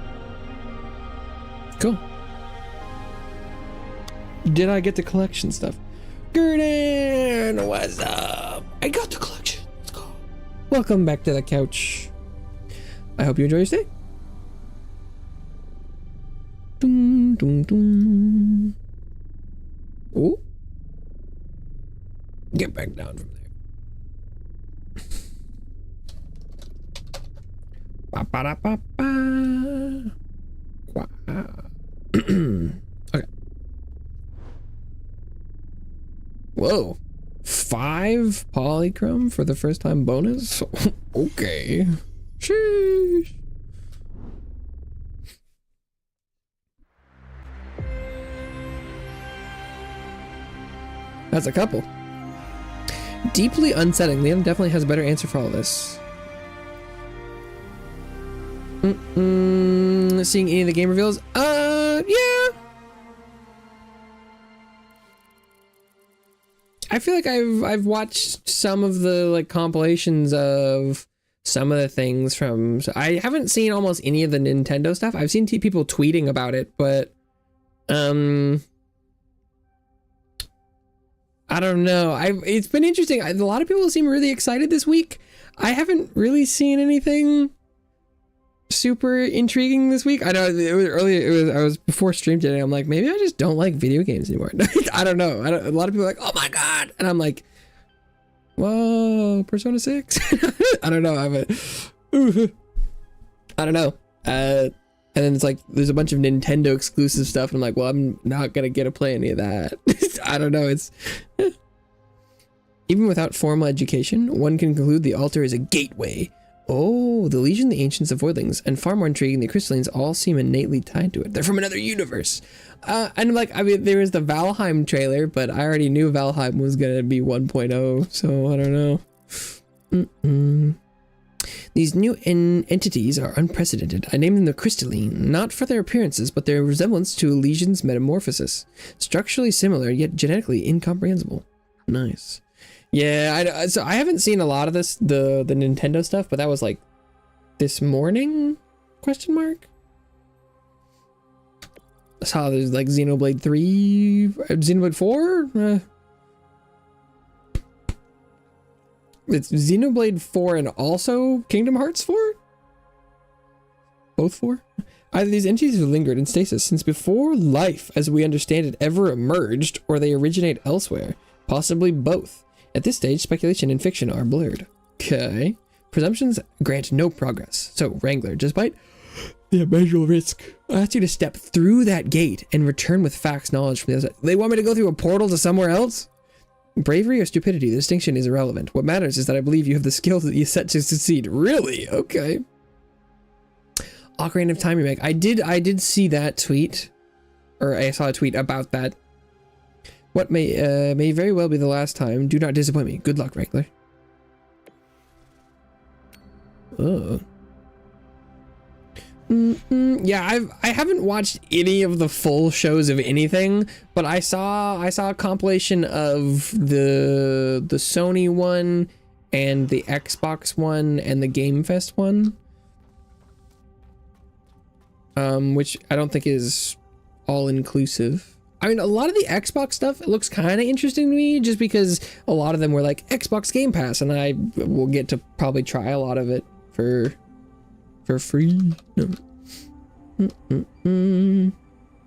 Cool. Did I get the collection stuff? Gurden, what's up? I got the collection. Let's go. Welcome back to the couch. I hope you enjoy your stay. Dun, dun, dun. Oh. Get back down from there. Ba ba da ba ba. Okay. Whoa. 5 polychrome for the first time bonus? Okay. Sheesh. That's a couple. Deeply unsettling. Liam definitely has a better answer for all this. Seeing any of the game reveals? Yeah. I feel like I've watched some of the like compilations of some of the things from. So I haven't seen almost any of the Nintendo stuff. I've seen people tweeting about it, but I don't know. It's been interesting. A lot of people seem really excited this week. I haven't really seen anything super intriguing this week. I know it was earlier. I was before stream today. I'm like, maybe I just don't like video games anymore. I don't know. A lot of people are like, oh my god, and I'm like, whoa, Persona 6. I don't know. I don't know. And then it's like there's a bunch of Nintendo exclusive stuff, and I'm like, well, I'm not gonna get to play any of that. I don't know. It's even without formal education, one can conclude the altar is a gateway. Oh, the Legion, the Ancients of Voidlings, and far more intriguing, the Crystallines all seem innately tied to it. They're from another universe. And like, I mean, there was the Valheim trailer, but I already knew Valheim was gonna be 1.0, so I don't know. These new entities are unprecedented. I named them the Crystalline, not for their appearances, but their resemblance to a Legion's metamorphosis. Structurally similar, yet genetically incomprehensible. Nice. Yeah, so I haven't seen a lot of this, the Nintendo stuff, but that was like this morning? Question mark? I saw there's like Xenoblade 3, Xenoblade 4? It's Xenoblade 4 and also Kingdom Hearts 4? Both 4? Either these entities have lingered in stasis since before life, as we understand it, ever emerged, or they originate elsewhere. Possibly both. At this stage, speculation and fiction are blurred. Okay. Presumptions grant no progress. So, Wrangler, despite the immeasurable risk, I ask you to step through that gate and return with facts knowledge from the other side. They want me to go through a portal to somewhere else? Bravery or stupidity, the distinction is irrelevant. What matters is that I believe you have the skills that you set to succeed. Really? Okay. Ocarina of Time remake. I did see that tweet. Or I saw a tweet about that. What may very well be the last time. Do not disappoint me. Good luck, Wrangler. Oh. Yeah, I haven't watched any of the full shows of anything, but I saw a compilation of the Sony one and the Xbox one and the Game Fest one, which I don't think is all inclusive. I mean, a lot of the Xbox stuff, it looks kind of interesting to me, just because a lot of them were like Xbox Game Pass, and I will get to probably try a lot of it for free. No.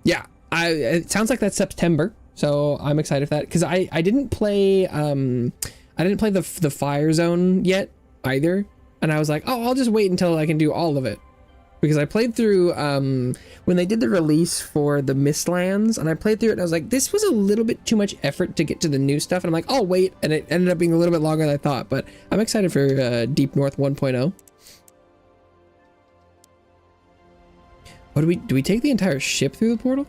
Yeah, it sounds like that's September, so I'm excited for that, because I didn't play the Fire Zone yet either, and I was like, oh, I'll just wait until I can do all of it. Because I played through, when they did the release for the Mistlands, and I played through it, and I was like, this was a little bit too much effort to get to the new stuff, and I'm like, oh, wait, and it ended up being a little bit longer than I thought, but I'm excited for Deep North 1.0. What do we take the entire ship through the portal?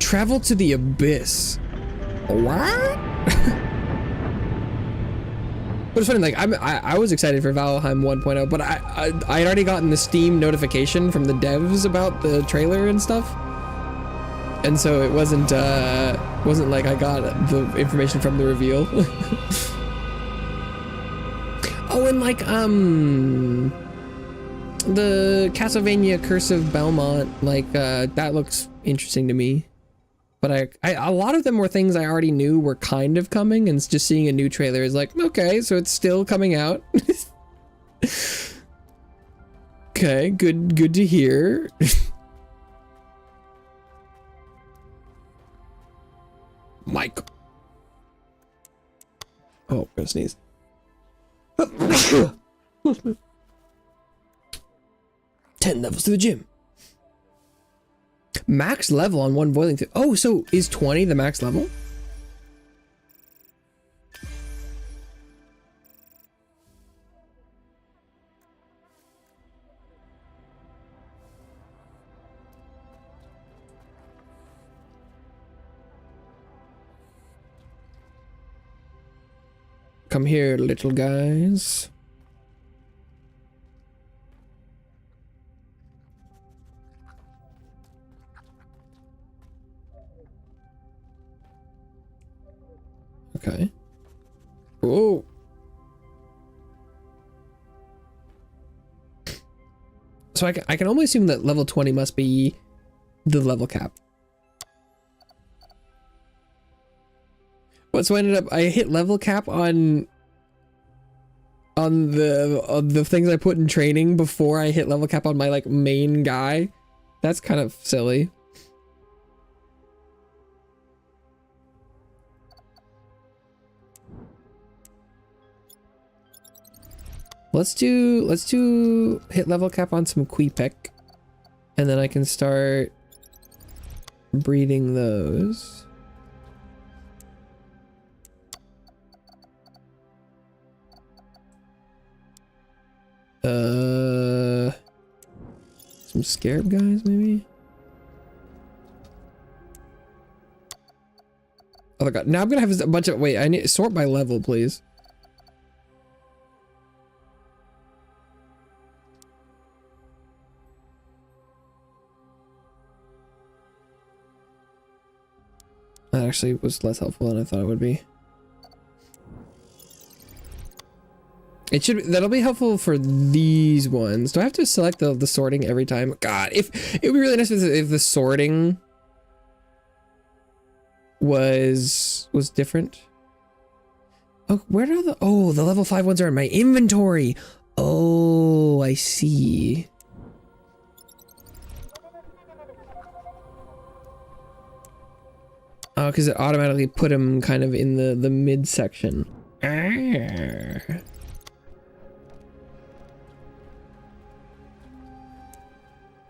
Travel to the abyss. What? But it's funny, like I was excited for Valheim 1.0, but I had already gotten the Steam notification from the devs about the trailer and stuff, and so it wasn't like I got the information from the reveal. Oh, and like the Castlevania Curse of Belmont, like that looks interesting to me. But a lot of them were things I already knew were kind of coming, and just seeing a new trailer is like, okay, so it's still coming out. Okay, good to hear. Michael. Oh, I'm gonna sneeze. 10 levels to the gym. Max level on one Voidling. Oh, so is 20 the max level? Come here, little guys. Okay. Oh. So I can only assume that level 20 must be the level cap. What? So I hit level cap on the things I put in training before I hit level cap on my like main guy. That's kind of silly. Let's do hit level cap on some Queepec, and then I can start breeding those. Some scarab guys maybe. Oh my god, now I'm gonna have a bunch of, wait, I need to sort by level, please. That actually was less helpful than I thought it would be. It should, that'll be helpful for these ones. Do I have to select the sorting every time? God, if it would be really nice if the sorting was different. Oh, where are the, oh, the level 5 ones are in my inventory. Oh, I see. Oh, because it automatically put him kind of in the mid section. Ah.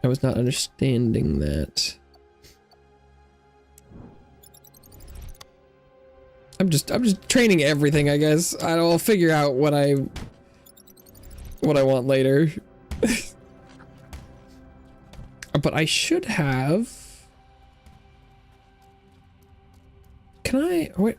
I was not understanding that. I'm just training everything, I guess. I'll figure out what I want later. But I should have. Can I wait?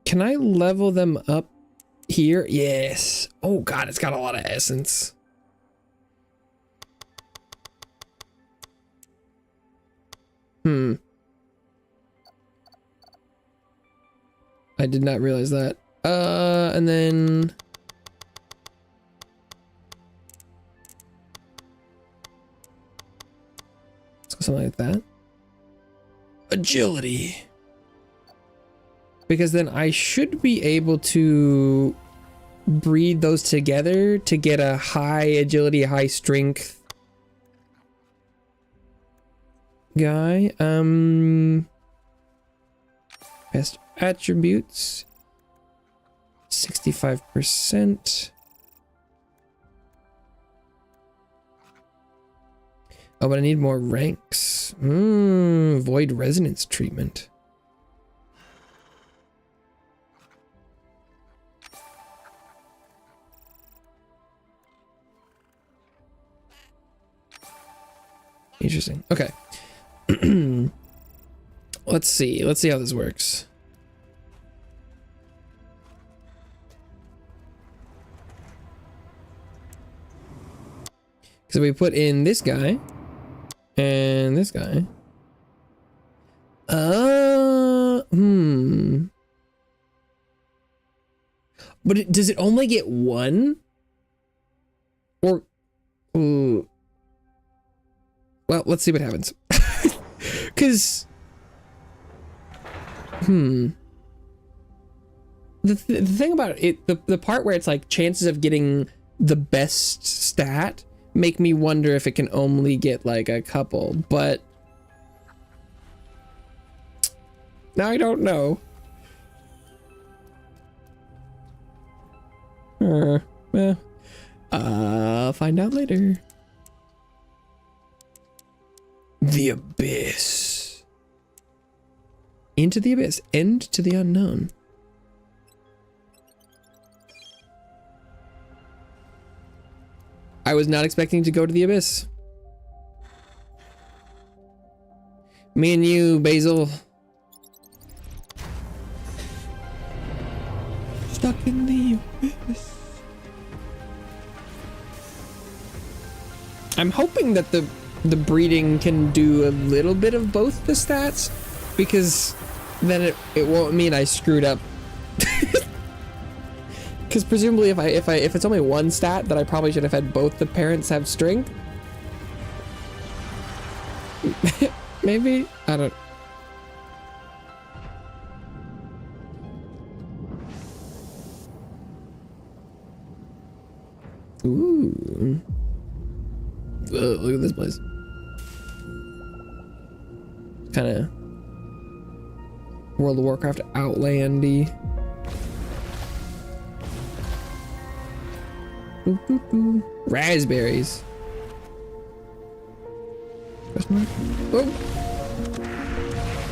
Can I level them up here? Yes. Oh god, it's got a lot of essence. I did not realize that. And then let's go something like that. Agility. Because then I should be able to breed those together to get a high agility, high strength guy. Best attributes 65%. Oh, but I need more ranks. Void resonance treatment. Interesting. Okay. Let's see how this works. So we put in this guy and this guy. But does it only get one? Or well, let's see what happens. Cause, the thing about it, the part where it's like chances of getting the best stat make me wonder if it can only get like a couple, but now I don't know. I'll find out later. The Abyss. Into the Abyss. End to the unknown. I was not expecting to go to the Abyss. Me and you, Basil. Stuck in the Abyss. I'm hoping that the breeding can do a little bit of both the stats, because then it won't mean I screwed up. Because presumably if it's only one stat, then I probably should have had both the parents have strength. Maybe? I don't. Ooh. Look at this place. Kind of World of Warcraft Outlandy. Raspberries. Oh.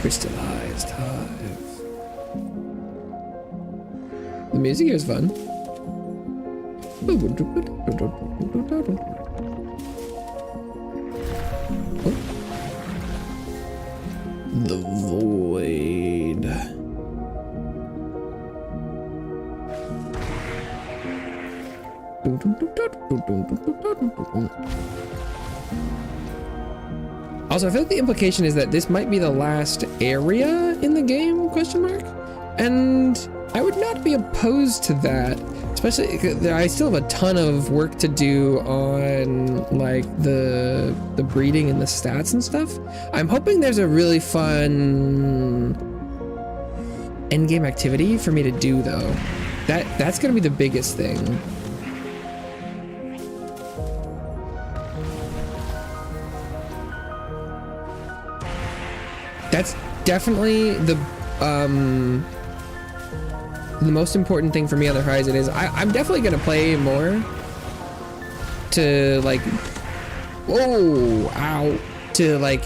Crystallized hive. The music here is fun. The Void. Also, I feel like the implication is that this might be the last area in the game, question mark? And I would not be opposed to that, especially I still have a ton of work to do on like the breeding and the stats and stuff. I'm hoping there's a really fun endgame activity for me to do though. That's gonna be the biggest thing. That's definitely the most important thing for me on the horizon. Is I'm definitely gonna play more to like, whoa, ow, to like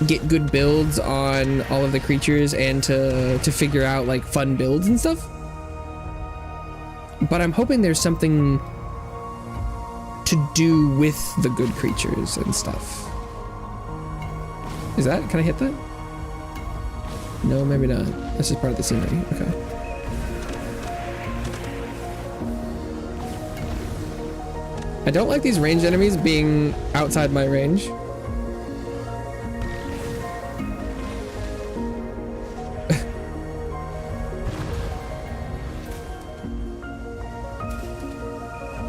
get good builds on all of the creatures and to figure out like fun builds and stuff. But I'm hoping there's something to do with the good creatures and stuff. Is that, can I hit that? No, maybe not. That's just part of the scenery. Okay. I don't like these ranged enemies being outside my range.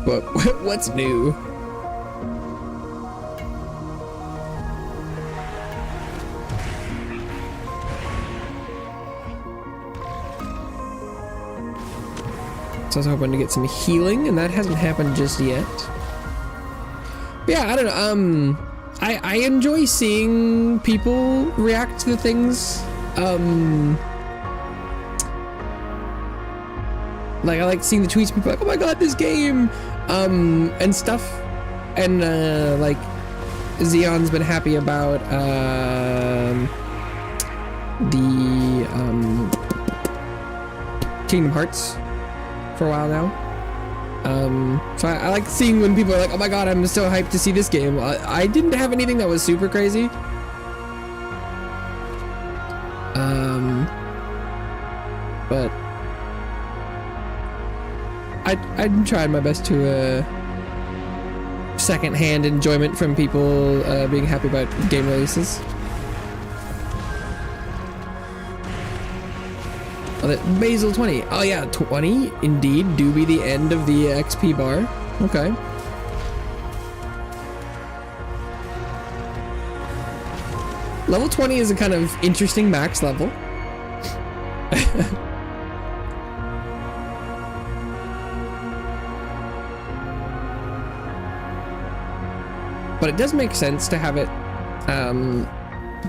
But what's new? So I was hoping to get some healing, and that hasn't happened just yet. But yeah, I don't know. I enjoy seeing people react to things. Like I like seeing the tweets, people like, oh my god, this game, and stuff. And like Xeon's been happy about the Kingdom Hearts for a while now. So I like seeing when people are like, oh my god, I'm so hyped to see this game. I didn't have anything that was super crazy. But I'm trying my best to second-hand enjoyment from people being happy about game releases. Oh, Basil 20. Oh yeah, 20 indeed do be the end of the XP bar. Okay. Level 20 is a kind of interesting max level. But it does make sense to have it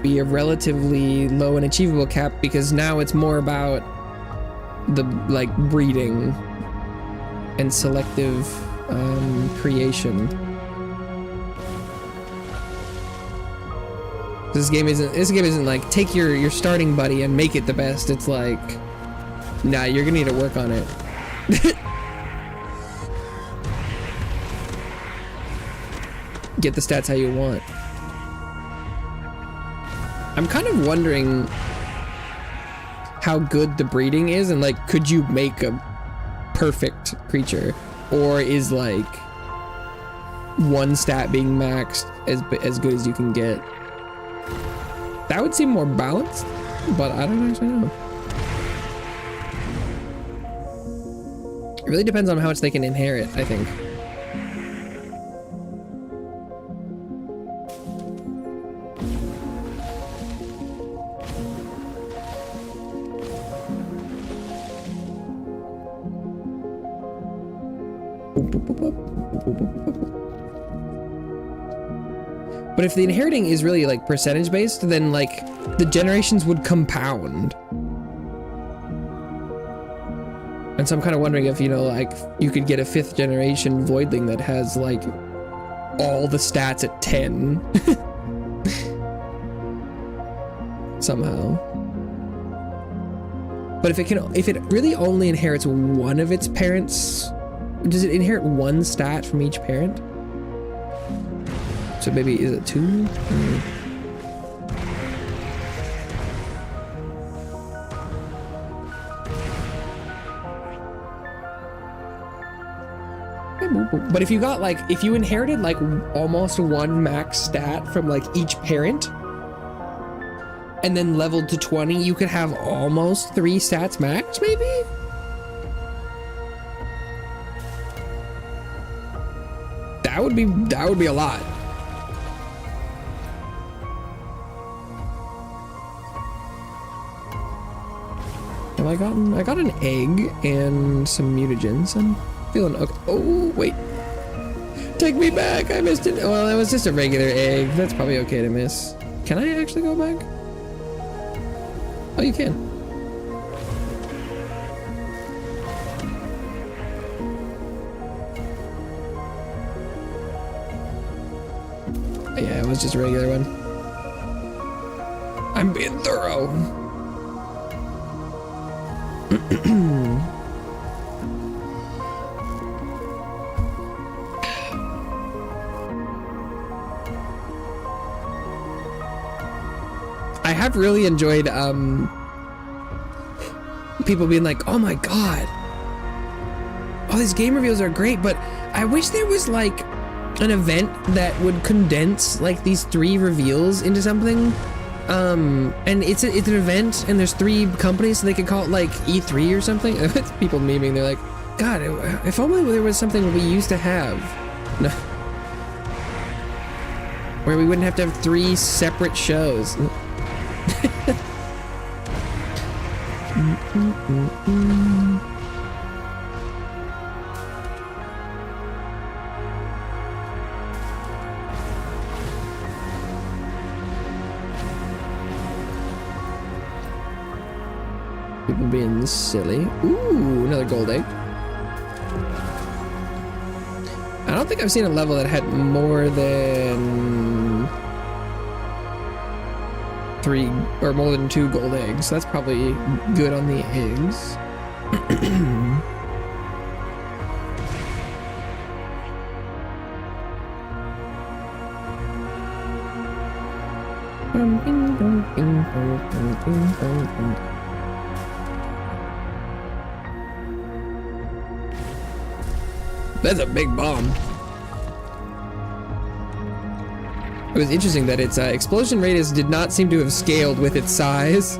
be a relatively low and achievable cap, because now it's more about the like breeding and selective creation. This game isn't like take your starting buddy and make it the best. It's like, nah, you're gonna need to work on it. Get the stats how you want. I'm kind of wondering how good the breeding is, and like, could you make a perfect creature, or is like one stat being maxed as good as you can get? That would seem more balanced, but I don't actually know. It really depends on how much they can inherit, I think. But if the inheriting is really like percentage based, then like the generations would compound. And so I'm kind of wondering if, you know, like you could get a 5th generation Voidling that has like all the stats at 10 somehow. But if it really only inherits one of its parents, does it inherit one stat from each parent? So maybe, is it 2? But if you got like, if you inherited like almost one max stat from like each parent, and then leveled to 20, you could have almost 3 stats max, maybe? That would be a lot. Have I got an egg and some mutagens. I'm feeling okay. Oh, wait. Take me back. I missed it. Well, that was just a regular egg. That's probably okay to miss. Can I actually go back? Oh, you can. Yeah, it was just a regular one. I'm being thorough. I have really enjoyed people being like, oh my god, all these game reveals are great, but I wish there was like an event that would condense like these 3 reveals into something. And it's an event and there's 3 companies, so they could call it like E3 or something. It's people memeing, they're like, god, if only there was something we used to have. No. Where we wouldn't have to have 3 separate shows. People being silly. Ooh, another gold egg. I don't think I've seen a level that had more than 3 or more than 2 gold eggs. That's probably good on the eggs. That's a big bomb. It was interesting that its explosion radius did not seem to have scaled with its size.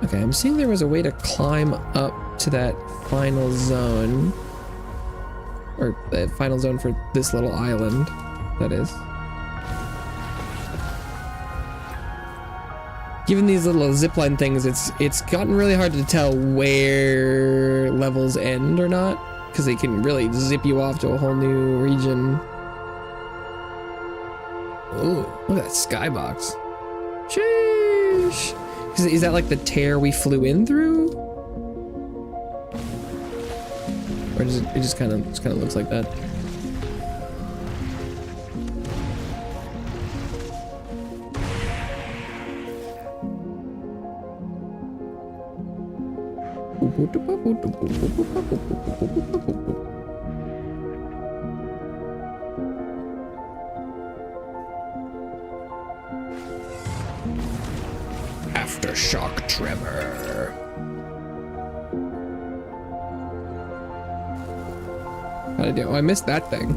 Okay, I'm seeing there was a way to climb up to that final zone. Or the final zone for this little island, that is. Given these little zipline things, it's gotten really hard to tell where levels end or not, because they can really zip you off to a whole new region. Ooh, look at that skybox. Sheesh. Is that like the tear we flew in through? Or does it just kind of looks like that? Aftershock tremor. How'd I do? Oh, I missed that thing.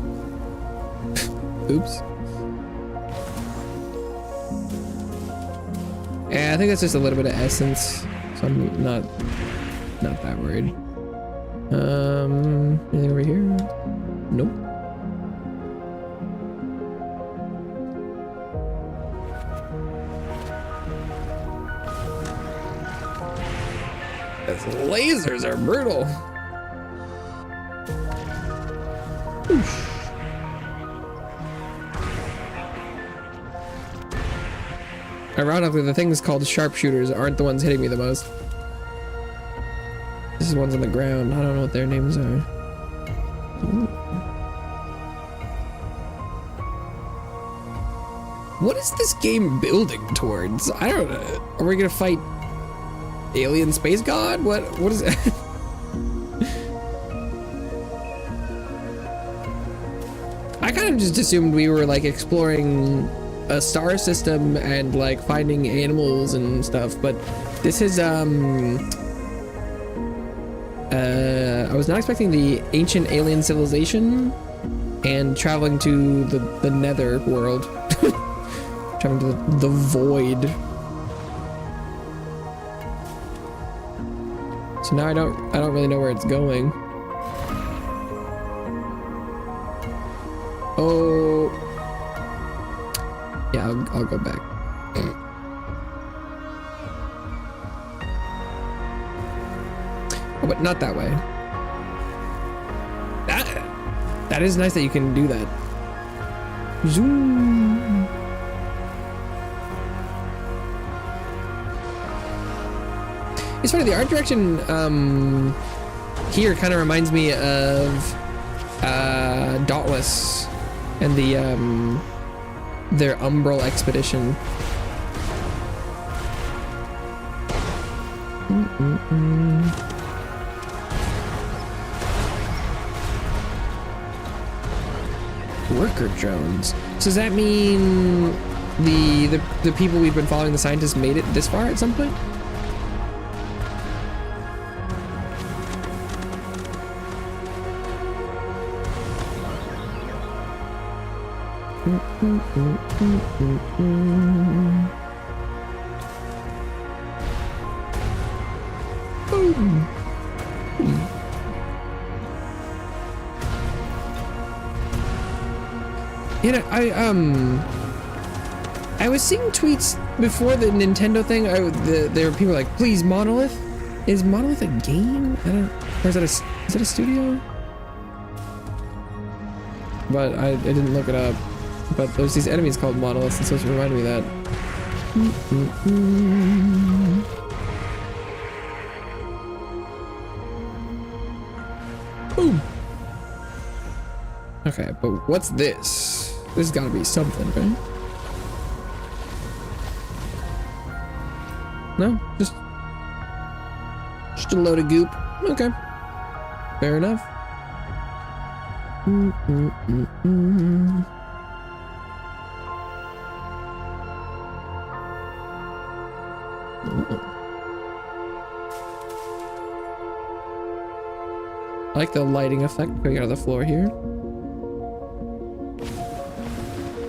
Oops. Yeah, I think that's just a little bit of essence, so I'm not that worried. Anything over here? Nope. Those lasers are brutal. Oof. Ironically, the things called sharpshooters aren't the ones hitting me the most. This is ones on the ground. I don't know what their names are. Ooh. What is this game building towards? I don't know. Are we gonna fight alien space god? What is that? I kind of just assumed we were like exploring a star system and like finding animals and stuff, but this is I was not expecting the ancient alien civilization and traveling to the nether world. Traveling to the void. So now I don't really know where it's going. Oh. Yeah, I'll go back. Oh, but not that way. That is nice that you can do that. Zoom. It's funny, the art direction here kind of reminds me of Dauntless and their Umbral expedition. Worker drones. So does that mean the people we've been following, the scientists, made it this far at some point? Boom. You know, I was seeing tweets before the Nintendo thing. There were people like, "Please, Monolith, is Monolith a game? I don't. Or is that a studio?" But I didn't look it up. But there's these enemies called monoliths, and so it reminded me of that. Boom. Okay, but what's this? This has got to be something, right? No, just a load of goop. Okay, fair enough. I like the lighting effect coming out of the floor here.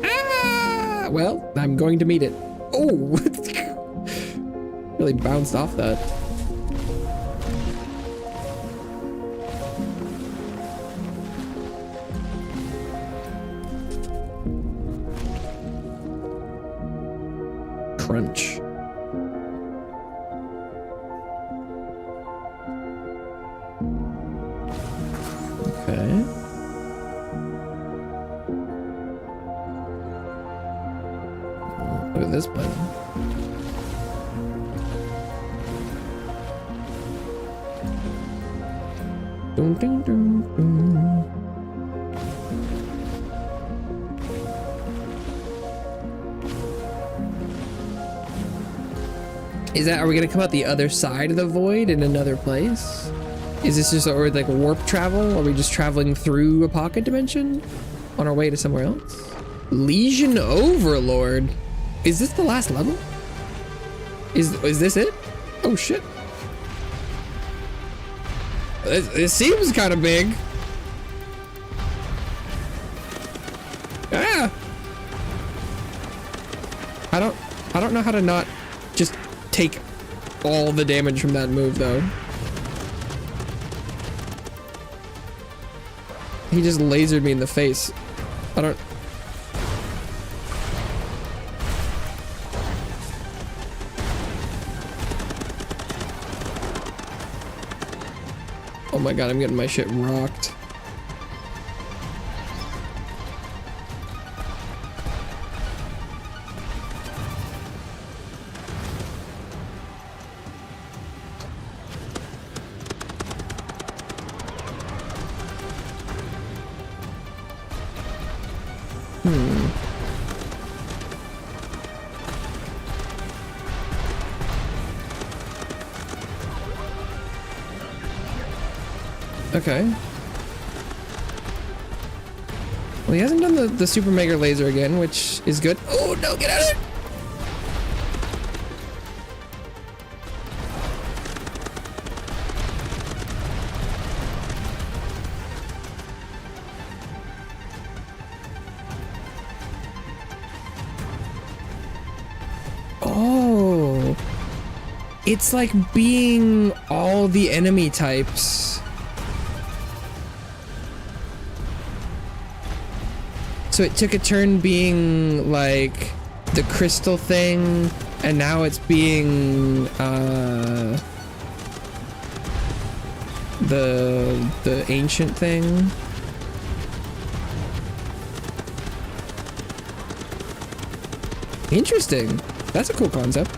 Ah! Well, I'm going to meet it. Oh! Really bounced off that. crunch. Okay. Look at this button. Dun, dun, dun, dun. Are we gonna come out the other side of the void in another place? Is this just like warp travel? Are we just traveling through a pocket dimension on our way to somewhere else? Legion Overlord. Is this the last level? Is this it? Oh shit. It seems kind of big. Ah. I don't know how to not just take all the damage from that move though. He just lasered me in the face. I don't... Oh my god, I'm getting my shit rocked. Okay. Well, he hasn't done the super mega laser again, which is good. Oh no, get out of there! Oh. It's like being all the enemy types. So it took a turn being like the crystal thing, and now it's being the ancient thing. Interesting. That's a cool concept.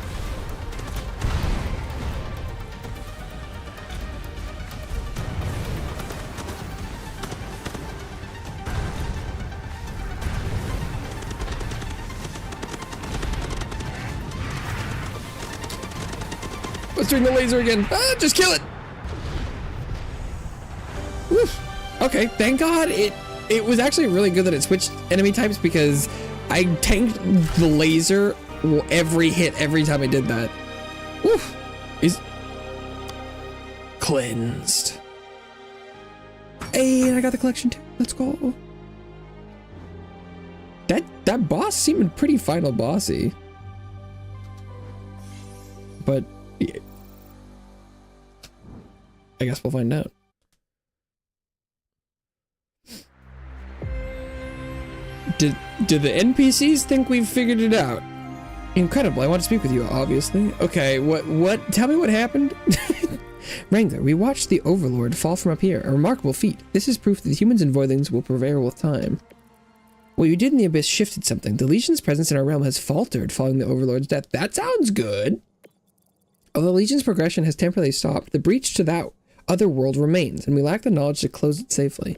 Let's turn the laser again. Ah, just kill it. Woof. Okay, thank God it was actually really good that it switched enemy types, because I tanked the laser every hit every time I did that. Woof. Is cleansed. Hey, and I got the collection too. Let's go. That boss seemed pretty final bossy. But yeah. I guess we'll find out. Did the NPCs think we've figured it out? Incredible, I want to speak with you, obviously. Okay, what? Tell me what happened? Wrangler, we watched the Overlord fall from up here. A remarkable feat. This is proof that the humans and Voidlings will prevail with time. What you did in the Abyss shifted something. The Legion's presence in our realm has faltered following the Overlord's death. That sounds good. Although Legion's progression has temporarily stopped, the breach to that other world remains, and we lack the knowledge to close it safely.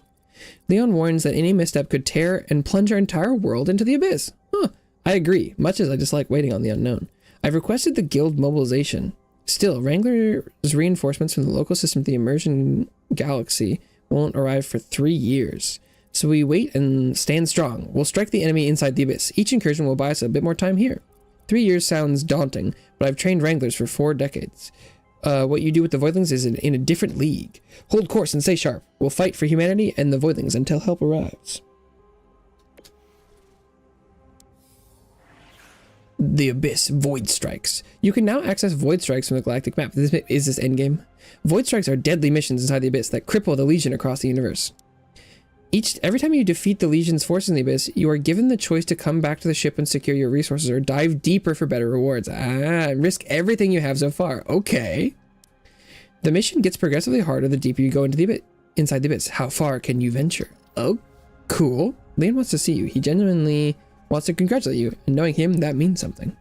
Leon warns that any misstep could tear and plunge our entire world into the abyss. Huh, I agree, much as I dislike waiting on the unknown. I've requested the guild mobilization. Still, Wrangler's reinforcements from the local system of the Immersion Galaxy won't arrive for 3 years. So we wait and stand strong. We'll strike the enemy inside the abyss. Each incursion will buy us a bit more time here. 3 years sounds daunting, but I've trained Wranglers for 4 decades. What you do with the Voidlings is in a different league. Hold course and stay sharp. We'll fight for humanity and the Voidlings until help arrives. The Abyss Void Strikes. You can now access Void Strikes from the galactic map. Is this endgame? Void Strikes are deadly missions inside the Abyss that cripple the Legion across the universe. Every time you defeat the Legion's forces in the Abyss, you are given the choice to come back to the ship and secure your resources or dive deeper for better rewards. Risk everything you have so far. Okay. The mission gets progressively harder the deeper you go inside the Abyss. How far can you venture? Oh, cool. Leon wants to see you. He genuinely wants to congratulate you, and knowing him, that means something.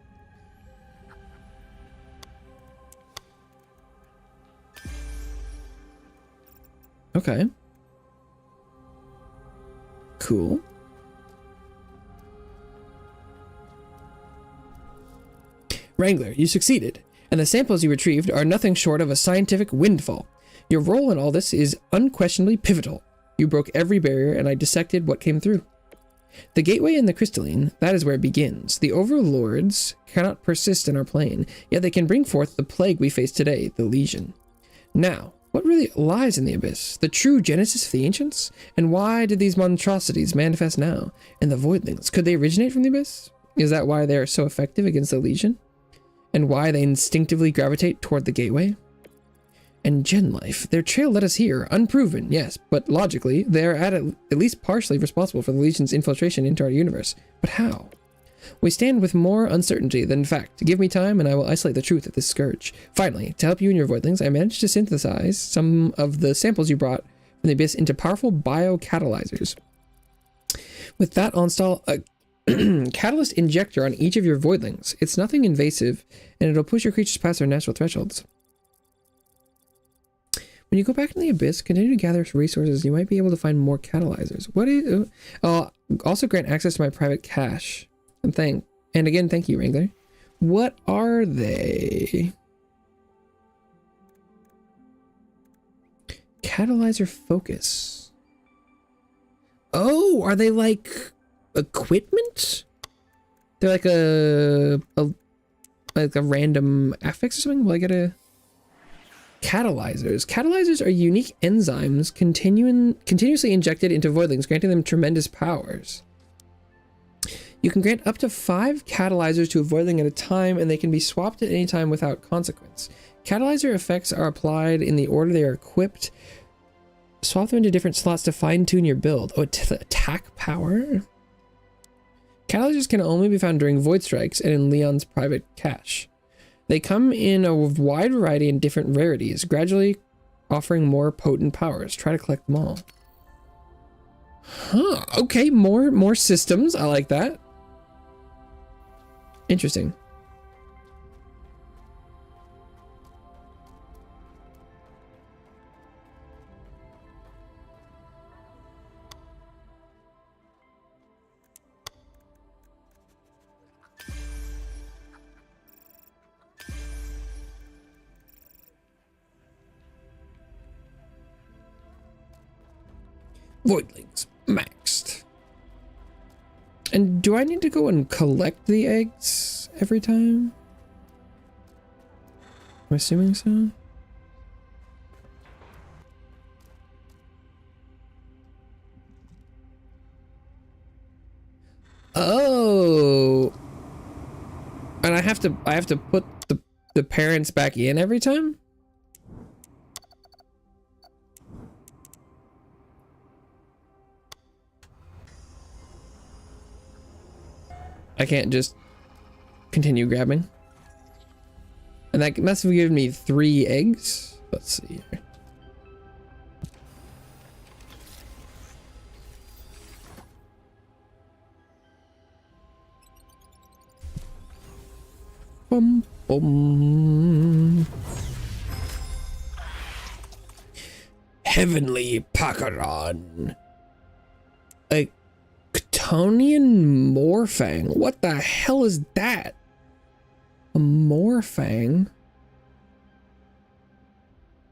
Okay. Cool. Wrangler, you succeeded, and the samples you retrieved are nothing short of a scientific windfall. Your role in all this is unquestionably pivotal. You broke every barrier, and I dissected what came through. The gateway in the crystalline, that is where it begins. The overlords cannot persist in our plane, yet they can bring forth the plague we face today, the Legion. Now, what really lies in the Abyss? The true genesis of the Ancients? And why did these monstrosities manifest now? And the Voidlings, could they originate from the Abyss? Is that why they are so effective against the Legion? And why they instinctively gravitate toward the gateway? And Gen life, their trail led us here, unproven, yes, but logically, they are at least partially responsible for the Legion's infiltration into our universe. But how? We stand with more uncertainty than fact. Give me time and I will isolate the truth of this scourge. Finally, to help you and your Voidlings, I managed to synthesize some of the samples you brought from the Abyss into powerful biocatalyzers. With that, I'll install a catalyst injector on each of your Voidlings. It's nothing invasive, and it'll push your creatures past their natural thresholds. When you go back in the Abyss, continue to gather resources. You might be able to find more catalyzers. What is... also grant access to my private cache. And again, thank you, Wrangler. What are they? Catalyzer focus. Oh, are they like equipment? They're like a random affix or something? Will I get a... Catalyzers. Catalyzers are unique enzymes continuously injected into Voidlings, granting them tremendous powers. You can grant up to 5 catalyzers to a Voidling at a time, and they can be swapped at any time without consequence. Catalyzer effects are applied in the order they are equipped. Swap them into different slots to fine-tune your build. Oh, attack power? Catalyzers can only be found during Void Strikes and in Leon's private cache. They come in a wide variety and different rarities, gradually offering more potent powers. Try to collect them all. Huh, okay, more systems. I like that. Interesting. Voidlings maxed. And do I need to go and collect the eggs every time? I'm assuming so. Oh. And I have to put the parents back in every time? I can't just continue grabbing. And that must have given me 3 eggs. Let's see here. Bum, bum. Heavenly Pakaron. A Ctonian Morfang. What the hell is that? A Morfang?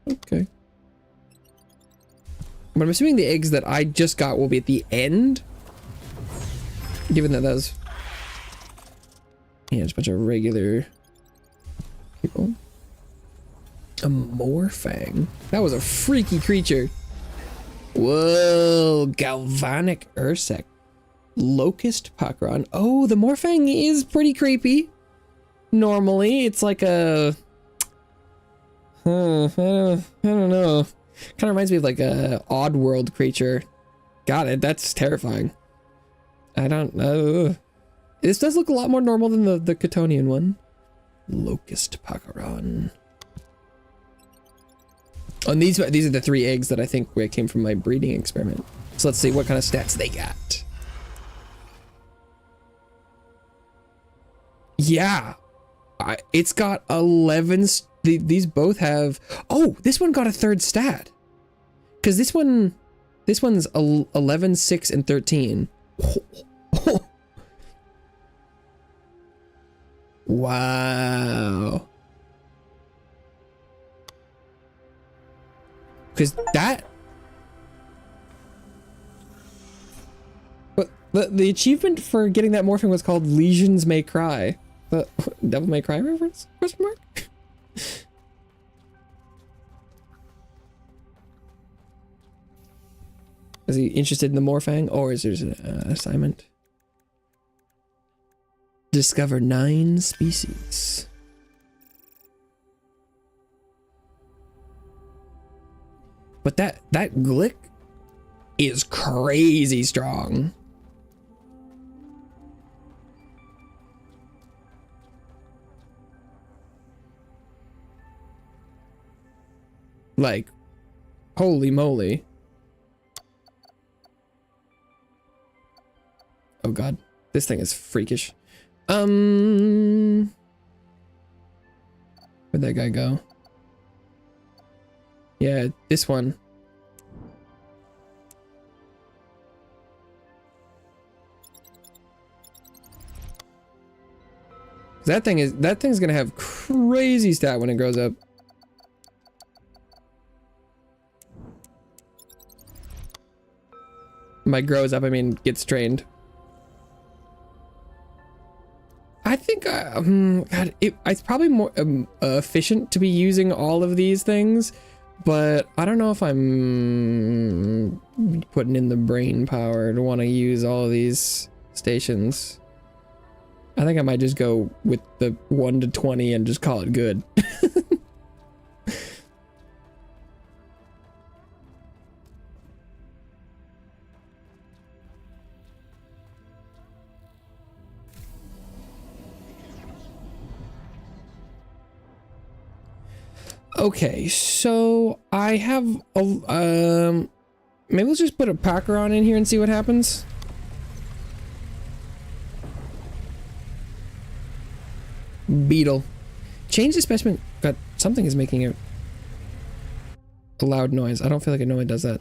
Okay. But I'm assuming the eggs that I just got will be at the end. Given that was... Yeah, just a bunch of regular people. A Morfang. That was a freaky creature. Whoa, Galvanic Ursec. Locust Pakron. Oh, the Morfang is pretty creepy. Normally, it's like a... I don't know. Kind of reminds me of like a Oddworld creature. got it. That's terrifying. I don't know. This does look a lot more normal than the Chthonian one. Locust Pakaran. Oh, and these are the 3 eggs that I think came from my breeding experiment. So let's see what kind of stats they got. Yeah. It's got 11. These both have. Oh, this one got a 3rd stat. Because this one's 11, 6, and 13. Wow. Because that. But the achievement for getting that morphing was called Legions May Cry. The Devil May Cry reference? Question mark? Is he interested in the Morphang, or is there an assignment? Discover 9 species. But that Glick is crazy strong. Like, holy moly. Oh god, this thing is freakish. Where'd that guy go? Yeah, this one. That thing's gonna have crazy stat when it grows up. By grows up, I mean gets trained. I think God, it's probably more efficient to be using all of these things, but I don't know if I'm putting in the brain power to want to use all of these stations. I think I might just go with the 1 to 20 and just call it good. Okay, so I have a, maybe let's just put a Pakaran in here and see what happens. Beetle. Change the specimen. God, something is making a loud noise. I don't feel like it normally does that.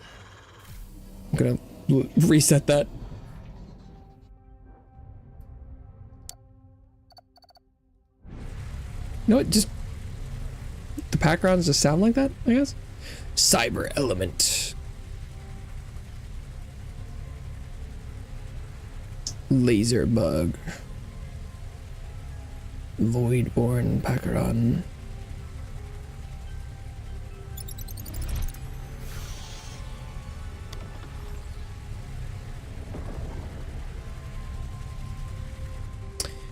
I'm gonna reset that. You know what? Just the Pakarons just sound like that, I guess. Cyber element. Laser bug. Voidborn Pakaran.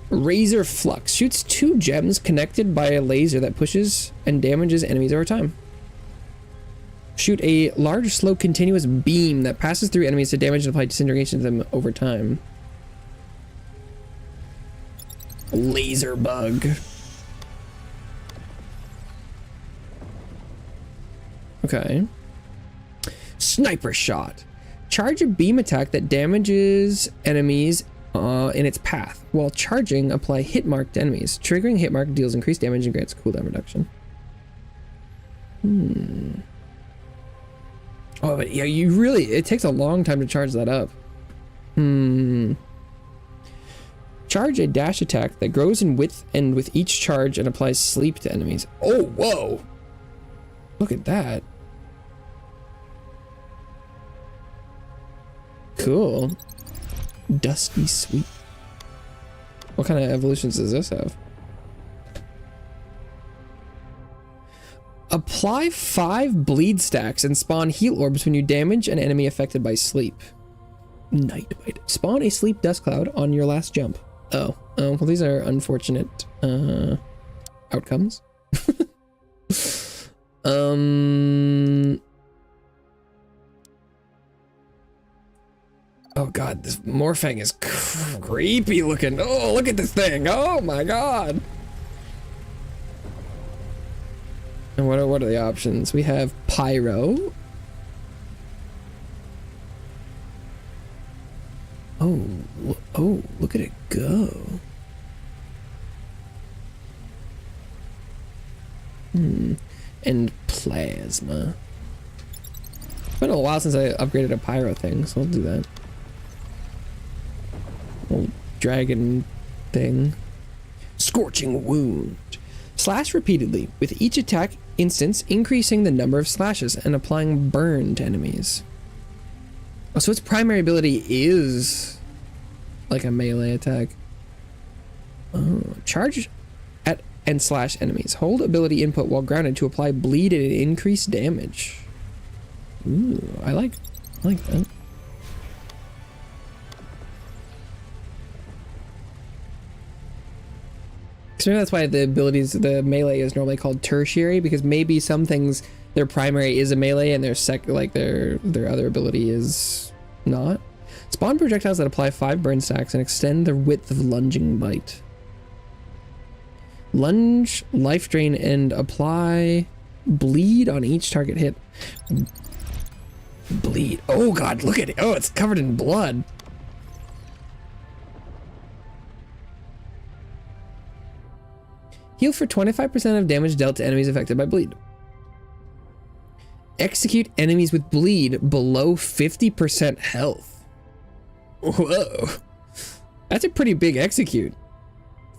Razor Flux shoots 2 gems connected by a laser that pushes and damages enemies over time. Shoot a large, slow, continuous beam that passes through enemies to damage and apply disintegration to them over time. Laser bug. Okay. Sniper shot. Charge a beam attack that damages enemies in its path. While charging, apply hit mark to enemies. Triggering hit mark deals increased damage and grants cooldown reduction. Oh, but yeah, it takes a long time to charge that up. Charge a dash attack that grows in width and with each charge and applies sleep to enemies. Oh, whoa. Look at that. Cool. Dusty Sweep. What kind of evolutions does this have? Apply 5 bleed stacks and spawn heal orbs when you damage an enemy affected by sleep. Nightbite. Spawn a sleep dust cloud on your last jump. Oh, well, these are unfortunate outcomes. Oh god, this Morphang is creepy looking. Oh, look at this thing. Oh my god. And what are the options? We have Pyro. Oh, look at it go. And Plasma. It's been a while since I upgraded a Pyro thing, so I'll do that. Old dragon thing. Scorching Wound. Slash repeatedly, with each attack instance increasing the number of slashes and applying burn to enemies. Oh, so its primary ability is like a melee attack. Oh, charge at and slash enemies. Hold ability input while grounded to apply bleed and increase damage. Ooh, I like that. So maybe that's why the abilities, the melee is normally called tertiary, because maybe some things their primary is a melee and their their other ability is not. Spawn projectiles that apply 5 burn stacks and extend the width of lunging bite. Lunge, life drain, and apply bleed on each target hit. Bleed. Oh god, look at it. Oh, it's covered in blood. Heal for 25% of damage dealt to enemies affected by bleed. Execute enemies with bleed below 50% health. Whoa. That's a pretty big execute.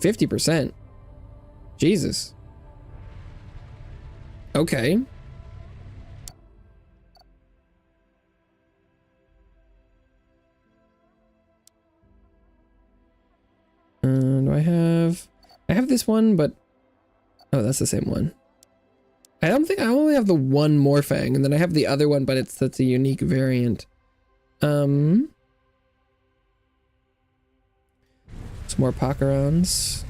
50%. Jesus. Okay. Do I have this one, but oh, that's the same one. I only have the one Morphang, and then I have the other one, but that's a unique variant. Some more Pacarons.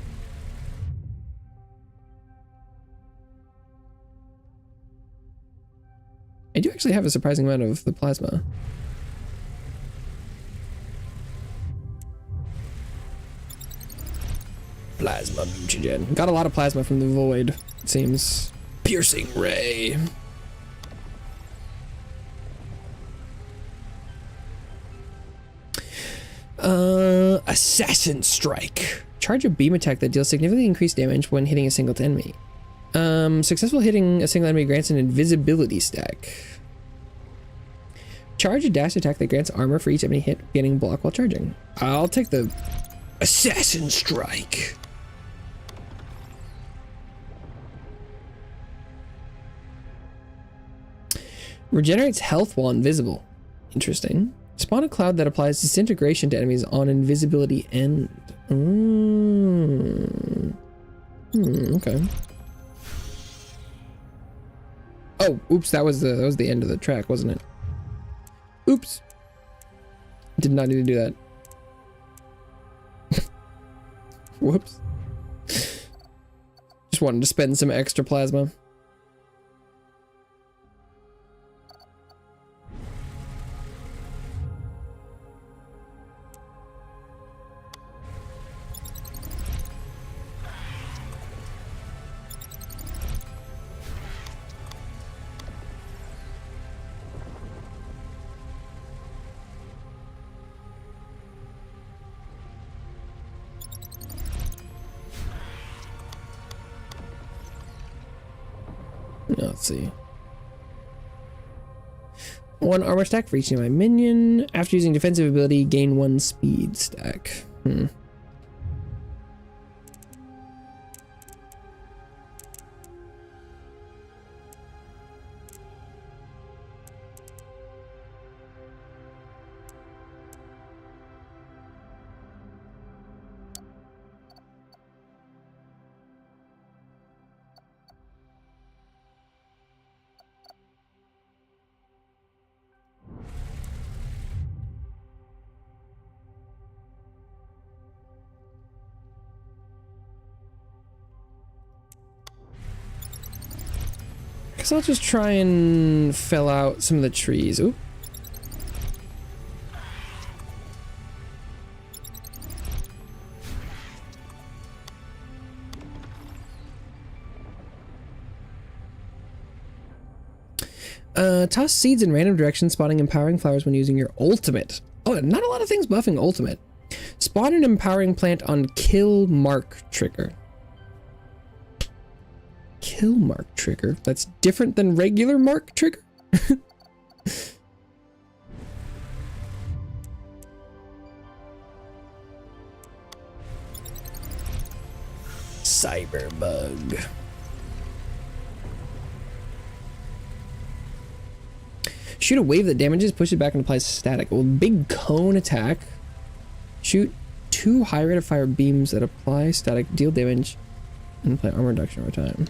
I do actually have a surprising amount of the plasma. Plasma mutagen. Got a lot of plasma from the void, it seems. Piercing ray. Assassin strike. Charge a beam attack that deals significantly increased damage when hitting a single enemy. Successful hitting a single enemy grants an invisibility stack. Charge a dash attack that grants armor for each enemy hit, gaining block while charging. I'll take the assassin strike. Regenerates health while invisible. Interesting. Spawn a cloud that applies disintegration to enemies on invisibility end. Okay. Oh, oops, that was the end of the track, wasn't it? Oops. Did not need to do that. Whoops. Just wanted to spend some extra plasma. Let's see. 1 armor stack for each of my minion. After using defensive ability, gain 1 speed stack. So I'll just try and fill out some of the trees. Ooh. Toss seeds in random directions, spawning empowering flowers when using your ultimate. Oh, not a lot of things buffing ultimate. Spawn an empowering plant on kill mark trigger. Kill mark trigger? That's different than regular mark trigger? Cyberbug. Shoot a wave that damages, push it back, and applies static. Well, big cone attack. Shoot 2 high rate of fire beams that apply static, deal damage, and apply armor reduction over time.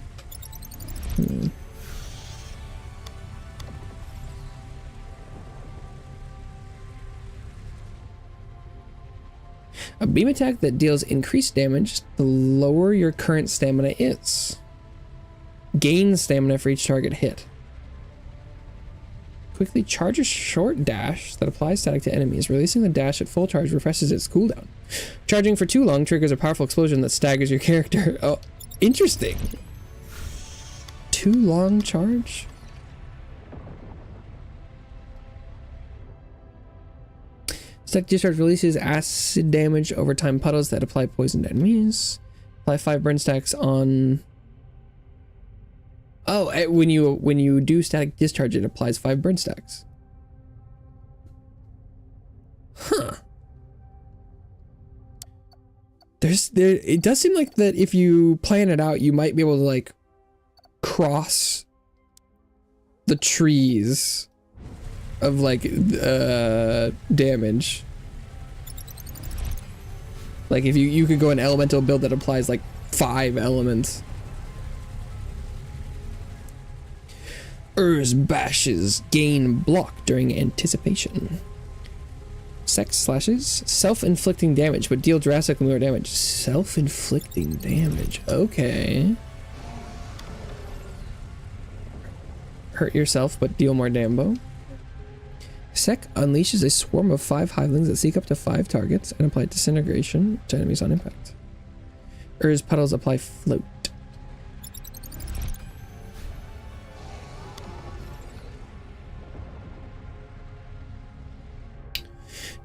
A beam attack that deals increased damage the lower your current stamina is. Gain stamina for each target hit. Quickly charge a short dash that applies static to enemies. Releasing the dash at full charge refreshes its cooldown. Charging for too long triggers a powerful explosion that staggers your character. Oh, interesting. Too long charge? Static discharge releases acid damage over time puddles that apply poison to enemies. Apply 5 burn stacks on... Oh, when you do static discharge, it applies 5 burn stacks. Huh. It does seem like that if you plan it out, you might be able to like cross the trees of like damage. Like if you could go an elemental build that applies like 5 elements. Bashes gain block during anticipation. Sex slashes self-inflicting damage but deal drastically more damage. Self-inflicting damage, okay. Hurt yourself but deal more dambo. Sec unleashes a swarm of 5 hivelings that seek up to 5 targets and apply disintegration to enemies on impact. Puddles apply float.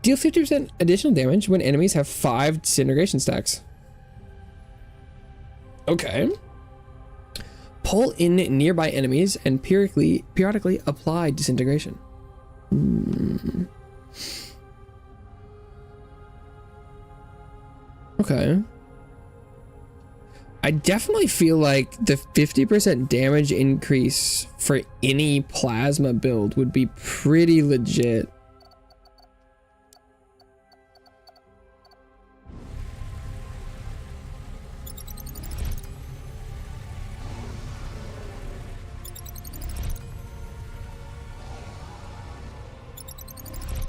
Deal 50% additional damage when enemies have 5 disintegration stacks. Okay. Pull in nearby enemies and periodically apply disintegration. Okay. I definitely feel like the 50% damage increase for any plasma build would be pretty legit.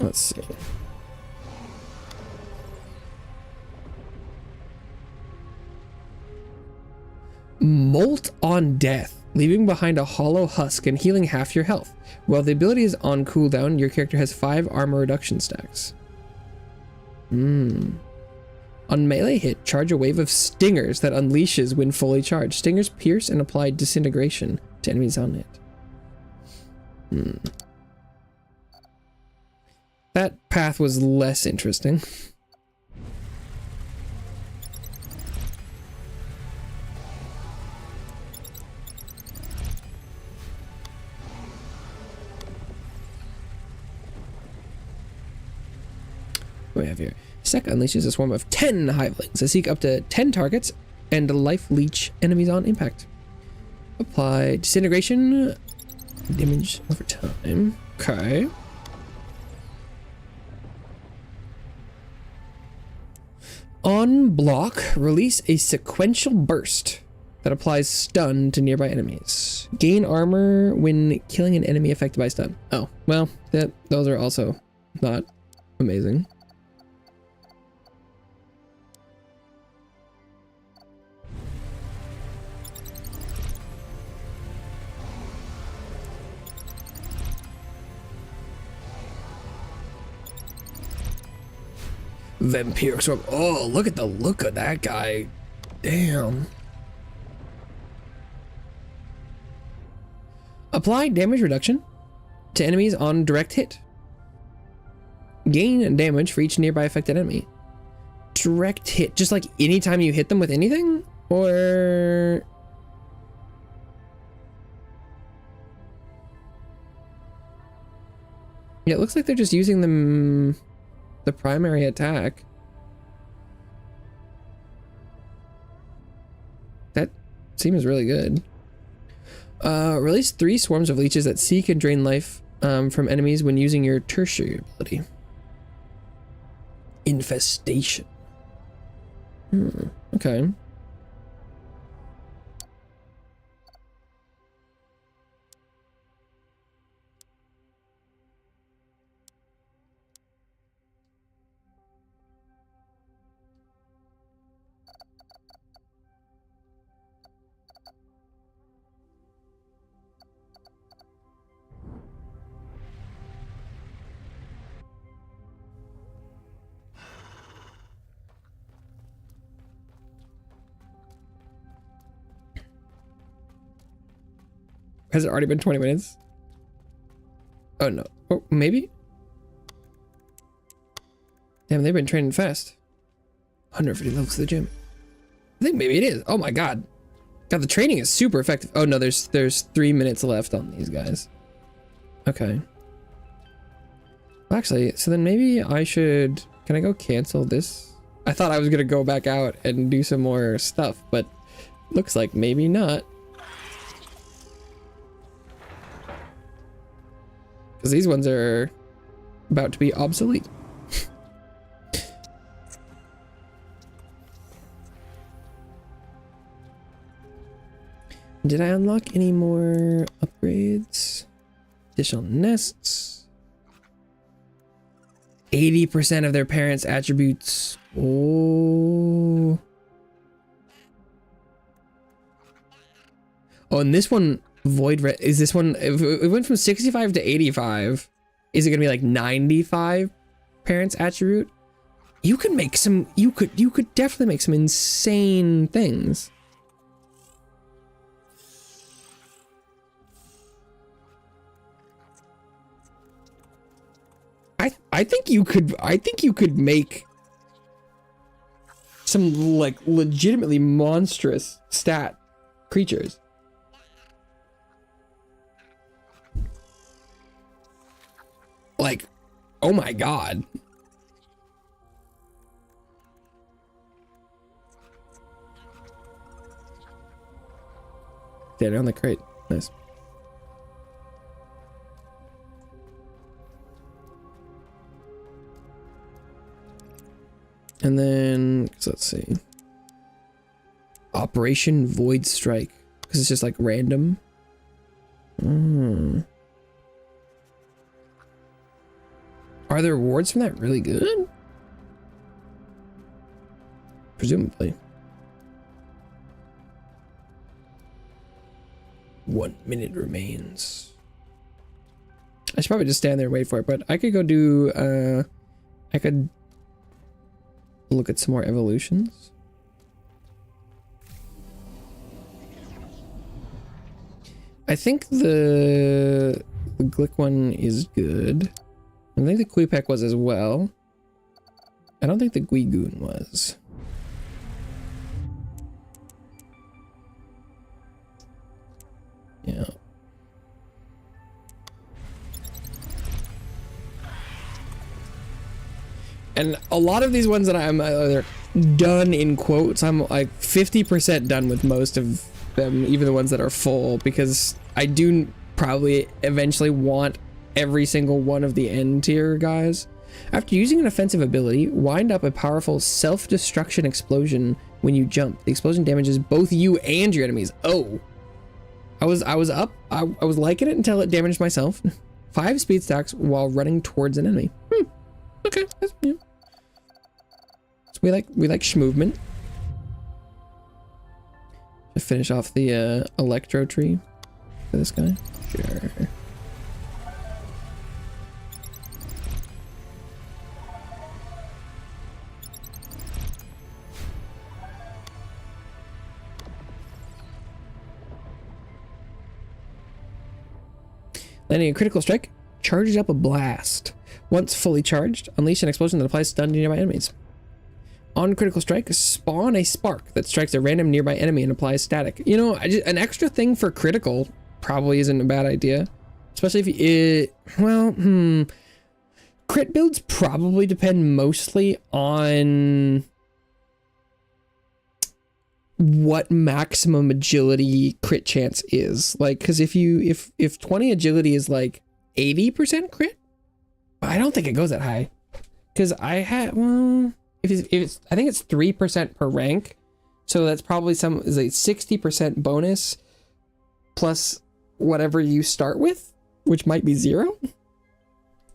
Let's see. Molt on death, leaving behind a hollow husk and healing half your health. While the ability is on cooldown, your character has 5 armor reduction stacks. On melee hit, charge a wave of stingers that unleashes when fully charged. Stingers pierce and apply disintegration to enemies on it. That path was less interesting. What do we have here? Sec unleashes a swarm of 10 hivelings that seek up to 10 targets and life leech enemies on impact. Apply disintegration damage over time. Okay. On block, release a sequential burst that applies stun to nearby enemies. Gain armor when killing an enemy affected by stun. Oh, well, those are also not amazing. Vampiric Swarm. Oh, look at the look of that guy. Damn. Apply damage reduction to enemies on direct hit. Gain damage for each nearby affected enemy. Direct hit, just like anytime you hit them with anything? Or... yeah, it looks like they're just using the primary attack. That seems really good. Release 3 swarms of leeches that seek and drain life from enemies when using your tertiary ability. Infestation. Okay. Has it already been 20 minutes? Oh no. Oh, maybe? Damn, they've been training fast. 150 levels to the gym. I think maybe it is. Oh my god. God, the training is super effective. Oh no, there's 3 minutes left on these guys. Okay. Well, actually, so then maybe I should... can I go cancel this? I thought I was gonna go back out and do some more stuff, but looks like maybe not. Because these ones are about to be obsolete. Did I unlock any more upgrades? Additional nests. 80% of their parents' attributes. Oh. Oh, and this one... is this one, if it went from 65 to 85, is it gonna be like 95 parents attribute? You could make some, you could definitely make some insane things. I think you could make some like legitimately monstrous stat creatures. Like, oh my god. They're on the crate. Nice. And then, let's see. Operation Void Strike. Because it's just like random. Are the rewards from that really good? Presumably. 1 minute remains. I should probably just stand there and wait for it, but I could go do, I could look at some more evolutions. I think the Glick one is good. I think the Queepec was as well. I don't think the Guigoon was. Yeah. And a lot of these ones that I'm either done in quotes, I'm like 50% done with most of them, even the ones that are full, because I do probably eventually want every single one of the end tier guys. After using an offensive ability, wind up a powerful self-destruction explosion when you jump. The explosion damages both you and your enemies. Oh, I was liking it until it damaged myself. 5 speed stacks while running towards an enemy. Okay, that's, yeah. So we like schmovement. To finish off the electro tree for this guy. Sure. Landing a critical strike Charges up a blast. Once fully charged, unleash an explosion that applies stun to nearby enemies. On critical strike, spawn a spark that strikes a random nearby enemy and applies static. You know, an extra thing for critical probably isn't a bad idea. Especially if you, crit builds probably depend mostly on what maximum agility crit chance is. Like, because if 20 agility is like 80% crit, I don't think it goes that high. Because I had, well, if it's I think it's 3% per rank, so that's probably is like 60% bonus plus whatever you start with, which might be 0.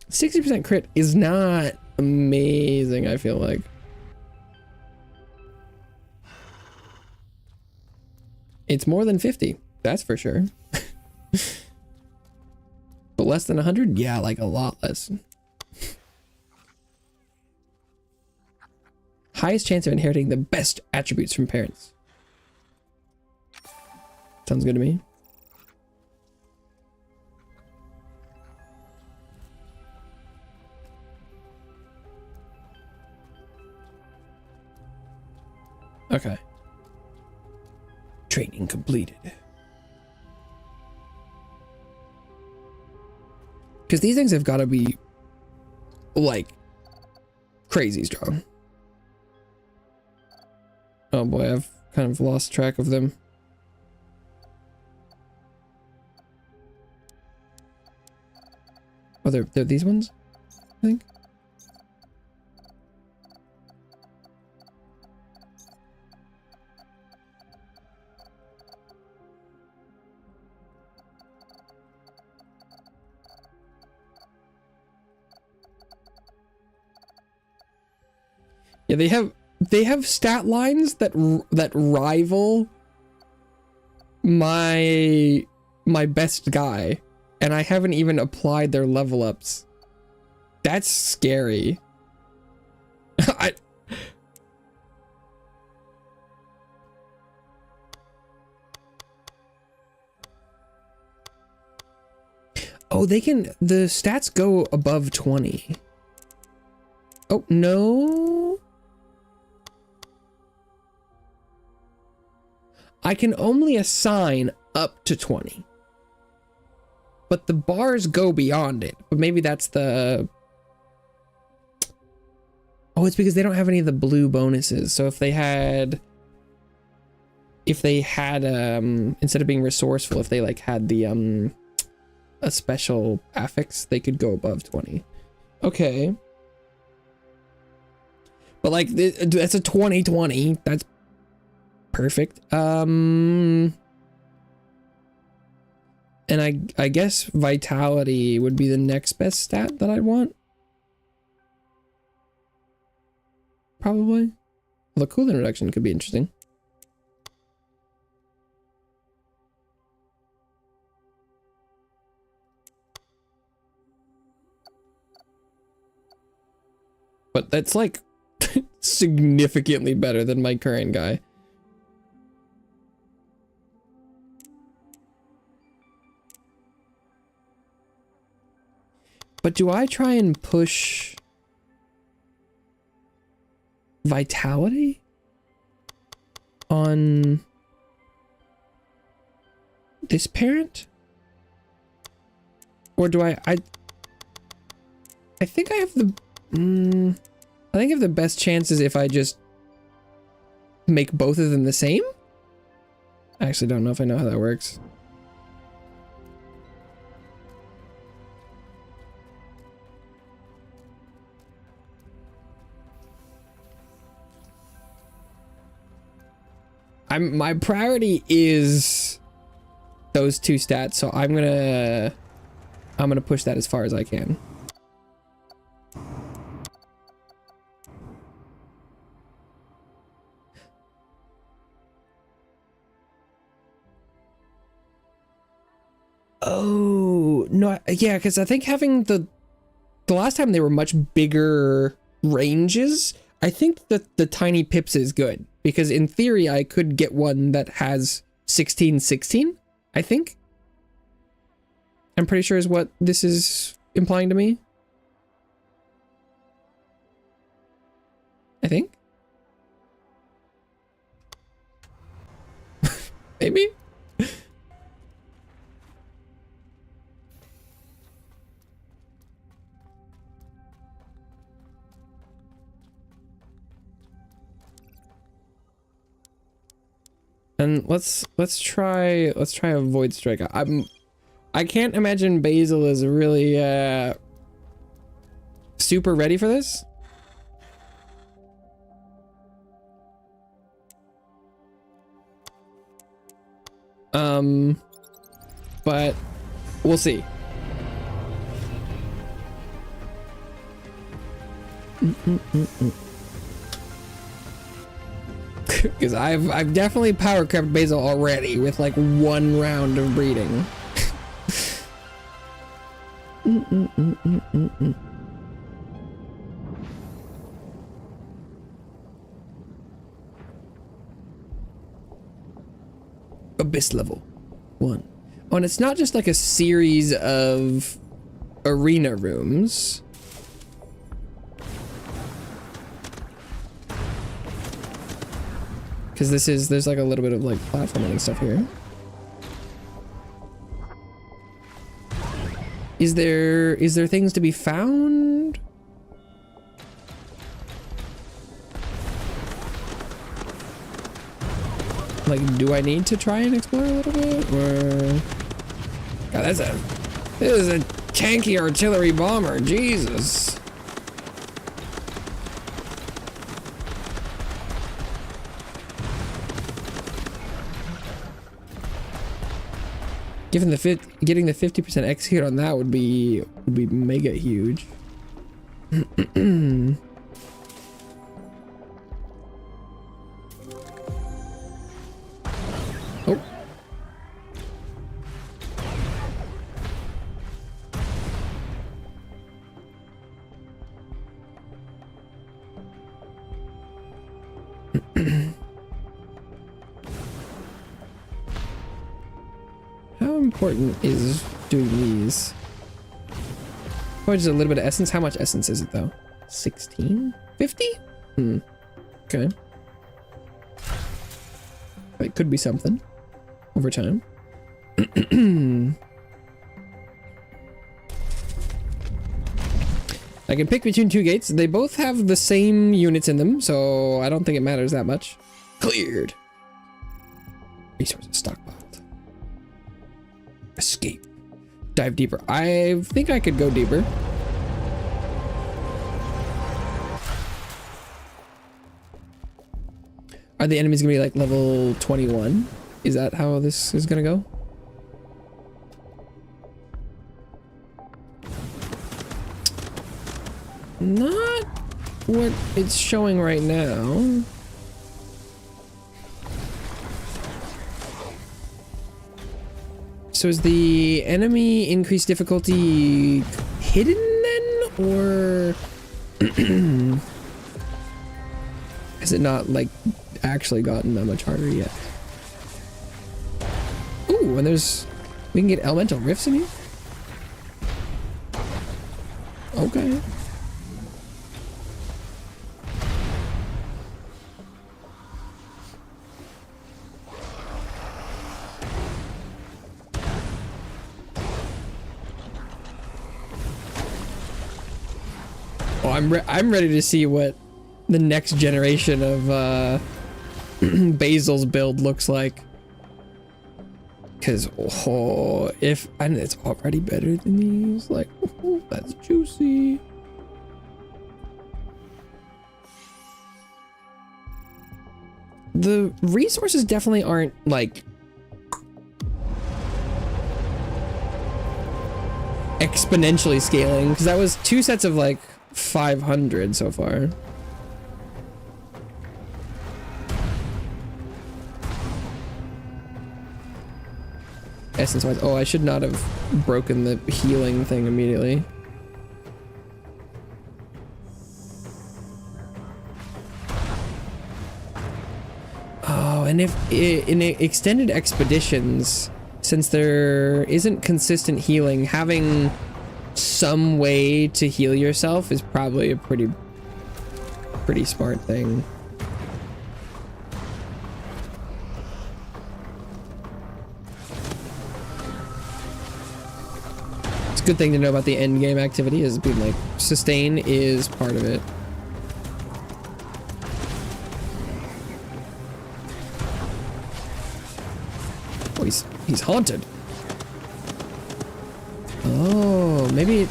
60% crit is not amazing, I feel like. It's more than 50, that's for sure. But less than 100? Yeah, like a lot less. Highest chance of inheriting the best attributes from parents. Sounds good to me. Okay. Training completed. Because these things have got to be, like, crazy strong. Oh boy, I've kind of lost track of them. Oh, they're these ones, I think. Yeah, they have stat lines that rival my best guy, and I haven't even applied their level ups. That's scary. Oh, the stats go above 20. Oh, no. I can only assign up to 20. But the bars go beyond it. But maybe that's the... Oh, it's because they don't have any of the blue bonuses. So if they had... instead of being resourceful, if they like had the, a special affix, they could go above 20. Okay. But like, that's a 20/20. That's perfect. And I guess vitality would be the next best stat that I'd want. Probably. Well, the cooldown reduction could be interesting. But that's like significantly better than my current guy. But do I try and push vitality on this parent? Or do I think I have the I think I have the best chances if I just make both of them the same. I actually don't know if I know how that works. My priority is those two stats, so I'm gonna push that as far as I can. Oh no, yeah, because I think having the last time they were much bigger ranges, I think that the tiny pips is good. Because in theory, I could get one that has 16/16, I think. I'm pretty sure is what this is implying to me. I think. Maybe? And let's try a Void Strike. I can't imagine Basil is really super ready for this. But we'll see. Because I've definitely power crept Basil already with like 1 round of breeding. Abyss level 1. Oh, and it's not just like a series of arena rooms. Because there's like a little bit of like platforming and stuff here. Is there things to be found? Like, do I need to try and explore a little bit, or? God, this is a tanky artillery bomber. Jesus. Getting the 50% execute on that would be mega huge. Oh. How important is doing these? Oh, just a little bit of essence. How much essence is it though? 16? 50? Okay. It could be something over time. I can pick between 2 gates. They both have the same units in them, so I don't think it matters that much. Cleared. Resources stockpiled. Escape. Dive deeper. I think I could go deeper. Are the enemies gonna be like level 21? Is that how this is gonna go? Not what it's showing right now. So is the enemy increased difficulty hidden then, or has it not like actually gotten that much harder yet? Ooh, and we can get elemental rifts in here? Okay. Oh, I'm ready to see what the next generation of Basil's build looks like. Cause and it's already better than these. Like, that's juicy. The resources definitely aren't like exponentially scaling, because that was 2 sets of like 500 so far. Essence wise, oh, I should not have broken the healing thing immediately. Oh, and if in extended expeditions, since there isn't consistent healing, having some way to heal yourself is probably a pretty smart thing. It's a good thing to know about the end game activity is being like sustain is part of it. Oh, he's haunted. Oh, maybe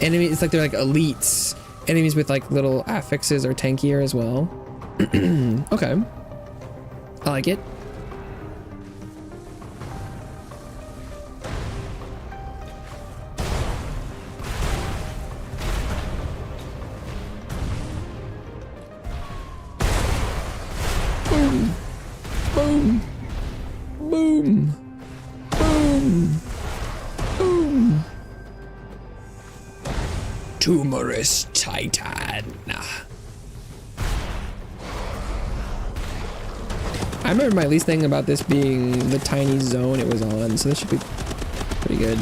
enemies, it's like they're like elites. Enemies with like little affixes are tankier as well. Okay. I like it. Boom. Boom. Boom. Boom. Boom. Tumorous Titan. I remember my least thing about this being the tiny zone it was on, so this should be pretty good.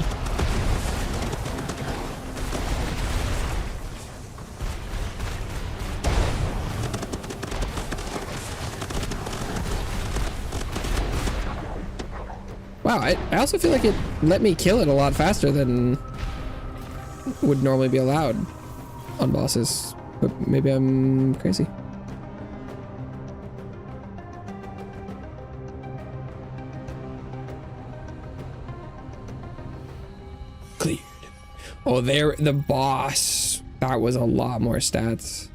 Wow, I also feel like it let me kill it a lot faster than would normally be allowed on bosses, but maybe I'm crazy. Cleared. Oh, there, the boss. That was a lot more stats.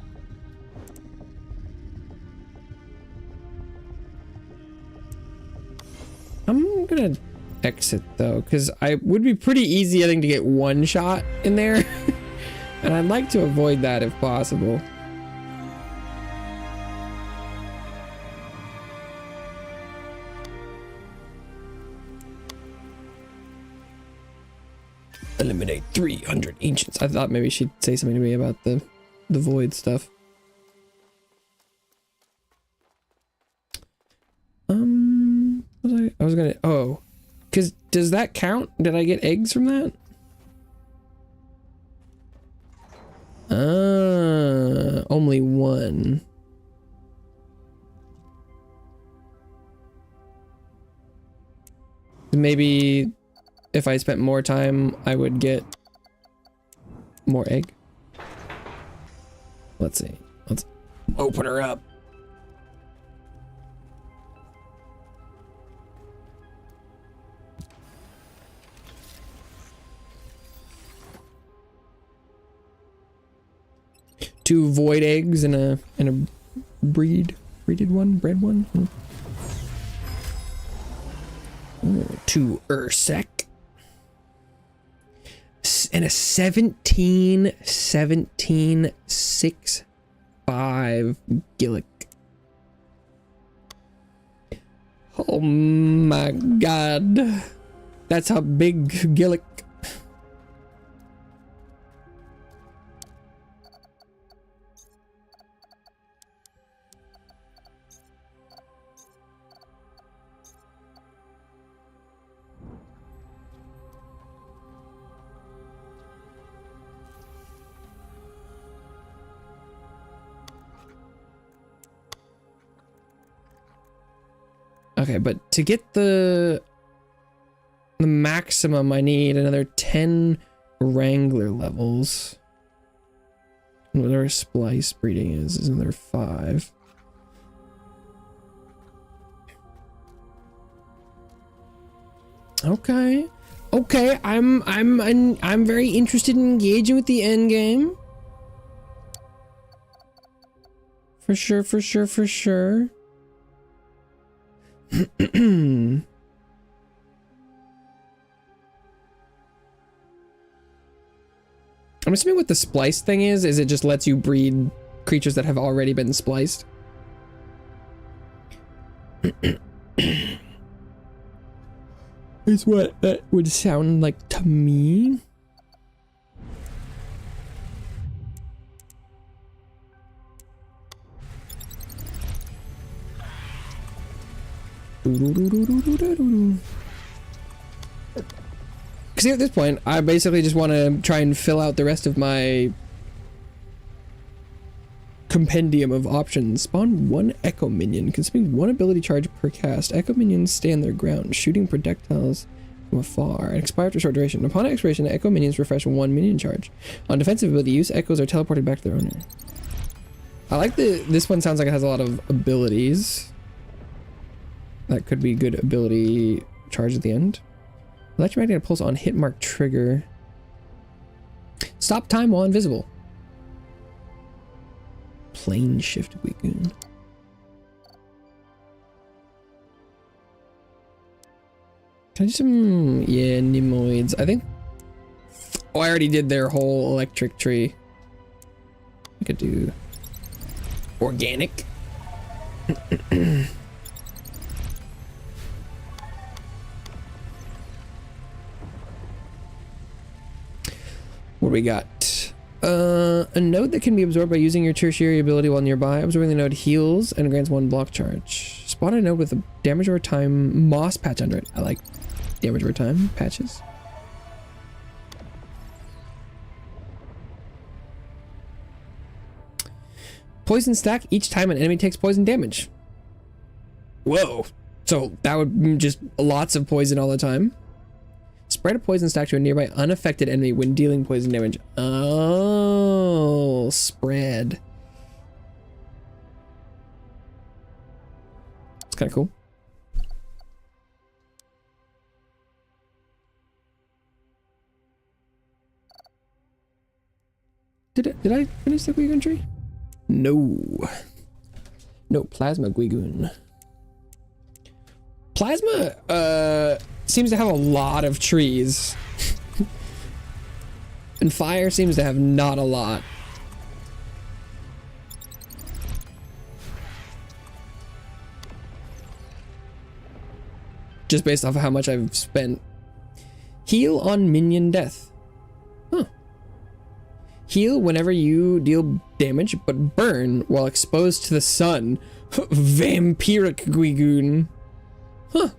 I'm gonna exit though, because I would be pretty easy, I think, to get one shot in there. And I'd like to avoid that if possible. Eliminate 300 ancients. I thought maybe she'd say something to me about the void stuff. I was gonna, oh, because does that count? Did I get eggs from that? Only one. Maybe if I spent more time, I would get more egg. Let's see. Let's open her up. Two void eggs and a bred one. Ooh, two Ursec and a 17 6 5 Gillick. Oh my god, that's how big Gillick. Okay, but to get the maximum, I need another 10 Wrangler levels. Whatever splice breeding is another 5. Okay. Okay, I'm very interested in engaging with the end game. For sure, for sure, for sure. I'm assuming what the splice thing is it just lets you breed creatures that have already been spliced. Is what that would sound like to me. Because at this point, I basically just want to try and fill out the rest of my compendium of options. Spawn one echo minion, consuming one ability charge per cast. Echo minions stand their ground, shooting projectiles from afar and expire after short duration. Upon expiration, echo minions refresh one minion charge. On defensive ability use, echoes are teleported back to their owner. I like this one. Sounds like it has a lot of abilities. That could be good ability charge at the end. Electromagnetic pulse on hit mark trigger. Stop time while invisible. Plane shift Wigoon. Can I do some, yeah, Nemoids. I think, oh, I already did their whole electric tree. I could do organic. What do we got? A node that can be absorbed by using your tertiary ability while nearby. Absorbing the node heals and grants one block charge. Spawn a node with a damage over time moss patch under it. I like damage over time patches. Poison stack each time an enemy takes poison damage. Whoa. So that would be just lots of poison all the time. Spread a poison stack to a nearby unaffected enemy when dealing poison damage. Oh, spread. It's kind of cool. Did I finish the Guigoon tree? No. No, Plasma Guigoon. Plasma, seems to have a lot of trees. And fire seems to have not a lot. Just based off of how much I've spent. Heal on minion death. Huh. Heal whenever you deal damage, but burn while exposed to the sun. Vampiric Guigoon. Huh.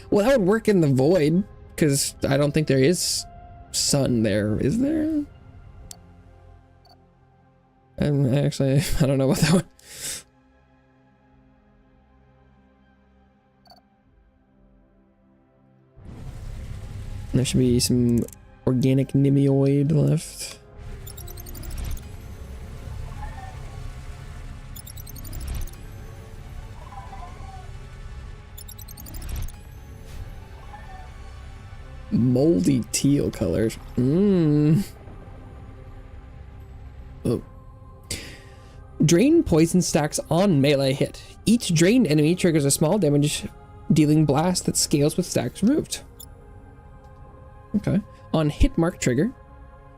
Well, that would work in the void, because I don't think there is sun there, is there? Actually, I don't know about that one. There should be some organic Nemoid left. Moldy teal colors. Oh. Drain poison stacks on melee hit. Each drained enemy triggers a small damage dealing blast that scales with stacks removed. Okay. On hit mark trigger,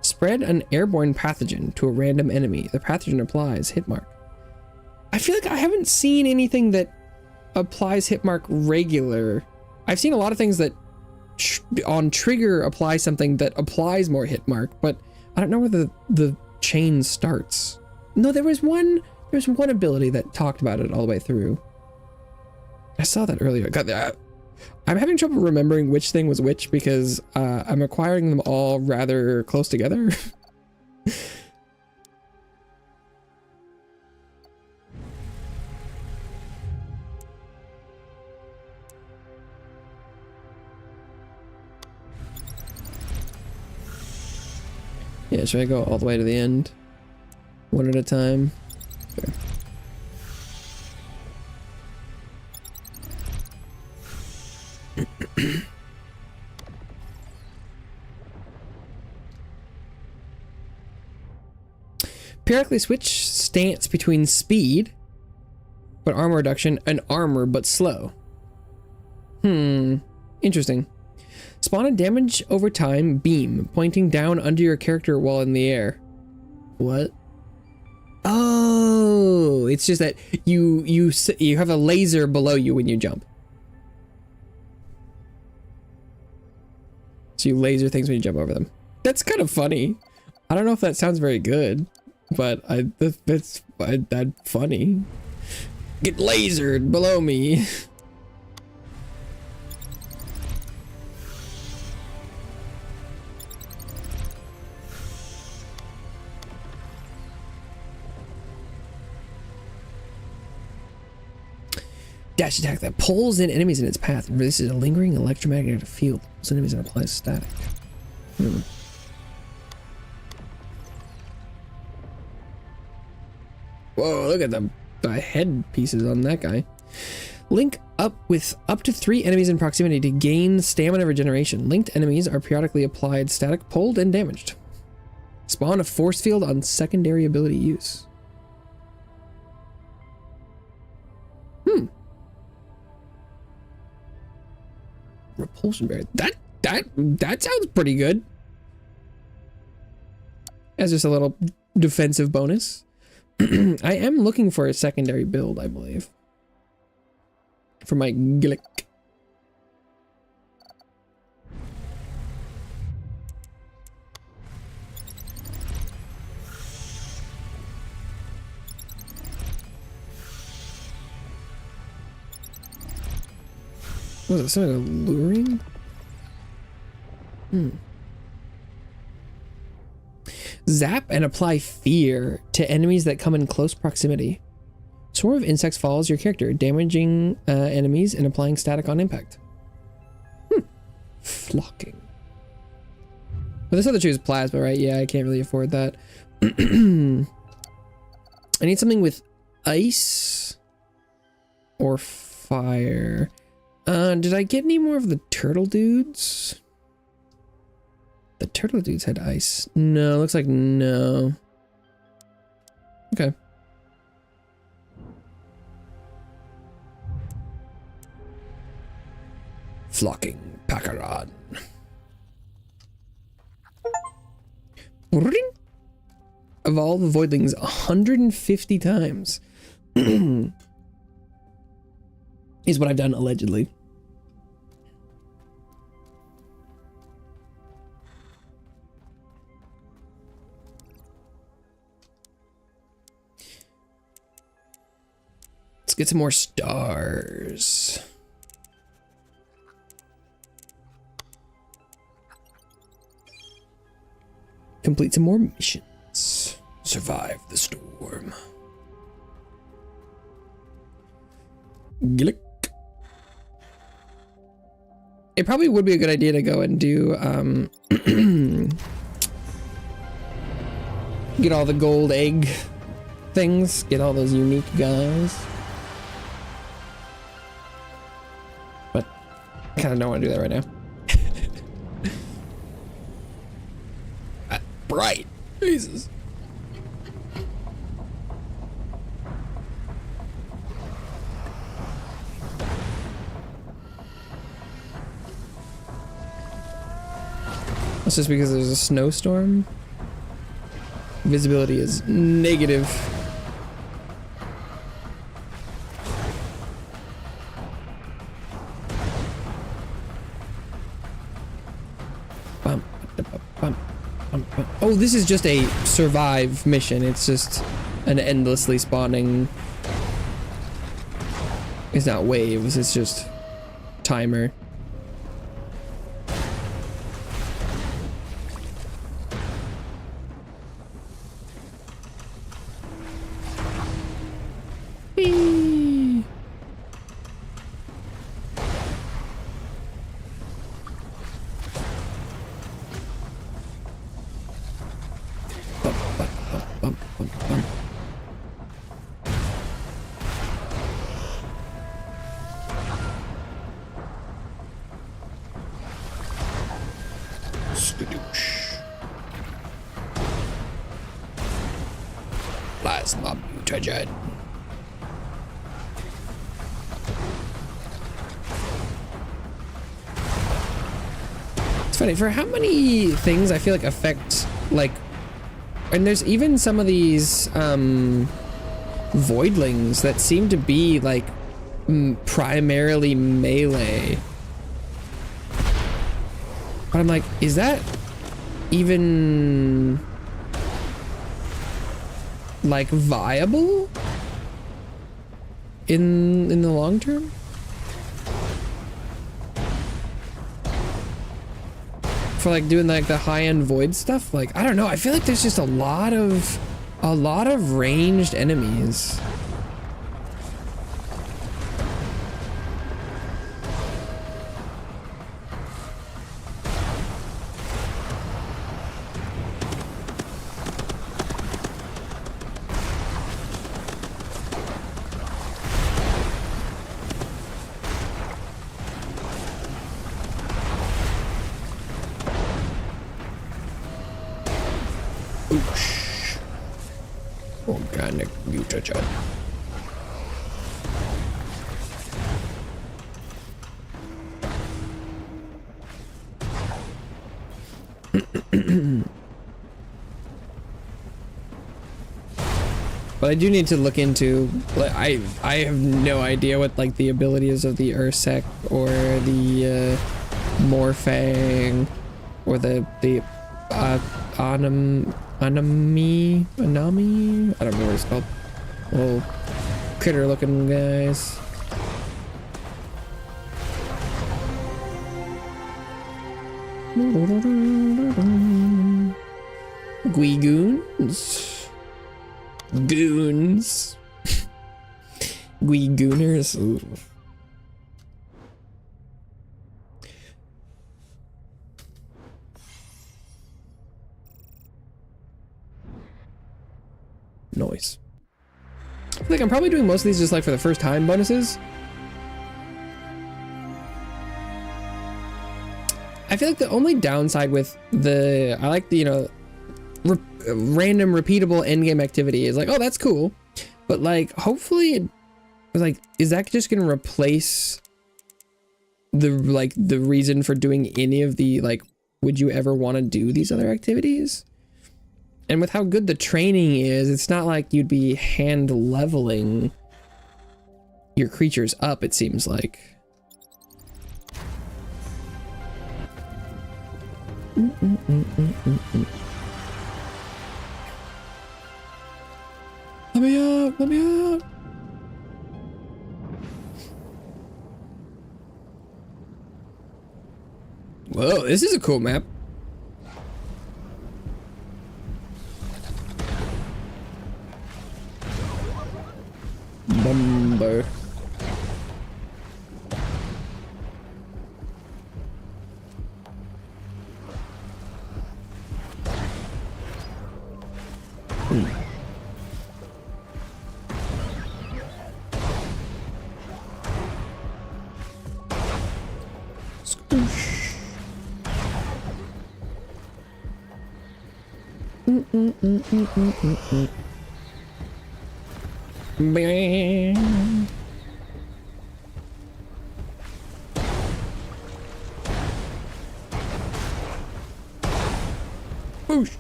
spread an airborne pathogen to a random enemy. The pathogen applies hit mark. I feel like I haven't seen anything that applies hit mark regular. I've seen a lot of things that on trigger apply something that applies more hit mark, but I don't know where the chain starts. No, there's one ability that talked about it all the way through. I saw that earlier. God, I'm having trouble remembering which thing was which because I'm acquiring them all rather close together. Yeah, should I go all the way to the end? One at a time? Sure. Periodically switch stance between speed, but armor reduction, and armor but slow. Interesting. Spawn a damage over time beam pointing down under your character while in the air. What? Oh, it's just that you have a laser below you when you jump. So you laser things when you jump over them. That's kind of funny. I don't know if that sounds very good, but that's funny. Get lasered below me. Dash attack that pulls in enemies in its path and releases a lingering electromagnetic field. Pulls enemies and applies static. Whoa, look at the head pieces on that guy. Link up with up to 3 enemies in proximity to gain stamina regeneration. Linked enemies are periodically applied static, pulled, and damaged. Spawn a force field on secondary ability use. Repulsion barrier. That sounds pretty good. As just a little defensive bonus. I am looking for a secondary build, I believe. For my Glick. Was it something alluring? Zap and apply fear to enemies that come in close proximity. Swarm of insects follows your character, damaging enemies and applying static on impact. Flocking. Well, this other choose plasma, right? Yeah, I can't really afford that. I need something with ice or fire. Did I get any more of the turtle dudes? The turtle dudes had ice. No, looks like no. Okay. Flocking Pacaron. Evolve Voidlings 150 times. Is what I've done allegedly. Let's get some more stars. Complete some more missions. Survive the storm. Glick. It probably would be a good idea to go and do get all the gold egg things, get all those unique guys. But I kind of don't want to do that right now. Bright. Jesus. It's just because there's a snowstorm. Visibility is negative. Oh, this is just a survive mission. It's just an endlessly spawning. It's not waves, it's just timer. Plasma mutagen. It's funny, for how many things I feel like affect, like, and there's even some of these voidlings that seem to be like primarily melee. But I'm like, is that even like viable in the long term? For like doing like the high-end void stuff? Like, I don't know, I feel like there's just a lot of ranged enemies. Skoosh. Organic mutagen. But I do need to look into, like, I have no idea what like the abilities of the Ursec or the Morphang or the Anami, I don't know what it's called. Little critter looking guys. Gweegoons. Goons. Gweegooners. Ooh. Noise. I feel like I'm probably doing most of these just like for the first time bonuses. I feel like the only downside with I like the, you know, random repeatable endgame activity is like, oh, that's cool. But like, hopefully, like, is that just going to replace the reason for doing any of the, like, would you ever want to do these other activities? And with how good the training is, it's not like you'd be hand leveling your creatures up, it seems like. Let me up, let me up. Whoa, this is a cool map. Bumbo. Whoosh.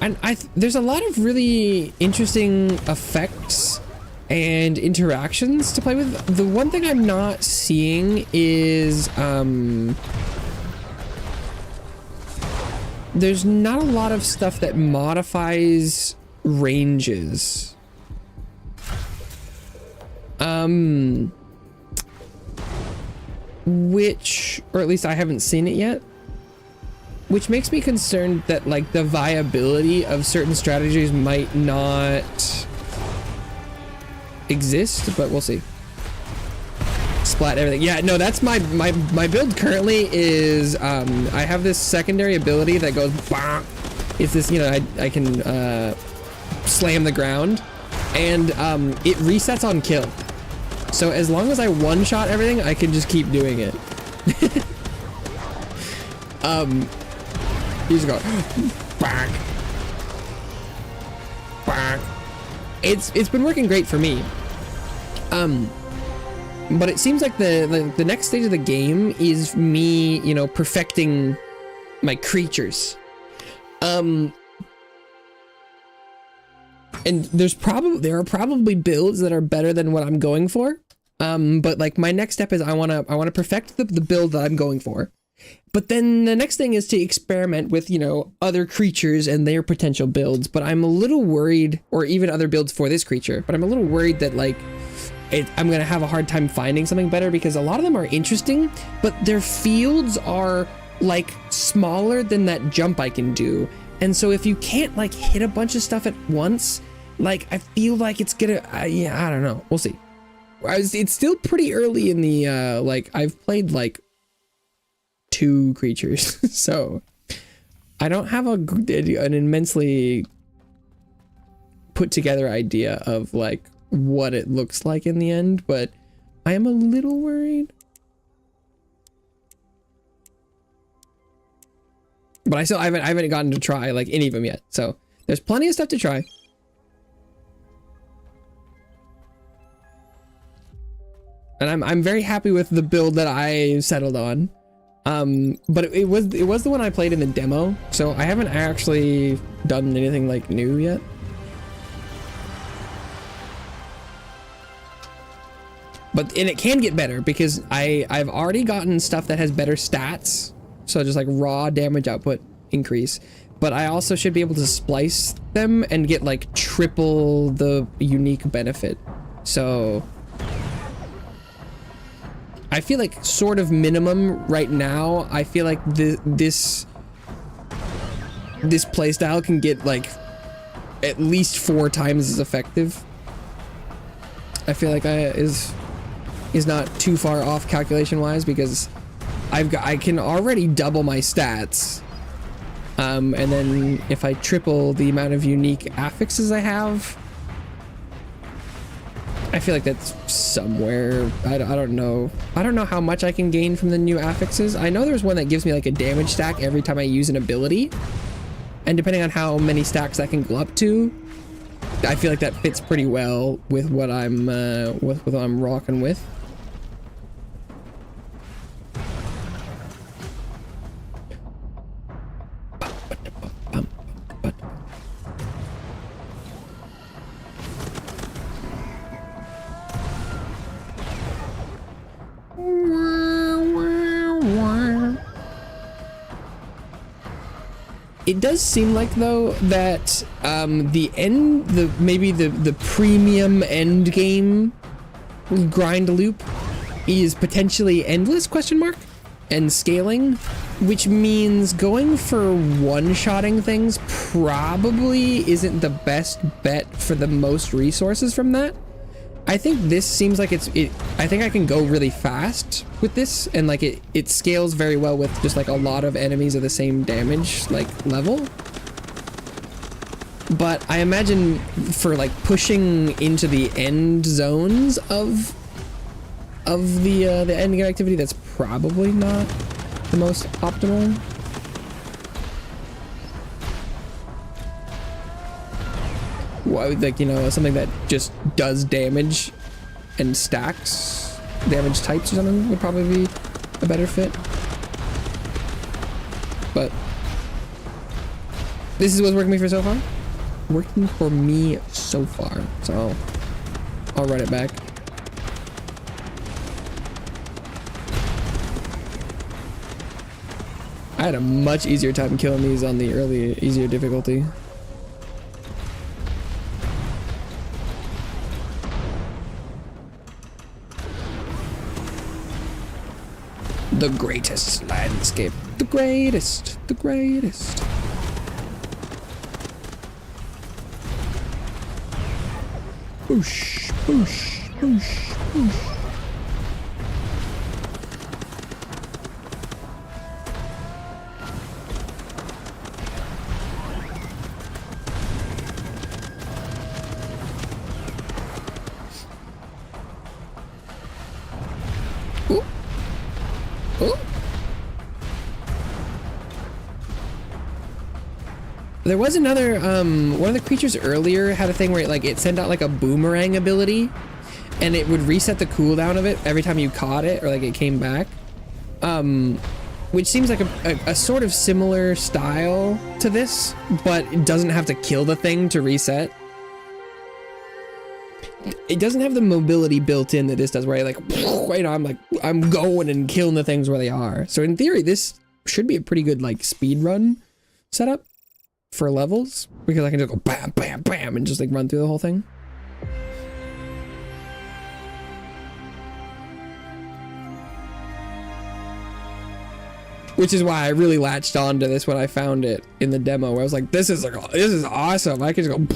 And there's a lot of really interesting effects and interactions to play with. The one thing I'm not seeing is there's not a lot of stuff that modifies ranges. Which, or at least I haven't seen it yet, which makes me concerned that like the viability of certain strategies might not exist, but we'll see. Splat everything. Yeah, no, that's my build currently is I have this secondary ability that goes bah! It's this, you know, I can slam the ground and it resets on kill. So as long as I one-shot everything, I can just keep doing it. You just go back. It's been working great for me. But it seems like the next stage of the game is me, you know, perfecting my creatures. And there are probably builds that are better than what I'm going for. But like my next step is I want to perfect the build that I'm going for. But then the next thing is to experiment with, you know, other creatures and their potential builds. But I'm a little worried, or even other builds for this creature, but I'm a little worried that like I'm going to have a hard time finding something better, because a lot of them are interesting, but their fields are like smaller than that jump I can do. And so if you can't like hit a bunch of stuff at once, like I feel like it's gonna, yeah, I don't know. We'll see. It's still pretty early in the, like I've played like 2 creatures, so I don't have an immensely put together idea of like what it looks like in the end, but I am a little worried. But I haven't gotten to try like any of them yet. So there's plenty of stuff to try. And I'm very happy with the build that I settled on. But it was the one I played in the demo, so I haven't actually done anything like new yet. And it can get better because I've already gotten stuff that has better stats, so just like raw damage output increase. But I also should be able to splice them and get like triple the unique benefit. So I feel like sort of minimum right now, I feel like this playstyle can get like at least 4 times as effective. I feel like is not too far off calculation wise because I can already double my stats. And then if I triple the amount of unique affixes I have, I feel like that's somewhere. I don't know. I don't know how much I can gain from the new affixes. I know there's one that gives me like a damage stack every time I use an ability. And depending on how many stacks that can go up to, I feel like that fits pretty well with what I'm with what I'm rocking with. It does seem like though that maybe the premium end game grind loop is potentially endless ? And scaling, which means going for one-shotting things probably isn't the best bet for the most resources from that. I think this seems like I think I can go really fast with this, and like it scales very well with just like a lot of enemies of the same damage like level. But I imagine for like pushing into the end zones of the end game activity, that's probably not the most optimal. Like, you know, something that just does damage and stacks damage types or something would probably be a better fit. But this is what's working for me so far. Working for me so far. So I'll run it back. I had a much easier time killing these on the easier difficulty. The greatest landscape. The greatest. The greatest. Boosh, boosh, boosh, boosh. There was another, one of the creatures earlier had a thing where it sent out like a boomerang ability, and it would reset the cooldown of it every time you caught it, or like it came back. Which seems like a sort of similar style to this, but it doesn't have to kill the thing to reset. It doesn't have the mobility built in that this does, where I'm going and killing the things where they are. So in theory, this should be a pretty good like speed run setup for levels, because I can just go bam, bam, bam, and just like run through the whole thing. Which is why I really latched onto this when I found it in the demo, where I was like, this is awesome. I can just go.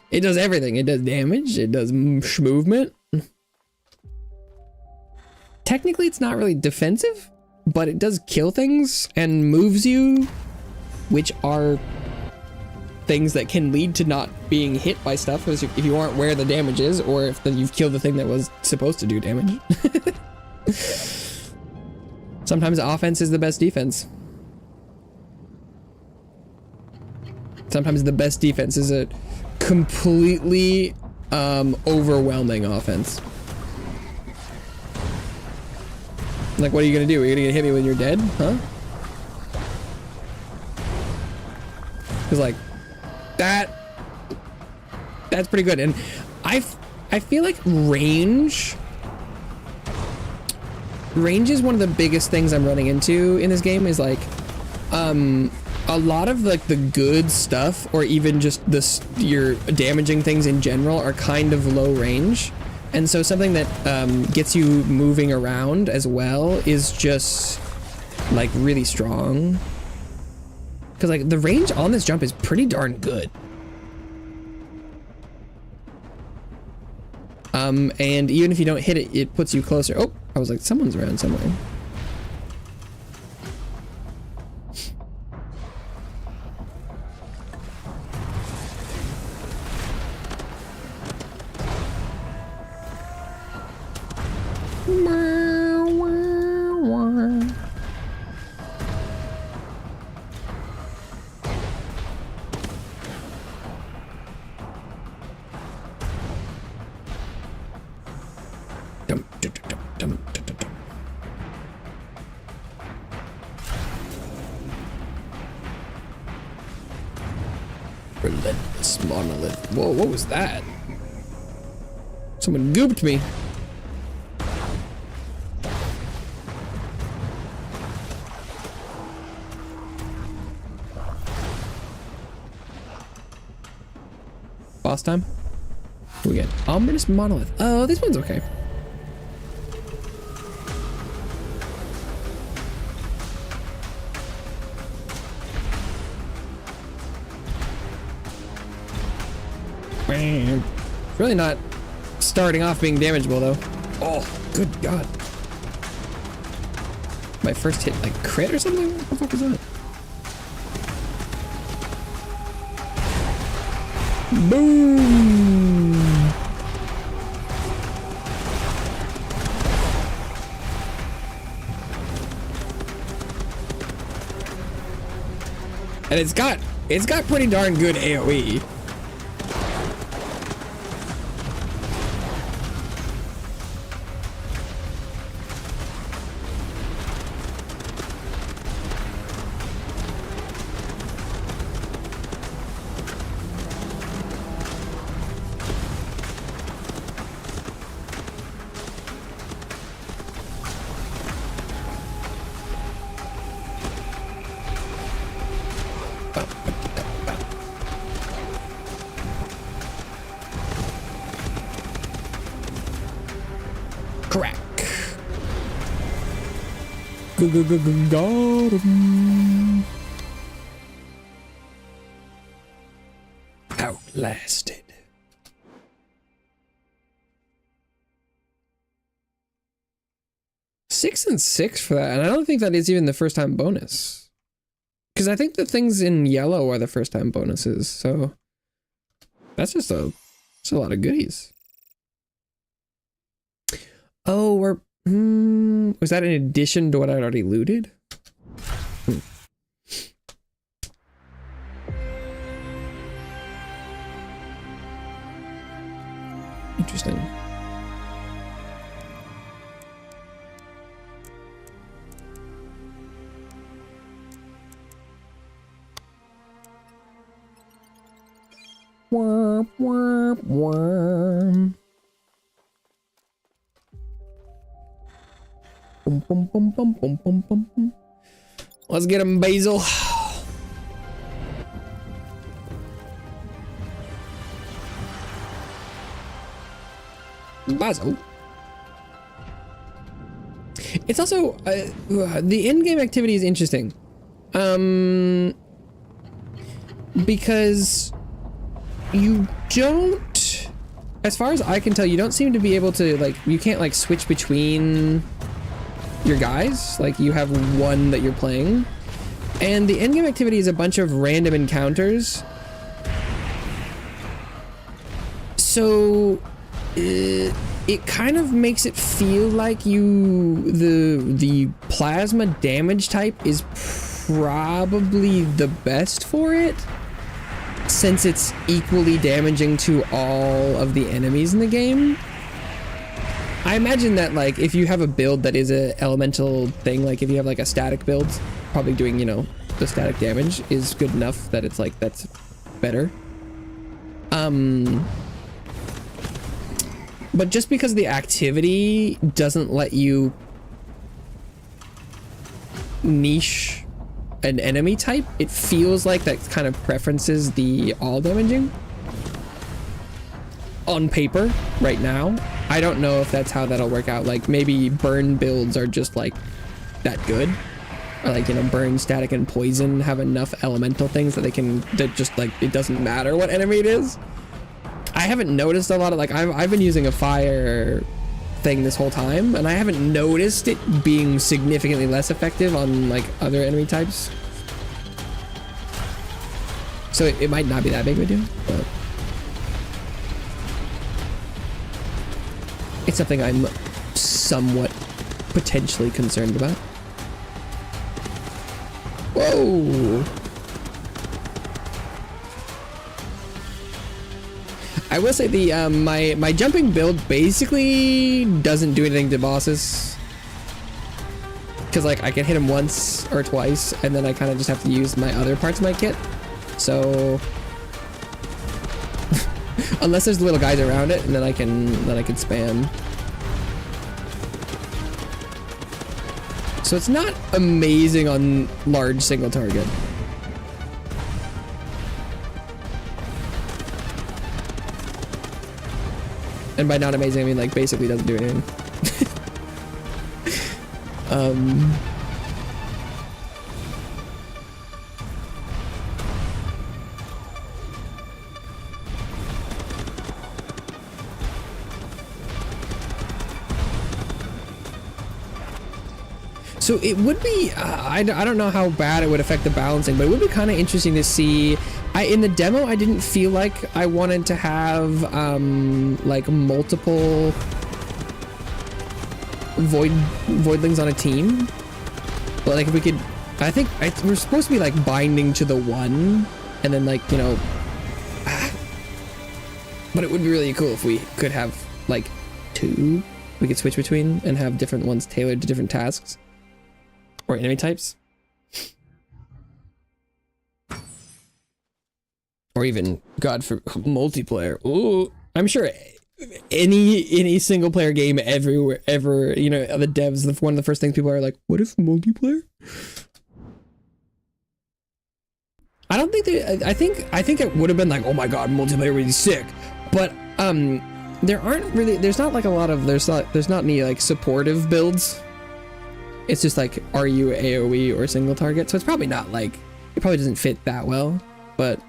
It does everything. It does damage. It does movement. Technically, it's not really defensive, but it does kill things and moves you, which are things that can lead to not being hit by stuff is if you aren't where the damage is, or if you've killed the thing that was supposed to do damage. Sometimes offense is the best defense. Sometimes the best defense is a completely overwhelming offense. Like, what are you gonna do? Are you gonna hit me when you're dead? Huh? Cause like, that's pretty good. And I feel like range is one of the biggest things I'm running into in this game, is like, a lot of like the good stuff, or even just your damaging things in general, are kind of low range. And so something that gets you moving around as well is just like really strong. Because like the range on this jump is pretty darn good. And even if you don't hit it, it puts you closer. Oh, I was like, someone's around somewhere. Relentless monolith. Whoa, what was that? Someone gooped me. Boss time? What we get? Ominous monolith. Oh, this one's okay. Really not starting off being damageable though. Oh, good God. My first hit like crit or something? What the fuck is that? Boom! And it's got pretty darn good AoE. Got him. Outlasted. Six and 6 for that, and I don't think that is even the first time bonus. Because I think the things in yellow are the first time bonuses, so that's just a lot of goodies. Oh, we're was that in addition to what I'd already looted? Interesting. Womp, womp, womp. Boom, boom, boom, boom, boom, boom, boom, boom. Let's get him, Basil. Basil. It's also the in-game activity is interesting, because you don't, as far as I can tell, you don't seem to be able to, like, you can't like switch between your guys. Like, you have one that you're playing, and the endgame activity is a bunch of random encounters So it kind of makes it feel like the plasma damage type is probably the best for it, since it's equally damaging to all of the enemies in the game. I imagine that, like, if you have a build that is a elemental thing, like if you have like a static build, probably doing, you know, the static damage is good enough that it's like, that's better. But just because the activity doesn't let you niche an enemy type, it feels like that kind of preferences the all damaging on paper right now. I don't know if that's how that'll work out. Like, maybe burn builds are just like that good, or like, you know, burn, static, and poison have enough elemental things that they can, that just like, it doesn't matter what enemy it is. I haven't noticed a lot of, like, I've been using a fire thing this whole time, and I haven't noticed it being significantly less effective on like other enemy types. So it might not be that big of a deal, but it's something I'm somewhat potentially concerned about. Whoa! I will say the my jumping build basically doesn't do anything to bosses, because like I can hit him once or twice, and then I kind of just have to use my other parts of my kit. So unless there's little guys around it, and then I can spam. So it's not amazing on large single target. And by not amazing, I mean like basically doesn't do anything. So it would be, I don't know how bad it would affect the balancing, but it would be kind of interesting to see. In the demo, I didn't feel like I wanted to have like multiple voidlings on a team. But like if we could, I think we're supposed to be like binding to the one, and then like, you know, but it would be really cool if we could have like two we could switch between and have different ones tailored to different tasks or enemy types. Or even, God, for multiplayer. Ooh, I'm sure any single player game everywhere, ever, you know, the devs, one of the first things people are like, what if multiplayer? I don't think they, I think it would have been like, oh my God, multiplayer really sick. But there aren't really, there's not like a lot of, there's not any like supportive builds. It's just like, are you AoE or single target? So it's probably not like, it probably doesn't fit that well, but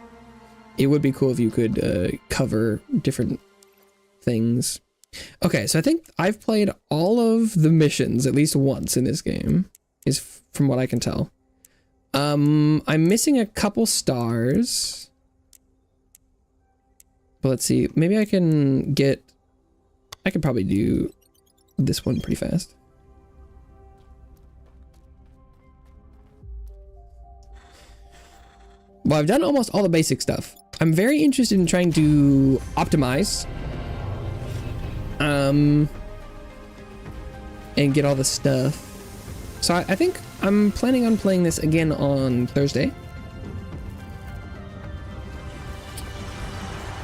it would be cool if you could cover different things. Okay, so I think I've played all of the missions at least once in this game, is from what I can tell. I'm missing a couple stars. But let's see, maybe I could probably do this one pretty fast. Well, I've done almost all the basic stuff. I'm very interested in trying to optimize and get all the stuff. So I think I'm planning on playing this again on Thursday.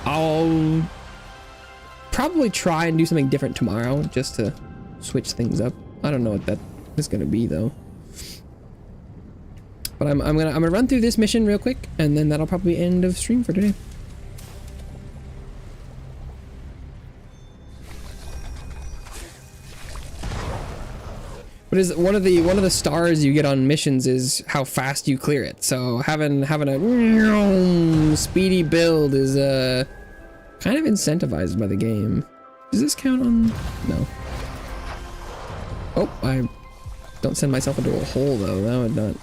I'll probably try and do something different tomorrow just to switch things up. I don't know what that is going to be though. But I'm gonna run through this mission real quick, and then that'll probably be end of stream for today. What is one of the stars you get on missions is how fast you clear it. So having a speedy build is kind of incentivized by the game. Does this count on? No. Oh, I don't send myself into a hole though. That would not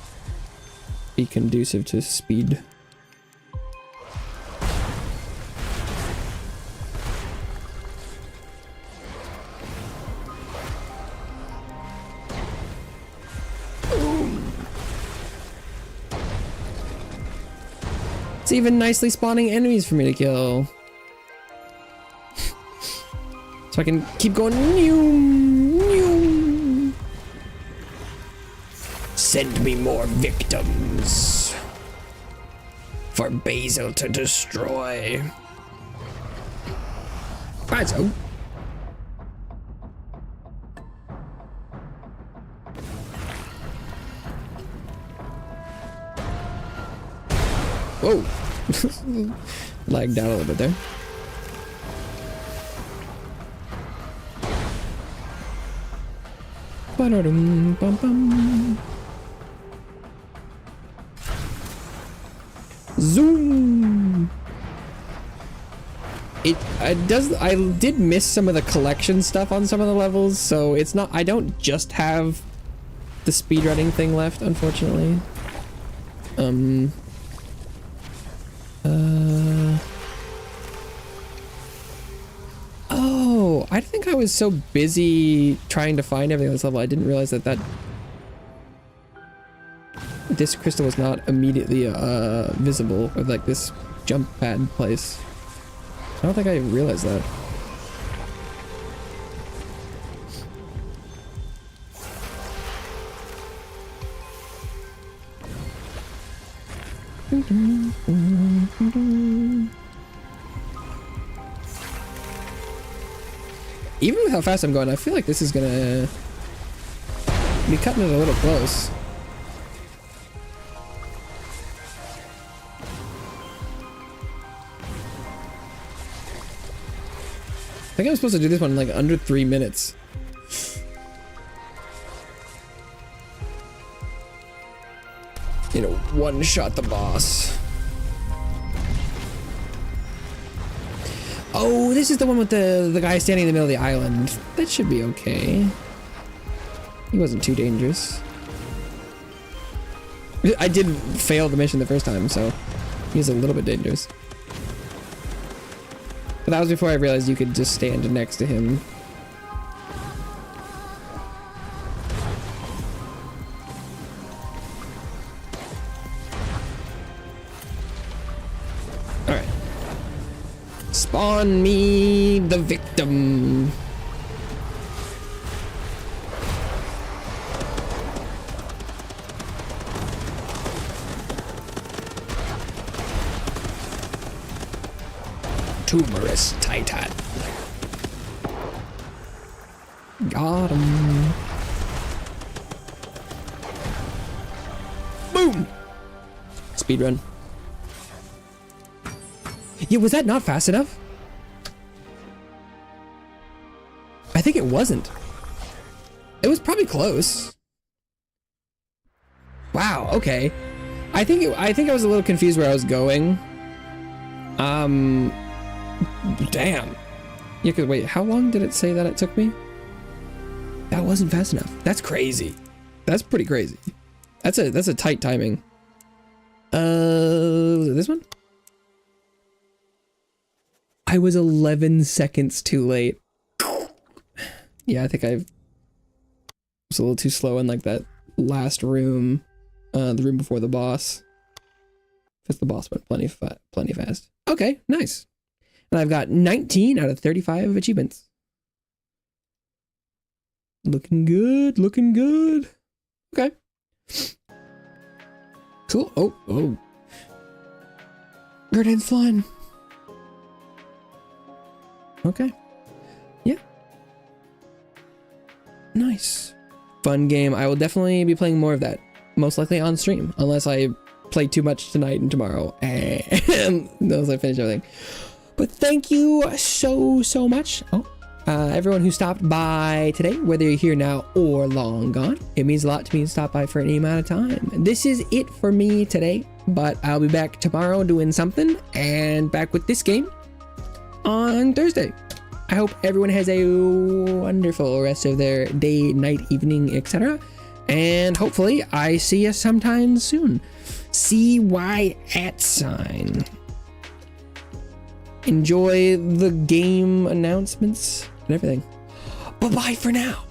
be conducive to speed. It's even nicely spawning enemies for me to kill. So I can keep going. Send me more victims for Basil to destroy. Right, so. Whoa. Lagged out a little bit there. Bum. Zoom. I did miss some of the collection stuff on some of the levels, so it's not, I don't just have the speedrunning thing left, unfortunately. Oh, I think I was so busy trying to find everything on this level, I didn't realize that this crystal was not immediately visible, or like this jump pad place. I don't think I realized that. Even with how fast I'm going, I feel like this is gonna be cutting it a little close. I think I'm supposed to do this one in like under 3 minutes. You know, one shot the boss. Oh, this is the one with the guy standing in the middle of the island. That should be okay. He wasn't too dangerous. I did fail the mission the first time, so he was a little bit dangerous. But that was before I realized you could just stand next to him. Alright. Spawn me the victim. Tumorous Titan. Got him. Boom! Speedrun. Yeah, was that not fast enough? I think it wasn't. It was probably close. Wow, okay. I think I was a little confused where I was going. Damn. Yeah, cause wait, how long did it say that it took me? That wasn't fast enough. That's crazy. That's pretty crazy. That's a tight timing. Was it this one? I was 11 seconds too late. Yeah, I think I was a little too slow in like that last room, the room before the boss. Because the boss went plenty fast. Okay, nice. And I've got 19 out of 35 achievements. Looking good, looking good. Okay. Cool. Oh. Grenades flying. Okay. Yeah. Nice. Fun game. I will definitely be playing more of that. Most likely on stream. Unless I play too much tonight and tomorrow. And unless I finish everything. But thank you so much. Everyone who stopped by today, whether you're here now or long gone, it means a lot to me to stop by for any amount of time. This is it for me today, but I'll be back tomorrow doing something and back with this game on Thursday. I hope everyone has a wonderful rest of their day, night, evening, etc. And hopefully I see you sometime soon. CY @. Enjoy the game announcements and everything. Bye-bye for now.